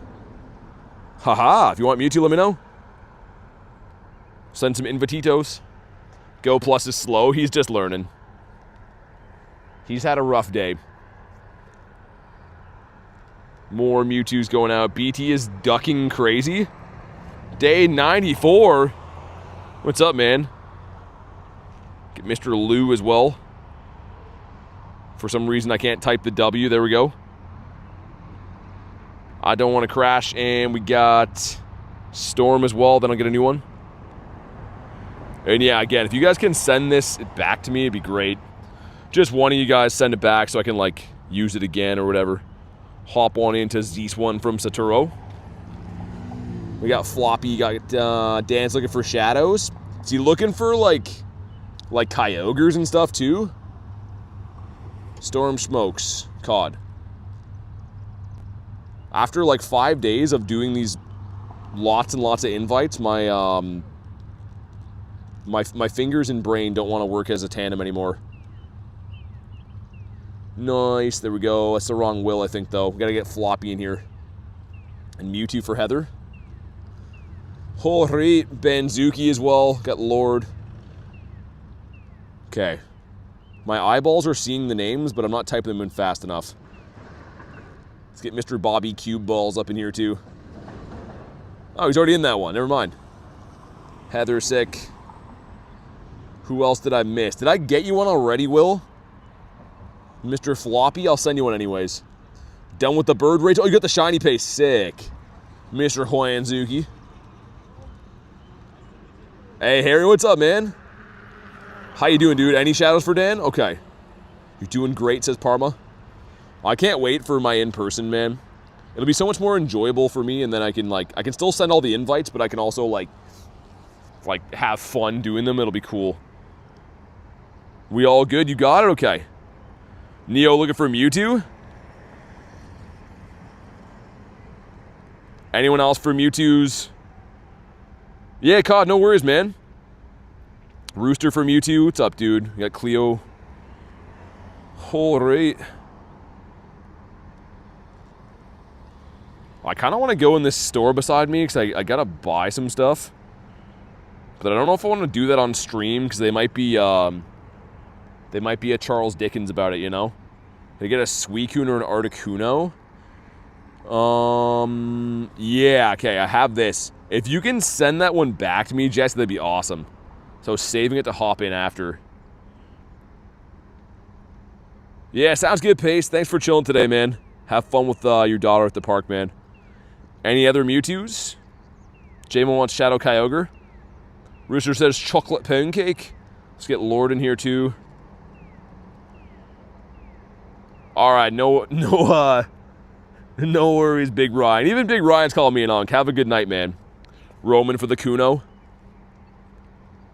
Haha, if you want Mewtwo, let me know. Send some invititos. Go Plus is slow, he's just learning. He's had a rough day. More Mewtwo's going out. BT is ducking crazy. Day 94. What's up, man? Get Mr. Lou as well. For some reason, I can't type the W. There we go. I don't want to crash. And we got Storm as well. Then I'll get a new one. And yeah, again, if you guys can send this back to me, it'd be great. Just one of you guys send it back so I can, like, use it again or whatever. Hop on into Zeus one from Satoru. We got Floppy. Got Dan's looking for shadows. Is he looking for, like Kyogres and stuff, too? Storm smokes. Cod. After, like, 5 days of doing these lots and lots of invites, my fingers and brain don't want to work as a tandem anymore. Nice, there we go. That's the wrong will, I think, though. We gotta get Floppy in here. And Mewtwo for Heather. Alright, Banzuki as well. Got Lord. Okay. My eyeballs are seeing the names, but I'm not typing them in fast enough. Let's get Mr. Bobby Cube Balls up in here, too. Oh, he's already in that one. Never mind. Heather sick. Who else did I miss? Did I get you one already, Will? Mr. Floppy? I'll send you one anyways. Done with the bird rage. Oh, you got the shiny paste. Sick. Mr. Hoyanzuki. Hey, Harry, what's up, man? How you doing, dude? Any shadows for Dan? Okay. You're doing great, says Parma. I can't wait for my in-person, man. It'll be so much more enjoyable for me, and then I can still send all the invites, but I can also, like have fun doing them. It'll be cool. We all good? You got it? Okay. Neo looking for Mewtwo? Anyone else for Mewtwo's? Yeah, Cod, no worries, man. Rooster for Mewtwo. What's up, dude? We got Cleo. Alright. I kind of want to go in this store beside me because I gotta buy some stuff. But I don't know if I want to do that on stream because they might be a Charles Dickens about it, you know? They get a Suicune or an Articuno. Yeah, okay, I have this. If you can send that one back to me, Jesse, that'd be awesome. So saving it to hop in after. Yeah, sounds good, Pace. Thanks for chilling today, man. Have fun with your daughter at the park, man. Any other Mewtwo's? Jamo wants Shadow Kyogre. Rooster says chocolate pancake. Let's get Lord in here too. All right, no worries, Big Ryan. Even Big Ryan's calling me an onk. Have a good night, man. Roman for the Kuno.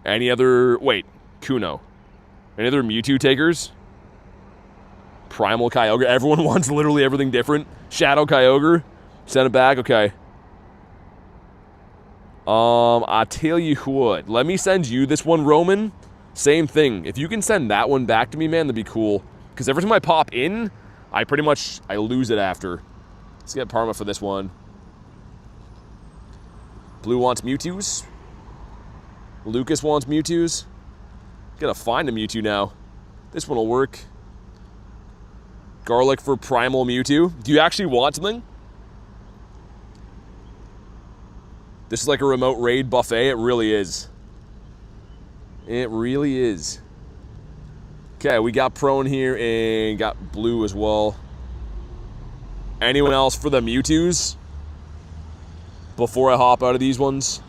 Any other... Wait, Kuno. Any other Mewtwo takers? Primal Kyogre. Everyone wants literally everything different. Shadow Kyogre. Send it back. Okay. I tell you what. Let me send you this one, Roman. Same thing. If you can send that one back to me, man, that'd be cool. Because every time I pop in, I lose it after. Let's get Parma for this one. Blue wants Mewtwo's. Lucas wants Mewtwo's. Gotta find a Mewtwo now. This one will work. Garlic for Primal Mewtwo. Do you actually want something? This is like a remote raid buffet. It really is. It really is. Okay, we got Prone here and got Blue as well. Anyone else for the Mewtwo's? Before I hop out of these ones.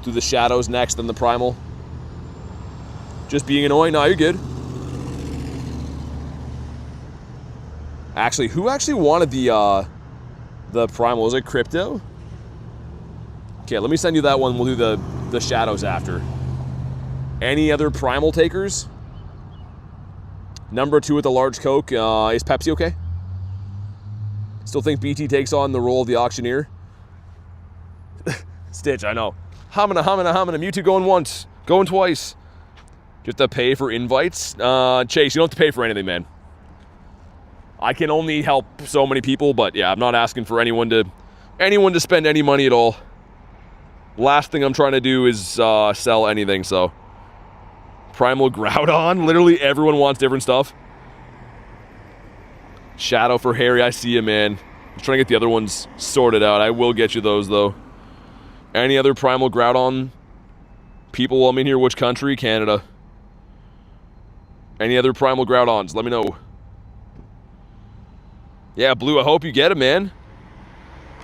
Do the Shadows next, then the Primal. Just being annoying? No, you're good. Actually, who actually wanted the Primal? Was it Crypto? Okay, let me send you that one. We'll do the Shadows after. Any other Primal takers? Number 2 with the large Coke. Is Pepsi okay? Still think BT takes on the role of the auctioneer? Stitch, I know. Hamina. Mewtwo going once. Going twice. You have to pay for invites? Chase, you don't have to pay for anything, man. I can only help so many people, but yeah, I'm not asking for anyone to spend any money at all. Last thing I'm trying to do is sell anything, so. Primal Groudon. Literally everyone wants different stuff. Shadow for Harry. I see you, man. I'm trying to get the other ones sorted out. I will get you those, though. Any other Primal Groudon people while I'm in here? Which country? Canada. Any other Primal Groudons? Let me know. Yeah, Blue, I hope you get it, man.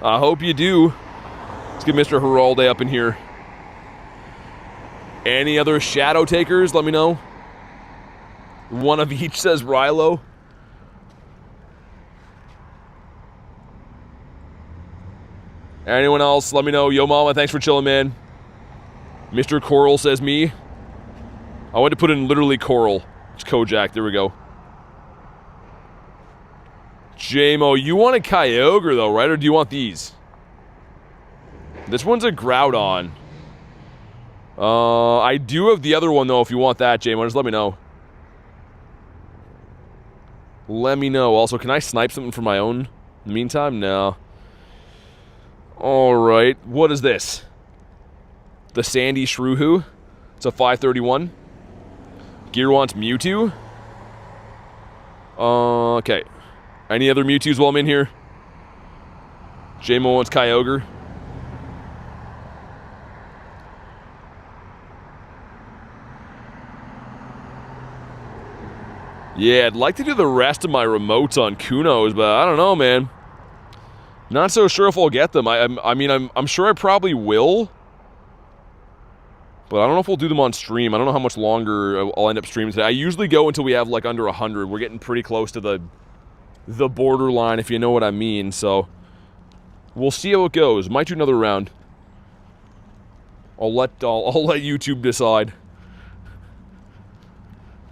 I hope you do. Let's get Mr. Heralde up in here. Any other Shadow takers? Let me know. One of each, says Rilo. Anyone else? Let me know. Yo, Mama, thanks for chilling, man. Mr. Coral says me. I want to put in literally Coral. It's Kojak. There we go. JMO, you want a Kyogre, though, right? Or do you want these? This one's a Groudon. I do have the other one, though, if you want that, JMO. Just let me know. Let me know. Also, can I snipe something for my own? In the meantime, no. Alright. What is this? The Sandy Shrew. It's a 531. Gear wants Mewtwo. Okay. Any other Mewtwo's while I'm in here? JMO wants Kyogre. Yeah, I'd like to do the rest of my remotes on Kunos, but I don't know, man. Not so sure if I'll get them. I mean, I'm sure I probably will. But I don't know if we'll do them on stream. I don't know how much longer I'll end up streaming today. I usually go until we have, like, under 100. We're getting pretty close to the borderline, if you know what I mean. So, we'll see how it goes. Might do another round. I'll let YouTube decide.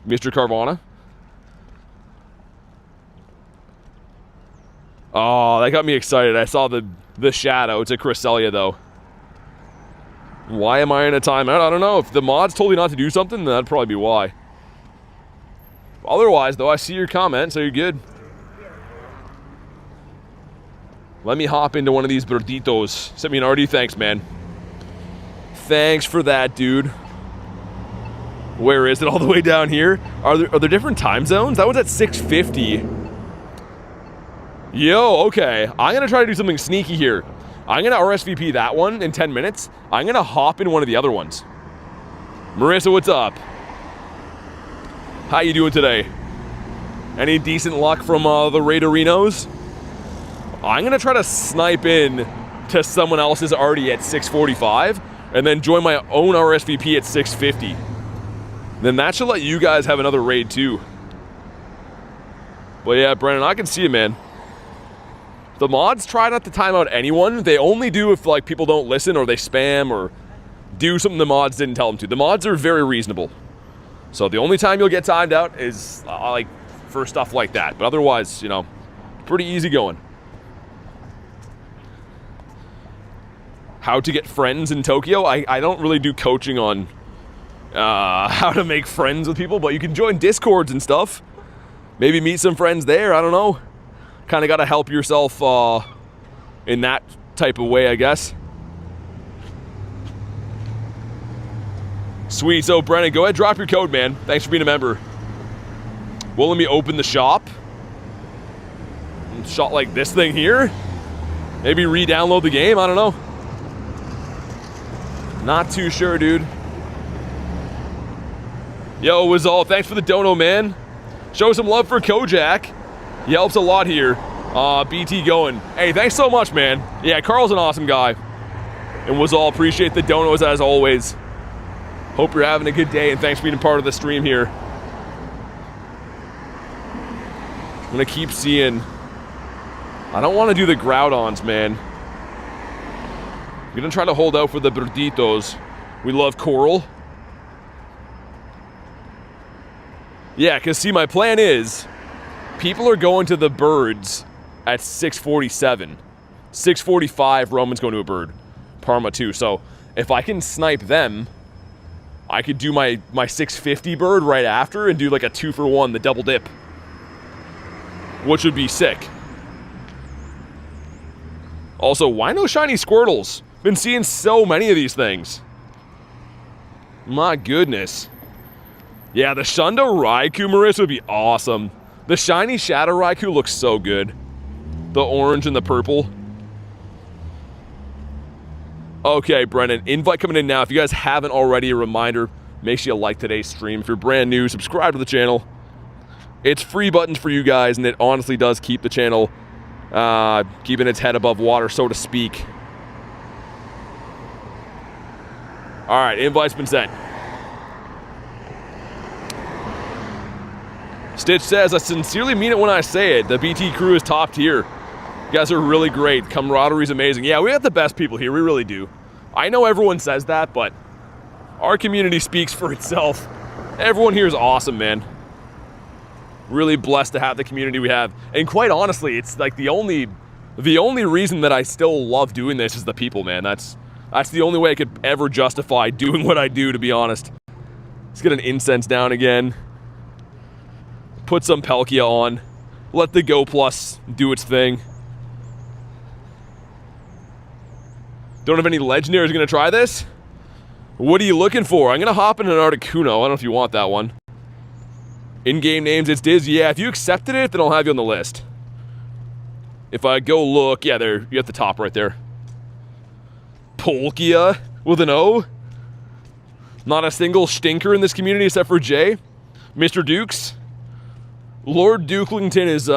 Mr. Carvana? Oh, that got me excited. I saw the shadow. It's a Cresselia, though. Why am I in a timeout? I don't know. If the mod's told you not to do something, then that'd probably be why. Otherwise, though, I see your comment, so you're good. Let me hop into one of these burditos. Sent me an RD, thanks, man. Thanks for that, dude. Where is it? All the way down here? Are there different time zones? That was at 6:50. Yo, okay. I'm going to try to do something sneaky here. I'm going to RSVP that one in 10 minutes. I'm going to hop in one of the other ones. Marissa, what's up? How you doing today? Any decent luck from the Raiderinos? I'm going to try to snipe in to someone else's already at 6:45 and then join my own RSVP at 6:50. Then that should let you guys have another raid too. But yeah, Brennan, I can see it, man. The mods try not to time out anyone. They only do if like people don't listen or they spam or do something the mods didn't tell them to. The mods are very reasonable. So the only time you'll get timed out is like for stuff like that. But otherwise, you know, pretty easy going. How to get friends in Tokyo? I don't really do coaching on how to make friends with people, but you can join Discords and stuff. Maybe meet some friends there, I don't know. Kind of got to help yourself in that type of way, I guess. Sweet, so Brennan, go ahead, drop your code, man. Thanks for being a member. Well, let me open the shop. Shot like this thing here. Maybe re-download the game, I don't know. Not too sure, dude. Yo, Wizall, thanks for the dono, man. Show some love for Kojak. He helps a lot here. BT going. Hey, thanks so much, man. Yeah, Carl's an awesome guy. And Wizall, appreciate the donos as always. Hope you're having a good day, and thanks for being a part of the stream here. I'm gonna keep seeing. I don't want to do the Groudons, man. I'm gonna try to hold out for the Burditos. We love Coral. Yeah, because see, my plan is, people are going to the birds at 6:47. 6:45, Roman's going to a bird. Parma too. So if I can snipe them, I could do my 6:50 bird right after and do like a 2-for-1, the double dip. Which would be sick. Also, why no shiny Squirtles? Been seeing so many of these things. My goodness. Yeah, the Shundo Raikou, Marissa, would be awesome. The shiny Shadow Raikou looks so good. The orange and the purple. Okay, Brennan, invite coming in now. If you guys haven't already, a reminder, make sure you like today's stream. If you're brand new, subscribe to the channel. It's free buttons for you guys, and it honestly does keep the channel keeping its head above water, so to speak. All right, invite's been sent. Stitch says, I sincerely mean it when I say it. The BT crew is top tier. You guys are really great. Camaraderie's amazing. Yeah, we got the best people here. We really do. I know everyone says that, but our community speaks for itself. Everyone here is awesome, man. Really blessed to have the community we have. And quite honestly, it's like the only reason that I still love doing this is the people, man. That's the only way I could ever justify doing what I do, to be honest. Let's get an Incense down again. Put some Palkia on. Let the Go Plus do its thing. Don't have any legendaries gonna try this? What are you looking for? I'm gonna hop in an Articuno. I don't know if you want that one. In-game names, it's Diz. Yeah, if you accepted it, then I'll have you on the list. If I go look, yeah, there, you're at the top right there. Palkia with an O. Not a single stinker in this community except for Jay. Mr. Dukes. Lord Dukelington is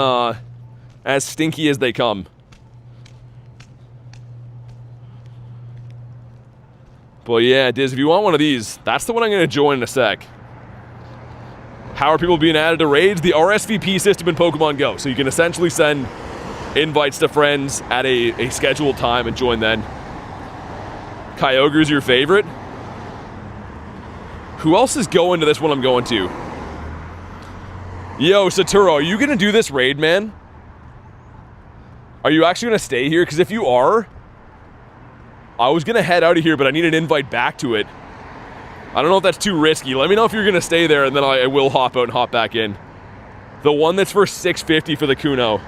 as stinky as they come. But yeah, Diz, if you want one of these, that's the one I'm going to join in a sec. How are people being added to raids? The RSVP system in Pokemon Go. So you can essentially send invites to friends at a scheduled time and join then. Kyogre's your favorite? Who else is going to this one I'm going to? Yo, Saturo, are you going to do this raid, man? Are you actually going to stay here? Because if you are, I was going to head out of here, but I need an invite back to it. I don't know if that's too risky. Let me know if you're going to stay there, and then I will hop out and hop back in. The one that's for 650 for the Kuno.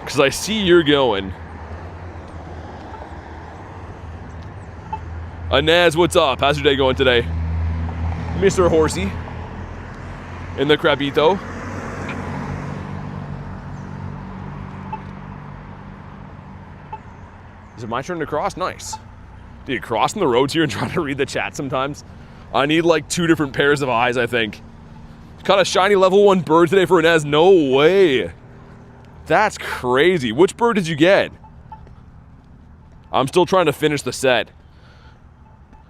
Because I see you're going. Inez, what's up? How's your day going today? Mr. Horsey. In the Crabito. Is it my turn to cross? Nice. Dude, crossing the roads here and trying to read the chat sometimes. I need like 2 different pairs of eyes, I think. Caught a shiny level 1 bird today for Inez. No way. That's crazy. Which bird did you get? I'm still trying to finish the set.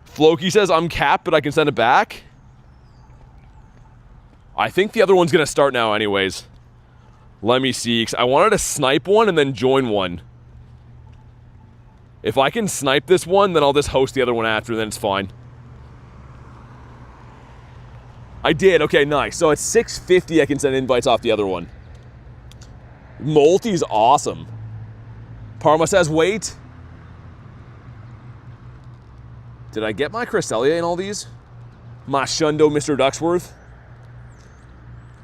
Floki says I'm capped, but I can send it back. I think the other one's going to start now anyways. Let me see. 'Cause I wanted to snipe one and then join one. If I can snipe this one, then I'll just host the other one after, then it's fine. I did. Okay, nice. So at 650, I can send invites off the other one. Molty's awesome. Parma says, wait. Did I get my Cresselia in all these? My Shundo Mr. Ducksworth?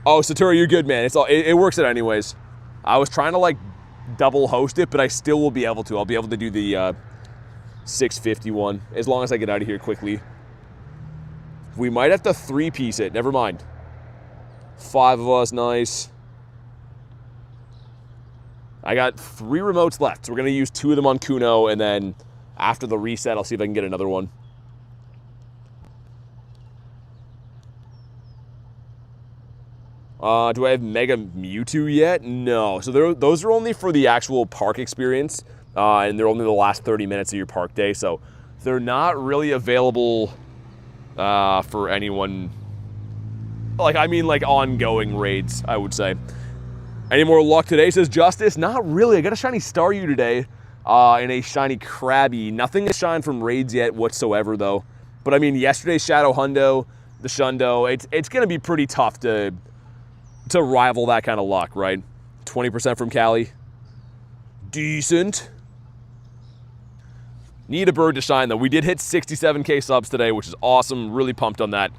Oh, Satura, you're good, man. It works out anyways. I was trying to, like, double host it, but I still will be able to. I'll be able to do the 650 one, as long as I get out of here quickly. We might have to 3-piece it. Never mind. 5 of us, nice. I got 3 remotes left, so we're going to use 2 of them on Kuno, and then after the reset, I'll see if I can get another one. Do I have Mega Mewtwo yet? No. So those are only for the actual park experience, and they're only the last 30 minutes of your park day, so they're not really available for anyone. Like, I mean, like, ongoing raids, I would say. Any more luck today, says Justice? Not really. I got a shiny Staryu today, and a shiny Krabby. Nothing has shined from raids yet whatsoever, though. But, I mean, yesterday's Shadow Hundo, the Shundo, it's going to be pretty tough to rival that kind of luck, right? 20% from Cali. Decent. Need a bird to shine, though. We did hit 67K subs today, which is awesome. Really pumped on that.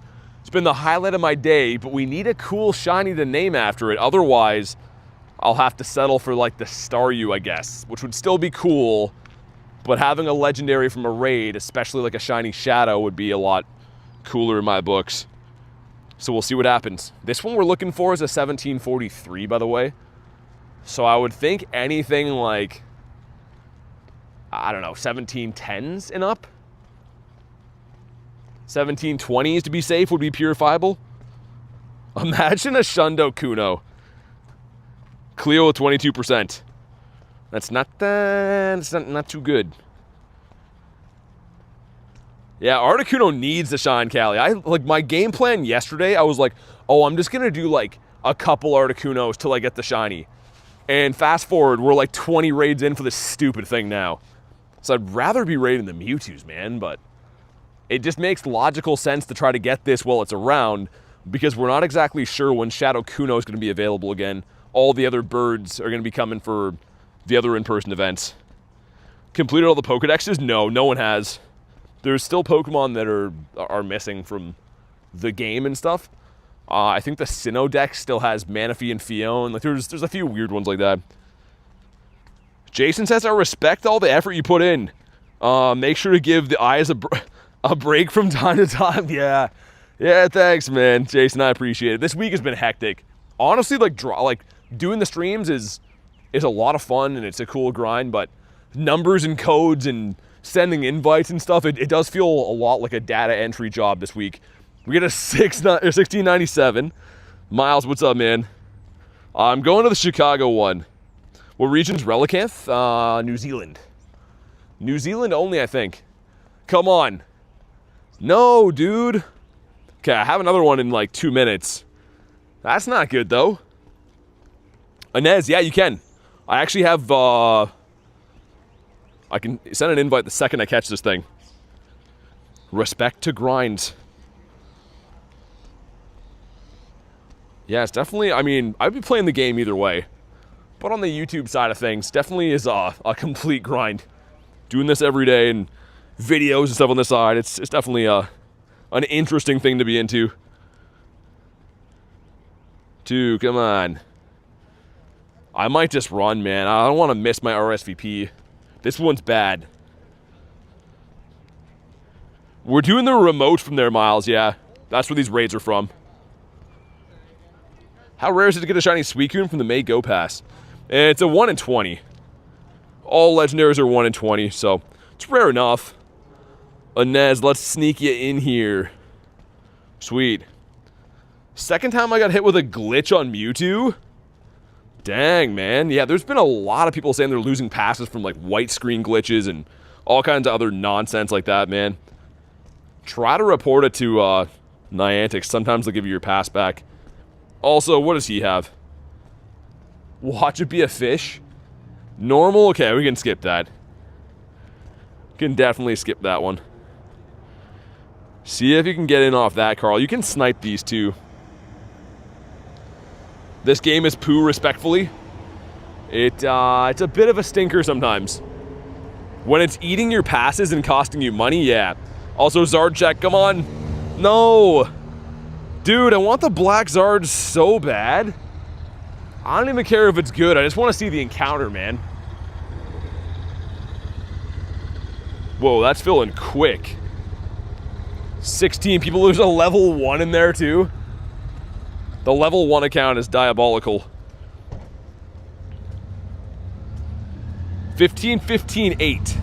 It's been the highlight of my day, but we need a cool shiny to name after it. Otherwise, I'll have to settle for, like, the Staryu, I guess, which would still be cool, but having a legendary from a raid, especially like a shiny Shadow, would be a lot cooler in my books. So we'll see what happens. This one we're looking for is a 1743, by the way. So I would think anything like, I don't know, 1710s and up? 1720s to be safe would be purifiable. Imagine a Shundo Kuno. Cleo with 22%. That's not too good. Yeah, Articuno needs to shine, Callie. Like, my game plan yesterday, I was like, oh, I'm just gonna do like a couple Articunos till I get the shiny. And fast forward, we're like 20 raids in for this stupid thing now. So I'd rather be raiding the Mewtwo's, man, but it just makes logical sense to try to get this while it's around, because we're not exactly sure when Shadow Kuno is going to be available again. All the other birds are going to be coming for the other in-person events. Completed all the Pokedexes? No, no one has. There's still Pokemon that are missing from the game and stuff. I think the Sinnoh deck still has Manaphy and Fion. Like, there's a few weird ones like that. Jason says, I respect all the effort you put in. Make sure to give the eyes a break from time to time. Yeah, thanks, man. Jason, I appreciate it. This week has been hectic. Honestly, like doing the streams is a lot of fun, and it's a cool grind, but numbers and codes and sending invites and stuff, it does feel a lot like a data entry job this week. We get a 1697. Miles, what's up, man? I'm going to the Chicago one. What region's Relicanth? New Zealand. New Zealand only, I think. Come on. No, dude. Okay, I have another one in like 2 minutes. That's not good, though. Inez, yeah, you can. I actually have, I can send an invite the second I catch this thing. Respect to grind. Yeah, it's definitely, I mean, I'd be playing the game either way. But on the YouTube side of things, definitely is a complete grind. Doing this every day and videos and stuff on the side, it's definitely an interesting thing to be into. 2, come on. I might just run, man. I don't want to miss my RSVP. This one's bad. We're doing the remote from there, Miles, yeah. That's where these raids are from. How rare is it to get a shiny Suicune from the May Go Pass? It's a 1 in 20. All legendaries are 1 in 20, so it's rare enough. Inez, let's sneak you in here. Sweet. Second time I got hit with a glitch on Mewtwo? Dang, man. Yeah, there's been a lot of people saying they're losing passes from, like, white screen glitches and all kinds of other nonsense like that, man. Try to report it to, Niantic. Sometimes they'll give you your pass back. Also, what does he have? Watch it be a fish? Normal? Okay, we can skip that. Can definitely skip that one. See if you can get in off that, Carl. You can snipe these too. This game is poo, respectfully. It's a bit of a stinker sometimes. When it's eating your passes and costing you money, yeah. Also, Zard check, come on. No. Dude, I want the black Zard so bad. I don't even care if it's good. I just want to see the encounter, man. Whoa, that's filling quick. 16 people. There's a level 1 in there, too. The level 1 account is diabolical. 15, 15, 8.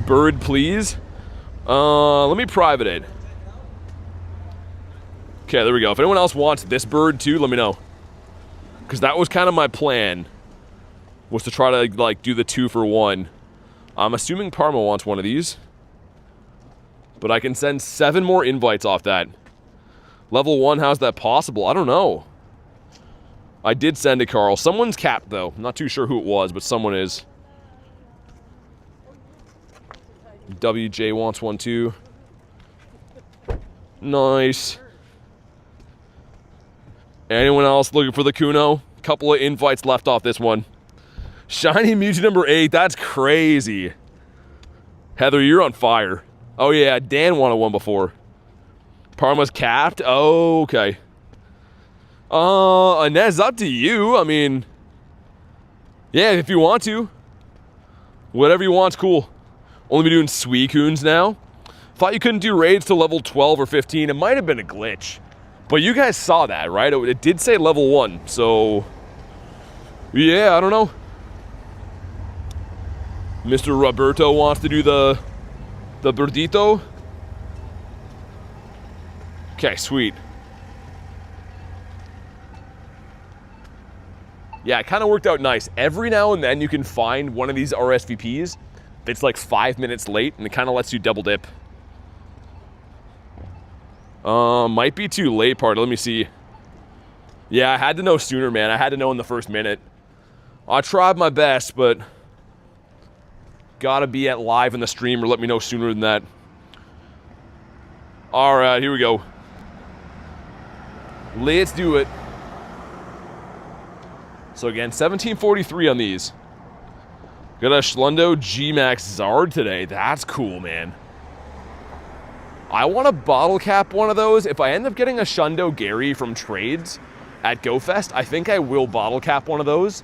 Bird, please. Let me private it. Okay, there we go. If anyone else wants this bird too, let me know. Because that was kind of my plan. Was to try to, like, do the 2 for 1. I'm assuming Primal wants one of these. But I can send 7 more invites off that. Level 1, how's that possible? I don't know. I did send it, Carl. Someone's capped, though. I'm not too sure who it was, but someone is. WJ wants one, too. Nice. Anyone else looking for the Kuno? Couple of invites left off this one. Shiny Mewtwo number 8. That's crazy. Heather, you're on fire. Oh, yeah. Dan wanted one before. Parma's capped? Oh, okay. Inez, up to you. I mean, yeah, if you want to. Whatever you want's cool. Only be doing Suicunes now. Thought you couldn't do raids to level 12 or 15. It might have been a glitch. But you guys saw that, right? It did say level 1, so... yeah, I don't know. Mr. Roberto wants to do the Birdito. Okay, sweet. Yeah, it kind of worked out nice. Every now and then you can find one of these RSVPs that's like 5 minutes late, and it kind of lets you double dip. Might be too late, part. Let me see. Yeah, I had to know sooner, man. I had to know in the first minute. I tried my best, but gotta be at live in the stream or let me know sooner than that. Alright, here we go. Let's do it. So again, 1743 on these. Got a SHUNDO G-Max Zard today. That's cool, man. I want to bottle cap one of those. If I end up getting a SHUNDO Gary from trades at GoFest, I think I will bottle cap one of those.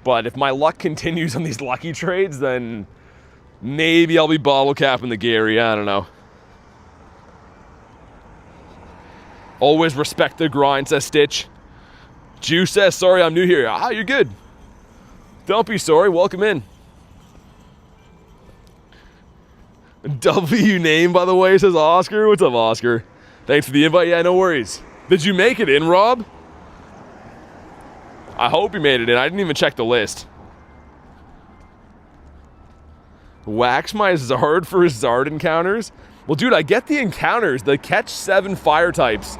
But if my luck continues on these lucky trades, then maybe I'll be bottle capping the Gary. I don't know. Always respect the grind, says Stitch. Juice says, sorry, I'm new here. Ah, you're good. Don't be sorry. Welcome in. W name, by the way, says Oscar. What's up, Oscar? Thanks for the invite. Yeah, no worries. Did you make it in, Rob? I hope you made it in. I didn't even check the list. Wax my Zard for Zard encounters? Well, dude, I get the encounters. The catch 7 fire types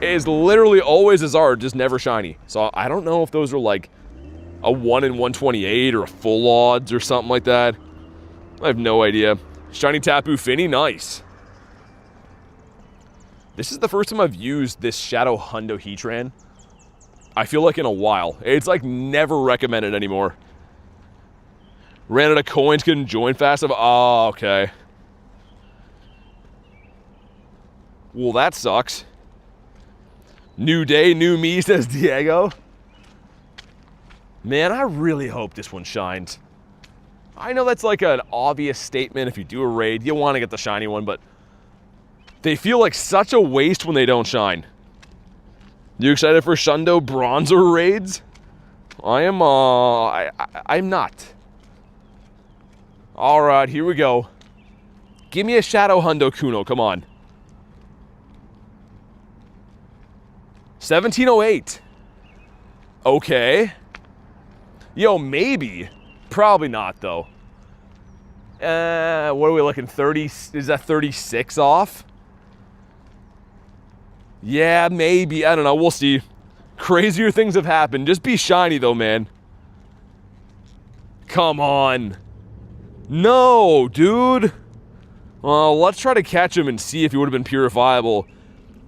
is literally always a Zard, just never shiny. So I don't know if those are like a 1 in 128 or a full odds or something like that. I have no idea. Shiny Tapu Fini, nice. This is the first time I've used this Shadow Hundo Heatran. I feel like in a while. It's like never recommended anymore. Ran out of coins, couldn't join fast enough. Oh, okay. Well, that sucks. New day, new me, says Diego. Man, I really hope this one shines. I know that's like an obvious statement. If you do a raid, you want to get the shiny one, but they feel like such a waste when they don't shine. You excited for Shundo Bronzer raids? I am, I'm not. Alright, here we go. Give me a Shadow Hundo Kuno, come on. 1708. Okay. Yo, maybe. Probably not, though. What are we looking, 30? Is that 36 off? Yeah, maybe. I don't know. We'll see. Crazier things have happened. Just be shiny, though, man. Come on. No, dude. Well, let's try to catch him and see if he would have been purifiable.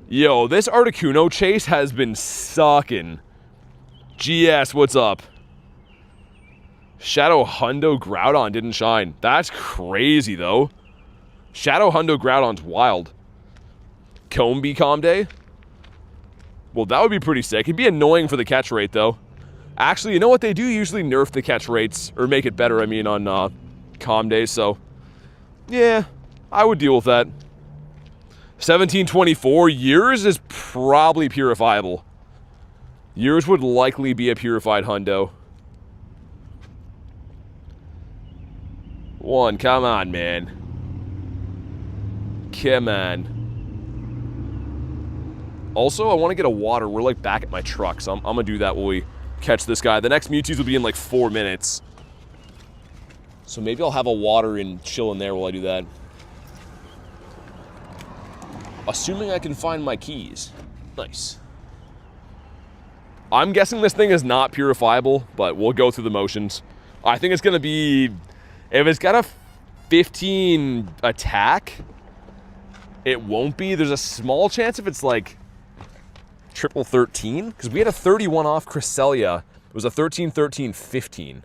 Yo, this Articuno chase has been sucking. GS, what's up? Shadow Hundo Groudon didn't shine. That's crazy, though. Shadow Hundo Groudon's wild. Combi Comday? Well, that would be pretty sick. It'd be annoying for the catch rate, though. Actually, you know what? They do usually nerf the catch rates, or make it better, I mean, on Comday, so... yeah, I would deal with that. 1724, yours is probably purifiable. Yours would likely be a purified hundo. One, come on, man. Come on. Also, I want to get a water. We're like back at my truck, so I'm gonna do that while we catch this guy. The next Mewtwo's will be in like 4 minutes. So maybe I'll have a water and chill in there while I do that. Assuming I can find my keys. Nice. I'm guessing this thing is not purifiable, but we'll go through the motions. I think it's going to be... if it's got a 15 attack, it won't be. There's a small chance if it's like triple 13, because we had a 31 off Cresselia. It was a 13, 13, 15.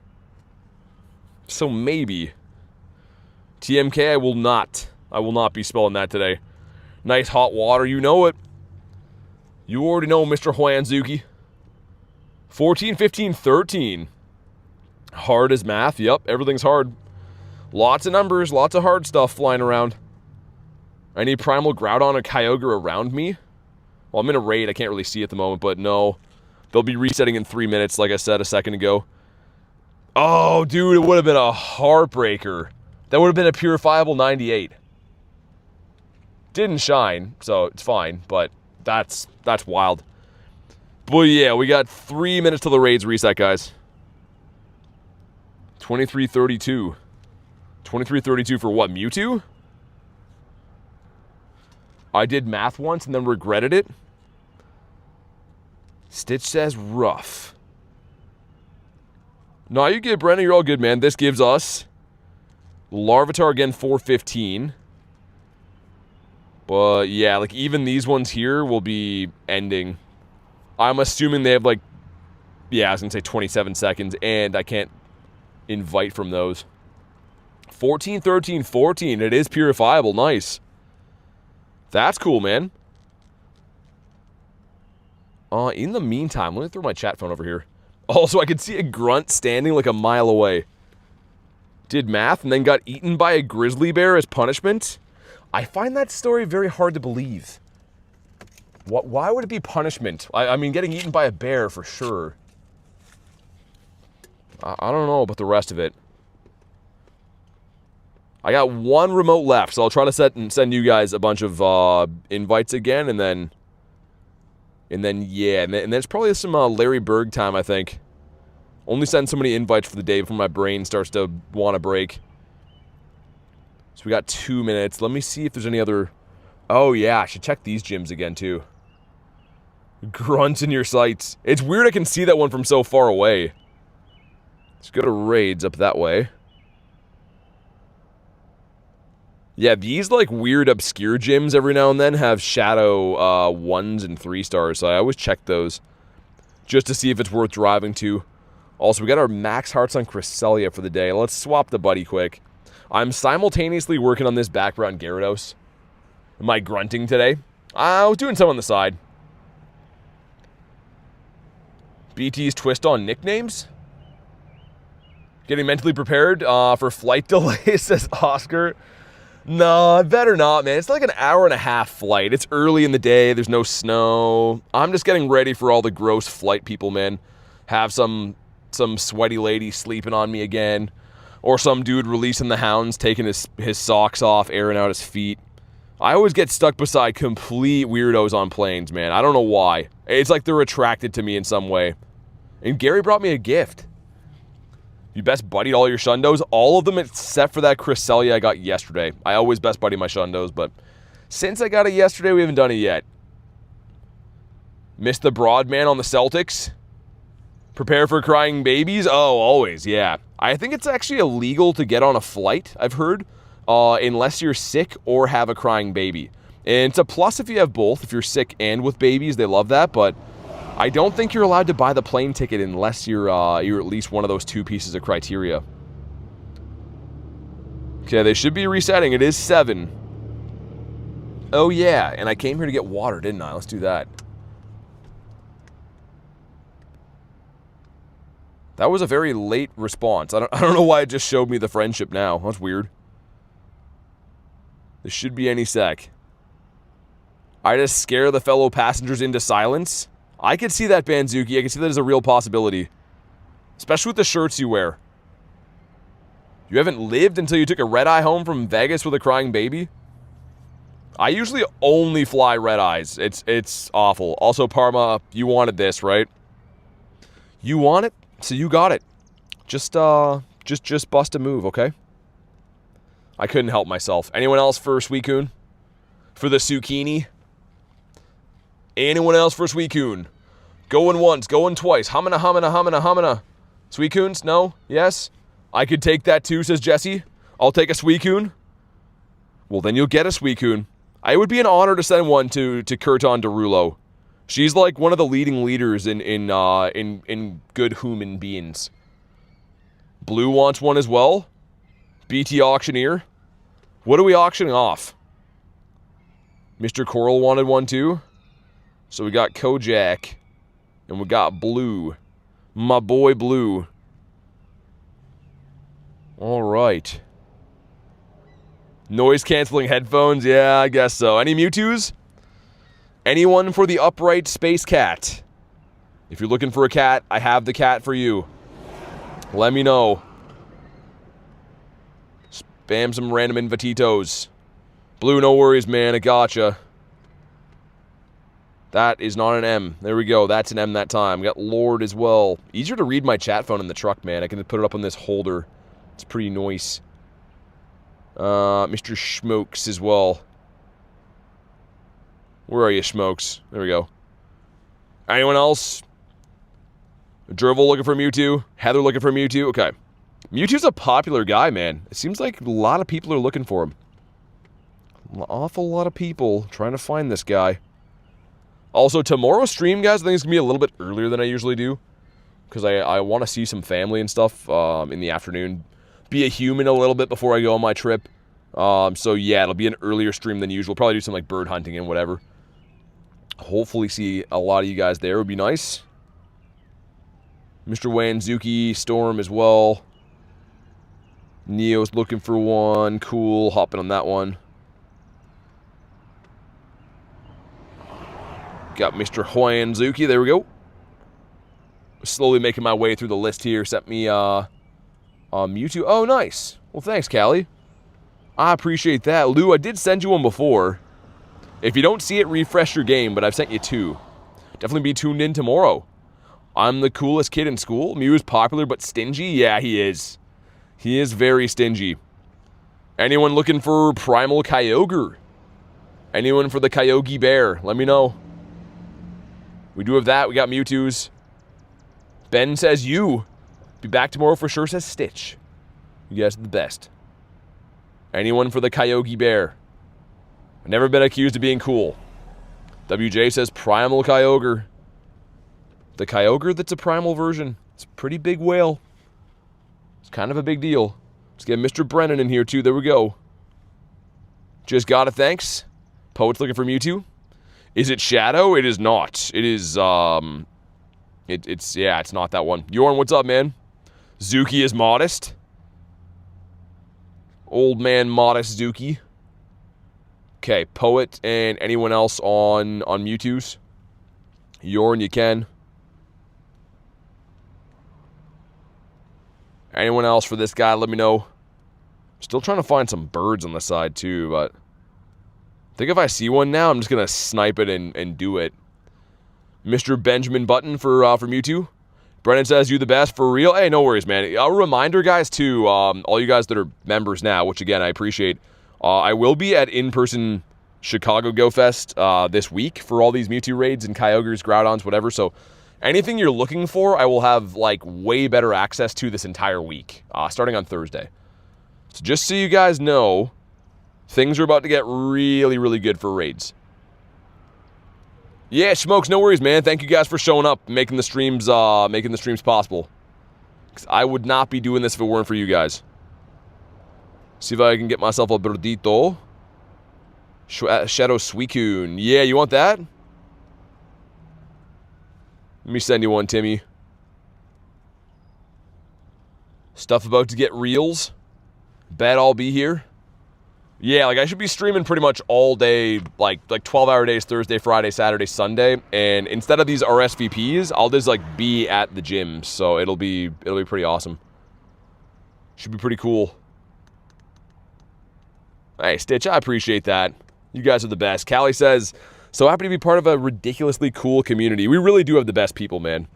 So maybe. TMK, I will not be spelling that today. Nice hot water, you know it. You already know, Mr. Huanzuki. 14, 15, 13. Hard as math, yep, everything's hard. Lots of numbers, lots of hard stuff flying around. I need Primal Groudon and Kyogre around me. Well, I'm in a raid, I can't really see at the moment, but no. They'll be resetting in 3 minutes, like I said a second ago. Oh, dude, it would have been a heartbreaker. That would have been a purifiable 98. Didn't shine, so it's fine, but that's wild. But yeah, we got 3 minutes till the raids reset, guys. 23:32. 23:32 for what, Mewtwo? I did math once and then regretted it. Stitch says rough. No, you good, Brennan. You're all good, man. This gives us Larvitar again, 415. But yeah, like even these ones here will be ending. I'm assuming they have like, yeah, I was gonna say 27 seconds, and I can't invite from those. 14, 13, 14. It is purifiable. Nice. That's cool, man. In the meantime, let me throw my chat phone over here. Also, I could see a grunt standing like a mile away. Did math and then got eaten by a grizzly bear as punishment. I find that story very hard to believe. Why would it be punishment? I mean, getting eaten by a bear for sure. I don't know about the rest of it. I got one remote left, so I'll try to send you guys a bunch of invites again, and then yeah, and then it's probably some Larry Berg time, I think. Only send so many invites for the day before my brain starts to want to break. So we got 2 minutes. Let me see if there's any other... oh yeah, I should check these gyms again too. Grunts in your sights. It's weird I can see that one from so far away. Let's go to raids up that way. Yeah, these like weird obscure gyms every now and then have shadow 1s and 3 stars, so I always check those just to see if it's worth driving to. Also, we got our max hearts on Cresselia for the day. Let's swap the buddy quick. I'm simultaneously working on this background Gyarados. Am I grunting today? I was doing some on the side. BT's twist on nicknames? Getting mentally prepared for flight delays, says Oscar. No, I better not, man. It's like an hour and a half flight. It's early in the day. There's no snow. I'm just getting ready for all the gross flight people, man. Have some sweaty lady sleeping on me again. Or some dude releasing the hounds, taking his socks off, airing out his feet. I always get stuck beside complete weirdos on planes, man. I don't know why. It's like they're attracted to me in some way. And Gary brought me a gift. You best buddied all your Shundos? All of them except for that Cresselia I got yesterday. I always best buddy my Shundos, but since I got it yesterday, we haven't done it yet. Missed the broad man on the Celtics? Prepare for crying babies? Oh, always, yeah. I think it's actually illegal to get on a flight, I've heard, unless you're sick or have a crying baby. And it's a plus if you have both. If you're sick and with babies, they love that, but I don't think you're allowed to buy the plane ticket unless you're at least one of those two pieces of criteria. Okay, they should be resetting. It is 7. Oh, yeah, and I came here to get water, didn't I? Let's do that. That was a very late response. I don't know why it just showed me the friendship now. That's weird. This should be any sec. I just scare the fellow passengers into silence. I could see that, Banzuki. I can see that as a real possibility. Especially with the shirts you wear. You haven't lived until you took a red-eye home from Vegas with a crying baby? I usually only fly red-eyes. It's awful. Also, Parma, you wanted this, right? You want it, so you got it. Just bust a move, okay? I couldn't help myself. Anyone else for Suicune? For the Zucchini? Anyone else for Suicune? Going once, going twice. Humana, humana, humana, humana. Suicunes? No? Yes? I could take that too, says Jesse. I'll take a Suicune. Well, then you'll get a Suicune. It would be an honor to send one to Kurton Derulo. She's like one of the leading leaders in good human beings. Blue wants one as well. BT Auctioneer. What are we auctioning off? Mr. Coral wanted one too. So we got Kojak. And we got Blue. My boy Blue. Alright. Noise-canceling headphones? Yeah, I guess so. Any Mewtwo's? Anyone for the upright space cat? If you're looking for a cat, I have the cat for you. Let me know. Spam some random invititos. Blue, no worries, man. I gotcha. That is not an M. There we go. That's an M that time. We got Lord as well. Easier to read my chat phone in the truck, man. I can put it up on this holder. It's pretty nice. Mr. Schmokes as well. Where are you, Schmokes? There we go. Anyone else? Drivel looking for Mewtwo. Heather looking for Mewtwo. Okay. Mewtwo's a popular guy, man. It seems like a lot of people are looking for him. An awful lot of people trying to find this guy. Also, tomorrow's stream, guys, I think it's going to be a little bit earlier than I usually do. Because I want to see some family and stuff in the afternoon. Be a human a little bit before I go on my trip. So, yeah, it'll be an earlier stream than usual. Probably do some, like, bird hunting and whatever. Hopefully see a lot of you guys there. Would be nice. Mr. Wanzuki, Storm as well. Neo's looking for one. Cool. Hopping on that one. Got Mr. Wanzuki. There we go. Slowly making my way through the list here. Sent me Mewtwo. Oh, nice. Well, thanks, Callie. I appreciate that. Lou, I did send you one before. If you don't see it, refresh your game, but I've sent you 2. Definitely be tuned in tomorrow. I'm the coolest kid in school. Mew is popular but stingy? Yeah, he is. He is very stingy. Anyone looking for Primal Kyogre? Anyone for the Kyogre Bear? Let me know. We do have that. We got Mewtwo's. Ben says you. Be back tomorrow for sure, says Stitch. You guys are the best. Anyone for the Kyogre Bear? I've never been accused of being cool. WJ says Primal Kyogre. The Kyogre that's a primal version. It's a pretty big whale. It's kind of a big deal. Let's get Mr. Brennan in here too. There we go. Just got it, thanks. Poet's looking for Mewtwo. Is it Shadow? It is not. It is, It's not that one. Yorn, what's up, man? Zuki is modest. Old man modest Zuki. Okay, Poet and anyone else on Mewtwo's? Yorn, you can. Anyone else for this guy, let me know. Still trying to find some birds on the side, too, but I think if I see one now, I'm just going to snipe it and do it. Mr. Benjamin Button for Mewtwo. Brennan says, you the best, for real? Hey, no worries, man. A reminder, guys, too, all you guys that are members now, which, again, I appreciate. I will be at in-person Chicago Go Fest this week for all these Mewtwo raids and Kyogres, Groudons, whatever, so anything you're looking for, I will have, like, way better access to this entire week, starting on Thursday. So just so you guys know, things are about to get really, really good for raids. Yeah, Smokes, no worries, man. Thank you guys for showing up, making the streams possible. 'Cause I would not be doing this if it weren't for you guys. See if I can get myself a Birdito. Shadow Suicune. Yeah, you want that? Let me send you one, Timmy. Stuff about to get reals. Bet I'll be here. Yeah, like I should be streaming pretty much all day, like 12-hour days, Thursday, Friday, Saturday, Sunday. And instead of these RSVPs, I'll just like be at the gym. So it'll be pretty awesome. Should be pretty cool. Hey, Stitch, I appreciate that. You guys are the best. Callie says, so happy to be part of a ridiculously cool community. We really do have the best people, man.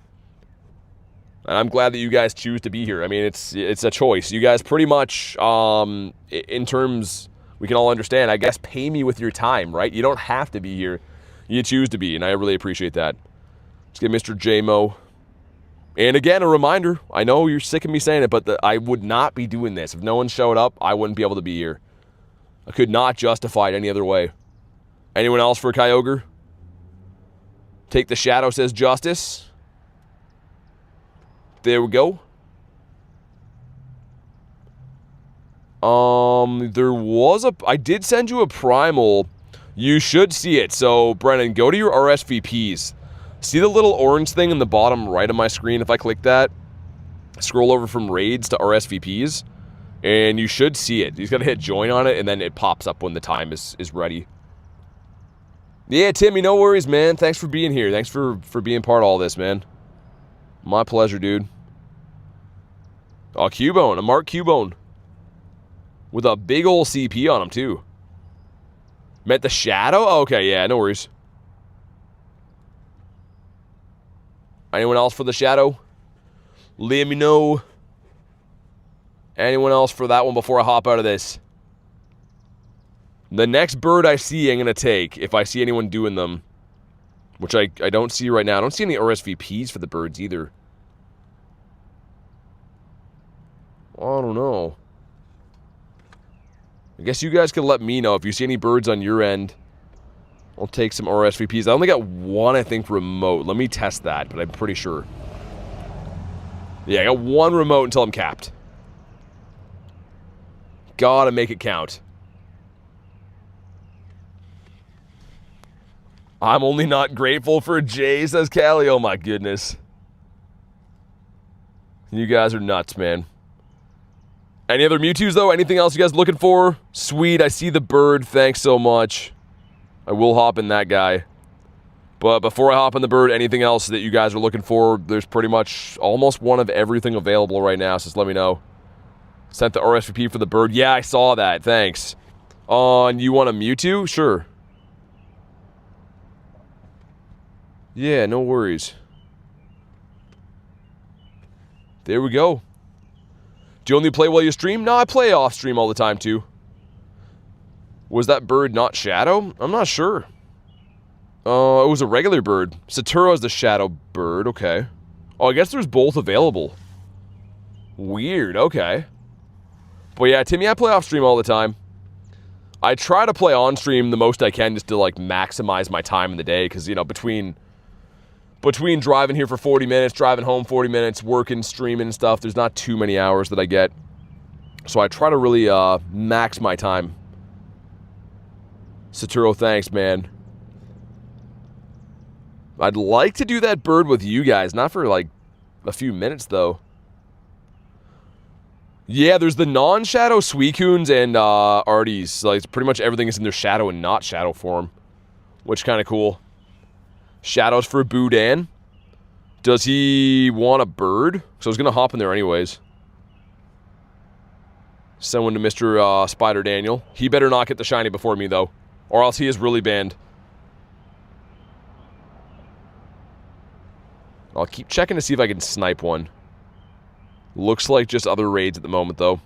And I'm glad that you guys choose to be here. I mean, it's a choice. You guys pretty much, in terms, we can all understand, I guess, pay me with your time, right? You don't have to be here. You choose to be, and I really appreciate that. Let's get Mr. J-Mo. And again, a reminder, I know you're sick of me saying it, but I would not be doing this. If no one showed up, I wouldn't be able to be here. I could not justify it any other way. Anyone else for Kyogre? Take the shadow, says Justice. There we go. I did send you a Primal. You should see it. So, Brennan, go to your RSVPs. See the little orange thing in the bottom right of my screen? If I click that, scroll over from raids to RSVPs, and you should see it. You just gotta hit join on it, and then it pops up when the time is ready. Yeah, Timmy, no worries, man. Thanks for being here. Thanks for being part of all this, man. My pleasure, dude. Oh, Cubone. A Mark Cubone. With a big ol' CP on him, too. Met the Shadow? Oh, okay, yeah, no worries. Anyone else for the Shadow? Let me know. Anyone else for that one before I hop out of this? The next bird I see, I'm going to take, if I see anyone doing them. Which I don't see right now. I don't see any RSVPs for the birds either. I don't know. I guess you guys can let me know if you see any birds on your end. I'll take some RSVPs. I only got one, I think, remote. Let me test that, but I'm pretty sure. Yeah, I got one remote until I'm capped. Gotta make it count. I'm only not grateful for Jay, says Callie. Oh my goodness. You guys are nuts, man. Any other Mewtwo's, though? Anything else you guys looking for? Sweet, I see the bird. Thanks so much. I will hop in that guy. But before I hop in the bird, anything else that you guys are looking for? There's pretty much almost one of everything available right now, so just let me know. Sent the RSVP for the bird. Yeah, I saw that. Thanks. You want a Mewtwo? Sure. Yeah, no worries. There we go. Do you only play while you stream? No, I play off stream all the time too. Was that bird not Shadow? I'm not sure. It was a regular bird. Saturo's the Shadow bird, okay. Oh, I guess there's both available. Weird, okay. But yeah, Timmy, I play off stream all the time. I try to play on stream the most I can just to like maximize my time in the day, because, you know, between driving here for 40 minutes, driving home 40 minutes, working, streaming and stuff, there's not too many hours that I get. So I try to really max my time. Saturo, thanks, man. I'd like to do that bird with you guys. Not for, like, a few minutes, though. Yeah, there's the non-shadow Suicunes and Arties. Like, pretty much everything is in their shadow and not shadow form. Which kind of cool. Shadows for Boudin. Does he want a bird? So I was going to hop in there anyways. Send one to Mr. Spider Daniel. He better not get the shiny before me, though. Or else he is really banned. I'll keep checking to see if I can snipe one. Looks like just other raids at the moment, though.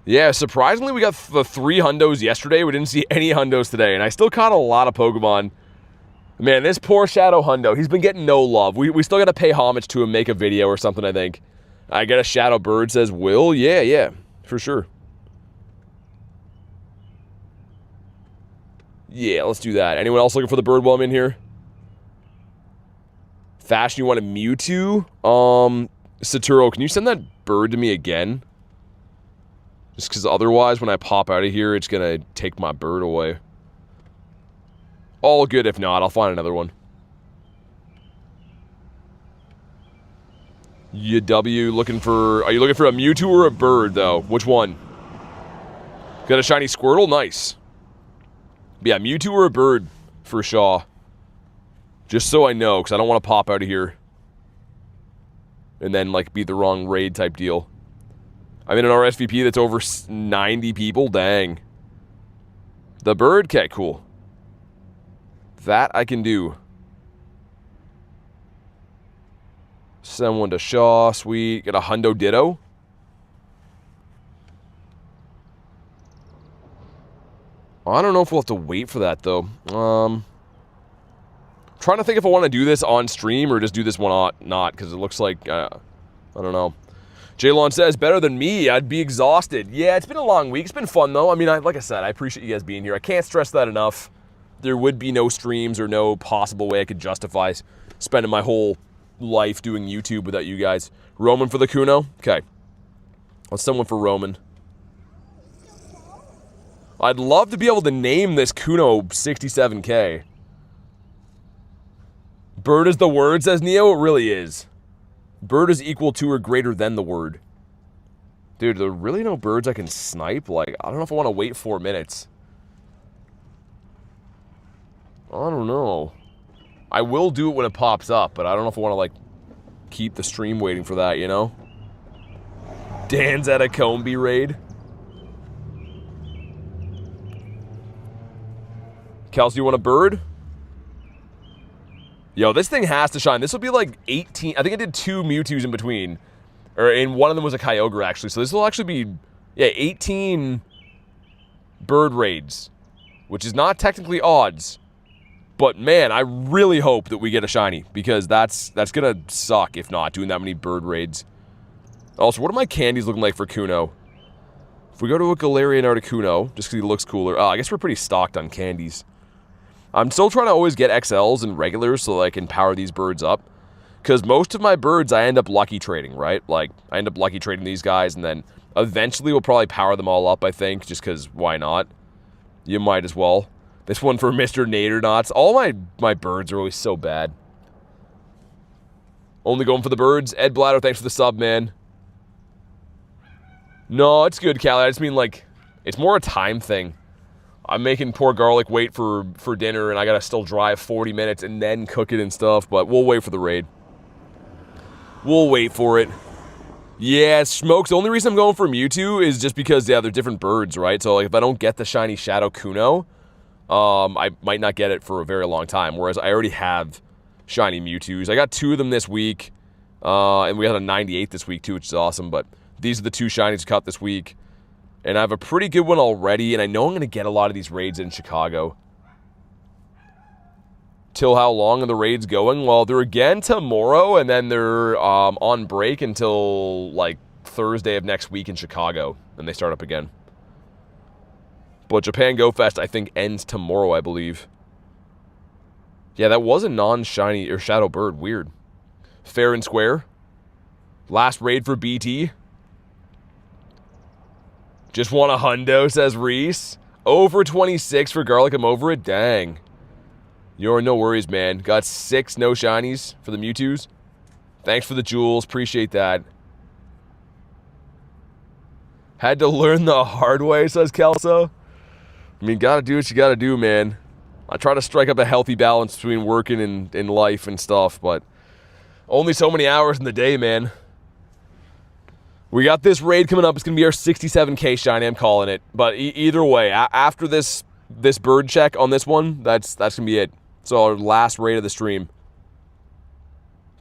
Yeah, surprisingly, we got the 3 hundos yesterday. We didn't see any hundos today, and I still caught a lot of Pokemon. Man, this poor Shadow Hundo, he's been getting no love. We still got to pay homage to him, make a video or something, I think. I get a Shadow Bird, says Will. Yeah, for sure. Yeah, let's do that. Anyone else looking for the bird while I'm in here? Fashion, you want a Mewtwo? Saturo, can you send that bird to me again? Just because otherwise, when I pop out of here, it's going to take my bird away. All good. If not, I'll find another one. UW looking for... Are you looking for a Mewtwo or a bird, though? Which one? Got a shiny Squirtle? Nice. Yeah, Mewtwo or a bird for Shaw. Just so I know, because I don't want to pop out of here. And then, like, be the wrong raid type deal. I'm in an RSVP that's over 90 people. Dang. The bird? Okay, cool. That I can do. Send one to Shaw. Sweet. Get a Hundo Ditto. I don't know if we'll have to wait for that, though. Trying to think if I want to do this on stream or just do this one not, because it looks like, I don't know. Jaylon says, better than me, I'd be exhausted. Yeah, it's been a long week. It's been fun, though. I mean, like I said, I appreciate you guys being here. I can't stress that enough. There would be no streams or no possible way I could justify spending my whole life doing YouTube without you guys. Roman for the Kuno? Okay. Let's send one for Roman. I'd love to be able to name this Kuno 67K. Bird is the word, says Neo. It really is. Bird is equal to or greater than the word. Dude, there are really no birds I can snipe? Like, I don't know if I want to wait 4 minutes. I don't know. I will do it when it pops up, but I don't know if I want to, like, keep the stream waiting for that, you know? Dan's at a Combi raid. Kelsey, you want a bird? Yo, this thing has to shine. This will be like 18. I think I did 2 Mewtwo's in between. And one of them was a Kyogre, actually. So this will actually be, yeah, 18 bird raids. Which is not technically odds. But, man, I really hope that we get a shiny. Because that's going to suck if not, doing that many bird raids. Also, what are my candies looking like for Kuno? If we go to a Galarian Articuno, just because he looks cooler. I guess we're pretty stocked on candies. I'm still trying to always get XLs and regulars so that I can power these birds up. Because most of my birds I end up lucky trading, right? Like, I end up lucky trading these guys, and then eventually we'll probably power them all up, I think, just because why not? You might as well. This one for Mr. Nadernots. All my birds are always so bad. Only going for the birds. Ed Bladder, thanks for the sub, man. No, it's good, Callie. I just mean, like, it's more a time thing. I'm making poor Garlic wait for dinner, and I gotta still drive 40 minutes and then cook it and stuff, but we'll wait for the raid. We'll wait for it. Yeah, Smokes, the only reason I'm going for Mewtwo is just because, yeah, they're different birds, right? So, like, if I don't get the shiny Shadow Kuno, I might not get it for a very long time, whereas I already have shiny Mewtwo's. I got 2 of them this week, and we got a 98 this week, too, which is awesome, but these are the 2 shinies cut this week. And I have a pretty good one already, and I know I'm going to get a lot of these raids in Chicago. Till how long are the raids going? Well, they're again tomorrow, and then they're on break until, like, Thursday of next week in Chicago. Then they start up again. But Japan Go Fest, I think, ends tomorrow, I believe. Yeah, that was a non-shiny, or Shadow Bird. Weird. Fair and square. Last raid for BT. Just want a hundo, says Reese. Over 26 for Garlic. I'm over it. Dang. You're no worries, man. Got 6 no shinies for the Mewtwo's. Thanks for the jewels. Appreciate that. Had to learn the hard way, says Kelso. I mean, gotta do what you gotta do, man. I try to strike up a healthy balance between working and life and stuff, but only so many hours in the day, man. We got this raid coming up. It's gonna be our 67k shiny. I'm calling it. But either way, after this bird check on this one, that's gonna be it. So our last raid of the stream.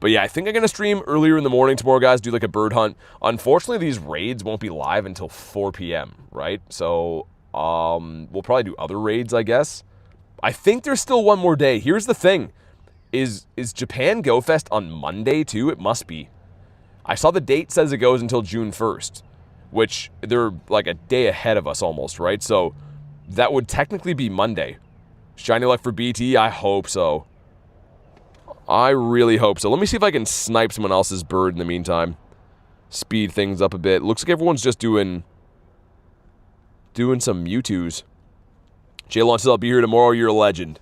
But yeah, I think I'm going to stream earlier in the morning tomorrow, guys, do like a bird hunt. Unfortunately, these raids won't be live until 4 p.m., right? So we'll probably do other raids, I guess. I think there's still one more day. Here's the thing. Is Japan Go Fest on Monday, too? It must be. I saw the date says it goes until June 1st, which they're like a day ahead of us almost, right? So that would technically be Monday. Shiny luck for BT? I hope so. I really hope so. Let me see if I can snipe someone else's bird in the meantime. Speed things up a bit. Looks like everyone's just doing some Mewtwo's. Jay Launch says, I'll be here tomorrow. You're a legend.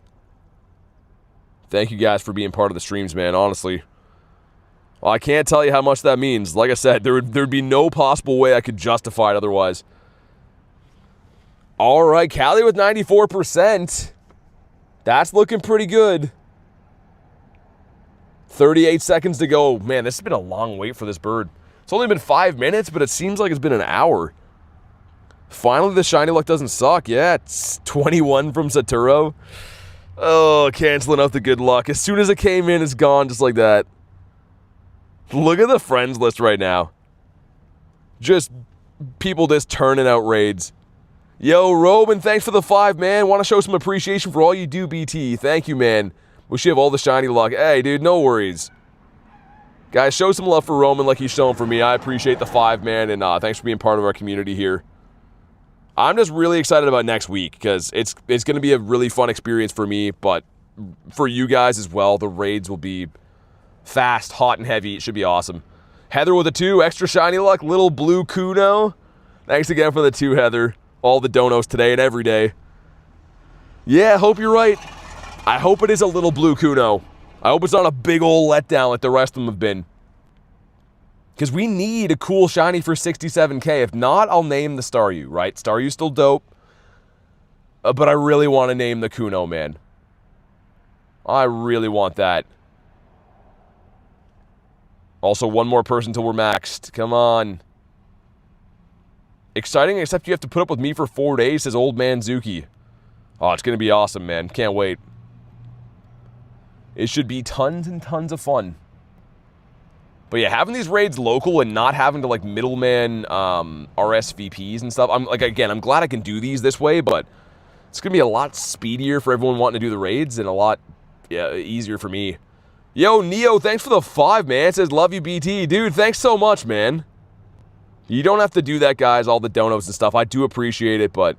Thank you guys for being part of the streams, man, honestly. Well, I can't tell you how much that means. Like I said, there'd be no possible way I could justify it otherwise. All right, Callie with 94%. That's looking pretty good. 38 seconds to go. Man, this has been a long wait for this bird. It's only been 5 minutes, but it seems like it's been an hour. Finally, the shiny luck doesn't suck. Yeah, it's 21 from Saturo. Oh, canceling out the good luck. As soon as it came in, it's gone just like that. Look at the friends list right now. Just people just turning out raids. Yo, Robin, thanks for the 5, man. Want to show some appreciation for all you do, BT. Thank you, man. Wish you have all the shiny luck. Hey, dude, no worries. Guys, show some love for Roman like he's shown for me. I appreciate the 5, man, and thanks for being part of our community here. I'm just really excited about next week because it's going to be a really fun experience for me, but for you guys as well. The raids will be fast, hot, and heavy. It should be awesome. Heather with a 2, extra shiny luck, little blue Kuno. Thanks again for the 2, Heather. All the donos today and every day. Yeah, hope you're right. I hope it is a little blue Kuno. I hope it's not a big old letdown like the rest of them have been. Because we need a cool shiny for 67k. If not, I'll name the Staryu, right? Staryu's still dope. But I really want to name the Kuno, man. I really want that. Also, one more person till we're maxed. Come on. Exciting, except you have to put up with me for 4 days, says Old Man Zuki. Oh, it's going to be awesome, man. Can't wait. It should be tons and tons of fun. But yeah, having these raids local and not having to, like, middleman RSVPs and stuff. I'm glad I can do these this way, but it's going to be a lot speedier for everyone wanting to do the raids and a lot easier for me. Yo, Neo, thanks for the 5, man. It says, love you, BT. Dude, thanks so much, man. You don't have to do that, guys, all the donos and stuff. I do appreciate it, but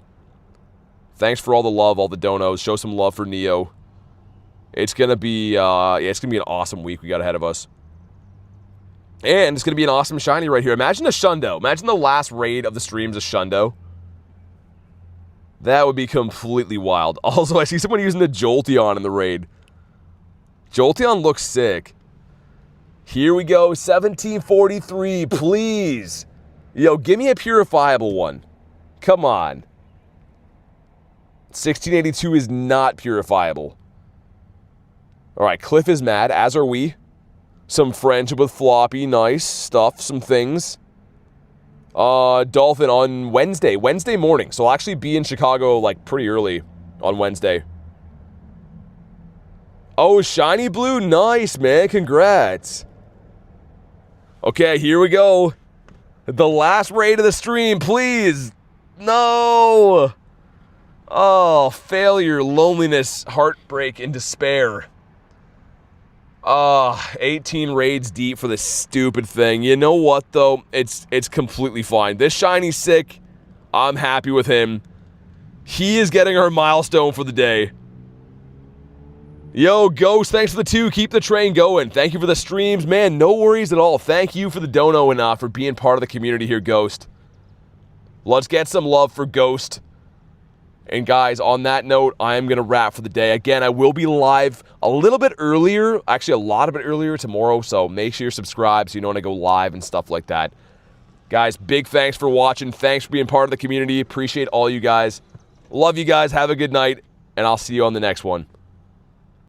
thanks for all the love, all the donos. Show some love for Neo. It's going to be, it's going to be an awesome week we got ahead of us. And it's going to be an awesome shiny right here. Imagine a Shundo. Imagine the last raid of the streams of Shundo. That would be completely wild. Also, I see someone using the Jolteon in the raid. Jolteon looks sick. Here we go. 1743, please. Yo, give me a purifiable one. Come on. 1682 is not purifiable. Alright, Cliff is mad, as are we. Some friendship with Floppy, nice stuff, some things. Dolphin on Wednesday morning. So I'll actually be in Chicago, like, pretty early on Wednesday. Oh, shiny blue, nice, man, congrats. Okay, here we go. The last raid of the stream, please. No. Oh, failure, loneliness, heartbreak, and despair. 18 raids deep for this stupid thing. You know what, though? It's completely fine. This shiny's sick. I'm happy with him. He is getting our milestone for the day. Yo, Ghost, thanks for the 2. Keep the train going. Thank you for the streams. Man, no worries at all. Thank you for the dono and for being part of the community here, Ghost. Let's get some love for Ghost And guys, on that note, I am going to wrap for the day. Again, I will be live a little bit earlier, actually a lot of it earlier tomorrow, so make sure you're subscribed so you know when I go live and stuff like that. Guys, big thanks for watching. Thanks for being part of the community. Appreciate all you guys. Love you guys. Have a good night, and I'll see you on the next one.